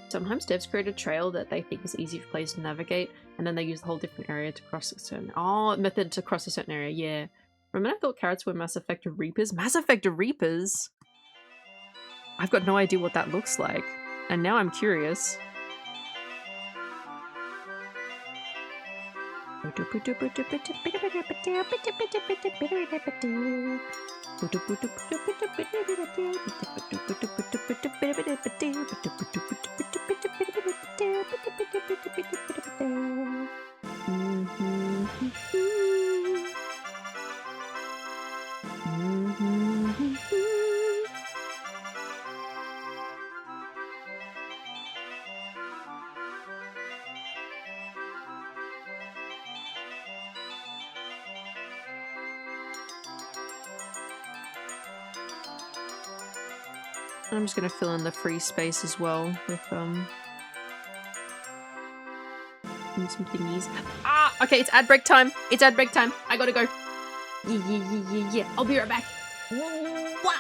Sometimes devs create a trail that they think is easy for players to navigate, and then they use the whole different area to cross a certain method to cross a certain area. Yeah. Remember, I thought carrots were Mass Effect Reapers. Mass Effect Reapers. I've got no idea what that looks like, and now I'm curious. I'm just gonna fill in the free space as well with and some thingies. Ah, okay, it's ad break time. It's ad break time. I gotta go. Yeah. I'll be right back. Wah!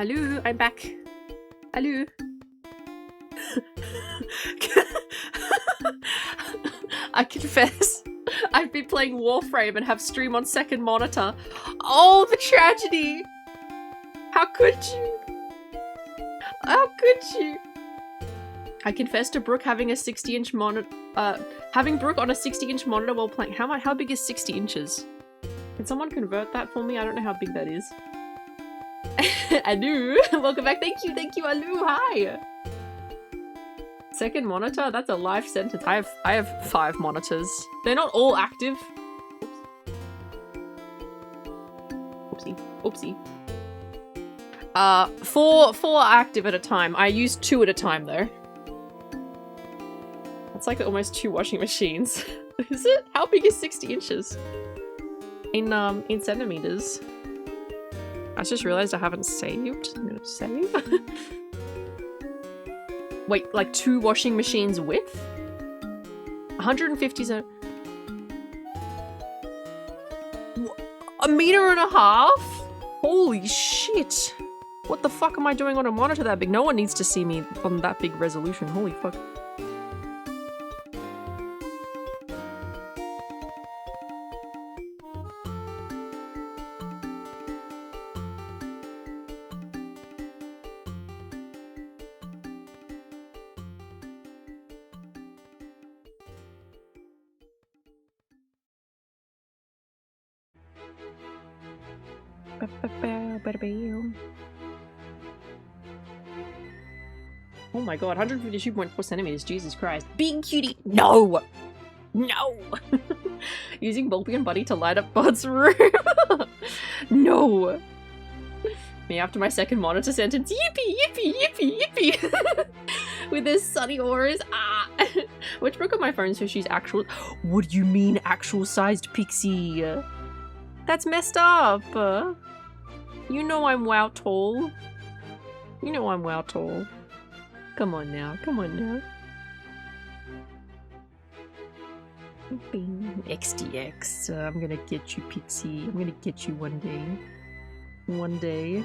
Hello, I'm back. Hello. I confess, I've been playing Warframe and have stream on second monitor. Oh, the tragedy! How could you? How could you? I confess to Brooke having a 60-inch monitor. Having Brooke on a 60-inch monitor while playing. How big is 60 inches? Can someone convert that for me? I don't know how big that is. Anu, welcome back. Thank you, Anu. Hi. Second monitor? That's a life sentence. I have 5 monitors. They're not all active. Oopsie. Oopsie. 4 active at a time. I use 2 at a time though. That's like almost 2 washing machines. Is it? How big is 60 inches? In centimeters. I just realized I haven't saved. I'm gonna save. Wait, like 2 washing machines width? 150 a meter and a half? Holy shit. What the fuck am I doing on a monitor that big? No one needs to see me on that big resolution. Holy fuck. Oh my god, 152.4 centimeters, Jesus Christ. Big cutie! No! No! Using Bulby and Buddy to light up Bud's room! No! Me after my second monitor sentence, yippee, yippee, yippee, yippee! With his sunny auras, ah! Which Brooke on my phone so she's actual- What do you mean actual sized pixie? That's messed up! You know I'm wow tall. You know I'm wow tall. Come on now, come on now. XDX, I'm gonna get you, Pixie. I'm gonna get you one day. One day.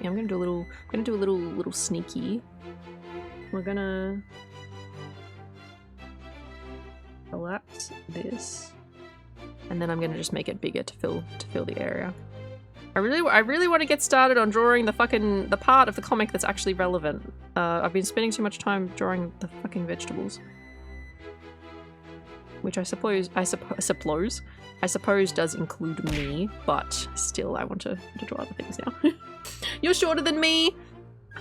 I'm gonna do a little sneaky. We're gonna collapse this, and then I'm gonna just make it bigger to fill the area. I really want to get started on drawing the part of the comic that's actually relevant. I've been spending too much time drawing the fucking vegetables, which I suppose does include me, but still I want to draw other things now. You're shorter than me!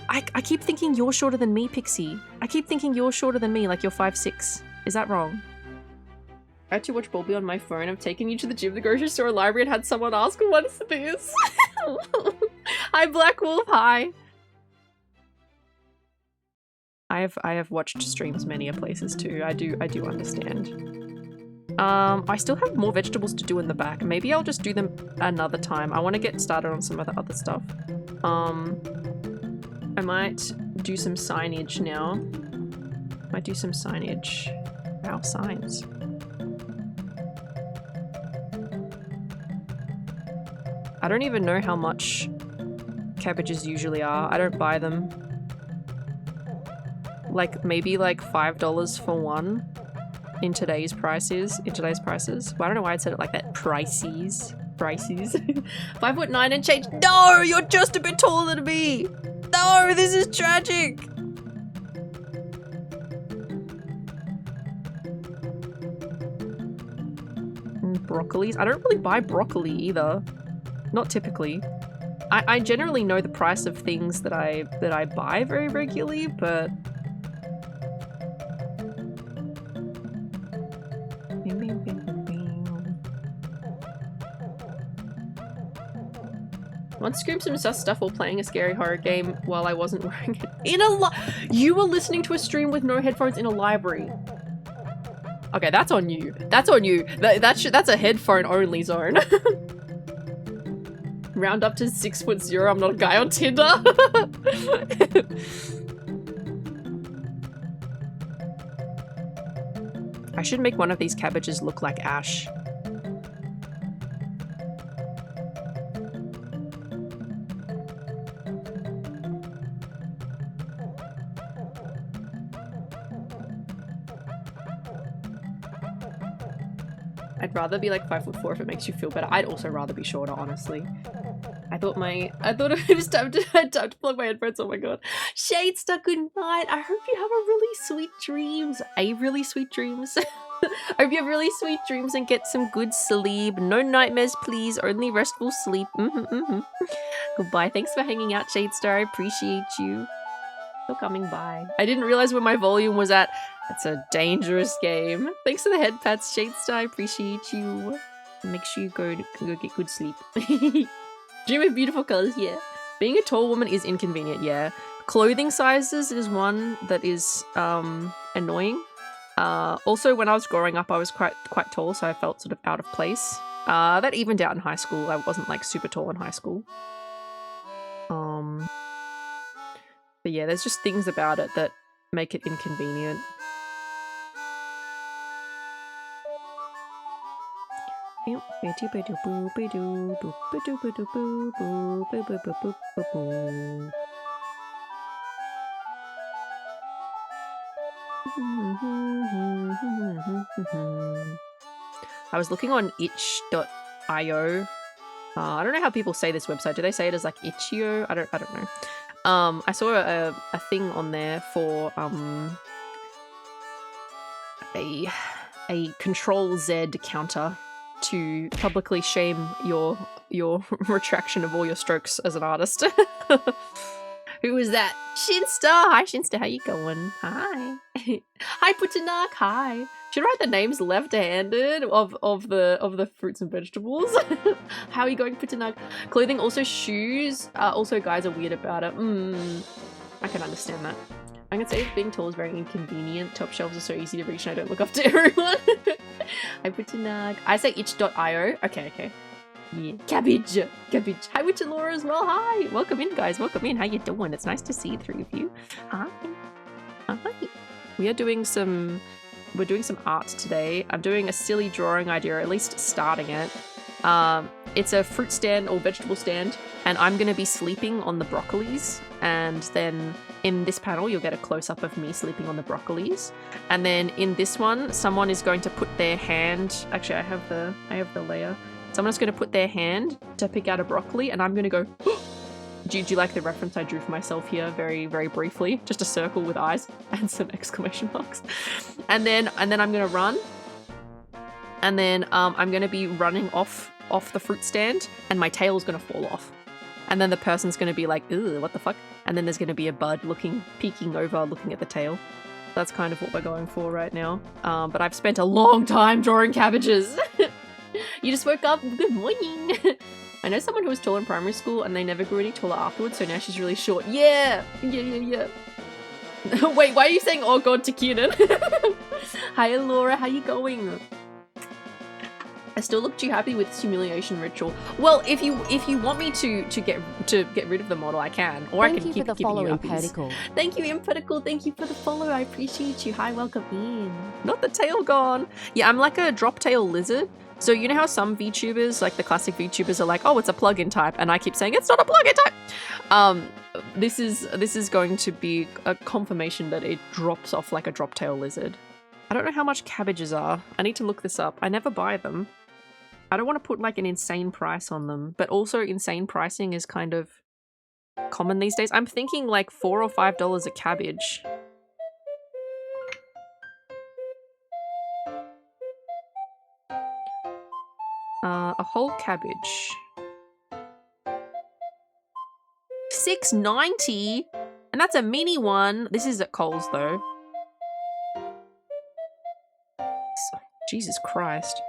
I keep thinking you're shorter than me, Pixie. I keep thinking you're shorter than me, like you're 5'6". Is that wrong? I had to watch Bulby on my phone. I've taken you to the gym, the grocery store, library, and had someone ask, what is this? Hi, Black Wolf, hi! I have watched streams many places too. I do understand. I still have more vegetables to do in the back. Maybe I'll just do them another time. I want to get started on some of the other stuff. I might do some signage now. Might do some signage. Wow, signs. I don't even know how much cabbages usually are. I don't buy them. Like, maybe like $5 for one. In today's prices. Well, I don't know why I said it like that. Prices. 5'9" and change. No, you're just a bit taller than me. No, this is tragic. Broccolis. I don't really buy broccoli either. Not typically. I generally know the price of things that I buy very regularly, but Once scream some sus stuff while playing a scary horror game while I wasn't wearing it. You were listening to a stream with no headphones in a library. Okay, that's on you. That's on you. That's a headphone only zone. Round up to 6'0". I'm not a guy on Tinder. I should make one of these cabbages look like Ash. I'd rather be like 5'4" if it makes you feel better. I'd also rather be shorter, honestly. I thought it was time to plug my headphones. Oh my god. Shadestar, good night. I hope you have a really sweet dreams. Really sweet dreams. I hope you have really sweet dreams and get some good sleep. No nightmares, please. Only restful sleep. Goodbye. Thanks for hanging out, Shadestar. I appreciate you for coming by. I didn't realize where my volume was at. That's a dangerous game. Thanks for the head pats, Shadestar. I appreciate you. Make sure you go get good sleep. Dream of beautiful colors, yeah. Being a tall woman is inconvenient, yeah. Clothing sizes is one that is annoying. Also, when I was growing up, I was quite tall, so I felt sort of out of place. That evened out in high school. I wasn't like super tall in high school. But yeah, there's just things about it that make it inconvenient. I was looking on itch.io. I don't know how people say this website. Do they say it as like Itch.io? I don't know. I saw a thing on there for a Control-Z counter to publicly shame your retraction of all your strokes as an artist. Who was that? Shinsta! Hi Shinsta, how you going? Hi. Hi Putanak, hi. Should I write the names left-handed of the fruits and vegetables? How are you going, Putanak? Clothing, also shoes. Also guys are weird about it. I can understand that. I'm gonna say being tall is very inconvenient. Top shelves are so easy to reach and I don't look up to everyone. Hi Putanak. I say itch.io. Okay. Yeah. Cabbage. Hi Witch and Laura as well. Hi. Welcome in, guys. Welcome in. How you doing? It's nice to see the three of you. Hi. We're doing some art today. I'm doing a silly drawing idea, or at least starting it. It's a fruit stand or vegetable stand, and I'm going to be sleeping on the broccolis, and then in this panel you'll get a close-up of me sleeping on the broccolis, and then in this one someone is going to put their hand, actually I have the layer, someone's going to put their hand to pick out a broccoli, and I'm going to go do you like the reference I drew for myself here very, very briefly? Just a circle with eyes and some exclamation marks. And then I'm going to run. And then I'm going to be running off the fruit stand, and my tail is going to fall off. And then the person's going to be like, ew, what the fuck? And then there's going to be a bud peeking over, looking at the tail. That's kind of what we're going for right now. But I've spent a long time drawing cabbages. You just woke up. Good morning. I know someone who was tall in primary school and they never grew any taller afterwards, so now she's really short. Yeah. Wait, why are you saying oh god to Kiernan? Hi Laura, how you going? I still look too happy with this humiliation ritual. Well, if you want me to get rid of the model, I can, or I can keep giving you uppies. Thank you, Impertical. Thank you for the follow. I appreciate you. Hi, welcome in. Not the tail gone. Yeah, I'm like a drop tail lizard. So you know how some VTubers, like the classic VTubers, are like, oh, it's a plugin type, and I keep saying it's not a plugin type. This is going to be a confirmation that it drops off like a drop tail lizard. I don't know how much cabbages are. I need to look this up. I never buy them. I don't want to put like an insane price on them, but also insane pricing is kind of common these days. I'm thinking like $4 or $5 a cabbage. A whole cabbage. $6.90, and that's a mini one. This is at Coles though. Jesus Christ.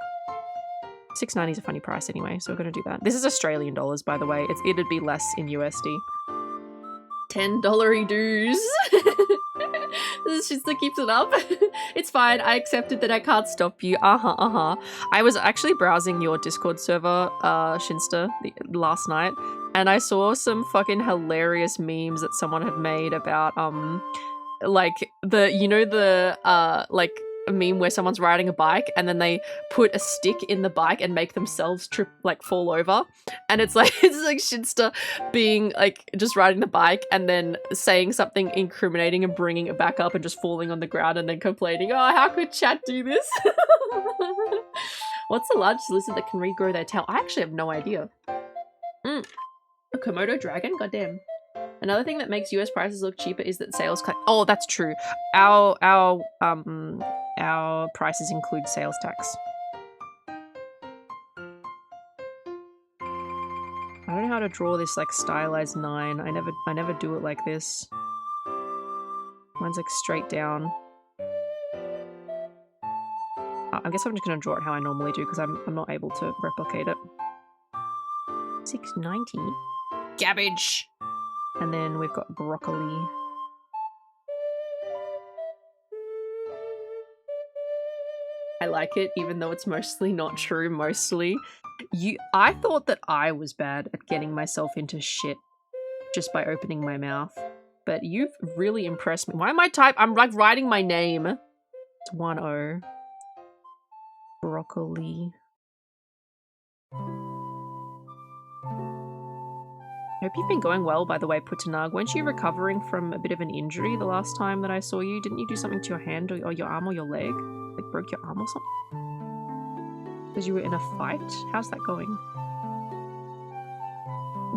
$6.90 is a funny price anyway, so we're gonna do that. This is Australian dollars, by the way. It'd be less in USD. $10 dues. This just keeps it up. It's fine. I accepted that I can't stop you. I was actually browsing your Discord server, Shinsta, last night, and I saw some fucking hilarious memes that someone had made about like like a meme where someone's riding a bike and then they put a stick in the bike and make themselves fall over, and it's like Shinsta being like just riding the bike and then saying something incriminating and bringing it back up and just falling on the ground and then complaining, oh, how could chat do this? What's the largest lizard that can regrow their tail? I actually have no idea. A Komodo dragon? Goddamn. Another thing that makes US prices look cheaper is that sales oh, that's true. Our prices include sales tax. I don't know how to draw this like stylized 9. I never do it like this. Mine's like straight down. I guess I'm just gonna draw it how I normally do because I'm not able to replicate it. $6.90. Cabbage. And then we've got broccoli. I like it, even though it's mostly not true, mostly. I thought that I was bad at getting myself into shit just by opening my mouth. But you've really impressed me. Why am I I'm like writing my name. It's 1-0. Broccoli. I hope you've been going well, by the way, Putanag. Weren't you recovering from a bit of an injury the last time that I saw you? Didn't you do something to your hand or your arm or your leg? Like broke your arm or something? Because you were in a fight? How's that going?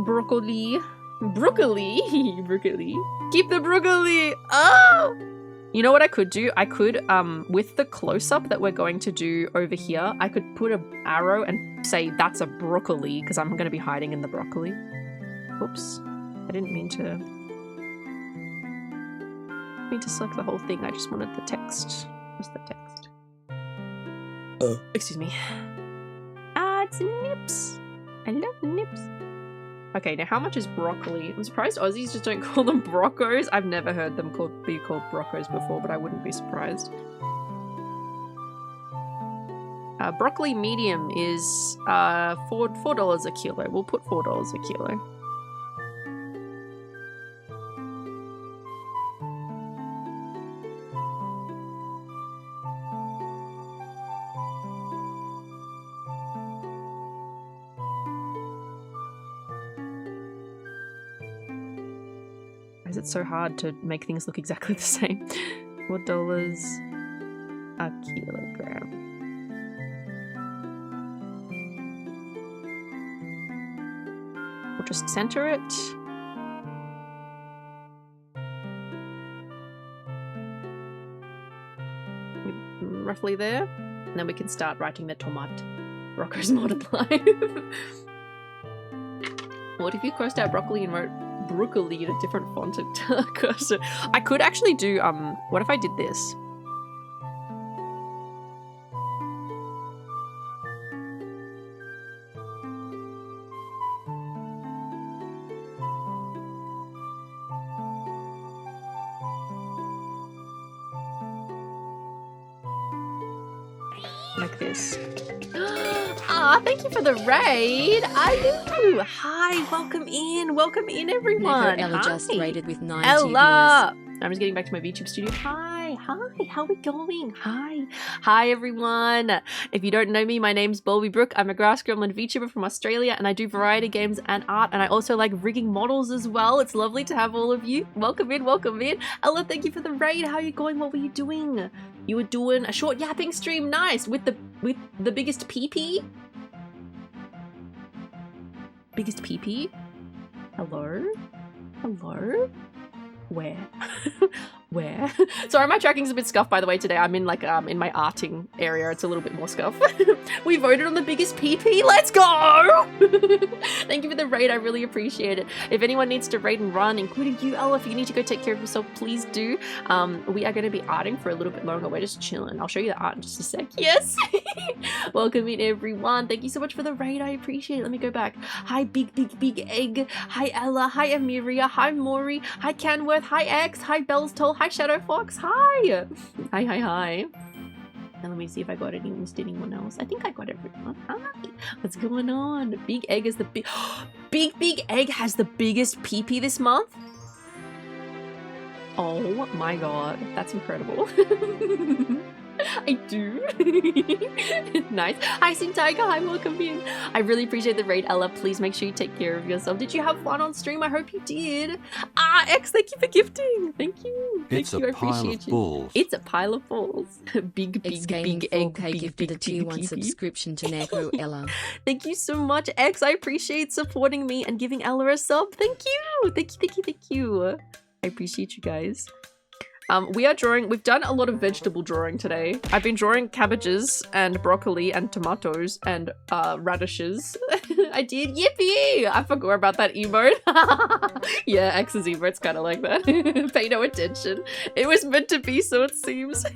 Broccoli. Broccoli. Broccoli. Keep the broccoli. Oh! You know what I could do? I could, with the close-up that we're going to do over here, I could put an arrow and say that's a broccoli because I'm going to be hiding in the broccoli. Oops, I didn't mean to select the whole thing. I just wanted the text. Just the text. Oh. Excuse me. It's nips. I love nips. Okay, now how much is broccoli? I'm surprised Aussies just don't call them broccos. I've never heard them be called broccos before, but I wouldn't be surprised. Broccoli medium is $4 a kilo. We'll put $4 a kilo. Is it so hard to make things look exactly the same? $4 a kilogram. We'll just center it. Roughly there. And then we can start writing the tomat. Broccos multiply. What if you crossed out broccoli and wrote broccoli in a different font of cursor? I could actually do, what if I did this? Like this. Ah, thank you for the raid. Hello. Hi, welcome in everyone. Ella Hi. just raided with 90 Ella. I'm just getting back to my VTube studio. Hi, how we going? Hi everyone. If you don't know me, my name's Bulby Brooke. I'm a grass gremlin VTuber from Australia, and I do variety games and art, and I also like rigging models as well. It's lovely to have all of you. Welcome in. Ella, thank you for the raid. How are you going? What were you doing? You were doing a short yapping stream. Nice. With the biggest PP? Biggest PP? Hello? Where? Where? Sorry, my tracking's a bit scuffed, by the way, today. I'm in, like, in my arting area. It's a little bit more scuffed. We voted on the biggest PP. Let's go! Thank you for the raid. I really appreciate it. If anyone needs to raid and run, including you, Ella, if you need to go take care of yourself, please do. We are going to be arting for a little bit longer. We're just chilling. I'll show you the art in just a sec. Yes! Welcome in, everyone. Thank you so much for the raid. I appreciate it. Let me go back. Hi, Big Egg. Hi, Ella. Hi, Amiria. Hi, Maury. Hi, Canworth. Hi, X. Hi, Bell's Toll. Hi, Shadow Fox. Hi. Hi. Now let me see if I got anyone else. I think I got everyone. Hi. What's going on? Big Egg is the Big Egg has the biggest PP this month. Oh my god, that's incredible. I do. Nice. Hi, Sin Tiger. Hi, welcome in. I really appreciate the raid, Ella. Please make sure you take care of yourself. Did you have fun on stream? I hope you did. X, thank you for gifting. Thank you. It's a pile of balls. It's a pile of balls. Big egg. Gifted a tier 1 subscription to Neko, Ella. Thank you so much, X. I appreciate supporting me and giving Ella a sub. Thank you. Thank you. I appreciate you guys. We've done a lot of vegetable drawing today. I've been drawing cabbages and broccoli and tomatoes and radishes. I did. Yippee! I forgot about that emote. Yeah, X's emote's kind of like that. Pay no attention. It was meant to be, so it seems.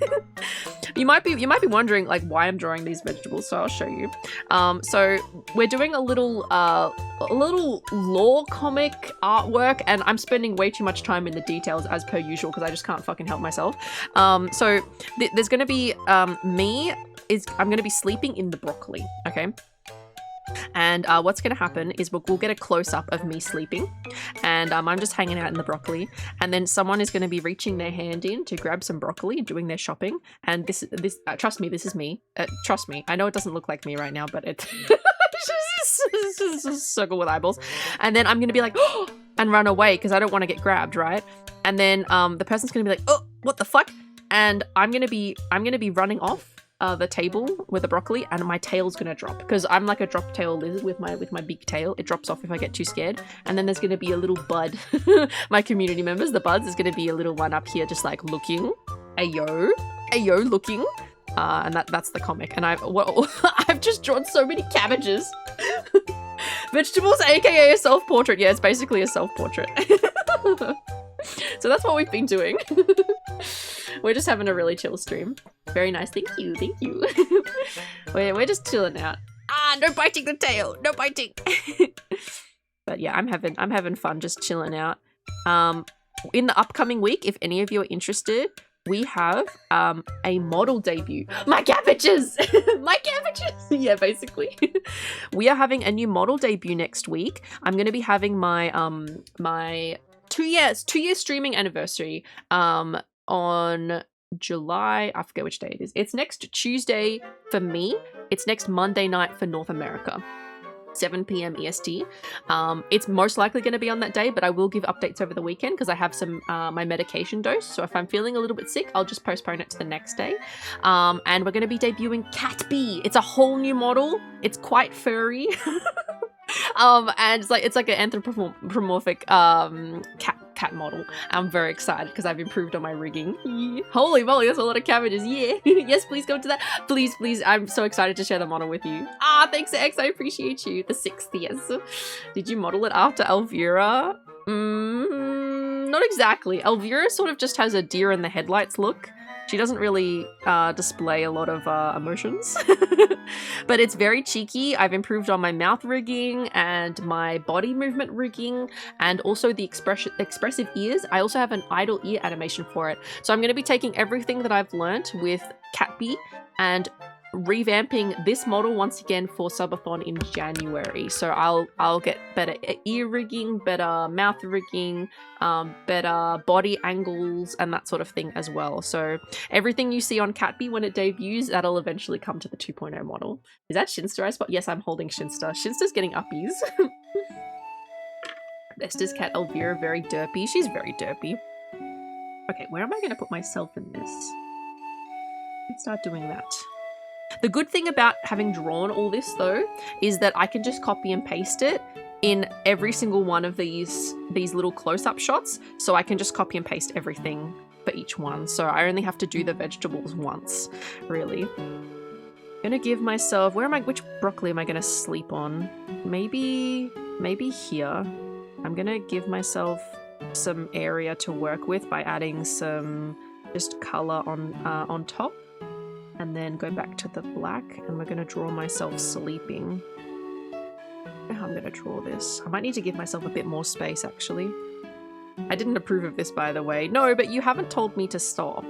You might be wondering like why I'm drawing these vegetables, so I'll show you. So we're doing a little lore comic artwork, and I'm spending way too much time in the details as per usual because I just can't fucking help myself. So there's gonna be I'm gonna be sleeping in the broccoli, okay? And what's gonna happen is we'll get a close-up of me sleeping, and I'm just hanging out in the broccoli, and then someone is gonna be reaching their hand in to grab some broccoli, doing their shopping, and this trust me, this is me. Trust me, I know it doesn't look like me right now, but it's just a circle with eyeballs, and then I'm gonna be like, oh, and run away because I don't want to get grabbed, right? And then the person's gonna be like, oh, what the fuck? And I'm gonna be running off the table with the broccoli, and my tail's gonna drop because I'm like a drop tail lizard with my big tail. It drops off if I get too scared, and then there's gonna be a little bud. My community members, the buds, is gonna be a little one up here just like looking, ayo looking, and that's the comic. And I've just drawn so many cabbages. Vegetables, aka a self-portrait. Yeah, it's basically a self-portrait. So that's what we've been doing. We're just having a really chill stream. Very nice. Thank you. We're just chilling out. No biting the tail. No biting. But yeah, I'm having fun just chilling out. In the upcoming week, if any of you are interested, we have a model debut. My cabbages! My cabbages! Yeah, basically. We are having a new model debut next week. I'm going to be having my my 2 year streaming anniversary on July, I forget which day it is. It's next Tuesday for me. It's next Monday night for North America. 7 p.m. EST. It's most likely going to be on that day, but I will give updates over the weekend because I have some my medication dose. So if I'm feeling a little bit sick, I'll just postpone it to the next day. And we're going to be debuting Cat B. It's a whole new model. It's quite furry. And it's like an anthropomorphic cat model. I'm very excited because I've improved on my rigging. Yeah. Holy moly, that's a lot of cabbages. Yeah. Yes, please go to that. Please. I'm so excited to share the model with you. Thanks, X. I appreciate you. The 6th, yes. Did you model it after Elvira? Not exactly. Elvira sort of just has a deer in the headlights look. She doesn't really display a lot of emotions, but it's very cheeky. I've improved on my mouth rigging and my body movement rigging, and also the expressive ears. I also have an idle ear animation for it. So I'm going to be taking everything that I've learnt with Catbee and revamping this model once again for subathon in January. So I'll get better ear rigging, better mouth rigging, better body angles and that sort of thing as well. So everything you see on Catbee when it debuts, that'll eventually come to the 2.0 model. Is that Shinsta I spot? Yes, I'm holding Shinsta. Shinsta's getting uppies. Esther's cat Elvira, very derpy. She's very derpy. Okay, where am I going to put myself in this? Let's start doing that. The good thing about having drawn all this though is that I can just copy and paste it in every single one of these little close-up shots, so I can just copy and paste everything for each one, so I only have to do the vegetables once, really. I'm gonna give myself, which broccoli am I gonna sleep on? Maybe here. I'm gonna give myself some area to work with by adding some just color on top, and then go back to the black, and we're gonna draw myself sleeping. I don't know how I'm gonna draw this. I might need to give myself a bit more space, actually. I didn't approve of this, by the way. No, but you haven't told me to stop.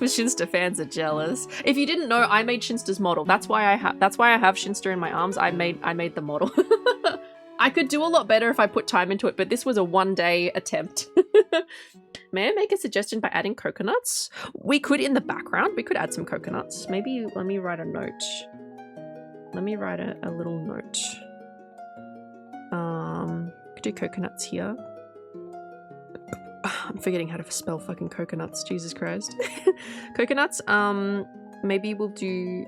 Shinsta fans are jealous. If you didn't know, I made Shinsta's model. That's why I have Shinsta in my arms. I made the model. I could do a lot better if I put time into it, but this was a one-day attempt. May I make a suggestion by adding coconuts? We could, in the background, we could add some coconuts. Maybe let me write a note. Let me write a little note. Could do coconuts here. I'm forgetting how to spell fucking coconuts. Jesus Christ. Coconuts. Maybe we'll do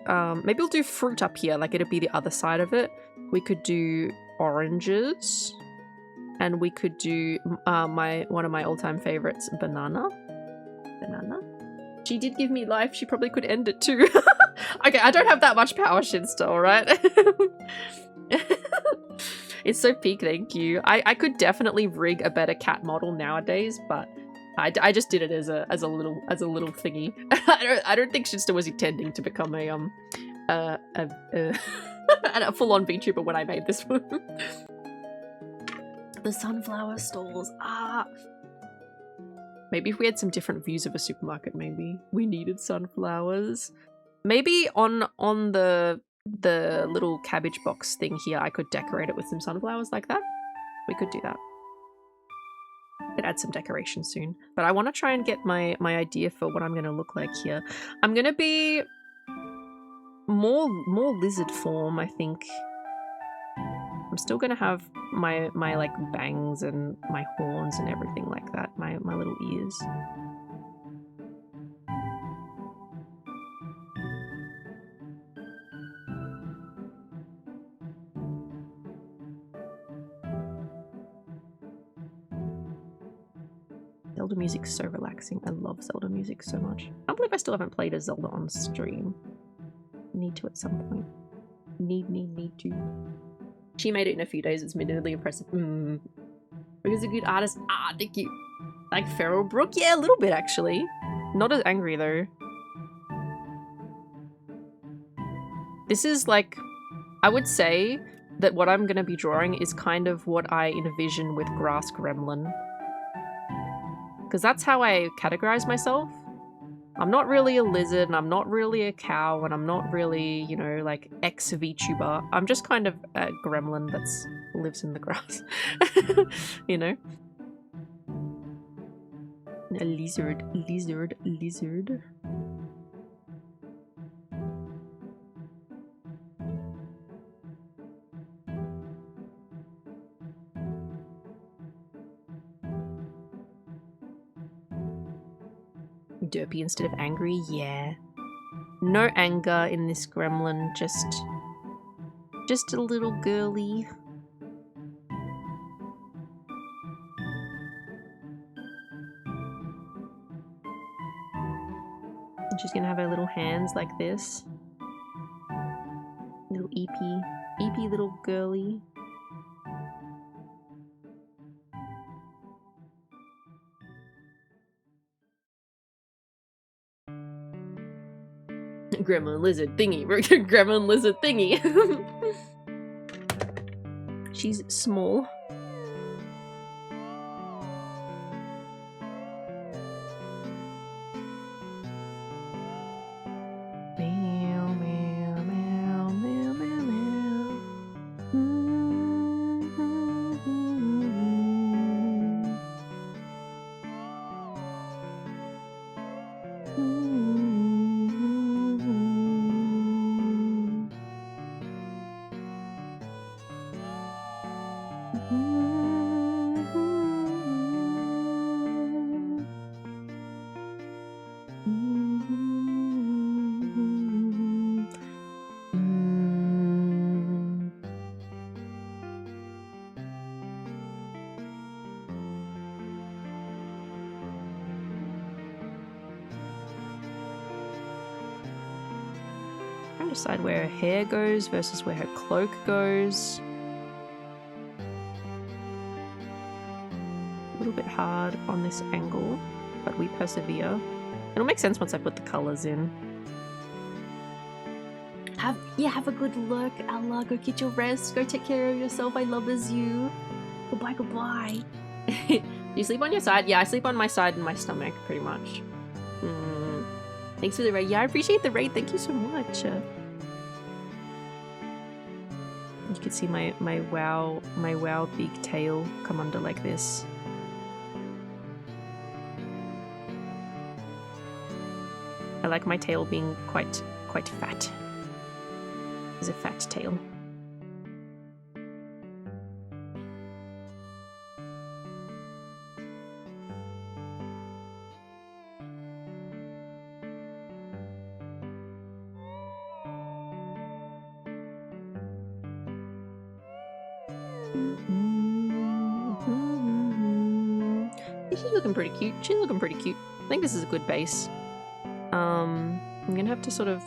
fruit up here. Like, it'll be the other side of it. We could do oranges, and we could do one of my all-time favorites, banana. She did give me life. She probably could end it too. Okay, I don't have that much power, Shinsta, alright? It's so peak, thank you. I could definitely rig a better cat model nowadays, but I just did it as a little thingy. I don't think Shinsta was intending to become a full-on VTuber when I made this one. The sunflower stalls. Maybe if we had some different views of a supermarket, maybe we needed sunflowers. Maybe on the little cabbage box thing here, I could decorate it with some sunflowers like that. We could do that. Could add some decoration soon. But I want to try and get my idea for what I'm going to look like here. I'm going to be more lizard form, I think. I'm still going to have my like bangs and my horns and everything like that. My little ears. Zelda music's so relaxing. I love Zelda music so much. I can't believe I still haven't played a Zelda on stream. Need to at some point. Need to. She made it in a few days. It's admittedly impressive. Because a good artist. Thank you. Like Feral Brook? Yeah, a little bit actually. Not as angry though. This is like, I would say that what I'm going to be drawing is kind of what I envision with Grass Gremlin. Because that's how I categorize myself. I'm not really a lizard, and I'm not really a cow, and I'm not really, you know, like ex-VTuber. I'm just kind of a gremlin that lives in the grass. You know? A lizard. Derpy instead of angry, yeah. No anger in this gremlin, just a little girly. And she's gonna have her little hands like this. Little eepy little girly. Gremlin lizard thingy. Gremlin lizard thingy. She's small. Meow, meow, meow, meow, meow, meow. and decide where her hair goes versus where her cloak goes. A little bit hard on this angle, but we persevere. It'll make sense once I put the colors in. Have a good look, Ella. Go get your rest. Go take care of yourself. I love you. Goodbye, goodbye. Do you sleep on your side? Yeah, I sleep on my side and my stomach, pretty much. Thanks for the raid. Yeah, I appreciate the raid. Thank you so much. You can see my wow big tail come under like this. I like my tail being quite fat. It's a fat tail. She's looking pretty cute. She's looking pretty cute. I think this is a good base. I'm gonna have to sort of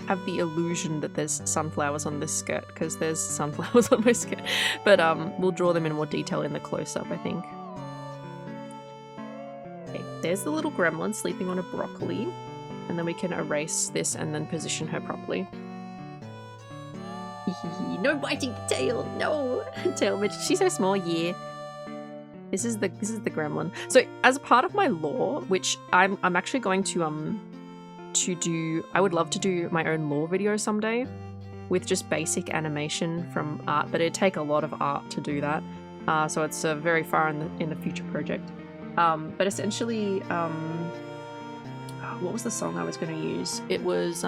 have the illusion that there's sunflowers on this skirt, because there's sunflowers on my skirt. But we'll draw them in more detail in the close-up, I think. Okay, there's the little gremlin sleeping on a broccoli. And then we can erase this and then position her properly. No biting the tail! No! Tail bitch. She's so small, yeah. This is the gremlin. So as a part of my lore, which I'm actually going to do, I would love to do my own lore video someday with just basic animation from art, but it'd take a lot of art to do that. So it's very far in the future project. But essentially, what was the song I was going to use? It was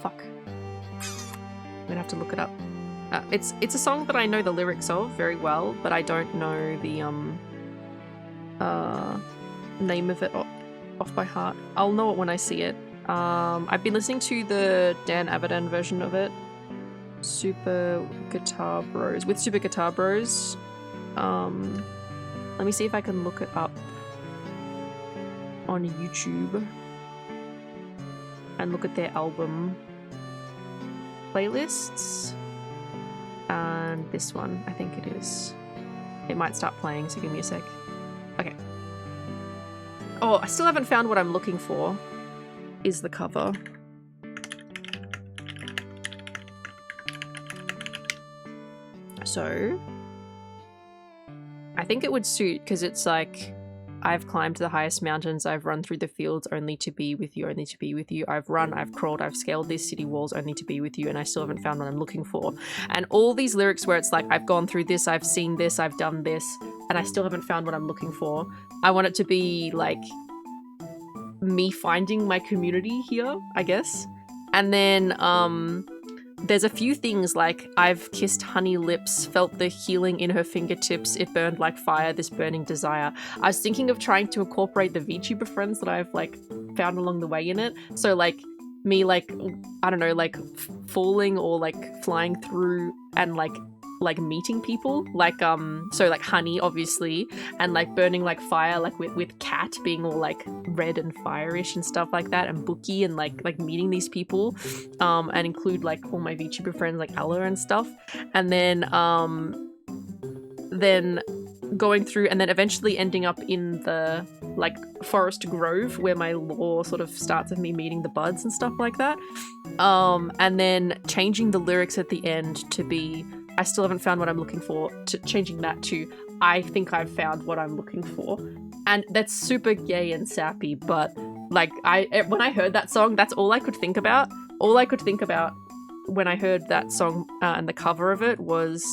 fuck. I'm gonna have to look it up. It's a song that I know the lyrics of very well, but I don't know the name of it off by heart. I'll know it when I see it. I've been listening to the Dan Avidan version of it. Super Guitar Bros. With Super Guitar Bros. Let me see if I can look it up on YouTube and look at their album playlists. And this one, I think it is. It might start playing, so give me a sec. Okay. Oh, I still haven't found what I'm looking for. Is the cover. So, I think it would suit, because it's like, I've climbed the highest mountains, I've run through the fields only to be with you, only to be with you. I've run, I've crawled, I've scaled these city walls only to be with you, and I still haven't found what I'm looking for. And all these lyrics where it's like, I've gone through this, I've seen this, I've done this, and I still haven't found what I'm looking for. I want it to be like me finding my community here, I guess. And then, there's a few things like, I've kissed honey lips, felt the healing in her fingertips, it burned like fire, this burning desire. I was thinking of trying to incorporate the VTuber friends that I've like found along the way in it. So like me like, I don't know, like falling or like flying through and like meeting people, like so like honey obviously, and like burning like fire, like with Cat being all like red and fire-ish and stuff like that, and Bookie, and like meeting these people, and include like all my VTuber friends like Ella and stuff, and then going through and then eventually ending up in the like forest grove where my lore sort of starts of me meeting the buds and stuff like that, and then changing the lyrics at the end to be, I still haven't found what I'm looking for, to changing that to, I think I've found what I'm looking for. And that's super gay and sappy, but like when I heard that song, that's all I could think about. All I could think about when I heard that song and the cover of it was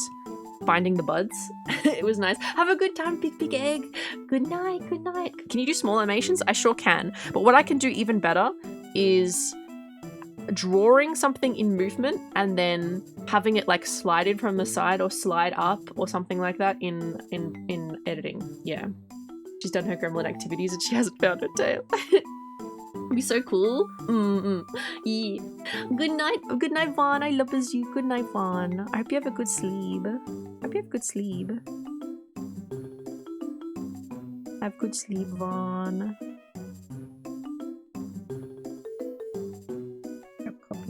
finding the buds. It was nice. Have a good time, big egg. Good night, good night. Can you do small animations? I sure can. But what I can do even better is drawing something in movement and then having it like slided from the side or slide up or something like that in editing. Yeah, she's done her gremlin activities and she hasn't found her tail. It'd be so cool. Yeah. Good night Vaughn, I love you. Good night Vaughn, I hope you have a good sleep. Have good sleep Vaughn.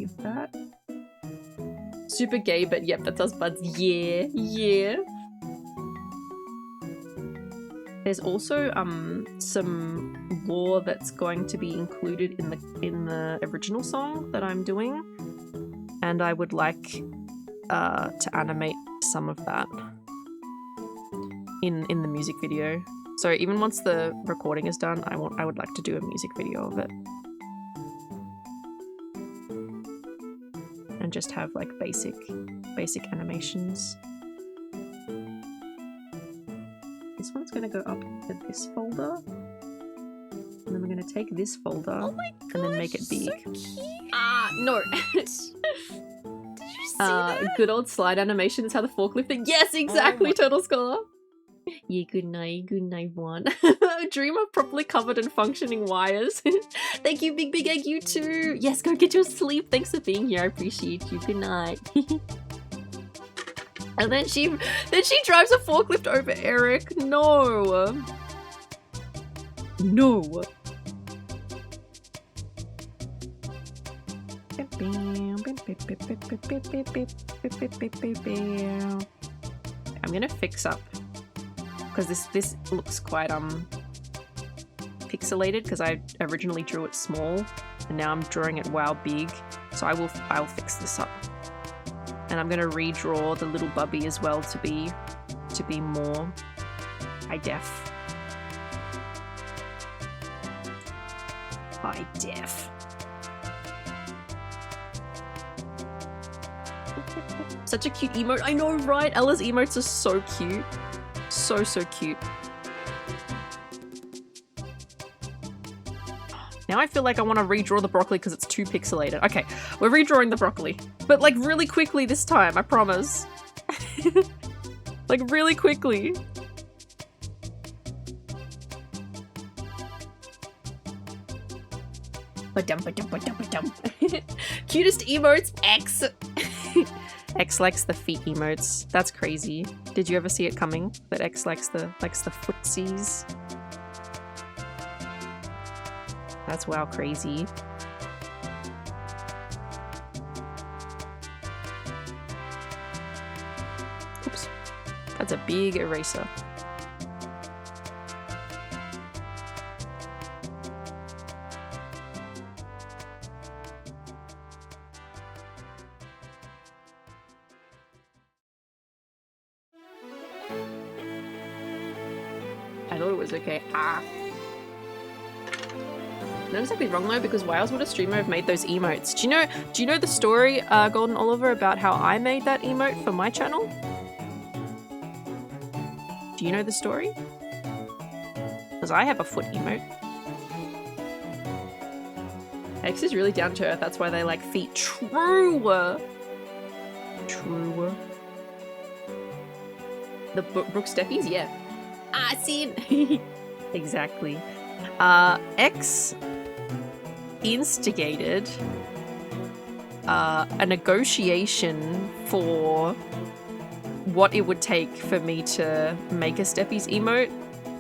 save that. Super gay, but yep, that's us buds. Yeah, yeah. There's also some lore that's going to be included in the original song that I'm doing, and I would like to animate some of that in the music video. So even once the recording is done, I would like to do a music video of it. And just have like basic animations. This one's gonna go up into this folder. And then we're gonna take this folder and then make it big. No. Good old slide animation is how the forklift thing. Yes, exactly, Turtle Scholar. Yeah, good night one. Dream of properly covered and functioning wires. Thank you, Big Egg, you too. Yes, go get your sleep. Thanks for being here. I appreciate you. Good night. And then she drives a forklift over Eric. No. No. I'm gonna fix up because this looks quite pixelated because I originally drew it small and now I'm drawing it wow big. So I'll fix this up. And I'm gonna redraw the little bubby as well to be more high def. High def. Such a cute emote. I know, right? Ella's emotes are so cute. So cute. Now I feel like I want to redraw the broccoli because it's too pixelated. Okay, we're redrawing the broccoli. But like really quickly this time, I promise. Like really quickly. Ba-dum. Cutest emotes, X. X likes the feet emotes. That's crazy. Did you ever see it coming? That X likes the footsies. That's wow crazy. Oops. That's a big eraser. I thought it was okay. Not exactly wrong though, because why else would a streamer have made those emotes? Do you know the story, Golden Oliver, about how I made that emote for my channel? Do you know the story? Because I have a foot emote. X is really down to earth, that's why they like feet. True. The Brooke Steffies, yeah. See. Exactly. X instigated a negotiation for what it would take for me to make a Steffies emote,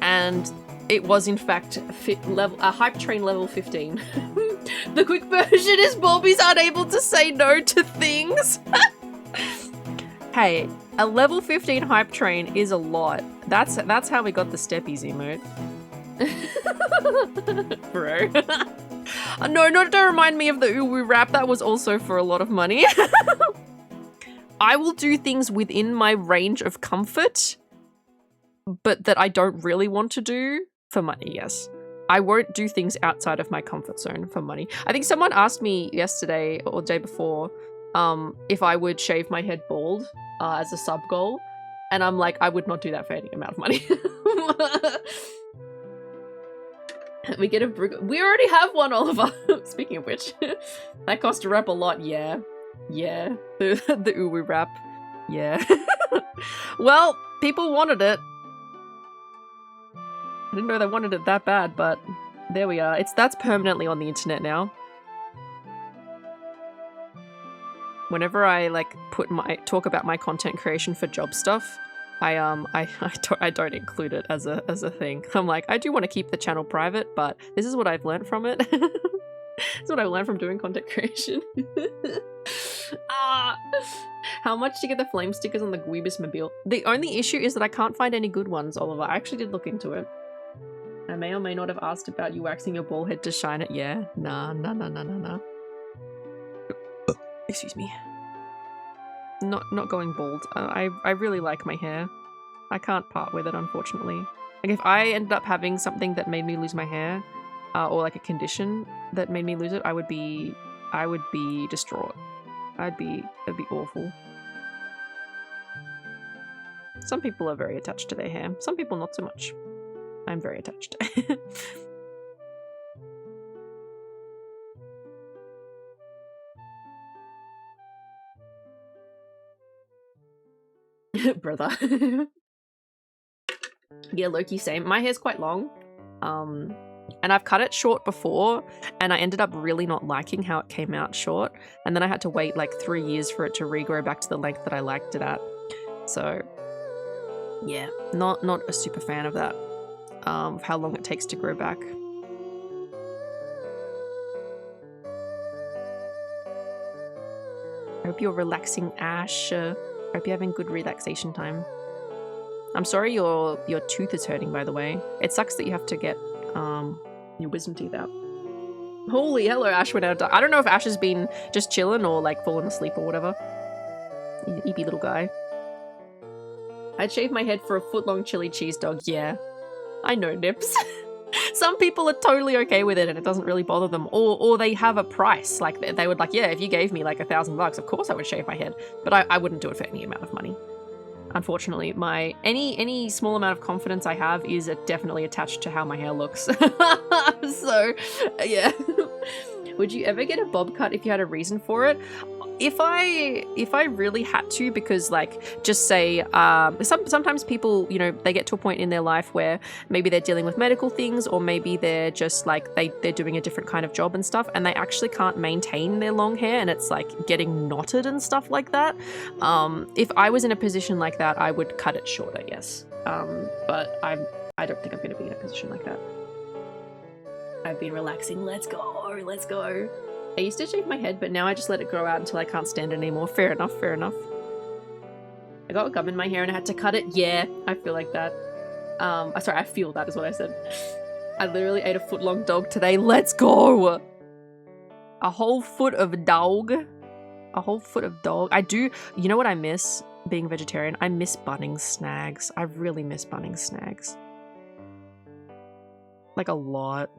and it was in fact a hype train level 15. The quick version is Bulbies unable to say no to things. Hey, a level 15 hype train is a lot. That's how we got the Steffies emote. Bro. No, not to remind me of the Uwu rap. That was also for a lot of money. I will do things within my range of comfort, but that I don't really want to do for money, yes. I won't do things outside of my comfort zone for money. I think someone asked me yesterday or the day before if I would shave my head bald as a sub goal, and I'm like, I would not do that for any amount of money. We get a we already have one, Oliver. Speaking of which, that cost a rep a lot. Yeah, the Uwu rap. Yeah. Well, people wanted it. I didn't know they wanted it that bad, but there we are. That's permanently on the internet now. Whenever I like talk about my content creation for job stuff, I don't include it as a thing. I'm like, I do want to keep the channel private, but this is what I've learned from it. That's what I learned from doing content creation. How much to get the flame stickers on the Guibus Mobile? The only issue is that I can't find any good ones, Oliver. I actually did look into it. I may or may not have asked about you waxing your ball head to shine it. Yeah. Nah. Excuse me. Not going bald. I really like my hair. I can't part with it, unfortunately. Like, if I ended up having something that made me lose my hair, or like a condition that made me lose it, I would be distraught. It'd be awful. Some people are very attached to their hair. Some people not so much. I'm very attached. Brother. Yeah, Loki, same. My hair's quite long. And I've cut it short before, and I ended up really not liking how it came out short. And then I had to wait like 3 years for it to regrow back to the length that I liked it at. So, yeah, not a super fan of that. Of how long it takes to grow back. I hope you're relaxing, Ash. I hope you're having good relaxation time. I'm sorry your tooth is hurting, by the way. It sucks that you have to get your wisdom teeth out. Holy hello, Ash went out. I don't know if Ash has been just chilling or like falling asleep or whatever. Eepy little guy. I'd shave my head for a foot-long chili cheese dog. Yeah, I know, Nips. Some people are totally okay with it and it doesn't really bother them, or they have a price. Like they would like, yeah, if you gave me like $1,000, of course I would shave my head, but I wouldn't do it for any amount of money. Unfortunately, my any small amount of confidence I have is definitely attached to how my hair looks. So, yeah. Would you ever get a bob cut if you had a reason for it? If I really had to, because like, just say, sometimes people, you know, they get to a point in their life where maybe they're dealing with medical things, or maybe they're just like, they're doing a different kind of job and stuff, and they actually can't maintain their long hair, and it's like getting knotted and stuff like that. If I was in a position like that, I would cut it shorter, yes. But I don't think I'm going to be in a position like that. I've been relaxing. Let's go. Let's go. I used to shave my head, but now I just let it grow out until I can't stand it anymore. Fair enough, fair enough. I got gum in my hair and I had to cut it. Yeah, I feel like that. Sorry, I feel that is what I said. I literally ate a foot-long dog today. Let's go! A whole foot of dog. A whole foot of dog. I do, you know what I miss being vegetarian? I miss Bunnings snags. I really miss Bunnings snags. Like a lot.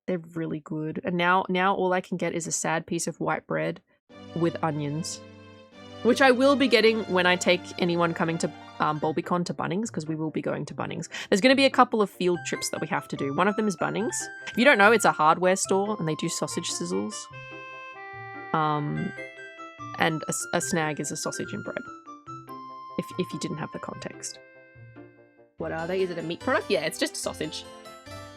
They're really good. And now all I can get is a sad piece of white bread with onions. Which I will be getting when I take anyone coming to BolbyCon to Bunnings, because we will be going to Bunnings. There's going to be a couple of field trips that we have to do. One of them is Bunnings. If you don't know, it's a hardware store and they do sausage sizzles. And a snag is a sausage and bread. If you didn't have the context. What are they? Is it a meat product? Yeah, it's just a sausage.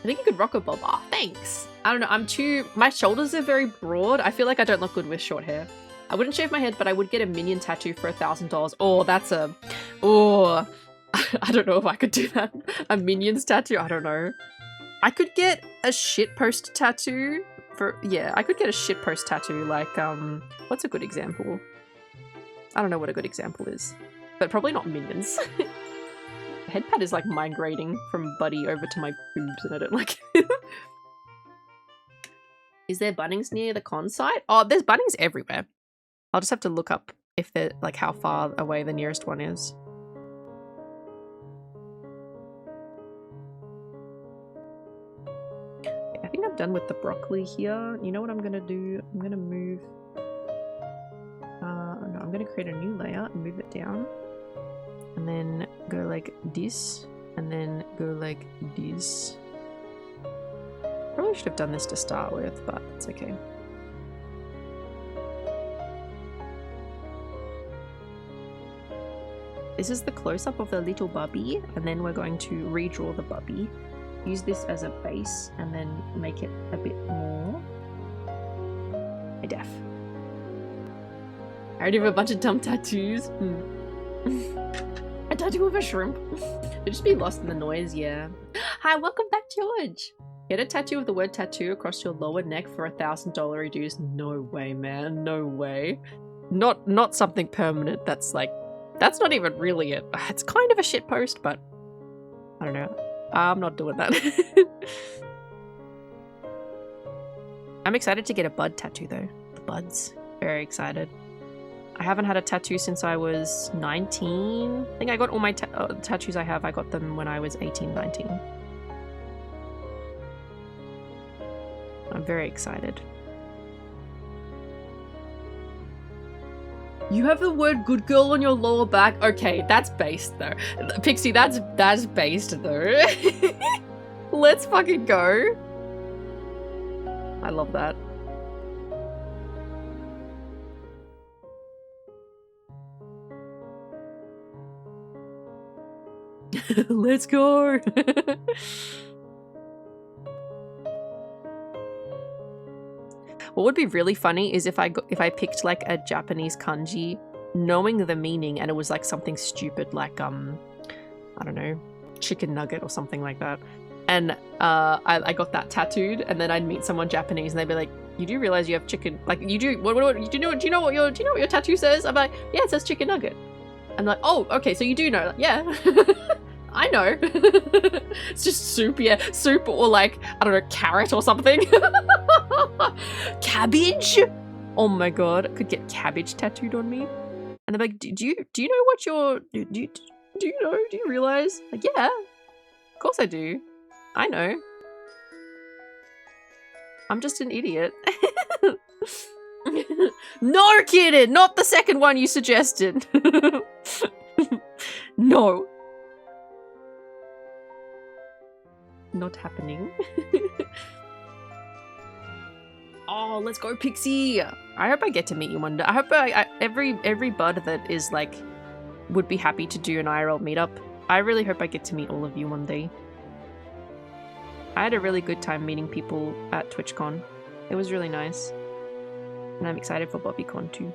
I think you could rock a bob. Oh, thanks. I don't know. My shoulders are very broad. I feel like I don't look good with short hair. I wouldn't shave my head, but I would get a Minion tattoo for $1,000. Oh, that's a... Oh, I don't know if I could do that. A Minions tattoo? I don't know. I could get a shitpost tattoo for... Yeah, I could get a shitpost tattoo. Like, what's a good example? I don't know what a good example is. But probably not Minions. Head pad is like migrating from Buddy over to my boobs and I don't like it. Is there Bunnings near the con site? Oh, there's Bunnings everywhere. I'll just have to look up if they're like how far away the nearest one is. Okay, I think I'm done with the broccoli here. You know what I'm gonna do? I'm gonna move... no, I'm gonna create a new layer and move it down. And then go like this, and then go like this. Probably should have done this to start with, but it's okay. This is the close-up of the little bubby, and then we're going to redraw the bubby. Use this as a base, and then make it a bit more... deaf. I already have a bunch of dumb tattoos. A tattoo of a shrimp. It'd just be lost in the noise, yeah. Hi, welcome back, George. Get a tattoo of the word tattoo across your lower neck for $1,000 reduced. No way, man. No way. Not something permanent. That's like, that's not even really it. It's kind of a shit post, but I don't know. I'm not doing that. I'm excited to get a bud tattoo though. The buds. Very excited. I haven't had a tattoo since I was 19. I think I got all my tattoos I have. I got them when I was 18, 19. I'm very excited. You have the word good girl on your lower back. Okay, that's based though. Pixie, that's based though. Let's fucking go. I love that. Let's go. What would be really funny is if I picked like a Japanese kanji, knowing the meaning, and it was like something stupid like I don't know, chicken nugget or something like that, and I got that tattooed, and then I'd meet someone Japanese and they'd be like, "You do realize you have chicken? Like you do? What do you know what your tattoo says?" I'm like, "Yeah, it says chicken nugget." I'm like, "Oh, okay, so you do know?" Like, yeah. I know. It's just soup, yeah. Soup or like, I don't know, carrot or something. Cabbage? Oh my god, I could get cabbage tattooed on me. And they're like, do you know what your, do you realize? Like, yeah, of course I do. I know. I'm just an idiot. No, kidding, not the second one you suggested. No. Not happening. Oh, let's go, Pixie! I hope I get to meet you one day. I hope every bud that is like would be happy to do an IRL meetup. I really hope I get to meet all of you one day. I had a really good time meeting people at TwitchCon. It was really nice. And I'm excited for BobbyCon too.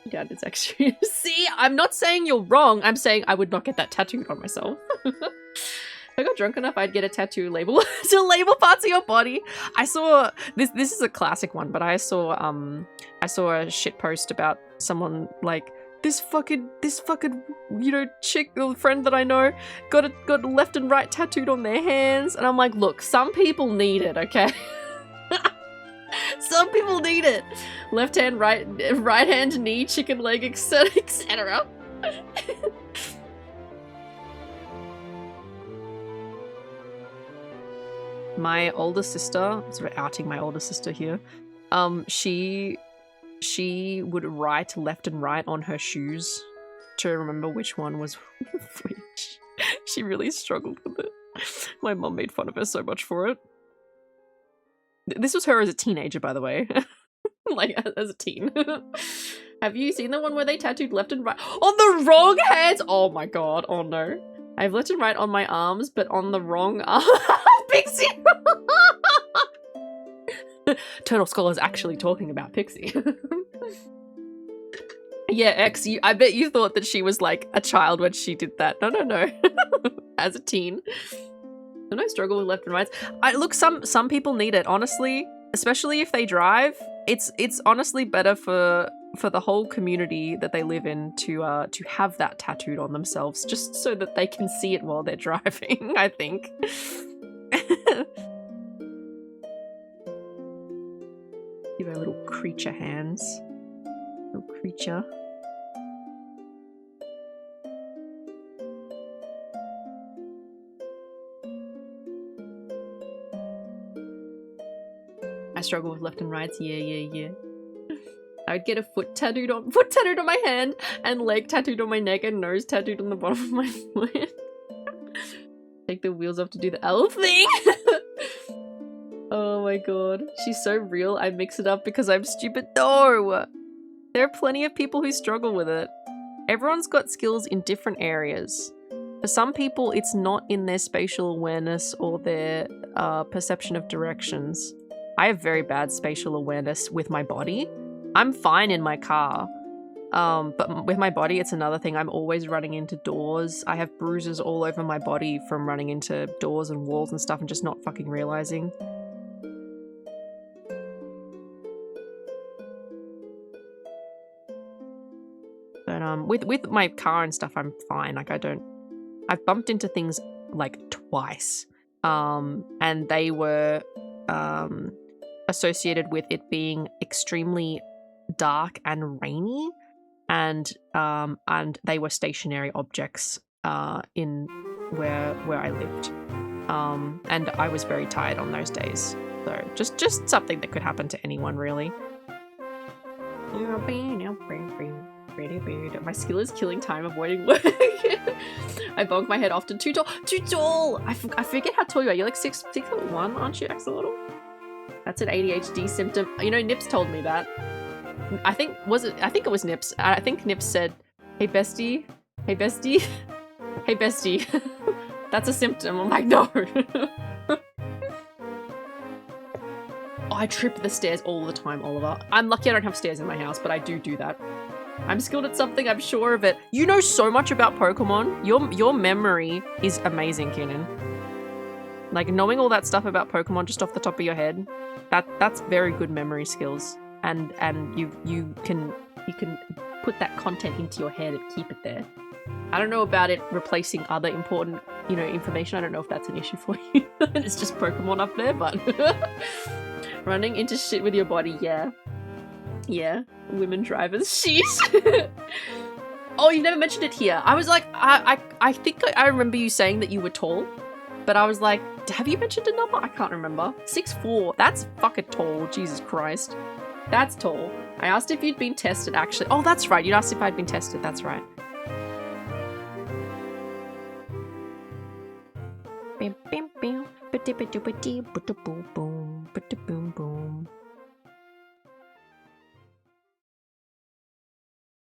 Dad, it's actually... See, I'm not saying you're wrong. I'm saying I would not get that tattooed on myself. If I got drunk enough, I'd get a tattoo label to label parts of your body. I saw this is a classic one, but I saw a shit post about someone like this fucking you know chick or friend that I know got left and right tattooed on their hands, and I'm like, look, some people need it, okay? Some people need it. Left hand, right hand, knee, chicken leg, etc., etc. My older sister, I'm sort of outing my older sister here, she would write left and right on her shoes to remember which one was which. She really struggled with it. My mom made fun of her so much for it. This was her as a teenager, by the way. Like, as a teen. Have you seen the one where they tattooed left and right on the wrong hands? Oh my god, oh no. I have left and right on my arms, but on the wrong arm. Pixie! Turtle Skull is actually talking about Pixie. Yeah, X, I bet you thought that she was like a child when she did that. No, no, no. As a teen. Don't I struggle with left and rights? Look, some people need it, honestly. Especially if they drive. It's honestly better for the whole community that they live in to have that tattooed on themselves, just so that they can see it while they're driving, I think. Give her little creature hands. Little creature. I struggle with left and rights. Yeah. I would get a foot tattooed on my hand, and leg tattooed on my neck, and nose tattooed on the bottom of my foot. Take the wheels off to do the L thing. Oh my god, she's so real. I mix it up because I'm stupid. No, there are plenty of people who struggle with it. Everyone's got skills in different areas. For some people, it's not in their spatial awareness or their perception of directions. I have very bad spatial awareness with my body. I'm fine in my car, But with my body, it's another thing. I'm always running into doors. I have bruises all over my body from running into doors and walls and stuff and just not fucking realizing. But with my car and stuff, I'm fine. Like I've bumped into things like twice. And they were associated with it being extremely dark and rainy, and they were stationary objects in where I lived. And I was very tired on those days. So just something that could happen to anyone, really. My skill is killing time avoiding work. I bonk my head often. Too tall. I forget how tall you are. You're like 6'1", aren't you, Axolotl? That's an ADHD symptom. You know, Nips told me that. I think it was Nips. I think Nips said, "Hey bestie, hey bestie, hey bestie." That's a symptom. I'm like, no. Oh, I trip the stairs all the time, Oliver. I'm lucky I don't have stairs in my house, but I do that. I'm skilled at something, I'm sure of it. You know so much about Pokemon. Your memory is amazing, Keenan. Like, knowing all that stuff about Pokemon just off the top of your head, that's very good memory skills. And you can put that content into your head and keep it there. I don't know about it replacing other important, information. I don't know if that's an issue for you. It's just Pokemon up there, but running into shit with your body, yeah. Yeah, women drivers. Sheesh. Oh, you never mentioned it here. I was like, I think I remember you saying that you were tall, but I was like, have you mentioned a number? I can't remember. 6'4". That's fucking tall. Jesus Christ. That's tall. I asked if you'd been tested, actually. Oh, that's right. You asked if I'd been tested. That's right.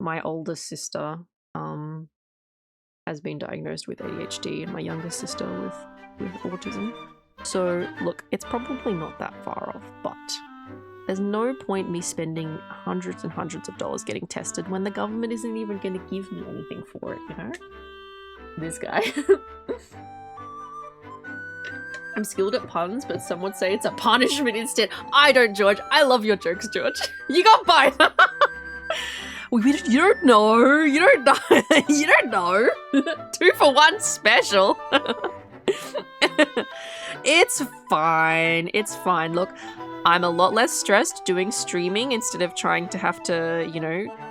My older sister has been diagnosed with ADHD, and my younger sister with autism. So look, it's probably not that far off, but there's no point me spending hundreds and hundreds of dollars getting tested when the government isn't even going to give me anything for it, This guy. I'm skilled at puns, but some would say it's a punishment instead. I don't, George. I love your jokes, George. You got bite. You don't know. You don't know. You don't know. 2 for 1 special. It's fine. It's fine. Look, I'm a lot less stressed doing streaming instead of trying to have to,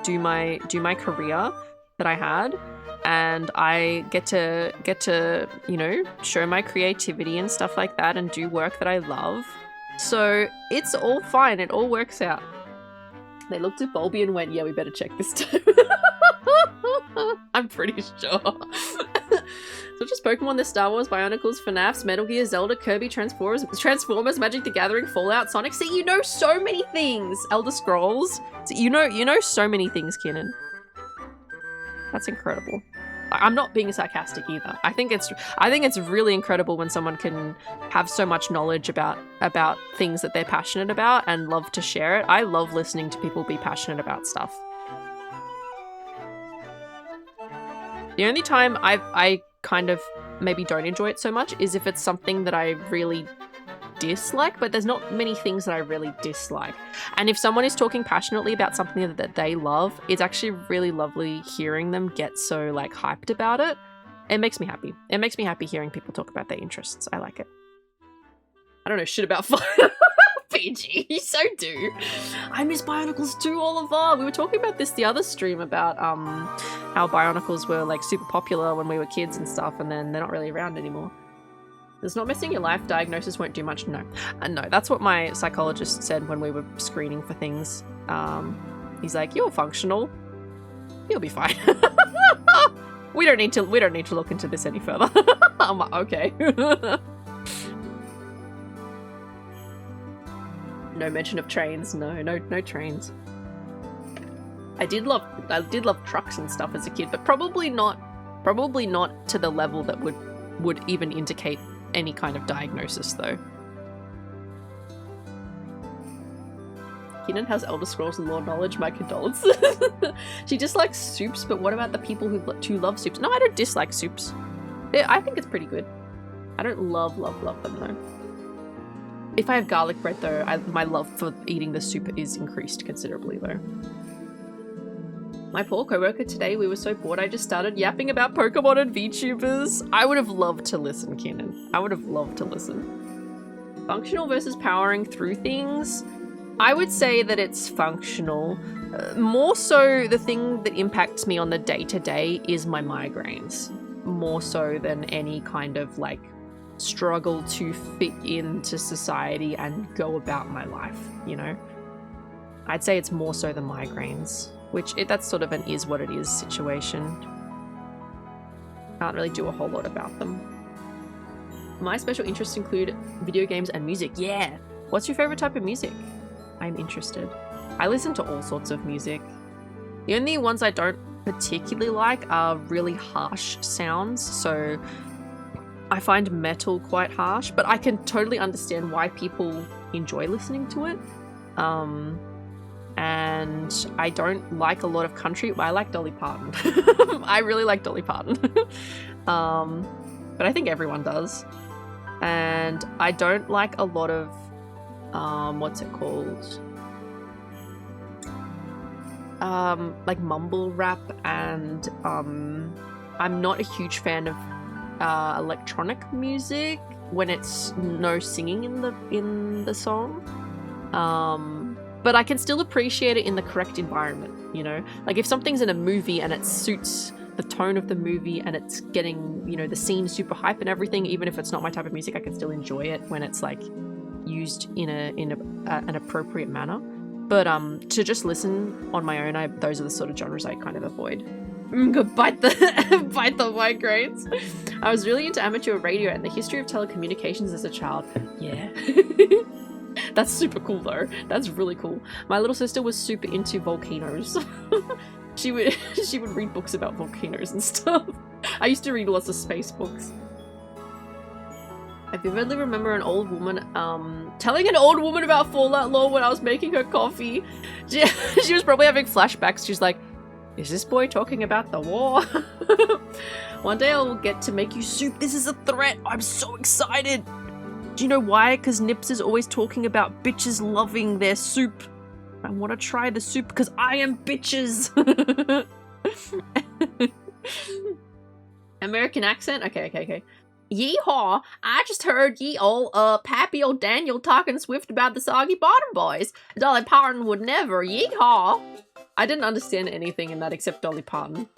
do my career that I had. And I get to, show my creativity and stuff like that and do work that I love. So it's all fine. It all works out. They looked at Bulby and went, yeah, we better check this time. I'm pretty sure. So just Pokemon, the Star Wars, Bionicles, FNAFs, Metal Gear, Zelda, Kirby, Transformers, Magic the Gathering, Fallout, Sonic. See, you know so many things. Elder Scrolls. So you know so many things, Keenan. That's incredible. I'm not being sarcastic either. I think it's really incredible when someone can have so much knowledge about things that they're passionate about and love to share it. I love listening to people be passionate about stuff. The only time I kind of maybe don't enjoy it so much is if it's something that I really dislike, but there's not many things that I really dislike. And if someone is talking passionately about something that they love, it's actually really lovely hearing them get so like hyped about it. It makes me happy. It makes me happy hearing people talk about their interests. I like it. I don't know shit about fire. PG, you so do. I miss Bionicles too, Oliver. We were talking about this the other stream about how Bionicles were like super popular when we were kids and stuff, and then they're not really around anymore. Does not missing your life diagnosis won't do much? No. No, that's what my psychologist said when we were screening for things. He's like, you're functional. You'll be fine. We don't need to look into this any further. I'm like, okay. No mention of trains. No trains. I did love trucks and stuff as a kid, but probably not to the level that would even indicate any kind of diagnosis, though. Kinnan has Elder Scrolls and lore knowledge. My condolences. She dislikes soups, but what about the people who love soups? No, I don't dislike soups. I think it's pretty good. I don't love them though. If I have garlic bread though, my love for eating the soup is increased considerably though. My poor coworker today, we were so bored I just started yapping about Pokemon and VTubers. I would have loved to listen, Kinnan. I would have loved to listen. Functional versus powering through things? I would say that it's functional. More so, the thing that impacts me on the day-to-day is my migraines. More so than any kind of like struggle to fit into society and go about my life, you know? I'd say it's more so the migraines. Which, that's sort of an is what it is situation. Can't really do a whole lot about them. My special interests include video games and music. Yeah! What's your favorite type of music? I'm interested. I listen to all sorts of music. The only ones I don't particularly like are really harsh sounds, so I find metal quite harsh, but I can totally understand why people enjoy listening to it. And I don't like a lot of country. I like Dolly Parton. I really like Dolly Parton. But I think everyone does. And I don't like a lot of, what's it called? Like mumble rap, and I'm not a huge fan of electronic music when it's no singing in the song. But I can still appreciate it in the correct environment, you know? Like if something's in a movie and it suits the tone of the movie and it's getting, you know, the scene super hype and everything, even if it's not my type of music, I can still enjoy it when it's like used in an appropriate manner. But to just listen on my own, those are the sort of genres I kind of avoid. Bite the migraines. I was really into amateur radio and the history of telecommunications as a child. Yeah. That's super cool though. That's really cool. My little sister was super into volcanoes. She would read books about volcanoes and stuff. I used to read lots of space books. I vividly remember an old woman telling an old woman about Fallout lore when I was making her coffee. She was probably having flashbacks. She's like, is this boy talking about the war? One day I will get to make you soup. This is a threat. I'm so excited. Do you know why? Because Nips is always talking about bitches loving their soup. I want to try the soup because I am bitches. American accent? Okay. Yeehaw! I just heard ye old Pappy O'Daniel talking swift about the Soggy Bottom Boys. Dolly Parton would never. Yeehaw! I didn't understand anything in that except Dolly Parton.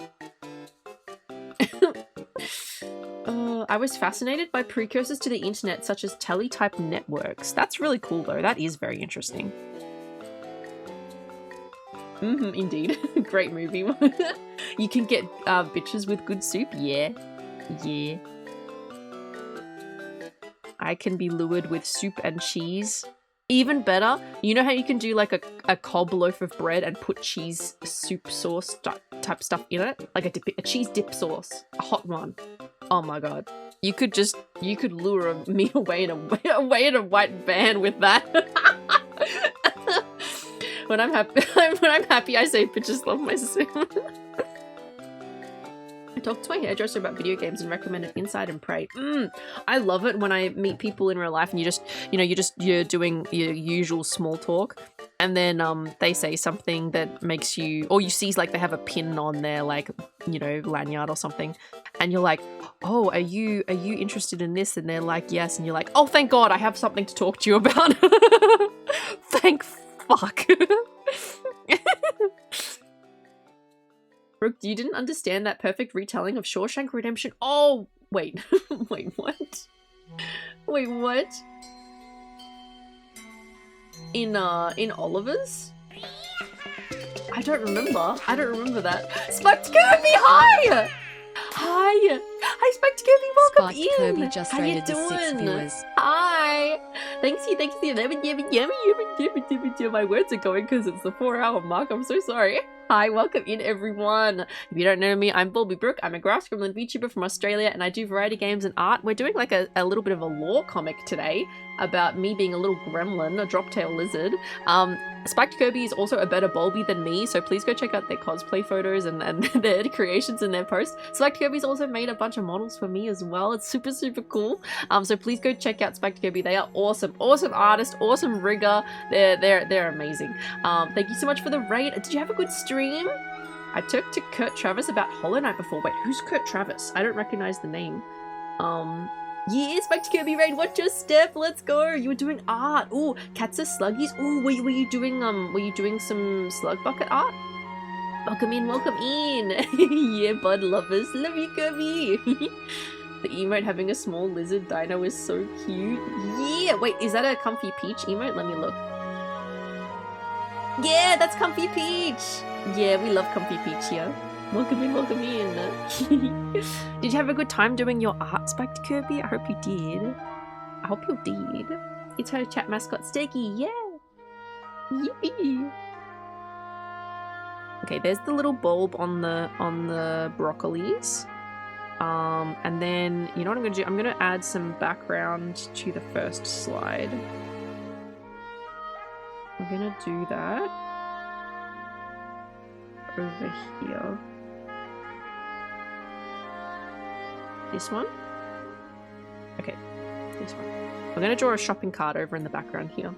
I was fascinated by precursors to the internet such as teletype networks. That's really cool though. That is very interesting. Indeed. Great movie. You can get bitches with good soup. Yeah. I can be lured with soup and cheese. Even better, you know how you can do like a cob loaf of bread and put cheese soup sauce type stuff in it? Like a cheese dip sauce. A hot one. Oh my god. You could lure me away in a white van with that. When I'm happy, I say bitches love my soup. I talked to my hairdresser about video games and recommended Inside and Prey. I love it when I meet people in real life and you're doing your usual small talk, and then they say something that makes you, or you see like they have a pin on their like, you know, lanyard or something, and you're like, oh, are you interested in this? And they're like, yes, and you're like, oh, thank God, I have something to talk to you about. Thank fuck. Brooke, you didn't understand that perfect retelling of Shawshank Redemption? Oh, wait. Wait, what? Wait, what? In Oliver's? I don't remember that. Spiked Kirby, hi! Hi, Spiked Kirby, welcome Spiked in! Kirby just How you rated the 6 doing? viewers. Hi! Thanks you. My words are going because it's the 4-hour mark. I'm so sorry. Hi, welcome in everyone. If you don't know me, I'm Bulby Brooke. I'm a Grass Gremlin VTuber from Australia and I do variety games and art. We're doing like a little bit of a lore comic today. about me being a little gremlin, a drop-tail lizard. Spiked Kirby is also a better Bulby than me, so please go check out their cosplay photos and their creations in their post. Spiked Kirby's also made a bunch of models for me as well. It's super, super cool. So please go check out Spiked Kirby. They are awesome. Awesome artist, awesome rigger. They're amazing. Thank you so much for the raid. Did you have a good stream? I talked to Kurt Travis about Hollow Knight before. Wait, who's Kurt Travis? I don't recognize the name. Yeah, Spiked Kirby raid, what's your step? Let's go. You were doing art. Ooh, cats are sluggies. Ooh, were you doing some slug bucket art? Welcome in, welcome in. Yeah, bud lovers. Love you, Kirby. The emote having a small lizard dino is so cute. Yeah, wait, is that a Comfy Peach emote? Let me look. Yeah, that's Comfy Peach. Yeah, we love Comfy Peach here. Welcome in, welcome in. Did you have a good time doing your art, Spiked Kirby? I hope you did. I hope you did. It's her chat mascot, Steggy. Yeah. Yippee. Okay, there's the little bulb on the broccolis. And then, you know what I'm gonna do? I'm gonna add some background to the first slide. I'm gonna do that over here. This one? Okay, this one. I'm gonna draw a shopping cart over in the background here.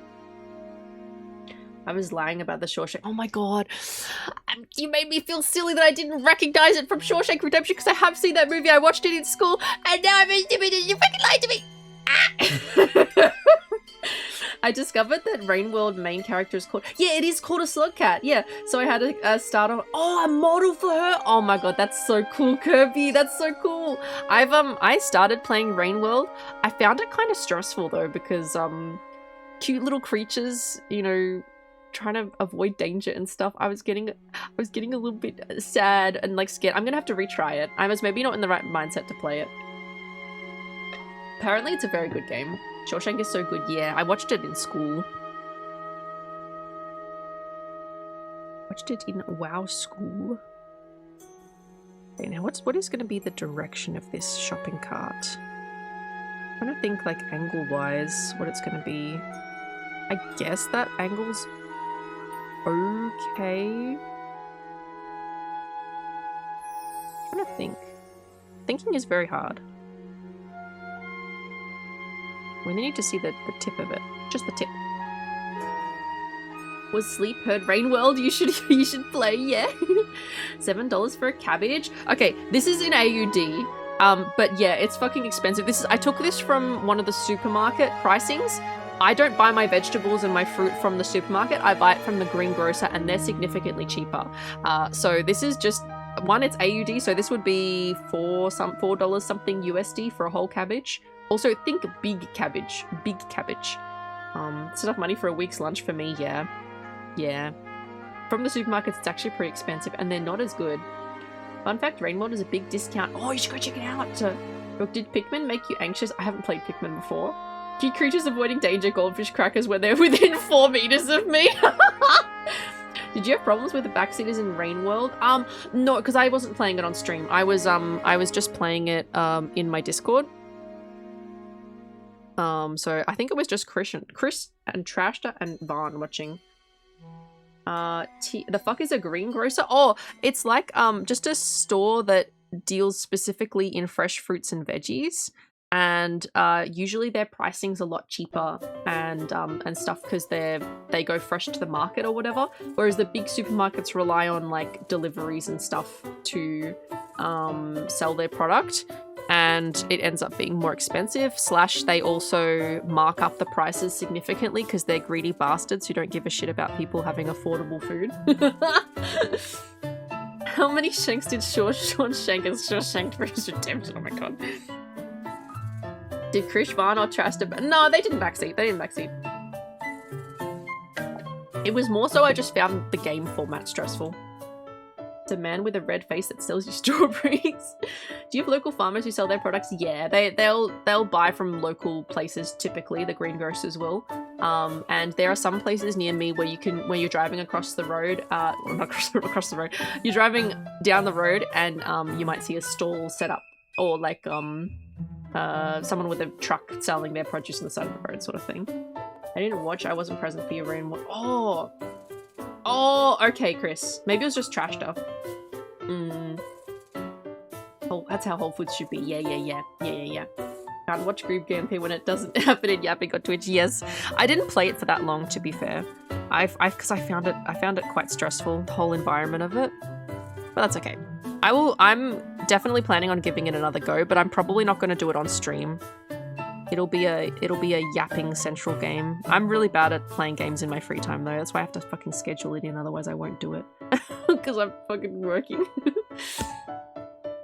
I was lying about the Shawshank. Oh my god. You made me feel silly that I didn't recognize it from Shawshank Redemption because I have seen that movie. I watched it in school and now I'm intimidated. You freaking lied to me! Ah! I discovered that Rainworld main character is called... Yeah, it is called a slug cat. Yeah, so I had a starter... Oh, a model for her! Oh my god, that's so cool, Kirby. That's so cool. I started playing Rainworld. I found it kind of stressful though because cute little creatures, you know, trying to avoid danger and stuff. I was getting a little bit sad and like scared. I'm gonna have to retry it. I was maybe not in the right mindset to play it. Apparently it's a very good game. Shawshank is so good. Yeah, I watched it in school. Watched it in WoW school. Okay, now what is going to be the direction of this shopping cart? I'm trying to think like angle-wise what it's going to be. I guess that angle's okay. I'm trying to think. Thinking is very hard. We need to see the tip of it. Just the tip. Was Sleep heard Rainworld? You should play, yeah. $7 for a cabbage. Okay, this is in AUD. But yeah, it's fucking expensive. I took this from one of the supermarket pricings. I don't buy my vegetables and my fruit from the supermarket. I buy it from the greengrocer and they're significantly cheaper. So this is just one, it's AUD, so this would be $4 something USD for a whole cabbage. Also, think big cabbage. Big cabbage. It's enough money for a week's lunch for me, yeah. Yeah. From the supermarkets, it's actually pretty expensive, and they're not as good. Fun fact, Rainworld is a big discount. Oh, you should go check it out! Did Pikmin make you anxious? I haven't played Pikmin before. Cute creatures avoiding danger, goldfish crackers when they're within 4 meters of me. Did you have problems with the backseaters in Rainworld? No, because I wasn't playing it on stream. I was just playing it in my Discord. So I think it was just Chris and Trashta and Vaughn watching. The fuck is a greengrocer? Oh, it's like just a store that deals specifically in fresh fruits and veggies, and usually their pricing's a lot cheaper and stuff because they go fresh to the market or whatever. Whereas the big supermarkets rely on like deliveries and stuff to sell their product. And it ends up being more expensive, / they also mark up the prices significantly because they're greedy bastards who don't give a shit about people having affordable food. How many shanks did Shawshank and Shawshank for his redemption? Oh my god. Did Krish, Vaughn, or Trasta... No, they didn't backseat. It was more so I just found the game format stressful. It's a man with a red face that sells you strawberries. Do you have local farmers who sell their products? Yeah, they'll buy from local places typically. The greengrocers will. And there are some places near me where you're driving across the road. Well, not across the road. You're driving down the road and you might see a stall set up, or like someone with a truck selling their produce on the side of the road sort of thing. I didn't watch, I wasn't present for your rain. Oh, okay, Chris. Maybe it was just trash stuff. Oh, that's how Whole Foods should be. Yeah. Can't watch group gameplay when it doesn't happen in Yapping on Twitch. Yes, I didn't play it for that long, to be fair. Because I found it quite stressful, the whole environment of it. But that's okay. I'm definitely planning on giving it another go, but I'm probably not going to do it on stream. It'll be a yapping central game. I'm really bad at playing games in my free time though. That's why I have to fucking schedule it in, otherwise I won't do it. Because I'm fucking working.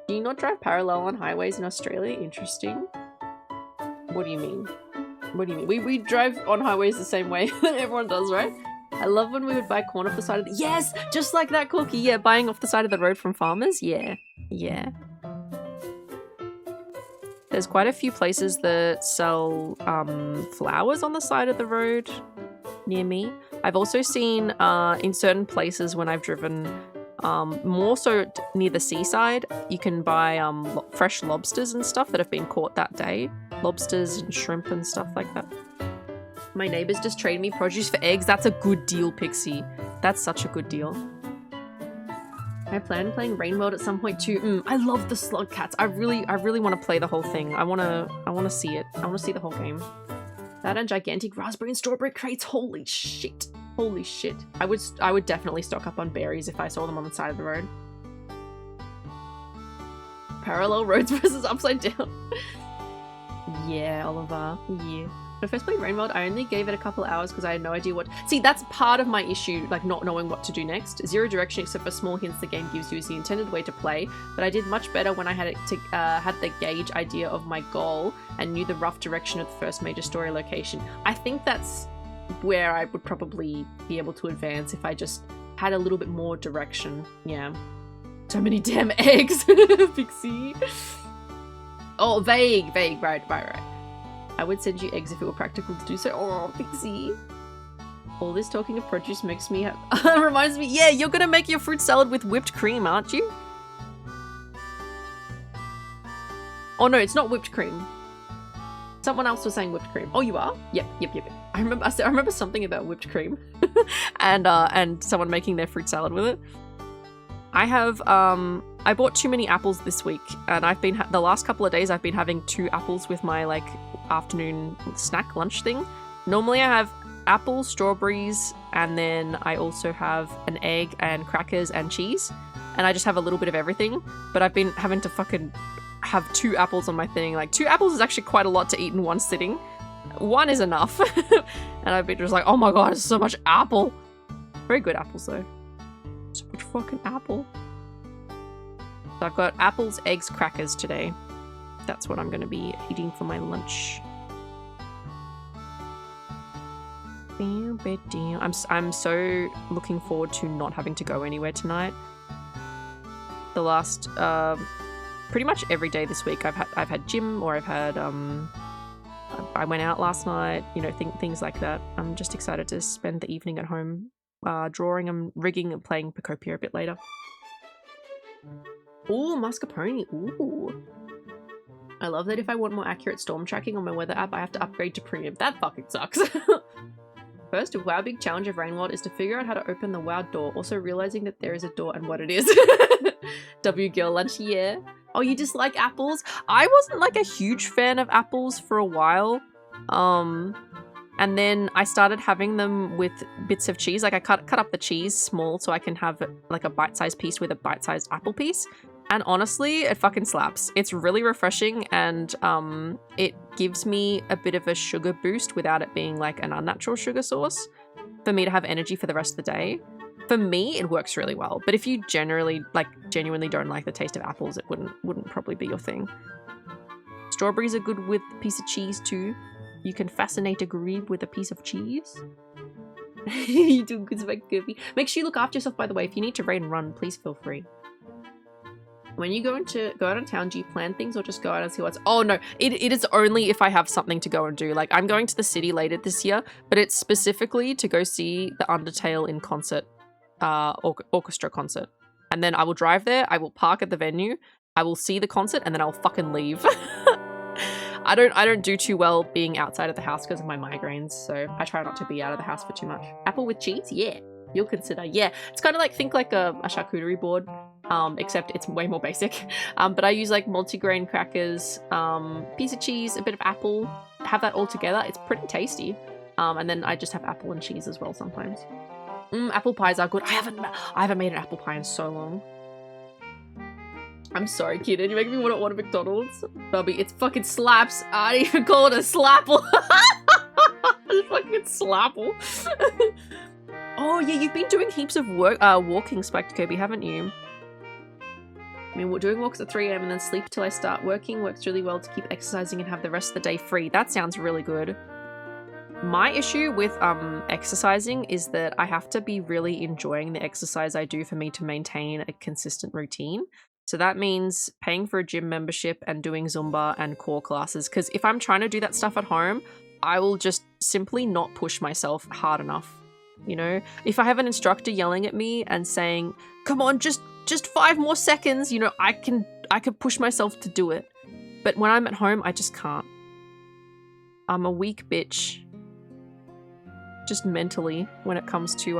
Do you not drive parallel on highways in Australia? Interesting. What do you mean? What do you mean? We drive on highways the same way that everyone does, right? I love when we would buy corn off the side of the— Yes! Just like that, Corky. Yeah, buying off the side of the road from farmers. Yeah. There's quite a few places that sell flowers on the side of the road near me. I've also seen in certain places when I've driven, more so near the seaside, you can buy fresh lobsters and stuff that have been caught that day. Lobsters and shrimp and stuff like that. My neighbors just traded me produce for eggs. That's a good deal, Pixie. That's such a good deal. I plan on playing Rain World at some point too. I love the slug cats. I really want to play the whole thing. I want to see it. I want to see the whole game. That and gigantic raspberry and strawberry crates. Holy shit. Holy shit. I would definitely stock up on berries if I saw them on the side of the road. Parallel roads versus upside down. Yeah, Oliver. Yeah. When I first played Rain World, I only gave it a couple hours because I had no idea what— See, that's part of my issue, like not knowing what to do next. Zero direction except for small hints the game gives you is the intended way to play, but I did much better when I had the gauge idea of my goal and knew the rough direction of the first major story location. I think that's where I would probably be able to advance if I just had a little bit more direction. Yeah. So many damn eggs, Pixie. Oh, vague, right. I would send you eggs if it were practical to do so. Oh, Pixie. All this talking of produce makes me reminds me, yeah, you're gonna make your fruit salad with whipped cream, aren't you? Oh no, it's not whipped cream. Someone else was saying whipped cream. Oh, you are? Yep. I remember something about whipped cream. and someone making their fruit salad with it. I bought too many apples this week, and I've been the last couple of days I've been having 2 apples with my like afternoon snack lunch thing. Normally I have apples, strawberries, and then I also have an egg and crackers and cheese, and I just have a little bit of everything. But I've been having to fucking have 2 apples on my thing. Like 2 apples is actually quite a lot to eat in one sitting. 1 is enough. And I've been just like, oh my god, it's so much apple. Very good apples though. So much fucking apple. So I've got apples, eggs, crackers today. That's what I'm going to be eating for my lunch. I'm so looking forward to not having to go anywhere tonight. The last pretty much every day this week I've had gym, or I've had I went out last night, you know, things like that. I'm just excited to spend the evening at home drawing and rigging and playing Pacopia a bit later. Ooh, mascarpone. Ooh. I love that if I want more accurate storm tracking on my weather app, I have to upgrade to premium. That fucking sucks. First, a WoW big challenge of Rain World is to figure out how to open the WoW door, also realizing that there is a door and what it is. W girl lunch, yeah. Oh, you dislike apples? I wasn't like a huge fan of apples for a while. And then I started having them with bits of cheese. Like I cut up the cheese small so I can have like a bite-sized piece with a bite-sized apple piece. And honestly, it fucking slaps. It's really refreshing, and it gives me a bit of a sugar boost without it being like an unnatural sugar source for me to have energy for the rest of the day. For me, it works really well. But if you genuinely don't like the taste of apples, it wouldn't probably be your thing. Strawberries are good with a piece of cheese too. You can fascinate a grebe with a piece of cheese. You do good, Kirby. Make sure you look after yourself, by the way. If you need to raid and run, please feel free. When you go out of town, do you plan things or just go out and see what's— Oh no, it is only if I have something to go and do. Like I'm going to the city later this year, but it's specifically to go see the Undertale in concert, orchestra concert. And then I will drive there, I will park at the venue, I will see the concert, and then I'll fucking leave. I don't do too well being outside of the house because of my migraines, so I try not to be out of the house for too much. Apple with cheese? Yeah. You'll consider. Yeah. It's kind of like, think like a charcuterie board, except it's way more basic. But I use like multigrain crackers, piece of cheese, a bit of apple, have that all together. It's pretty tasty. And then I just have apple and cheese as well sometimes. Apple pies are good. I haven't made an apple pie in so long. I'm sorry, kid. You make me want to order McDonald's. Bubby, it's fucking slaps. I didn't even call it a slapple. It's fucking slapple. Oh yeah, you've been doing heaps of walking, Spiked Kirby, haven't you? I mean, we're doing walks at 3 AM and then sleep till I start working. Works really well to keep exercising and have the rest of the day free. That sounds really good. My issue with exercising is that I have to be really enjoying the exercise I do for me to maintain a consistent routine. So that means paying for a gym membership and doing Zumba and core classes. Because if I'm trying to do that stuff at home, I will just simply not push myself hard enough. You know, if I have an instructor yelling at me and saying, come on, just 5 more seconds, you know, I can push myself to do it. But when I'm at home, I just can't. I'm a weak bitch. Just mentally when it comes to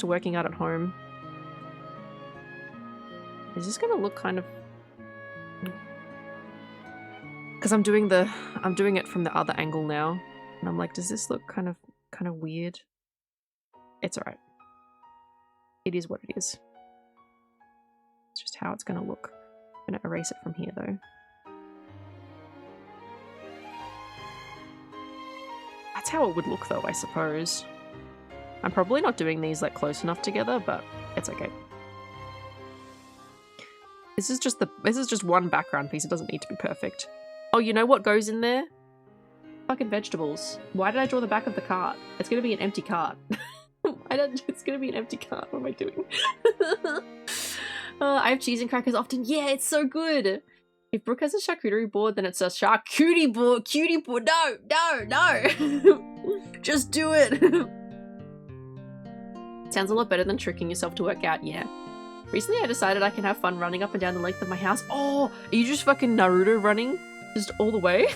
working out at home. Is this gonna look kind of, because I'm doing it from the other angle now, and I'm like, does this look kind of weird? It's alright. It is what it is. It's just how it's gonna look. I'm gonna erase it from here though. That's how it would look though, I suppose. I'm probably not doing these like close enough together, but it's okay. This is just one background piece. It doesn't need to be perfect. Oh, you know what goes in there? Fucking vegetables. Why did I draw the back of the cart? It's gonna be an empty cart. It's gonna be an empty cart. What am I doing? I have cheese and crackers often. Yeah, it's so good. If Brooke has a charcuterie board, then it's a charcuterie board. Cutie board. No. Just do it. Sounds a lot better than tricking yourself to work out. Yeah. Recently I decided I can have fun running up and down the length of my house. Oh, are you just fucking Naruto running? Just all the way?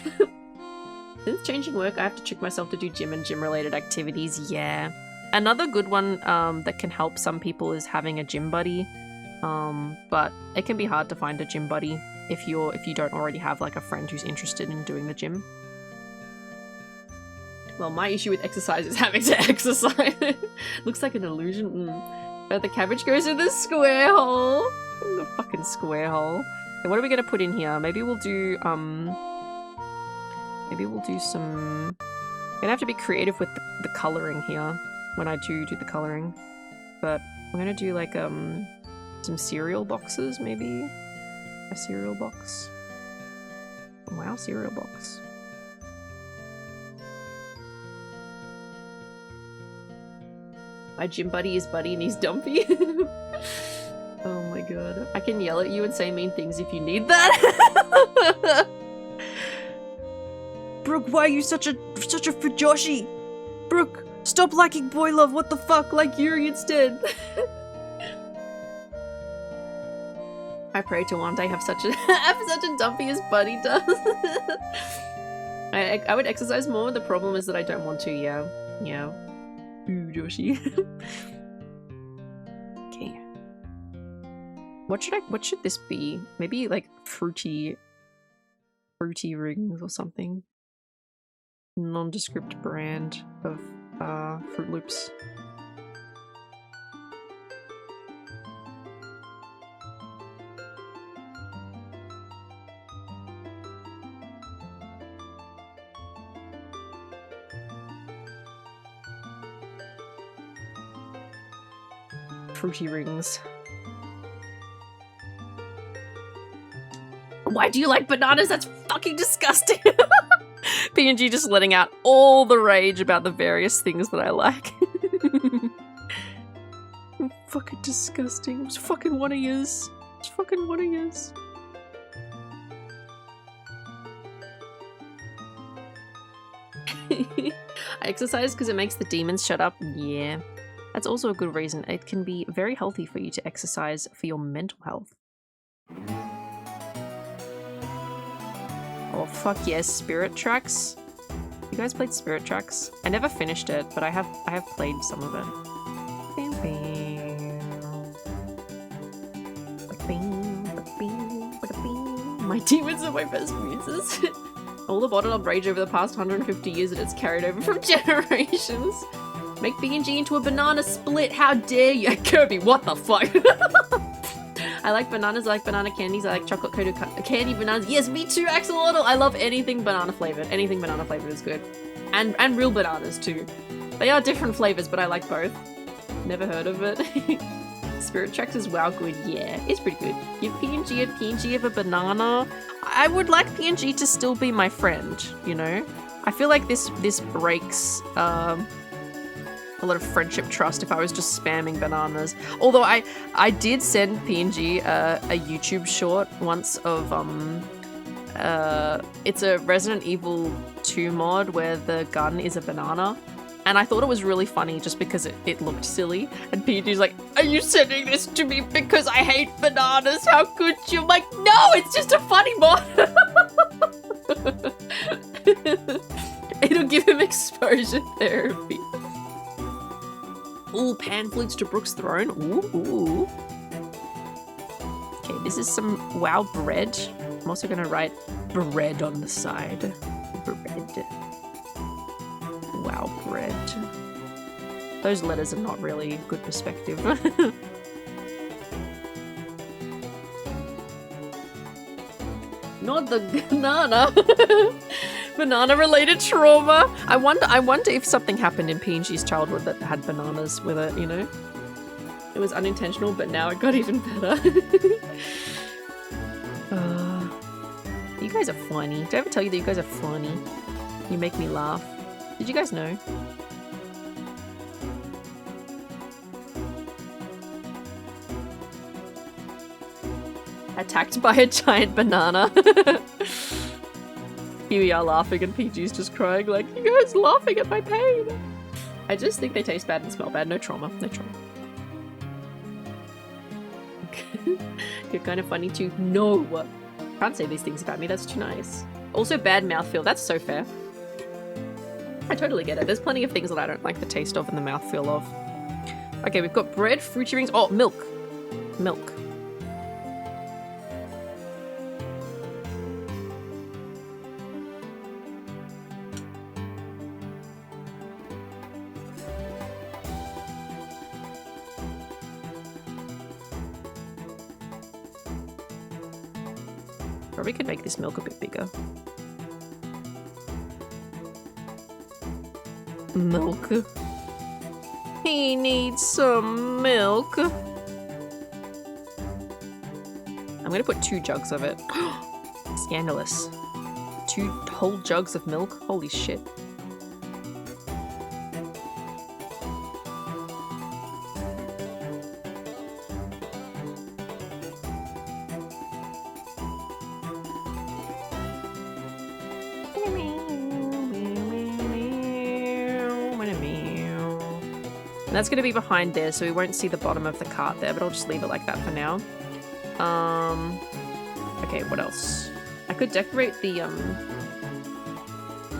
Since changing work, I have to trick myself to do gym and gym-related activities. Yeah. Another good one that can help some people is having a gym buddy. But it can be hard to find a gym buddy if you don't already have like a friend who's interested in doing the gym. Well, my issue with exercise is having to exercise. Looks like an illusion. The cabbage goes in the square hole. In the fucking square hole. Okay, what are we gonna put in here? Maybe we'll do some. I'm gonna have to be creative with the coloring here when I do the coloring. But I'm gonna do like some cereal boxes, maybe. A cereal box. Wow, cereal box. My gym buddy is Buddy and he's Dumpy. Oh my god. I can yell at you and say mean things if you need that. Brooke, why are you such a fujoshi? Brooke, stop liking boy love. What the fuck? Like Yuri instead. I pray to one day have such a Dumpy as Buddy does. I would exercise more. The problem is that I don't want to. Yeah. Ooh, Joshi. Okay. What should this be? Maybe like fruity rings or something. Nondescript brand of Fruit Loops. Fruity rings. Why do you like bananas? That's fucking disgusting. PNG just letting out all the rage about the various things that I like. Fucking disgusting. It's fucking one of yous. It's fucking one of yous. I exercise because it makes the demons shut up. Yeah. That's also a good reason. It can be very healthy for you to exercise for your mental health. Oh, fuck yes, Spirit Tracks. You guys played Spirit Tracks? I never finished it, but I have played some of it. My demons are my best muses. All the bottled up rage over the past 150 years that it's carried over from generations. Make B&G into a banana split, how dare you? Kirby, what the fuck? I like bananas, I like banana candies, I like chocolate coated candy bananas. Yes, me too, Axolotl! I love anything banana flavored. Anything banana flavored is good. And real bananas too. They are different flavors, but I like both. Never heard of it. Spirit Tracks is wow good, yeah. It's pretty good. Give PNG a PNG of a banana. I would like PNG to still be my friend, you know? I feel like this breaks a lot of friendship trust if I was just spamming bananas. Although I did send PNG a YouTube short once of it's a Resident Evil 2 mod where the gun is a banana. And I thought it was really funny just because it looked silly. And PNG's like, are you sending this to me because I hate bananas? How could you? I'm like, no, it's just a funny mod. It'll give him exposure therapy. Ooh, pan flutes to Brooke's throne. Ooh. Okay, this is some wow bread. I'm also gonna write bread on the side. Bread. Wow bread. Those letters are not really good perspective. Not the banana. Banana related trauma. I wonder if something happened in PNG's childhood that had bananas with it, you know? It was unintentional, but now it got even better. You guys are funny. Did I ever tell you that you guys are funny? You make me laugh. Did you guys know? Attacked by a giant banana. Here we are laughing and PG's just crying like, you guys laughing at my pain. I just think they taste bad and smell bad. No trauma. No trauma. You're kind of funny too. No! Can't say these things about me. That's too nice. Also bad mouthfeel. That's so fair. I totally get it. There's plenty of things that I don't like the taste of and the mouthfeel of. Okay, we've got bread, fruity rings. Oh, milk. Milk. Probably could make this milk a bit bigger. Milk. He needs some milk. I'm gonna put 2 jugs of it. Scandalous. 2 whole jugs of milk? Holy shit. And that's going to be behind there, so we won't see the bottom of the cart there, but I'll just leave it like that for now. Okay, what else? I could decorate the,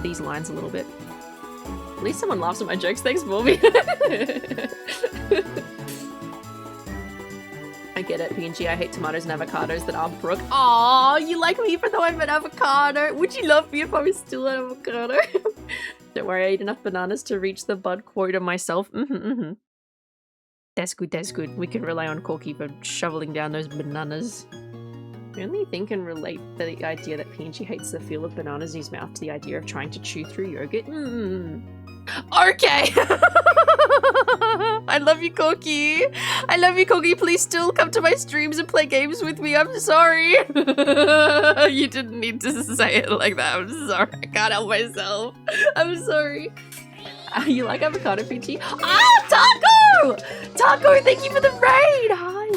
these lines a little bit. At least someone laughs at my jokes, thanks, Bobby. I get it, PNG, I hate tomatoes and avocados that aren't Brooke. Aww, you like me even though I'm an avocado? Would you love me if I was still an avocado? Don't worry, I ate enough bananas to reach the bud quota myself. That's good, that's good. We can rely on Corky for shoveling down those bananas. The only thing can relate the idea that PNG hates the feel of bananas in his mouth to the idea of trying to chew through yogurt. Okay! I love you, Corky! I love you, Corky! Please still come to my streams and play games with me, I'm sorry! You didn't need to say it like that, I'm sorry, I can't help myself. I'm sorry. You like avocado, PNG? Ah, taco! Taco, thank you for the raid! Hi,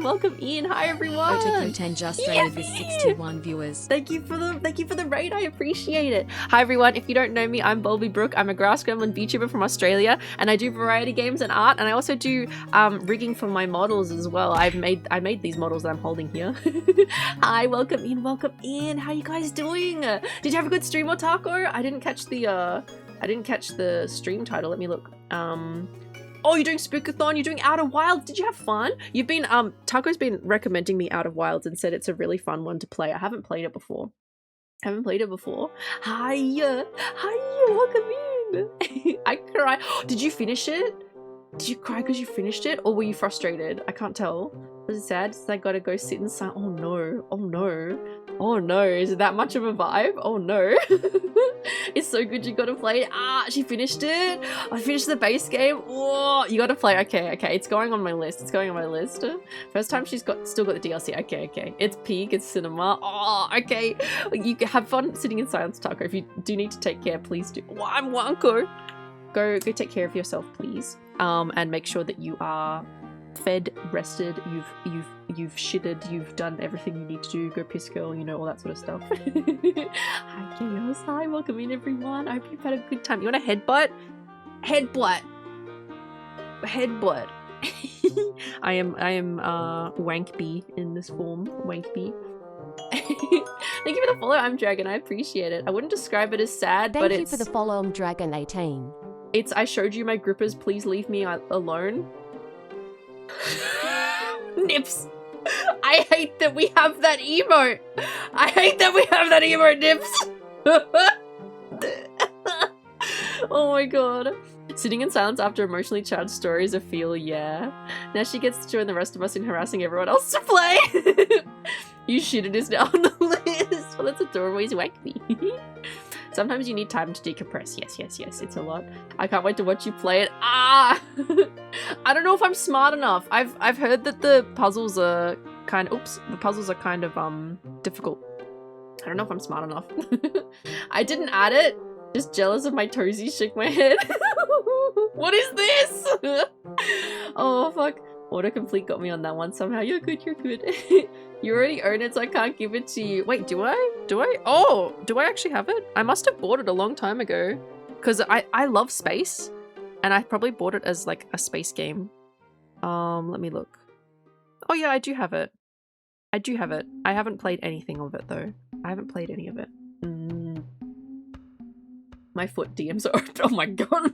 welcome in. Hi everyone. Otokutan just raided with 61 viewers. Thank you for the raid. I appreciate it. Hi everyone. If you don't know me, I'm Bulby Brook. I'm a grass gremlin VTuber from Australia, and I do variety games and art, and I also do rigging for my models as well. I made these models that I'm holding here. Hi, welcome in. How you guys doing? Did you have a good stream, Otako? I didn't catch the stream title. Let me look. Oh, you're doing Spookathon, you're doing Outer Wilds. Did you have fun? You've been, Taco's been recommending me Outer Wilds and said it's a really fun one to play. I haven't played it before. Hi, welcome in. I cry. Did you finish it? Did you cry because you finished it? Or were you frustrated? I can't tell. Was it sad? Since I gotta go sit inside. Oh no. Oh no. Oh no. Is it that much of a vibe? Oh no. It's so good you gotta play it. Ah, she finished it. I finished the base game. Oh, you gotta play. Okay. It's going on my list. First time she's still got the DLC. Okay. It's peak. It's cinema. Oh, okay. You can have fun sitting in silence, Taco. If you do need to take care, please do. Oh, I'm Wanko. Go take care of yourself, please. And make sure that you are fed, rested, you've shitted, you've done everything you need to do, go piss girl, you know, all that sort of stuff. Hi Chaos, hi, welcome in everyone. I hope you've had a good time. You want a headbutt? Headbutt. I am Wankby in this form. Wankby. Thank you for the follow, I'm Dragon. I appreciate it. I wouldn't describe it as sad, but it's... Thank you for the follow, I'm Dragon 18. It's I showed you my grippers, please leave me alone. Nips. I hate that we have that emote. Nips. Oh my god. Sitting in silence after emotionally charged stories of feel, yeah. Now she gets to join the rest of us in harassing everyone else to play. You shitted is now on the list. Well, that's adorable. He's wacky. Sometimes you need time to decompress. Yes. It's a lot. I can't wait to watch you play it. Ah! I don't know if I'm smart enough. I've heard that the puzzles are kind of difficult. I don't know if I'm smart enough. I didn't add it. Just jealous of my toesies. Shake my head. What is this? Oh fuck. Autocomplete got me on that one somehow. You're good. You already own it, so I can't give it to you. Wait, do I? Oh, do I actually have it? I must have bought it a long time ago. Because I love space. And I probably bought it as like a space game. Let me look. Oh yeah, I do have it. I haven't played anything of it though. I haven't played any of it. My foot DMs are open. Oh my god.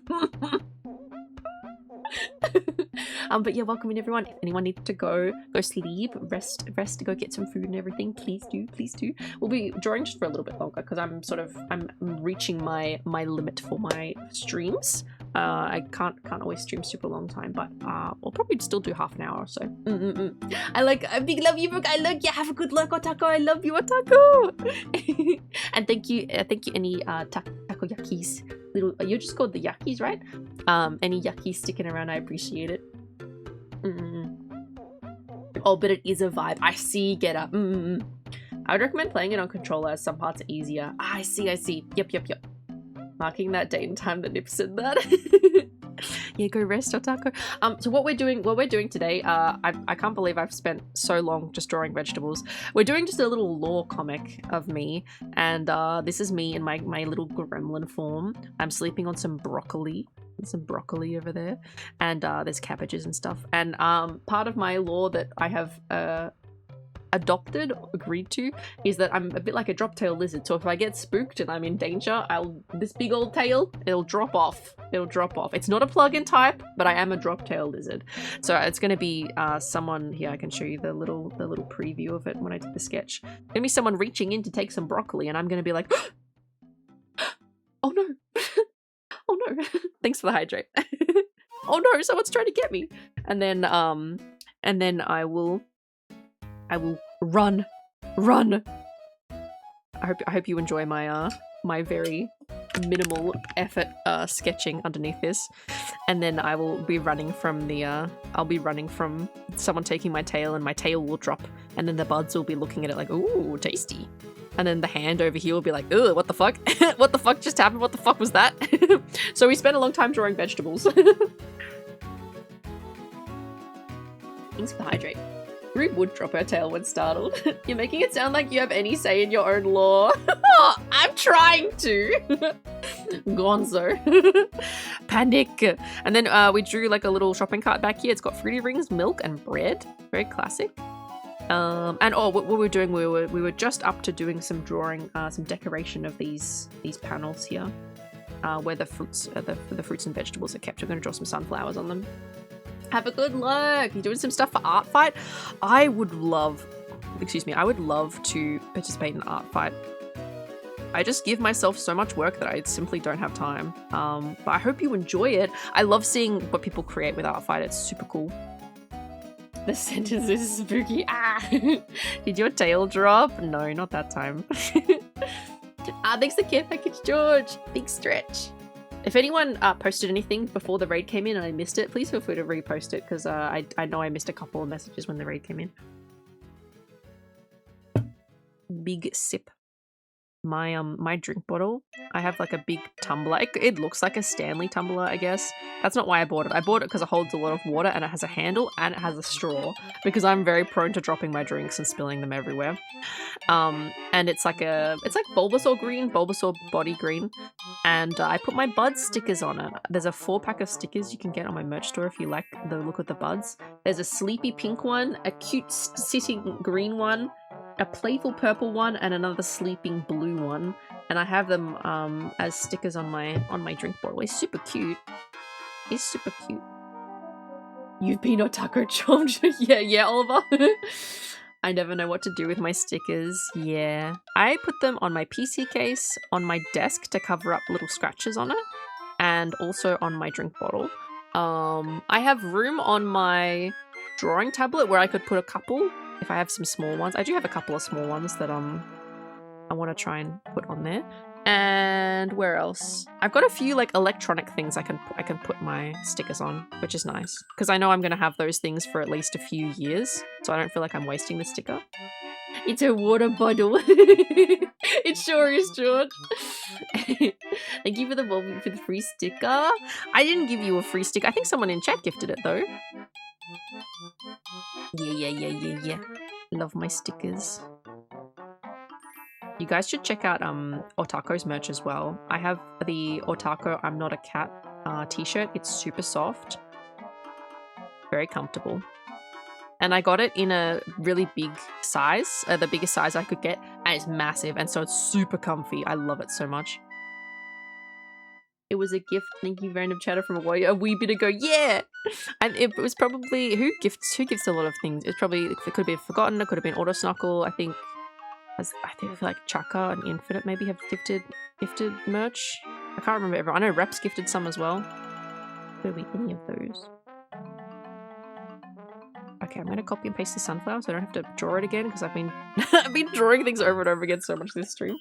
But yeah, welcome in everyone. If anyone needs to go sleep, rest, go get some food and everything, please do. We'll be drawing just for a little bit longer because I'm reaching my limit for my streams. I can't always stream super long time, but we'll probably still do half an hour or so. I big love you, Brooke. I love you. Have a good luck, Otako. I love you, Otako. And thank you any takoyakis. You're just called the yakis, right? Any yakis sticking around, I appreciate it. Oh, but it is a vibe. I see, get up. I would recommend playing it on controller as some parts are easier. I see. Yep. Marking that date and time that Nip said that. Yeah, go rest, Otako. So what we're doing today, I can't believe I've spent so long just drawing vegetables. We're doing just a little lore comic of me, and this is me in my little gremlin form. I'm sleeping on some broccoli. Some broccoli over there, and there's cabbages and stuff. And part of my lore that I have agreed to is that I'm a bit like a drop tail lizard, so if I get spooked and I'm in danger, this big old tail, it'll drop off. It's not a plug-in type, but I am a drop tail lizard. So it's going to be someone here. I can show you the little preview of it when I did the sketch. It's going to be someone reaching in to take some broccoli, and I'm going to be like, oh no. Oh no. Thanks for the hydrate. Oh no, someone's trying to get me. And then I will run. I hope you enjoy my my very minimal effort sketching underneath this. And then I will be running from someone taking my tail, and my tail will drop, and then the buds will be looking at it like, ooh, tasty. And then the hand over here will be like, ugh, what the fuck? What the fuck just happened? What the fuck was that? So we spent a long time drawing vegetables. Thanks for the hydrate. Rue would drop her tail when startled. You're making it sound like you have any say in your own law. I'm trying to. Gonzo. Panic. And then we drew like a little shopping cart back here. It's got fruity rings, milk, and bread. Very classic. And what we were doing, we were just up to doing some drawing, some decoration of these panels here, where the fruits and vegetables are kept. We're going to draw some sunflowers on them. Have a good look. You're doing some stuff for Art Fight. I would love to participate in Art Fight. I just give myself so much work that I simply don't have time. But I hope you enjoy it. I love seeing what people create with Art Fight. It's super cool. The sentence is spooky. Ah! Did your tail drop? No, not that time. Thanks for the care package, George. Big stretch. If anyone posted anything before the raid came in and I missed it, please feel free to repost it because I know I missed a couple of messages when the raid came in. Big sip. My drink bottle, I have like a big tumbler. It looks like a Stanley tumbler, I guess. That's not why I bought it. I bought it because it holds a lot of water and it has a handle and it has a straw because I'm very prone to dropping my drinks and spilling them everywhere. And it's like Bulbasaur green, Bulbasaur body green, and I put my Buds stickers on it. There's a 4-pack of stickers you can get on my merch store if you like the look of the Buds. There's a sleepy pink one, a cute sitting green one, a playful purple one, and another sleeping blue one, and I have them as stickers on my drink bottle. It's super cute. It's super cute. You've been otaku chomped. yeah, Oliver. I never know what to do with my stickers. Yeah, I put them on my PC case, on my desk to cover up little scratches on it, and also on my drink bottle. I have room on my drawing tablet where I could put a couple if I have some small ones. I do have a couple of small ones that I want to try and put on there. And where else? I've got a few like electronic things I can put my stickers on, which is nice because I know I'm going to have those things for at least a few years, so I don't feel like I'm wasting the sticker. It's a water bottle. It sure is, George. Thank you for the free sticker. I didn't give you a free sticker. I think someone in chat gifted it though. Yeah. Love my stickers. You guys should check out Otako's merch as well. I have the Otako I'm Not a Cat t-shirt. It's super soft. Very comfortable. And I got it in a really big size, the biggest size I could get, and it's massive, and so it's super comfy. I love it so much. It was a gift. Thank you, random chatter from a wee bit ago. Yeah, and it was probably who gifts a lot of things. It could have been Forgotten. It could have been Auto Snuckle. I feel like Chaka and Infinite maybe have gifted merch. I can't remember everyone. I know Reps gifted some as well. Could be any of those. Okay, I'm gonna copy and paste the sunflower so I don't have to draw it again because I've been drawing things over and over again so much this stream.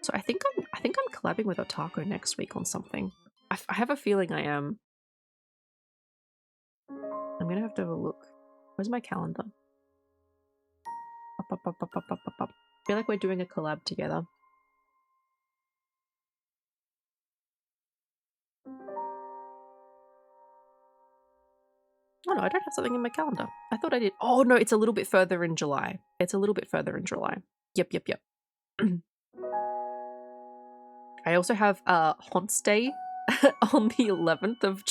So I think I'm collabing with Otaku next week on something. I have a feeling I am. I'm gonna have to have a look. Where's my calendar? Up. I feel like we're doing a collab together. Oh no, I don't have something in my calendar. I thought I did. Oh no, it's a little bit further in July. Yep. I also have Haunts Day on the 11th of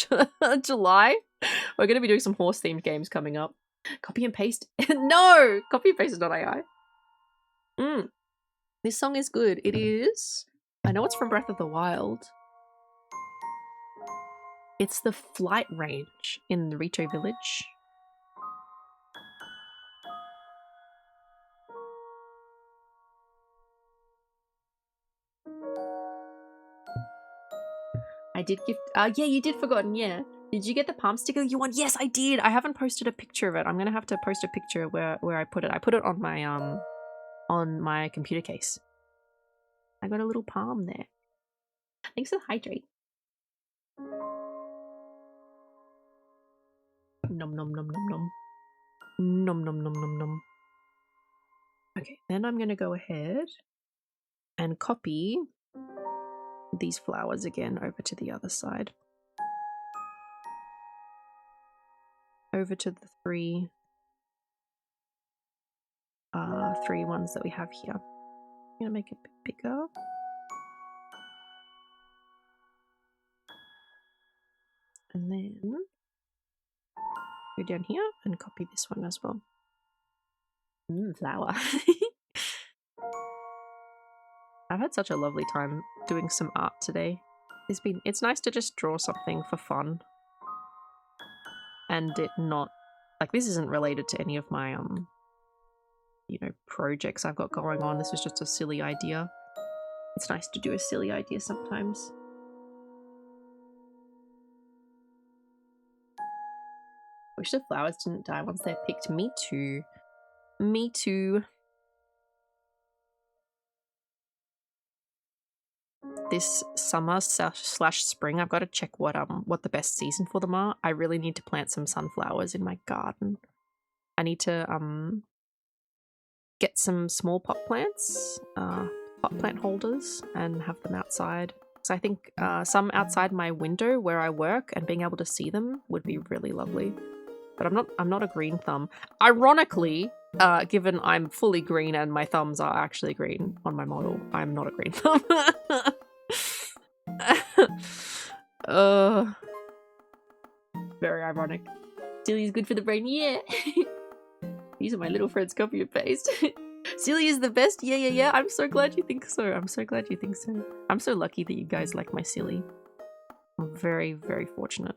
July. We're going to be doing some horse-themed games coming up. Copy and paste. No! Copy and paste is not AI. This song is good. It is. I know it's from Breath of the Wild. It's the Flight Range in the Rito Village. I did gift. Yeah, you did Forgotten. Yeah. Did you get the palm sticker you want? Yes, I did. I haven't posted a picture of it. I'm gonna have to post a picture where I put it. I put it on my computer case. I got a little palm there. Thanks for the hydrate. Nom nom nom nom nom. Nom nom nom nom nom. Okay, then I'm gonna go ahead and copy these flowers again over to the other side. Over to the three ones that we have here. I'm gonna make it a bit bigger. And then go down here and copy this one as well. Flower. I've had such a lovely time doing some art today. It's nice to just draw something for fun. And it not, like, this isn't related to any of my, you know, projects I've got going on. This was just a silly idea. It's nice to do a silly idea sometimes. Wish the flowers didn't die once they're picked. Me too. Me too. This summer slash spring, I've got to check what the best season for them are. I really need to plant some sunflowers in my garden. I need to get some small pot plants, pot plant holders, and have them outside. So I think some outside my window where I work and being able to see them would be really lovely. But I'm not a green thumb. Ironically, given I'm fully green and my thumbs are actually green on my model, I'm not a green thumb. Very ironic. Silly is good for the brain, yeah. These are my little friends, copy and paste. Silly is the best, yeah. I'm so glad you think so. I'm so glad you think so. I'm so lucky that you guys like my silly. I'm very, very fortunate.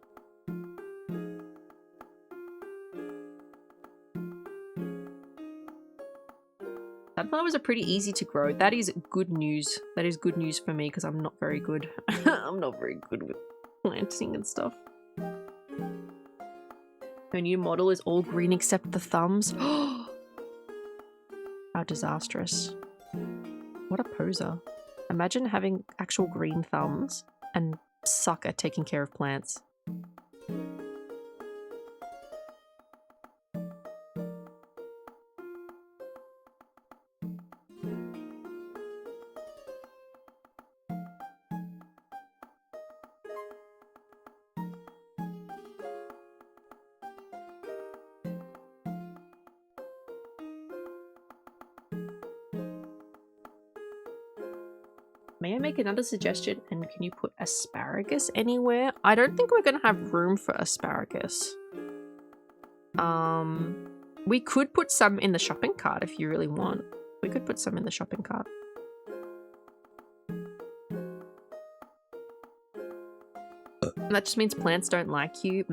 Sunflowers are pretty easy to grow. That is good news. That is good news for me because I'm not very good. I'm not very good with planting and stuff. Her new model is all green except the thumbs. How disastrous. What a poser. Imagine having actual green thumbs and suck at taking care of plants. May I make another suggestion? And can you put asparagus anywhere? I don't think we're going to have room for asparagus. We could put some in the shopping cart if you really want. We could put some in the shopping cart. That just means plants don't like you.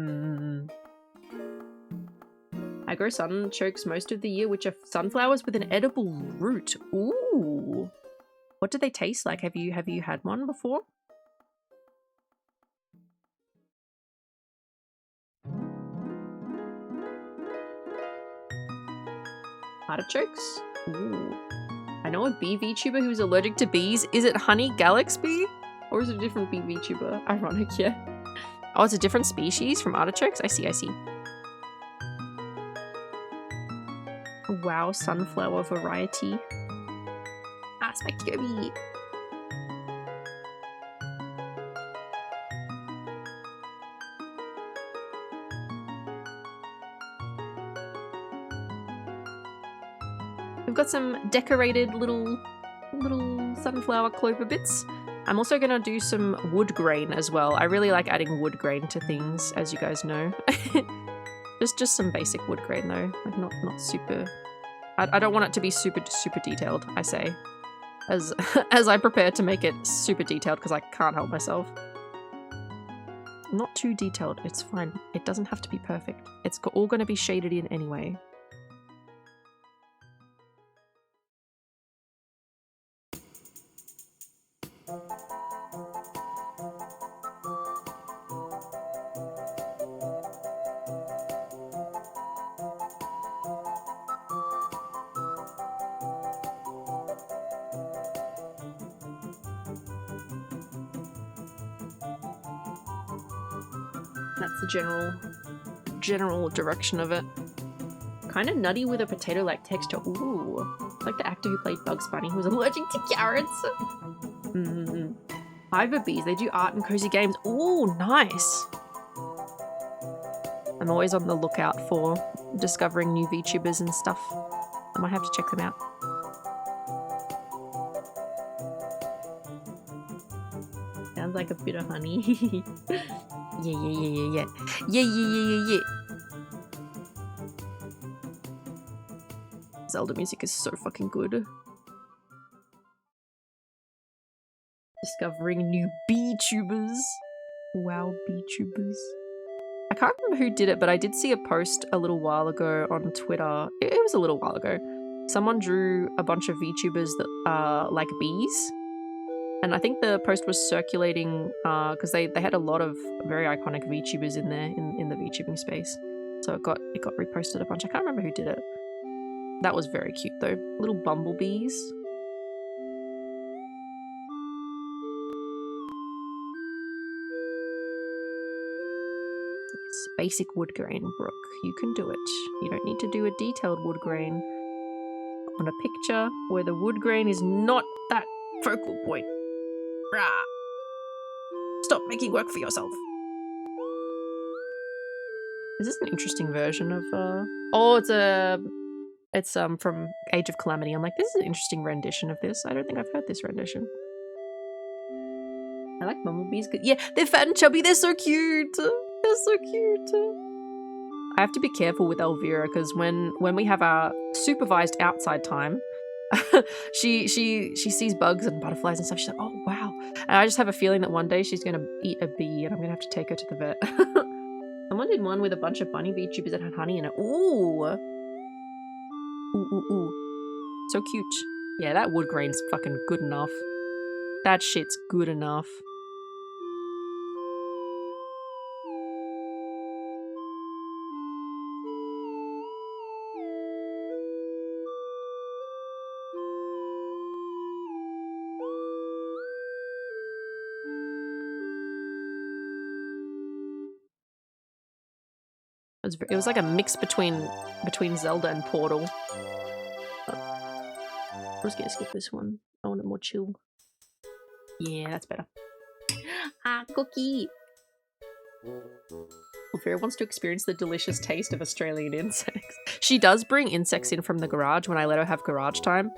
I grow sunchokes most of the year, which are sunflowers with an edible root. Ooh. What do they taste like? Have you had one before? Artichokes? Ooh. I know a bee VTuber who's allergic to bees. Is it Honey Galaxy? Or is it a different bee VTuber? Ironic, yeah. Oh, it's a different species from artichokes? I see. Wow, sunflower variety. Ah, Spectobi! We've got some decorated little sunflower clover bits. I'm also going to do some wood grain as well. I really like adding wood grain to things, as you guys know. just some basic wood grain though, like not super. I don't want it to be super detailed, I say, as I prepare to make it super detailed because I can't help myself. Not too detailed, it's fine. It doesn't have to be perfect. It's all going to be shaded in anyway. That's the general direction of it. Kind of nutty with a potato-like texture. Ooh. Like the actor who played Bugs Bunny who was allergic to carrots. Hive Bees, they do art and cozy games. Ooh, nice. I'm always on the lookout for discovering new VTubers and stuff. I might have to check them out. Sounds like a bit of honey. Yeah. Zelda music is so fucking good. Discovering new VTubers. Wow, VTubers. I can't remember who did it, but I did see a post a little while ago on Twitter. It was a little while ago. Someone drew a bunch of VTubers that are like bees. And I think the post was circulating because they had a lot of very iconic VTubers in there in the VTubing space. So it got reposted a bunch. I can't remember who did it. That was very cute though. Little bumblebees. Yes, basic wood grain, Brooke. You can do it. You don't need to do a detailed wood grain on a picture where the wood grain is not that focal point. Rah. Stop making work for yourself. Is this an interesting version of oh, it's from Age of Calamity. I'm like, this is an interesting rendition of this. I don't think I've heard this rendition. I like bumblebees. Yeah, they're fat and chubby. They're so cute. They're so cute. I have to be careful with Elvira because when we have our supervised outside time, she sees bugs and butterflies and stuff. She's like, oh wow. And I just have a feeling that one day she's gonna eat a bee and I'm gonna have to take her to the vet. Someone did one with a bunch of bunny VTubers that had honey in it. Ooh. Ooh. So cute. Yeah, that wood grain's fucking good enough. That shit's good enough. It was like a mix between Zelda and Portal. I'm just gonna skip this one. I want it more chill. Yeah, that's better. Ah, cookie! Elvira wants to experience the delicious taste of Australian insects. She does bring insects in from the garage when I let her have garage time.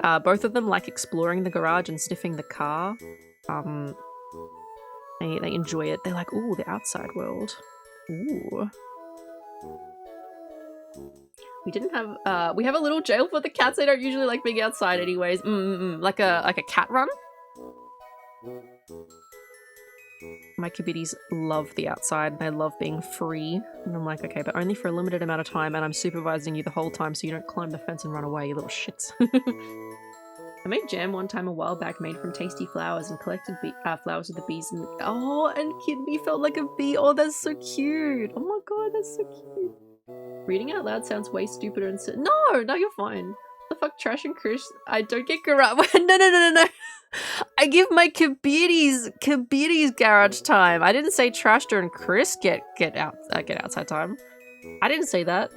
Both of them like exploring the garage and sniffing the car. They enjoy it. They're like, ooh, the outside world. Ooh. We didn't have, we have a little jail for the cats. They don't usually like being outside anyways. Like a cat run. My kibitties love the outside. They love being free. And I'm like, okay, but only for a limited amount of time, and I'm supervising you the whole time so you don't climb the fence and run away, you little shits. I made jam one time a while back made from tasty flowers and collected flowers with the bees and Kid Me felt like a bee. Oh, that's so cute. Oh my god, that's so cute. Reading out loud sounds way stupider and no, you're fine. The fuck, Trash and Chris? I don't get garage. No. I give my kibitties garage time. I didn't say Trashter and Chris get outside time. I didn't say that.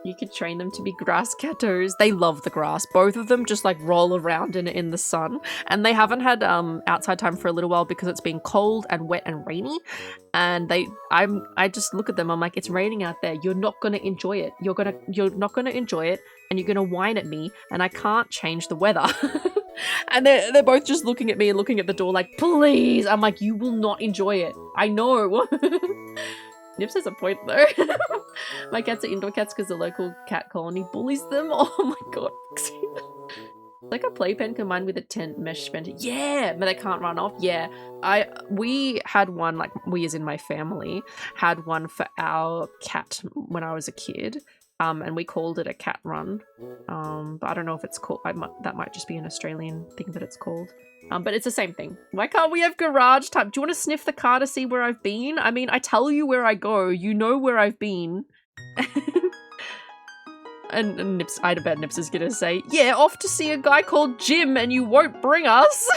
You could train them to be grass cattos. They love the grass. Both of them just like roll around in the sun. And they haven't had outside time for a little while because it's been cold and wet and rainy. And I just look at them. I'm like, it's raining out there. You're not gonna enjoy it. You're not gonna enjoy it, and you're gonna whine at me, and I can't change the weather. And they're both just looking at me and looking at the door like, please. I'm like, you will not enjoy it. I know. Nips has a point though. My cats are indoor cats because the local cat colony bullies them. Oh my god. Like a playpen combined with a tent mesh fence. Yeah, but they can't run off. Yeah. We had one, like we as in my family, had one for our cat when I was a kid. And we called it a cat run. But I don't know if it's called, that might just be an Australian thing that it's called. But it's the same thing. Why can't we have garage time? Do you want to sniff the car to see where I've been? I mean, I tell you where I go. You know where I've been. and Nips, I bet Nips is gonna say, yeah, off to see a guy called Jim and you won't bring us.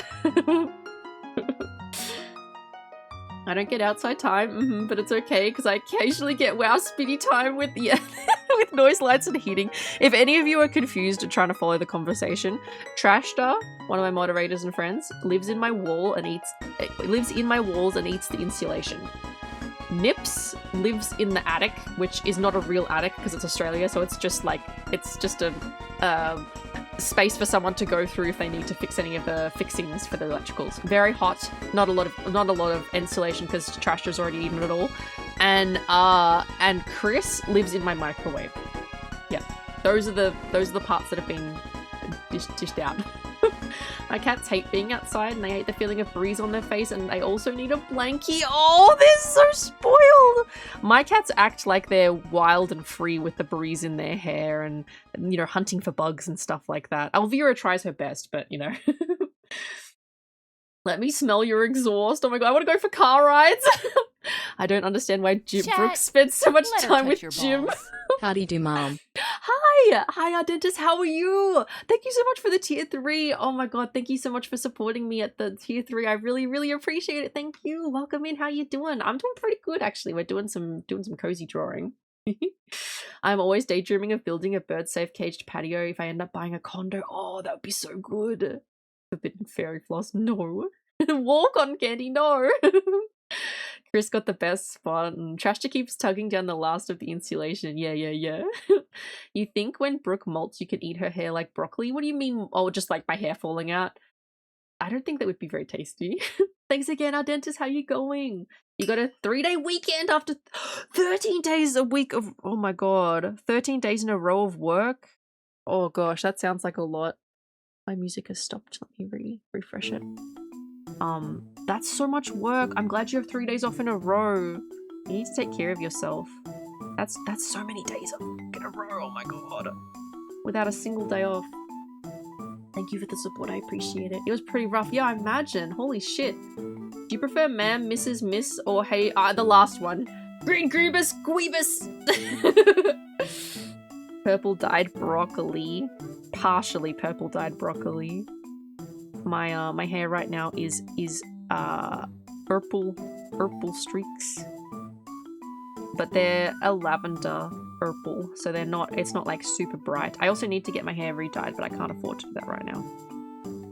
I don't get outside time, but it's okay because I occasionally get wow spinny time with with noise, lights, and heating. If any of you are confused and trying to follow the conversation, Trashstar, one of my moderators and friends, lives in my walls and eats the insulation. Nips lives in the attic, which is not a real attic because it's Australia, so it's just a space for someone to go through if they need to fix any of the fixings for the electricals. Very hot, not a lot of insulation because Trashstar's already eaten it all. And Chris lives in my microwave. Yeah, those are the parts that have been dished out. My cats hate being outside and they hate the feeling of breeze on their face and they also need a blankie. Oh, they're so spoiled! My cats act like they're wild and free with the breeze in their hair and you know, hunting for bugs and stuff like that. Elvira tries her best, but you know. Let me smell your exhaust. Oh my god, I want to go for car rides. I don't understand why Brooke spends so much time with Jim. Howdy do, Mom. Hi, Ardentis. How are you? Thank you so much for the tier 3. Oh my god, thank you so much for supporting me at the tier 3. I really, really appreciate it. Thank you. Welcome in. How you doing? I'm doing pretty good actually. We're doing some cozy drawing. I'm always daydreaming of building a bird-safe caged patio if I end up buying a condo. Oh, that would be so good. Forbidden fairy floss, no. Wall cotton candy, no. Chris got the best spot and Trashstar keeps tugging down the last of the insulation. Yeah. You think when Brooke molts you can eat her hair like broccoli? What do you mean? Oh, just like my hair falling out? I don't think that would be very tasty. Thanks again, our dentist. How you going? You got a 3-day weekend after 13 days a week of, oh my god, 13 days in a row of work? Oh gosh, that sounds like a lot. My music has stopped. Let me refresh it. That's so much work. I'm glad you have 3 days off in a row. You need to take care of yourself. That's so many days in a row. Oh my god. Without a single day off. Thank you for the support. I appreciate it. It was pretty rough. Yeah, I imagine. Holy shit. Do you prefer ma'am, Mrs., Miss, or hey, the last one? Green Grievous Squeebus! Purple dyed broccoli. Partially purple dyed broccoli. My hair right now is purple streaks, but they're a lavender purple, so it's not like super bright. I also need to get my hair re-dyed, but I can't afford to do that right now.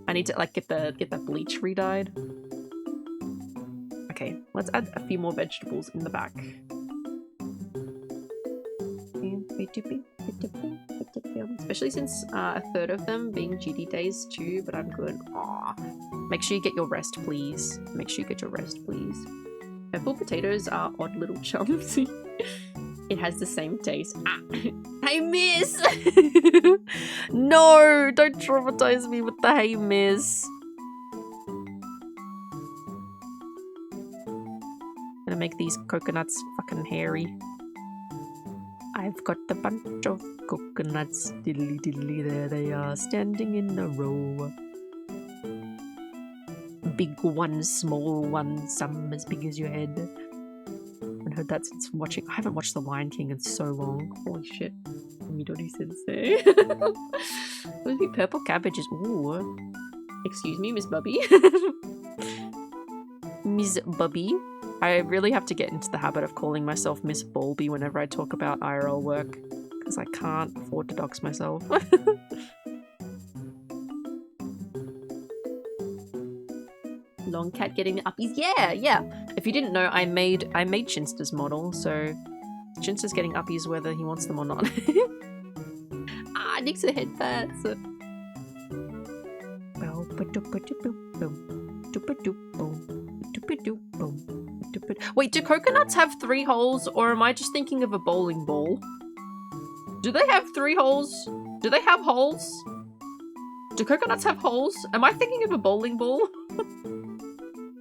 I need to like get the bleach re-dyed. Okay, let's add a few more vegetables in the back. Especially since a third of them being GD days too, but I'm good. Aww. Make sure you get your rest, please. Make sure you get your rest, please. Purple potatoes are odd little chums. It has the same taste. Ah, hey miss! No, don't traumatize me with the hey miss. Gonna make these coconuts fucking hairy. I've got a bunch of coconuts, diddly diddly, there they are, standing in a row. Big one, small one, some as big as your head. I haven't heard that since I haven't watched The Lion King in so long. Holy shit. Midori sensei. Would be purple cabbages. Ooh. Excuse me, Miss Bubby. Miss Bubby. I really have to get into the habit of calling myself Miss Balby whenever I talk about IRL work, because I can't afford to dox myself. Long cat getting the uppies. Yeah. If you didn't know, I made Chinsta's model, so Chinsta's getting uppies whether he wants them or not. Nick's a head pats. Wait, do coconuts have 3 holes, or am I just thinking of a bowling ball? Do they have 3 holes? Do they have holes? Do coconuts have holes? Am I thinking of a bowling ball?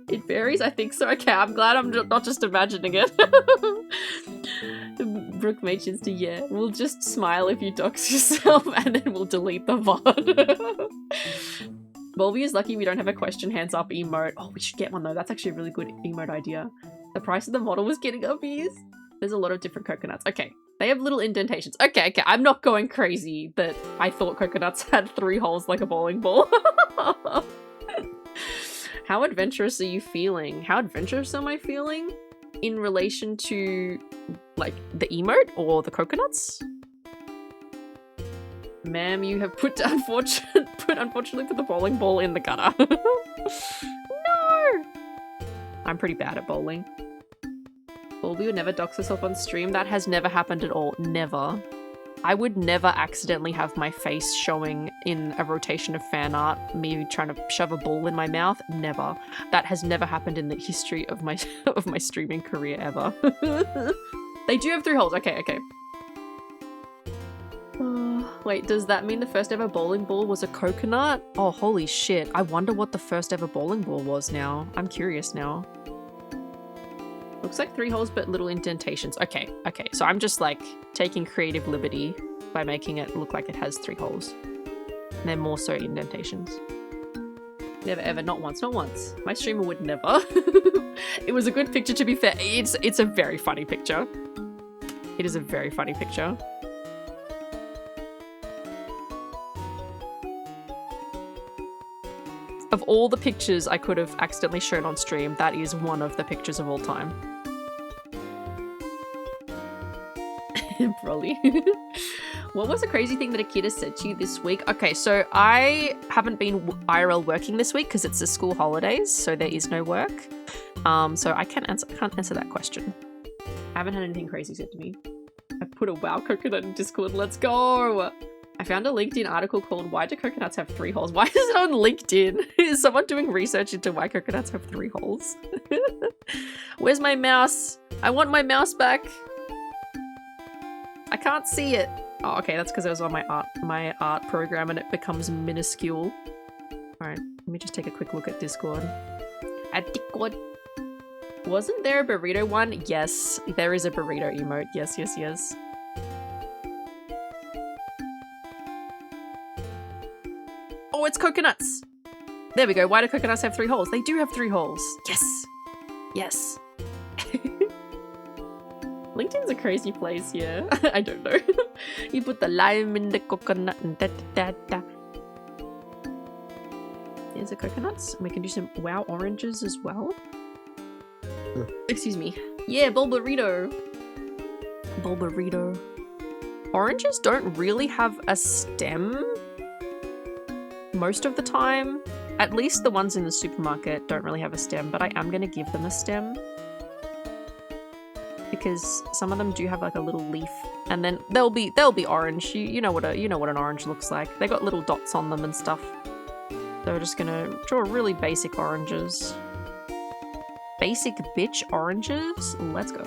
It varies, I think so. Okay, I'm glad I'm not just imagining it. Brooke mentions to, yeah, we'll just smile if you dox yourself and then we'll delete the VOD. Volby is lucky we don't have a question hands up emote. Oh, we should get one though. That's actually a really good emote idea. The price of the model was getting uppies. There's a lot of different coconuts. Okay, they have little indentations. Okay, I'm not going crazy that I thought coconuts had 3 holes like a bowling ball. How adventurous are you feeling? How adventurous am I feeling in relation to like the emote or the coconuts? Ma'am, you have unfortunately put the bowling ball in the gutter. No! I'm pretty bad at bowling. Bulby would never dox herself on stream. That has never happened at all. Never. I would never accidentally have my face showing in a rotation of fan art, me trying to shove a ball in my mouth. Never. That has never happened in the history of my of my streaming career ever. They do have 3 holes. Okay, okay. Wait, does that mean the first ever bowling ball was a coconut? Oh, holy shit. I wonder what the first ever bowling ball was now. I'm curious now. Looks like 3 holes, but little indentations. Okay, okay. So I'm just like taking creative liberty by making it look like it has 3 holes. And they're more so indentations. Never ever, not once, not once. My streamer would never. It was a good picture, to be fair. It's a very funny picture. It is a very funny picture. Of all the pictures I could have accidentally shown on stream, that is one of the pictures of all time. Probably. What was a crazy thing that a kid has said to you this week? Okay, so I haven't been IRL working this week because it's the school holidays, so there is no work. So I can't answer that question. I haven't had anything crazy said to me. I put a wow coconut in Discord. Let's go! I found a LinkedIn article called Why Do Coconuts Have 3 Holes? Why is it on LinkedIn? Is someone doing research into why coconuts have 3 holes? Where's my mouse? I want my mouse back. I can't see it. Oh, okay, that's because I was on my art program and it becomes minuscule. Alright, let me just take a quick look at Discord. At Discord. Wasn't there a burrito one? Yes, there is a burrito emote. Yes, yes, yes. Oh, it's coconuts. There we go. Why do coconuts have 3 holes? They do have 3 holes. Yes. Yes. LinkedIn's a crazy place, yeah. I don't know. You put the lime in the coconut and da-da-da-da. Here's the coconuts. And we can do some wow oranges as well. Excuse me. Yeah, Bulbarito. Bulbarito. Oranges don't really have a stem most of the time. At least the ones in the supermarket don't really have a stem, but I am going to give them a stem. Because some of them do have like a little leaf, and then they'll be orange. You know what an orange looks like. They got little dots on them and stuff. So we're just gonna draw really basic oranges. Basic bitch oranges. Let's go.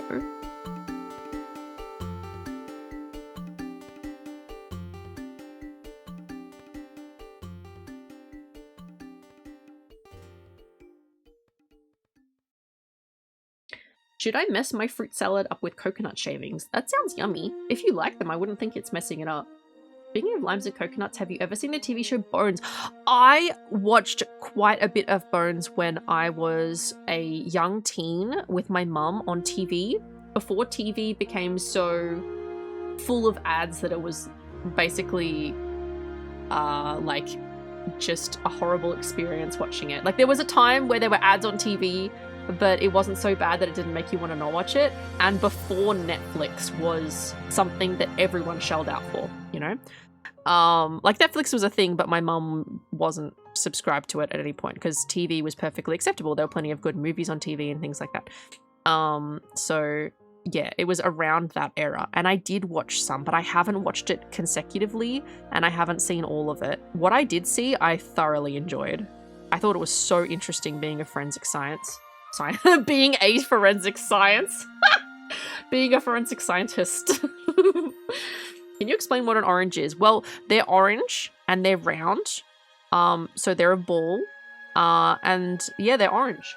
Should I mess my fruit salad up with coconut shavings? That sounds yummy. If you like them, I wouldn't think it's messing it up. Speaking of limes and coconuts, have you ever seen the TV show Bones? I watched quite a bit of Bones when I was a young teen with my mum on TV. Before TV became so full of ads that it was basically like just a horrible experience watching it. Like there was a time where there were ads on TV, but it wasn't so bad that it didn't make you want to not watch it. And before Netflix was something that everyone shelled out for, you know? Like Netflix was a thing, but my mum wasn't subscribed to it at any point because TV was perfectly acceptable. There were plenty of good movies on TV and things like that. So yeah, it was around that era. And I did watch some, but I haven't watched it consecutively and I haven't seen all of it. What I did see, I thoroughly enjoyed. I thought it was so interesting being a forensic science. Being a forensic science. Being a forensic scientist. Can you explain what an orange is? Well, they're orange and they're round. So they're a ball. And yeah, they're orange.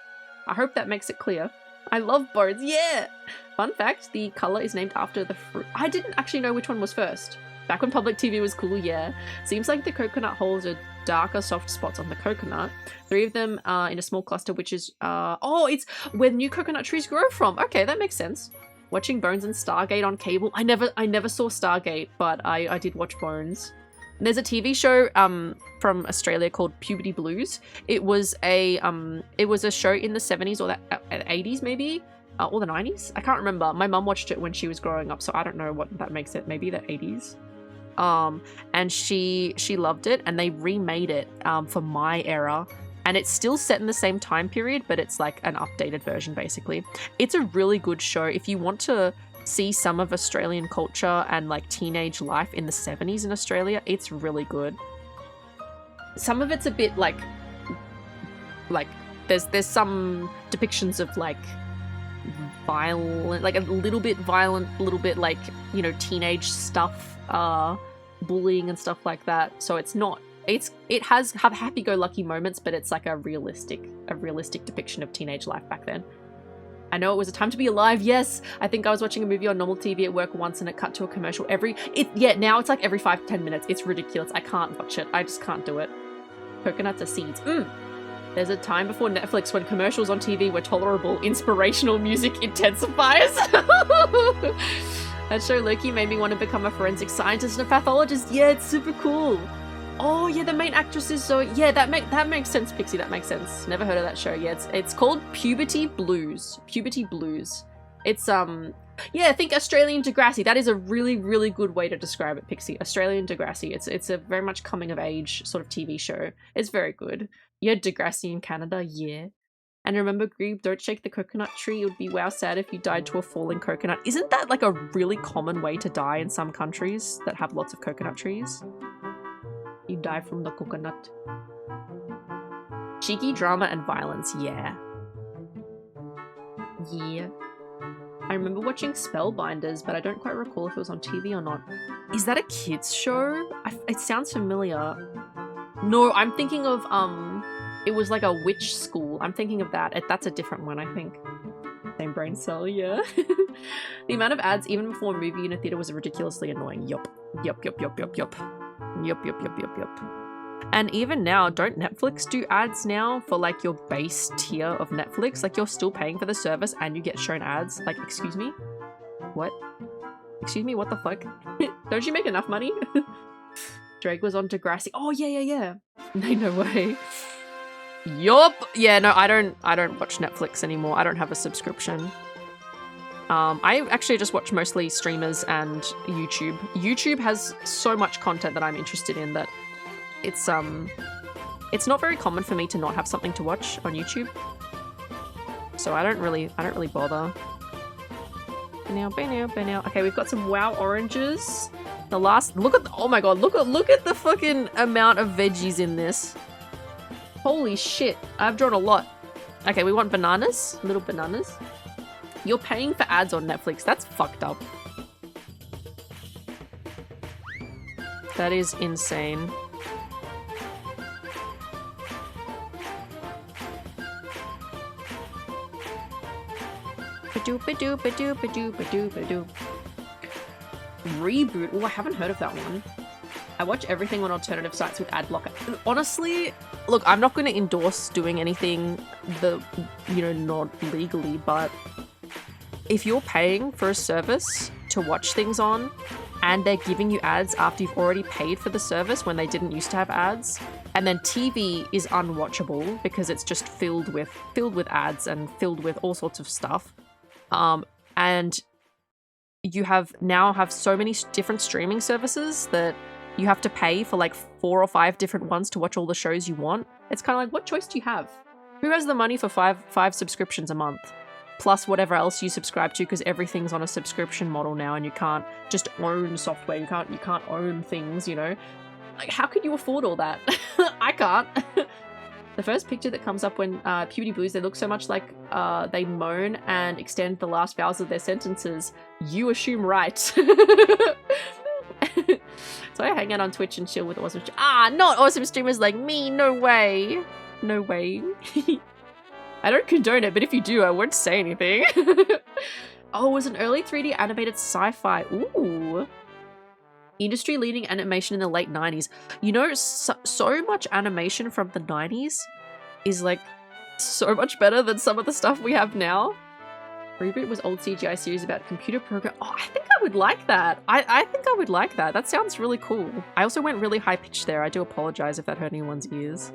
I hope that makes it clear. I love Bones. Yeah. Fun fact, the color is named after the fruit. I didn't actually know which one was first. Back when public TV was cool, yeah. Seems like the coconut holes are darker soft spots on the coconut. 3 of them in a small cluster, which is oh, it's where new coconut trees grow from. Okay, that makes sense. Watching Bones and Stargate on cable. I never saw Stargate, but I did watch Bones. There's a TV show from Australia called Puberty Blues. It was a show in the 70s or the 80s maybe, or the 90s. I can't remember. My mum watched it when she was growing up, so I don't know what that makes it. Maybe the 80s. and she loved it, and they remade it for my era. And it's still set in the same time period, but it's like an updated version, basically. It's a really good show. If you want to see some of Australian culture and like teenage life in the 70s in Australia, it's really good. Some of it's a bit like there's some depictions of like violent, like a little bit violent, a little bit like, you know, teenage stuff, bullying and stuff like that. So it's not, it has have happy-go-lucky moments, but it's like a realistic depiction of teenage life back then. I know it was a time to be alive. Yes, I think I was watching a movie on normal TV at work once, and it cut to a commercial now it's like every 5 to 10 minutes. It's ridiculous. I can't watch it. I just can't do it. Coconuts are seeds. There's a time before Netflix when commercials on TV were tolerable. Inspirational music intensifies. That show Loki made me want to become a forensic scientist and a pathologist. Yeah, it's super cool. Oh yeah, the main actress is Zoe. Yeah, that makes sense, Pixie. That makes sense. Never heard of that show. Yeah, it's called Puberty Blues. Puberty Blues. It's yeah, think Australian Degrassi. That is a really, really good way to describe it, Pixie. Australian Degrassi. It's a very much coming of age sort of TV show. It's very good. You had Degrassi in Canada, yeah. And remember, Greeb, don't shake the coconut tree. It would be wow sad if you died to a falling coconut. Isn't that like a really common way to die in some countries that have lots of coconut trees? You die from the coconut. Cheeky drama and violence, yeah. Yeah. I remember watching Spellbinders, but I don't quite recall if it was on TV or not. Is that a kids show? It sounds familiar. No, I'm thinking of, it was like a witch school. I'm thinking of that. That's a different one, I think. Same brain cell, yeah. The amount of ads, even before a movie in a theater, was ridiculously annoying. Yup. Yup, yup, yup, yup, yup. Yup, yup, yup, yup, yup. And even now, don't Netflix do ads now for like your base tier of Netflix? Like you're still paying for the service and you get shown ads? Like, excuse me? What? Excuse me, what the fuck? Don't you make enough money? Drake was on Degrassi. Oh yeah. No way. Yup. Yeah, no, I don't watch Netflix anymore. I don't have a subscription. I actually just watch mostly streamers and YouTube. YouTube has so much content that I'm interested in that it's not very common for me to not have something to watch on YouTube. So I don't really bother. Okay, we've got some WoW oranges. The last, oh my god, look at the fucking amount of veggies in this. Holy shit, I've drawn a lot. Okay, we want bananas, little bananas. You're paying for ads on Netflix. That's fucked up. That is insane. Reboot. Oh, I haven't heard of that one. I watch everything on alternative sites with ad blocker. Honestly, look, I'm not going to endorse doing anything not legally, but if you're paying for a service to watch things on and they're giving you ads after you've already paid for the service when they didn't used to have ads, and then TV is unwatchable because it's just filled with ads and filled with all sorts of stuff, and you have so many different streaming services that you have to pay for like 4 or 5 different ones to watch all the shows you want. It's kind of like, what choice do you have? Who has the money for five subscriptions a month? Plus whatever else you subscribe to, because everything's on a subscription model now and you can't just own software. You can't own things, you know? Like, how could you afford all that? I can't. The first picture that comes up when Puberty Blues, they look so much like they moan and extend the last vowels of their sentences. You assume right. So I hang out on Twitch and chill with awesome not awesome streamers like me. No way. No way. I don't condone it, but if you do, I won't say anything. Oh, it was an early 3D animated sci-fi. Ooh. Industry-leading animation in the late 90s. You know, so much animation from the 90s is like so much better than some of the stuff we have now. Reboot was old CGI series about computer program. Oh, I think I would like that. I think I would like that. That sounds really cool. I also went really high-pitched there. I do apologize if that hurt anyone's ears.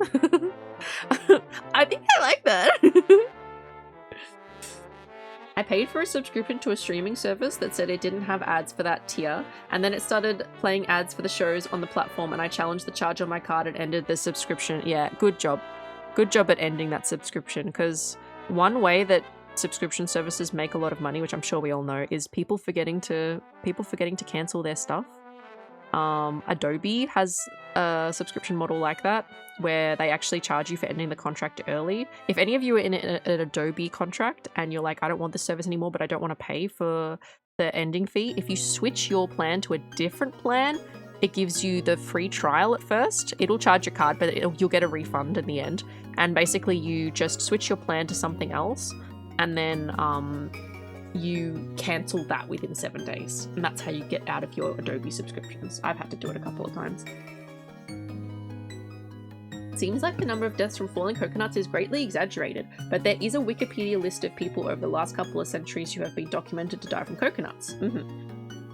I think I like that. I paid for a subscription to a streaming service that said it didn't have ads for that tier, and then it started playing ads for the shows on the platform, and I challenged the charge on my card and ended the subscription. Yeah, good job. Good job at ending that subscription, because one way that subscription services make a lot of money, which I'm sure we all know, is people forgetting to cancel their stuff. Adobe has a subscription model like that, where they actually charge you for ending the contract early. If any of you are in an Adobe contract and you're like, I don't want this service anymore, but I don't want to pay for the ending fee, if you switch your plan to a different plan, it gives you the free trial at first. It'll charge your card, but you'll get a refund in the end. And basically you just switch your plan to something else, and then you cancel that within 7 days. And that's how you get out of your Adobe subscriptions. I've had to do it a couple of times. Seems like the number of deaths from falling coconuts is greatly exaggerated, but there is a Wikipedia list of people over the last couple of centuries who have been documented to die from coconuts.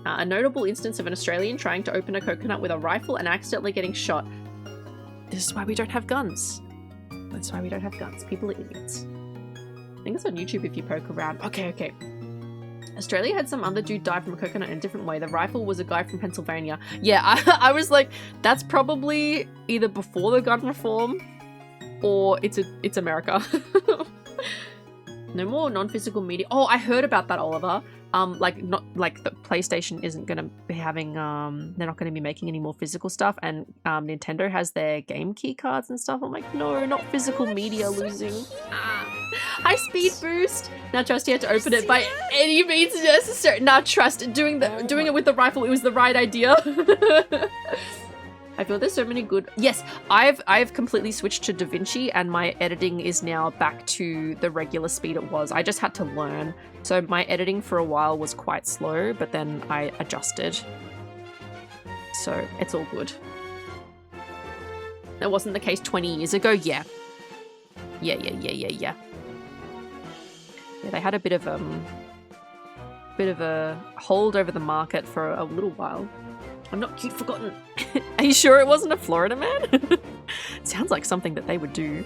A notable instance of an Australian trying to open a coconut with a rifle and accidentally getting shot. This is why we don't have guns. That's why we don't have guns. People are idiots. I think it's on YouTube if you poke around. Okay. Australia had some other dude die from a coconut in a different way. The rifle was a guy from Pennsylvania. Yeah, I was like, that's probably either before the gun reform or it's America. No more non-physical media. Oh, I heard about that, Oliver. Not like the PlayStation isn't gonna be having they're not gonna be making any more physical stuff, and Nintendo has their game key cards and stuff. I'm like, no, not physical media losing. High speed boost. Now trust you had to open it by any means necessary. Now trust doing it with the rifle, it was the right idea. I feel there's so many good. Yes, I've completely switched to DaVinci, and my editing is now back to the regular speed it was. I just had to learn. So my editing for a while was quite slow, but then I adjusted. So it's all good. That wasn't the case 20 years ago. Yeah. Yeah, they had a bit of a hold over the market for a little while. I'm not cute forgotten. Are you sure it wasn't a Florida man? Sounds like something that they would do.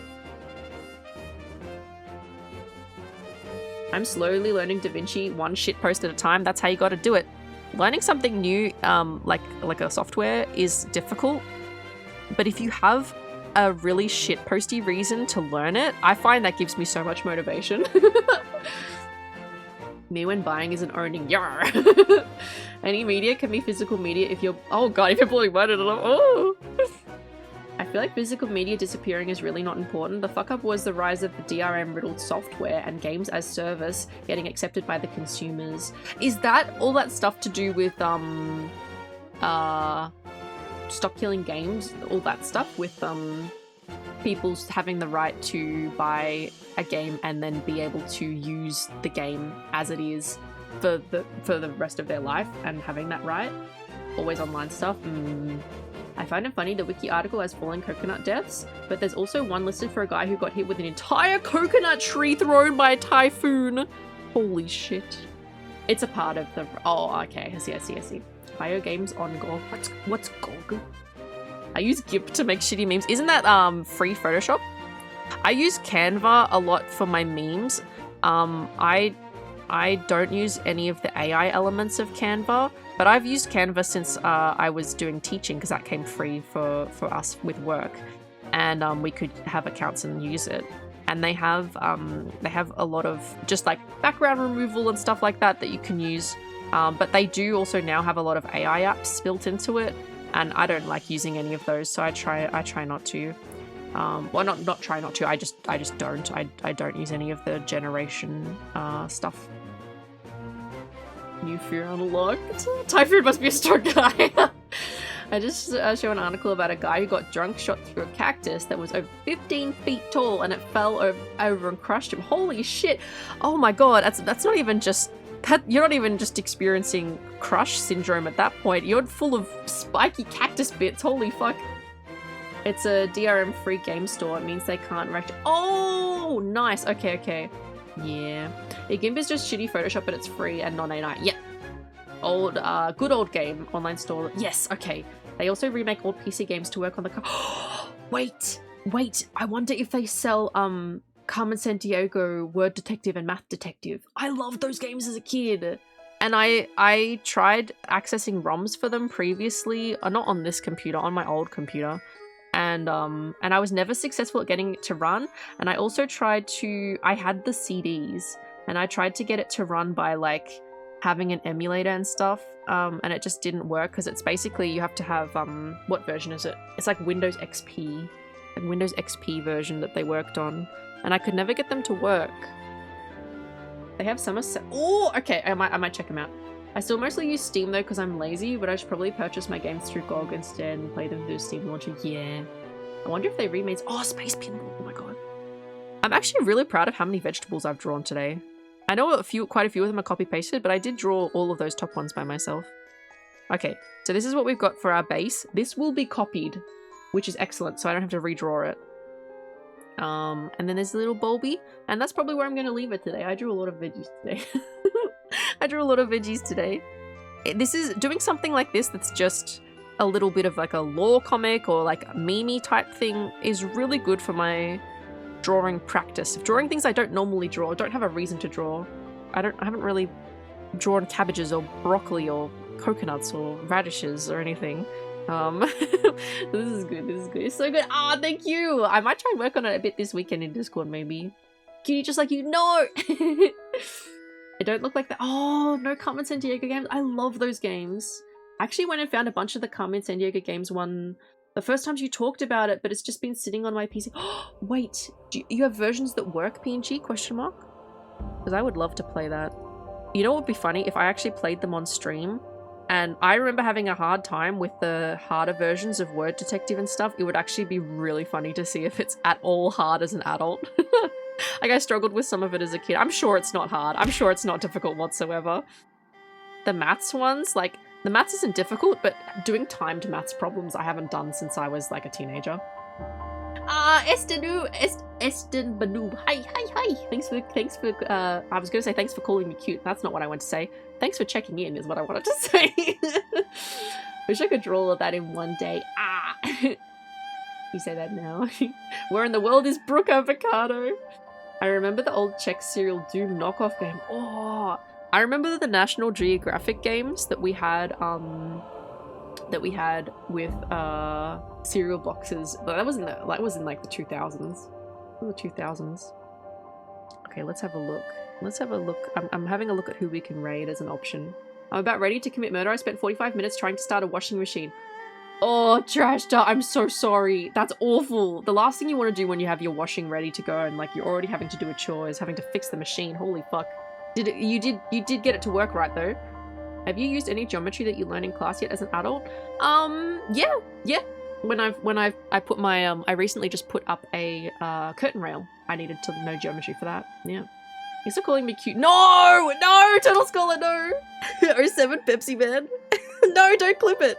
I'm slowly learning DaVinci one shit post at a time. That's how you gotta do it. Learning something new, like a software, is difficult. But if you have a really shit posty reason to learn it, I find that gives me so much motivation. Me when buying isn't owning. Yar. Any media can be physical media if you're. Oh god, if you're pulling money. Oh. I feel like physical media disappearing is really not important. The fuck up was the rise of the DRM riddled software and games as service getting accepted by the consumers. Is that all that stuff to do with stop killing games? All that stuff with people having the right to buy a game and then be able to use the game as it is for the rest of their life, and having that right? Always online stuff? I find it funny the wiki article has fallen coconut deaths, but there's also one listed for a guy who got hit with an entire coconut tree thrown by a typhoon. Holy shit. It's a part of the... Oh, okay. I see. Bio games on GOG. What's GOG? I use GIMP to make shitty memes. Isn't that free Photoshop? I use Canva a lot for my memes. I don't use any of the AI elements of Canva, but I've used Canva since I was doing teaching, because that came free for us with work, and we could have accounts and use it. And they have a lot of just like background removal and stuff like that you can use. But they do also now have a lot of AI apps built into it, and I don't like using any of those, so I try not to. Well, not try not to. I just don't. I don't use any of the generation stuff. New fear unlocked. Typhoon must be a strong guy. I just show an article about a guy who got drunk, shot through a cactus that was over 15 feet tall, and it fell over and crushed him. Holy shit! Oh my god, that's not even just. You're not even just experiencing crush syndrome at that point. You're full of spiky cactus bits. Holy fuck. It's a DRM-free game store. It means they can't Oh, nice. Okay. Yeah. The GIMP is just shitty Photoshop, but it's free and non-AI. Yep. Good old game. Online store. Yes, okay. They also remake old PC games to work on the Wait. I wonder if they sell, Carmen Sandiego, Word Detective, and Math Detective. I loved those games as a kid. And I tried accessing ROMs for them previously, not on this computer, on my old computer. And I was never successful at getting it to run. And I also tried to, I had the CDs, and I tried to get it to run by like having an emulator and stuff. And it just didn't work because it's basically, you have to have, what version is it? It's like Windows XP, like Windows XP version that they worked on. And I could never get them to work. They have Somerset. Oh, okay. I might check them out. I still mostly use Steam though because I'm lazy, but I should probably purchase my games through GOG instead and play them through Steam Launcher. Yeah. I wonder if they remade. Oh, Space Pinball. Oh my god. I'm actually really proud of how many vegetables I've drawn today. I know quite a few of them are copy pasted, but I did draw all of those top ones by myself. Okay, so this is what we've got for our base. This will be copied, which is excellent, so I don't have to redraw it. And then there's a little Bulby, and that's probably where I'm going to leave it today. I drew a lot of veggies today. I drew a lot of veggies today. This is doing something like this that's just a little bit of like a lore comic or like a meme type thing is really good for my drawing practice. Drawing things I don't normally draw, don't have a reason to draw. I haven't really drawn cabbages or broccoli or coconuts or radishes or anything. This is good, this is good. It's so good. Ah, thank you! I might try and work on it a bit this weekend in Discord, maybe. Cutie just like you. No! It don't look like that. Oh, no Carmen Sandiego games. I love those games. I actually went and found a bunch of the Carmen Sandiego games the first times you talked about it, but it's just been sitting on my PC. Wait, do you have versions that work, PNG, question mark? Because I would love to play that. You know what would be funny? If I actually played them on stream. And I remember having a hard time with the harder versions of Word Detective and stuff. It would actually be really funny to see if it's at all hard as an adult. Like, I struggled with some of it as a kid. I'm sure it's not hard. I'm sure it's not difficult whatsoever. The maths ones, like, the maths isn't difficult, but doing timed maths problems I haven't done since I was, like, a teenager. Eston Banu. Hi. Thanks for, I was going to say thanks for calling me cute. That's not what I want to say. Thanks for checking in is what I wanted to say. Wish I could draw all of that in one day. You say that now. Where in the world is Brooke Avocado? I remember the old Czech cereal Doom knockoff game. Oh, I remember the National Geographic games that we had, with cereal boxes. But that was in like the 2000s. The 2000s. Okay, let's have a look. I'm having a look at who we can raid as an option. I'm about ready to commit murder. I spent 45 minutes trying to start a washing machine. Oh, Trash Dart, I'm so sorry. That's awful. The last thing you want to do when you have your washing ready to go and like you're already having to do a chore is having to fix the machine. Holy fuck. You did get it to work right though. Have you used any geometry that you learned in class yet as an adult? Yeah. When I put my I recently just put up a curtain rail. I needed to know geometry for that. Yeah. You're still calling me cute. No, Turtle Scholar, no. 07 Pepsi Man. No, don't clip it.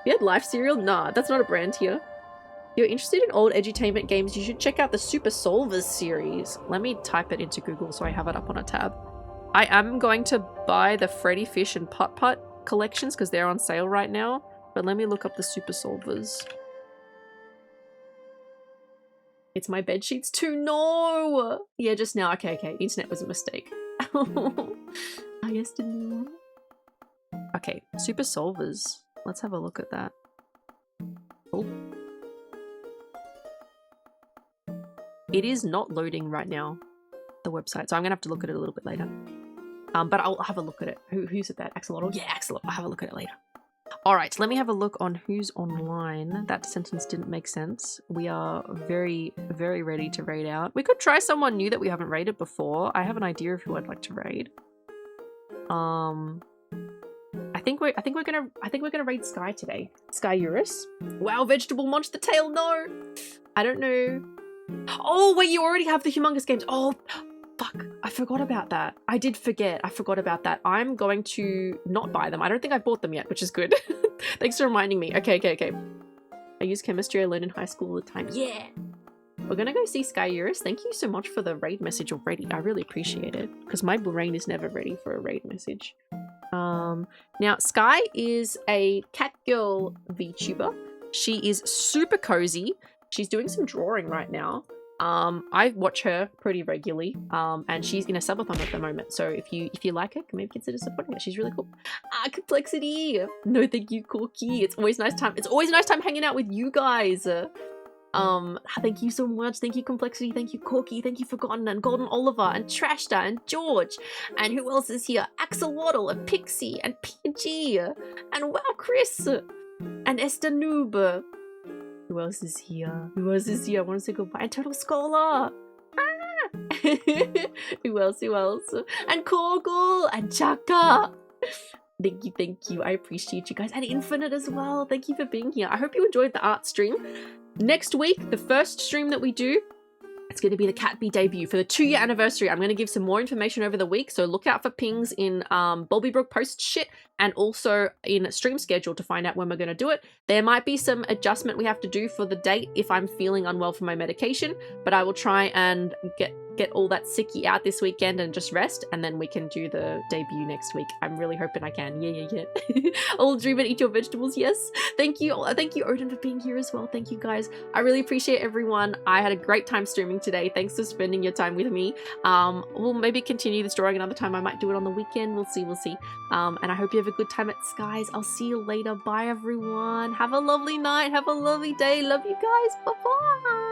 You had Life Cereal? Nah, that's not a brand here. If you're interested in old edutainment games, you should check out the Super Solvers series. Let me type it into Google so I have it up on a tab. I am going to buy the Freddy Fish and Putt Putt collections because they're on sale right now. But let me look up the Super Solvers. It's my bed sheets too. No! Yeah, just now. Okay. Internet was a mistake. I guess didn't. Okay, Super Solvers. Let's have a look at that. Oh. It is not loading right now, the website, so I'm gonna have to look at it a little bit later. But I'll have a look at it. Who's at that? Axolotl? Yeah, Axolotl. I'll have a look at it later. Alright, let me have a look on who's online. That sentence didn't make sense. We are very, very ready to raid out. We could try someone new that we haven't raided before. I have an idea of who I'd like to raid. I think we're gonna raid Sky today. Sky Eurus. Wow, Vegetable Monster Tail, no! I don't know. Oh wait, you already have the Humongous Games. Oh fuck, I forgot about that. I did forget. I forgot about that. I'm going to not buy them. I don't think I bought them yet, which is good. Thanks for reminding me. Okay. I use chemistry I learned in high school all the time. Yeah! We're gonna go see Sky Eurus. Thank you so much for the raid message already. I really appreciate it. Because my brain is never ready for a raid message. Now Sky is a cat girl VTuber. She is super cozy. She's doing some drawing right now. I watch her pretty regularly, and she's in a subathon at the moment. So if you like her, maybe consider supporting her. She's really cool. Complexity. No, thank you, Corky. It's always nice time. It's always nice time hanging out with you guys. Thank you so much. Thank you, Complexity. Thank you, Corky. Thank you, Forgotten and Golden Oliver and Trashta and George. And who else is here? Axolotl and Pixie and PG and Wow Chris and Esther Noob. Who else is here? Who else is here? I want to say goodbye. And Total Scholar. Who else? Who else? And Korgul and Chaka. Thank you. I appreciate you guys. And Infinite as well. Thank you for being here. I hope you enjoyed the art stream. Next week, the first stream that we do, it's going to be the Cat B debut for the 2-year anniversary. I'm going to give some more information over the week, so look out for pings in Bulbybrook post shit and also in stream schedule to find out when we're going to do it. There might be some adjustment we have to do for the date if I'm feeling unwell from my medication, but I will try and get all that sicky out this weekend and just rest, and then we can do the debut next week. I'm really hoping I can. Yeah. I'll dream and eat your vegetables. Yes. Thank you, Odin, for being here as well. Thank you, guys. I really appreciate everyone. I had a great time streaming today. Thanks for spending your time with me. We'll maybe continue this drawing another time. I might do it on the weekend. We'll see. And I hope you have a good time at Skies. I'll see you later. Bye, everyone. Have a lovely night. Have a lovely day. Love you guys. Bye-bye.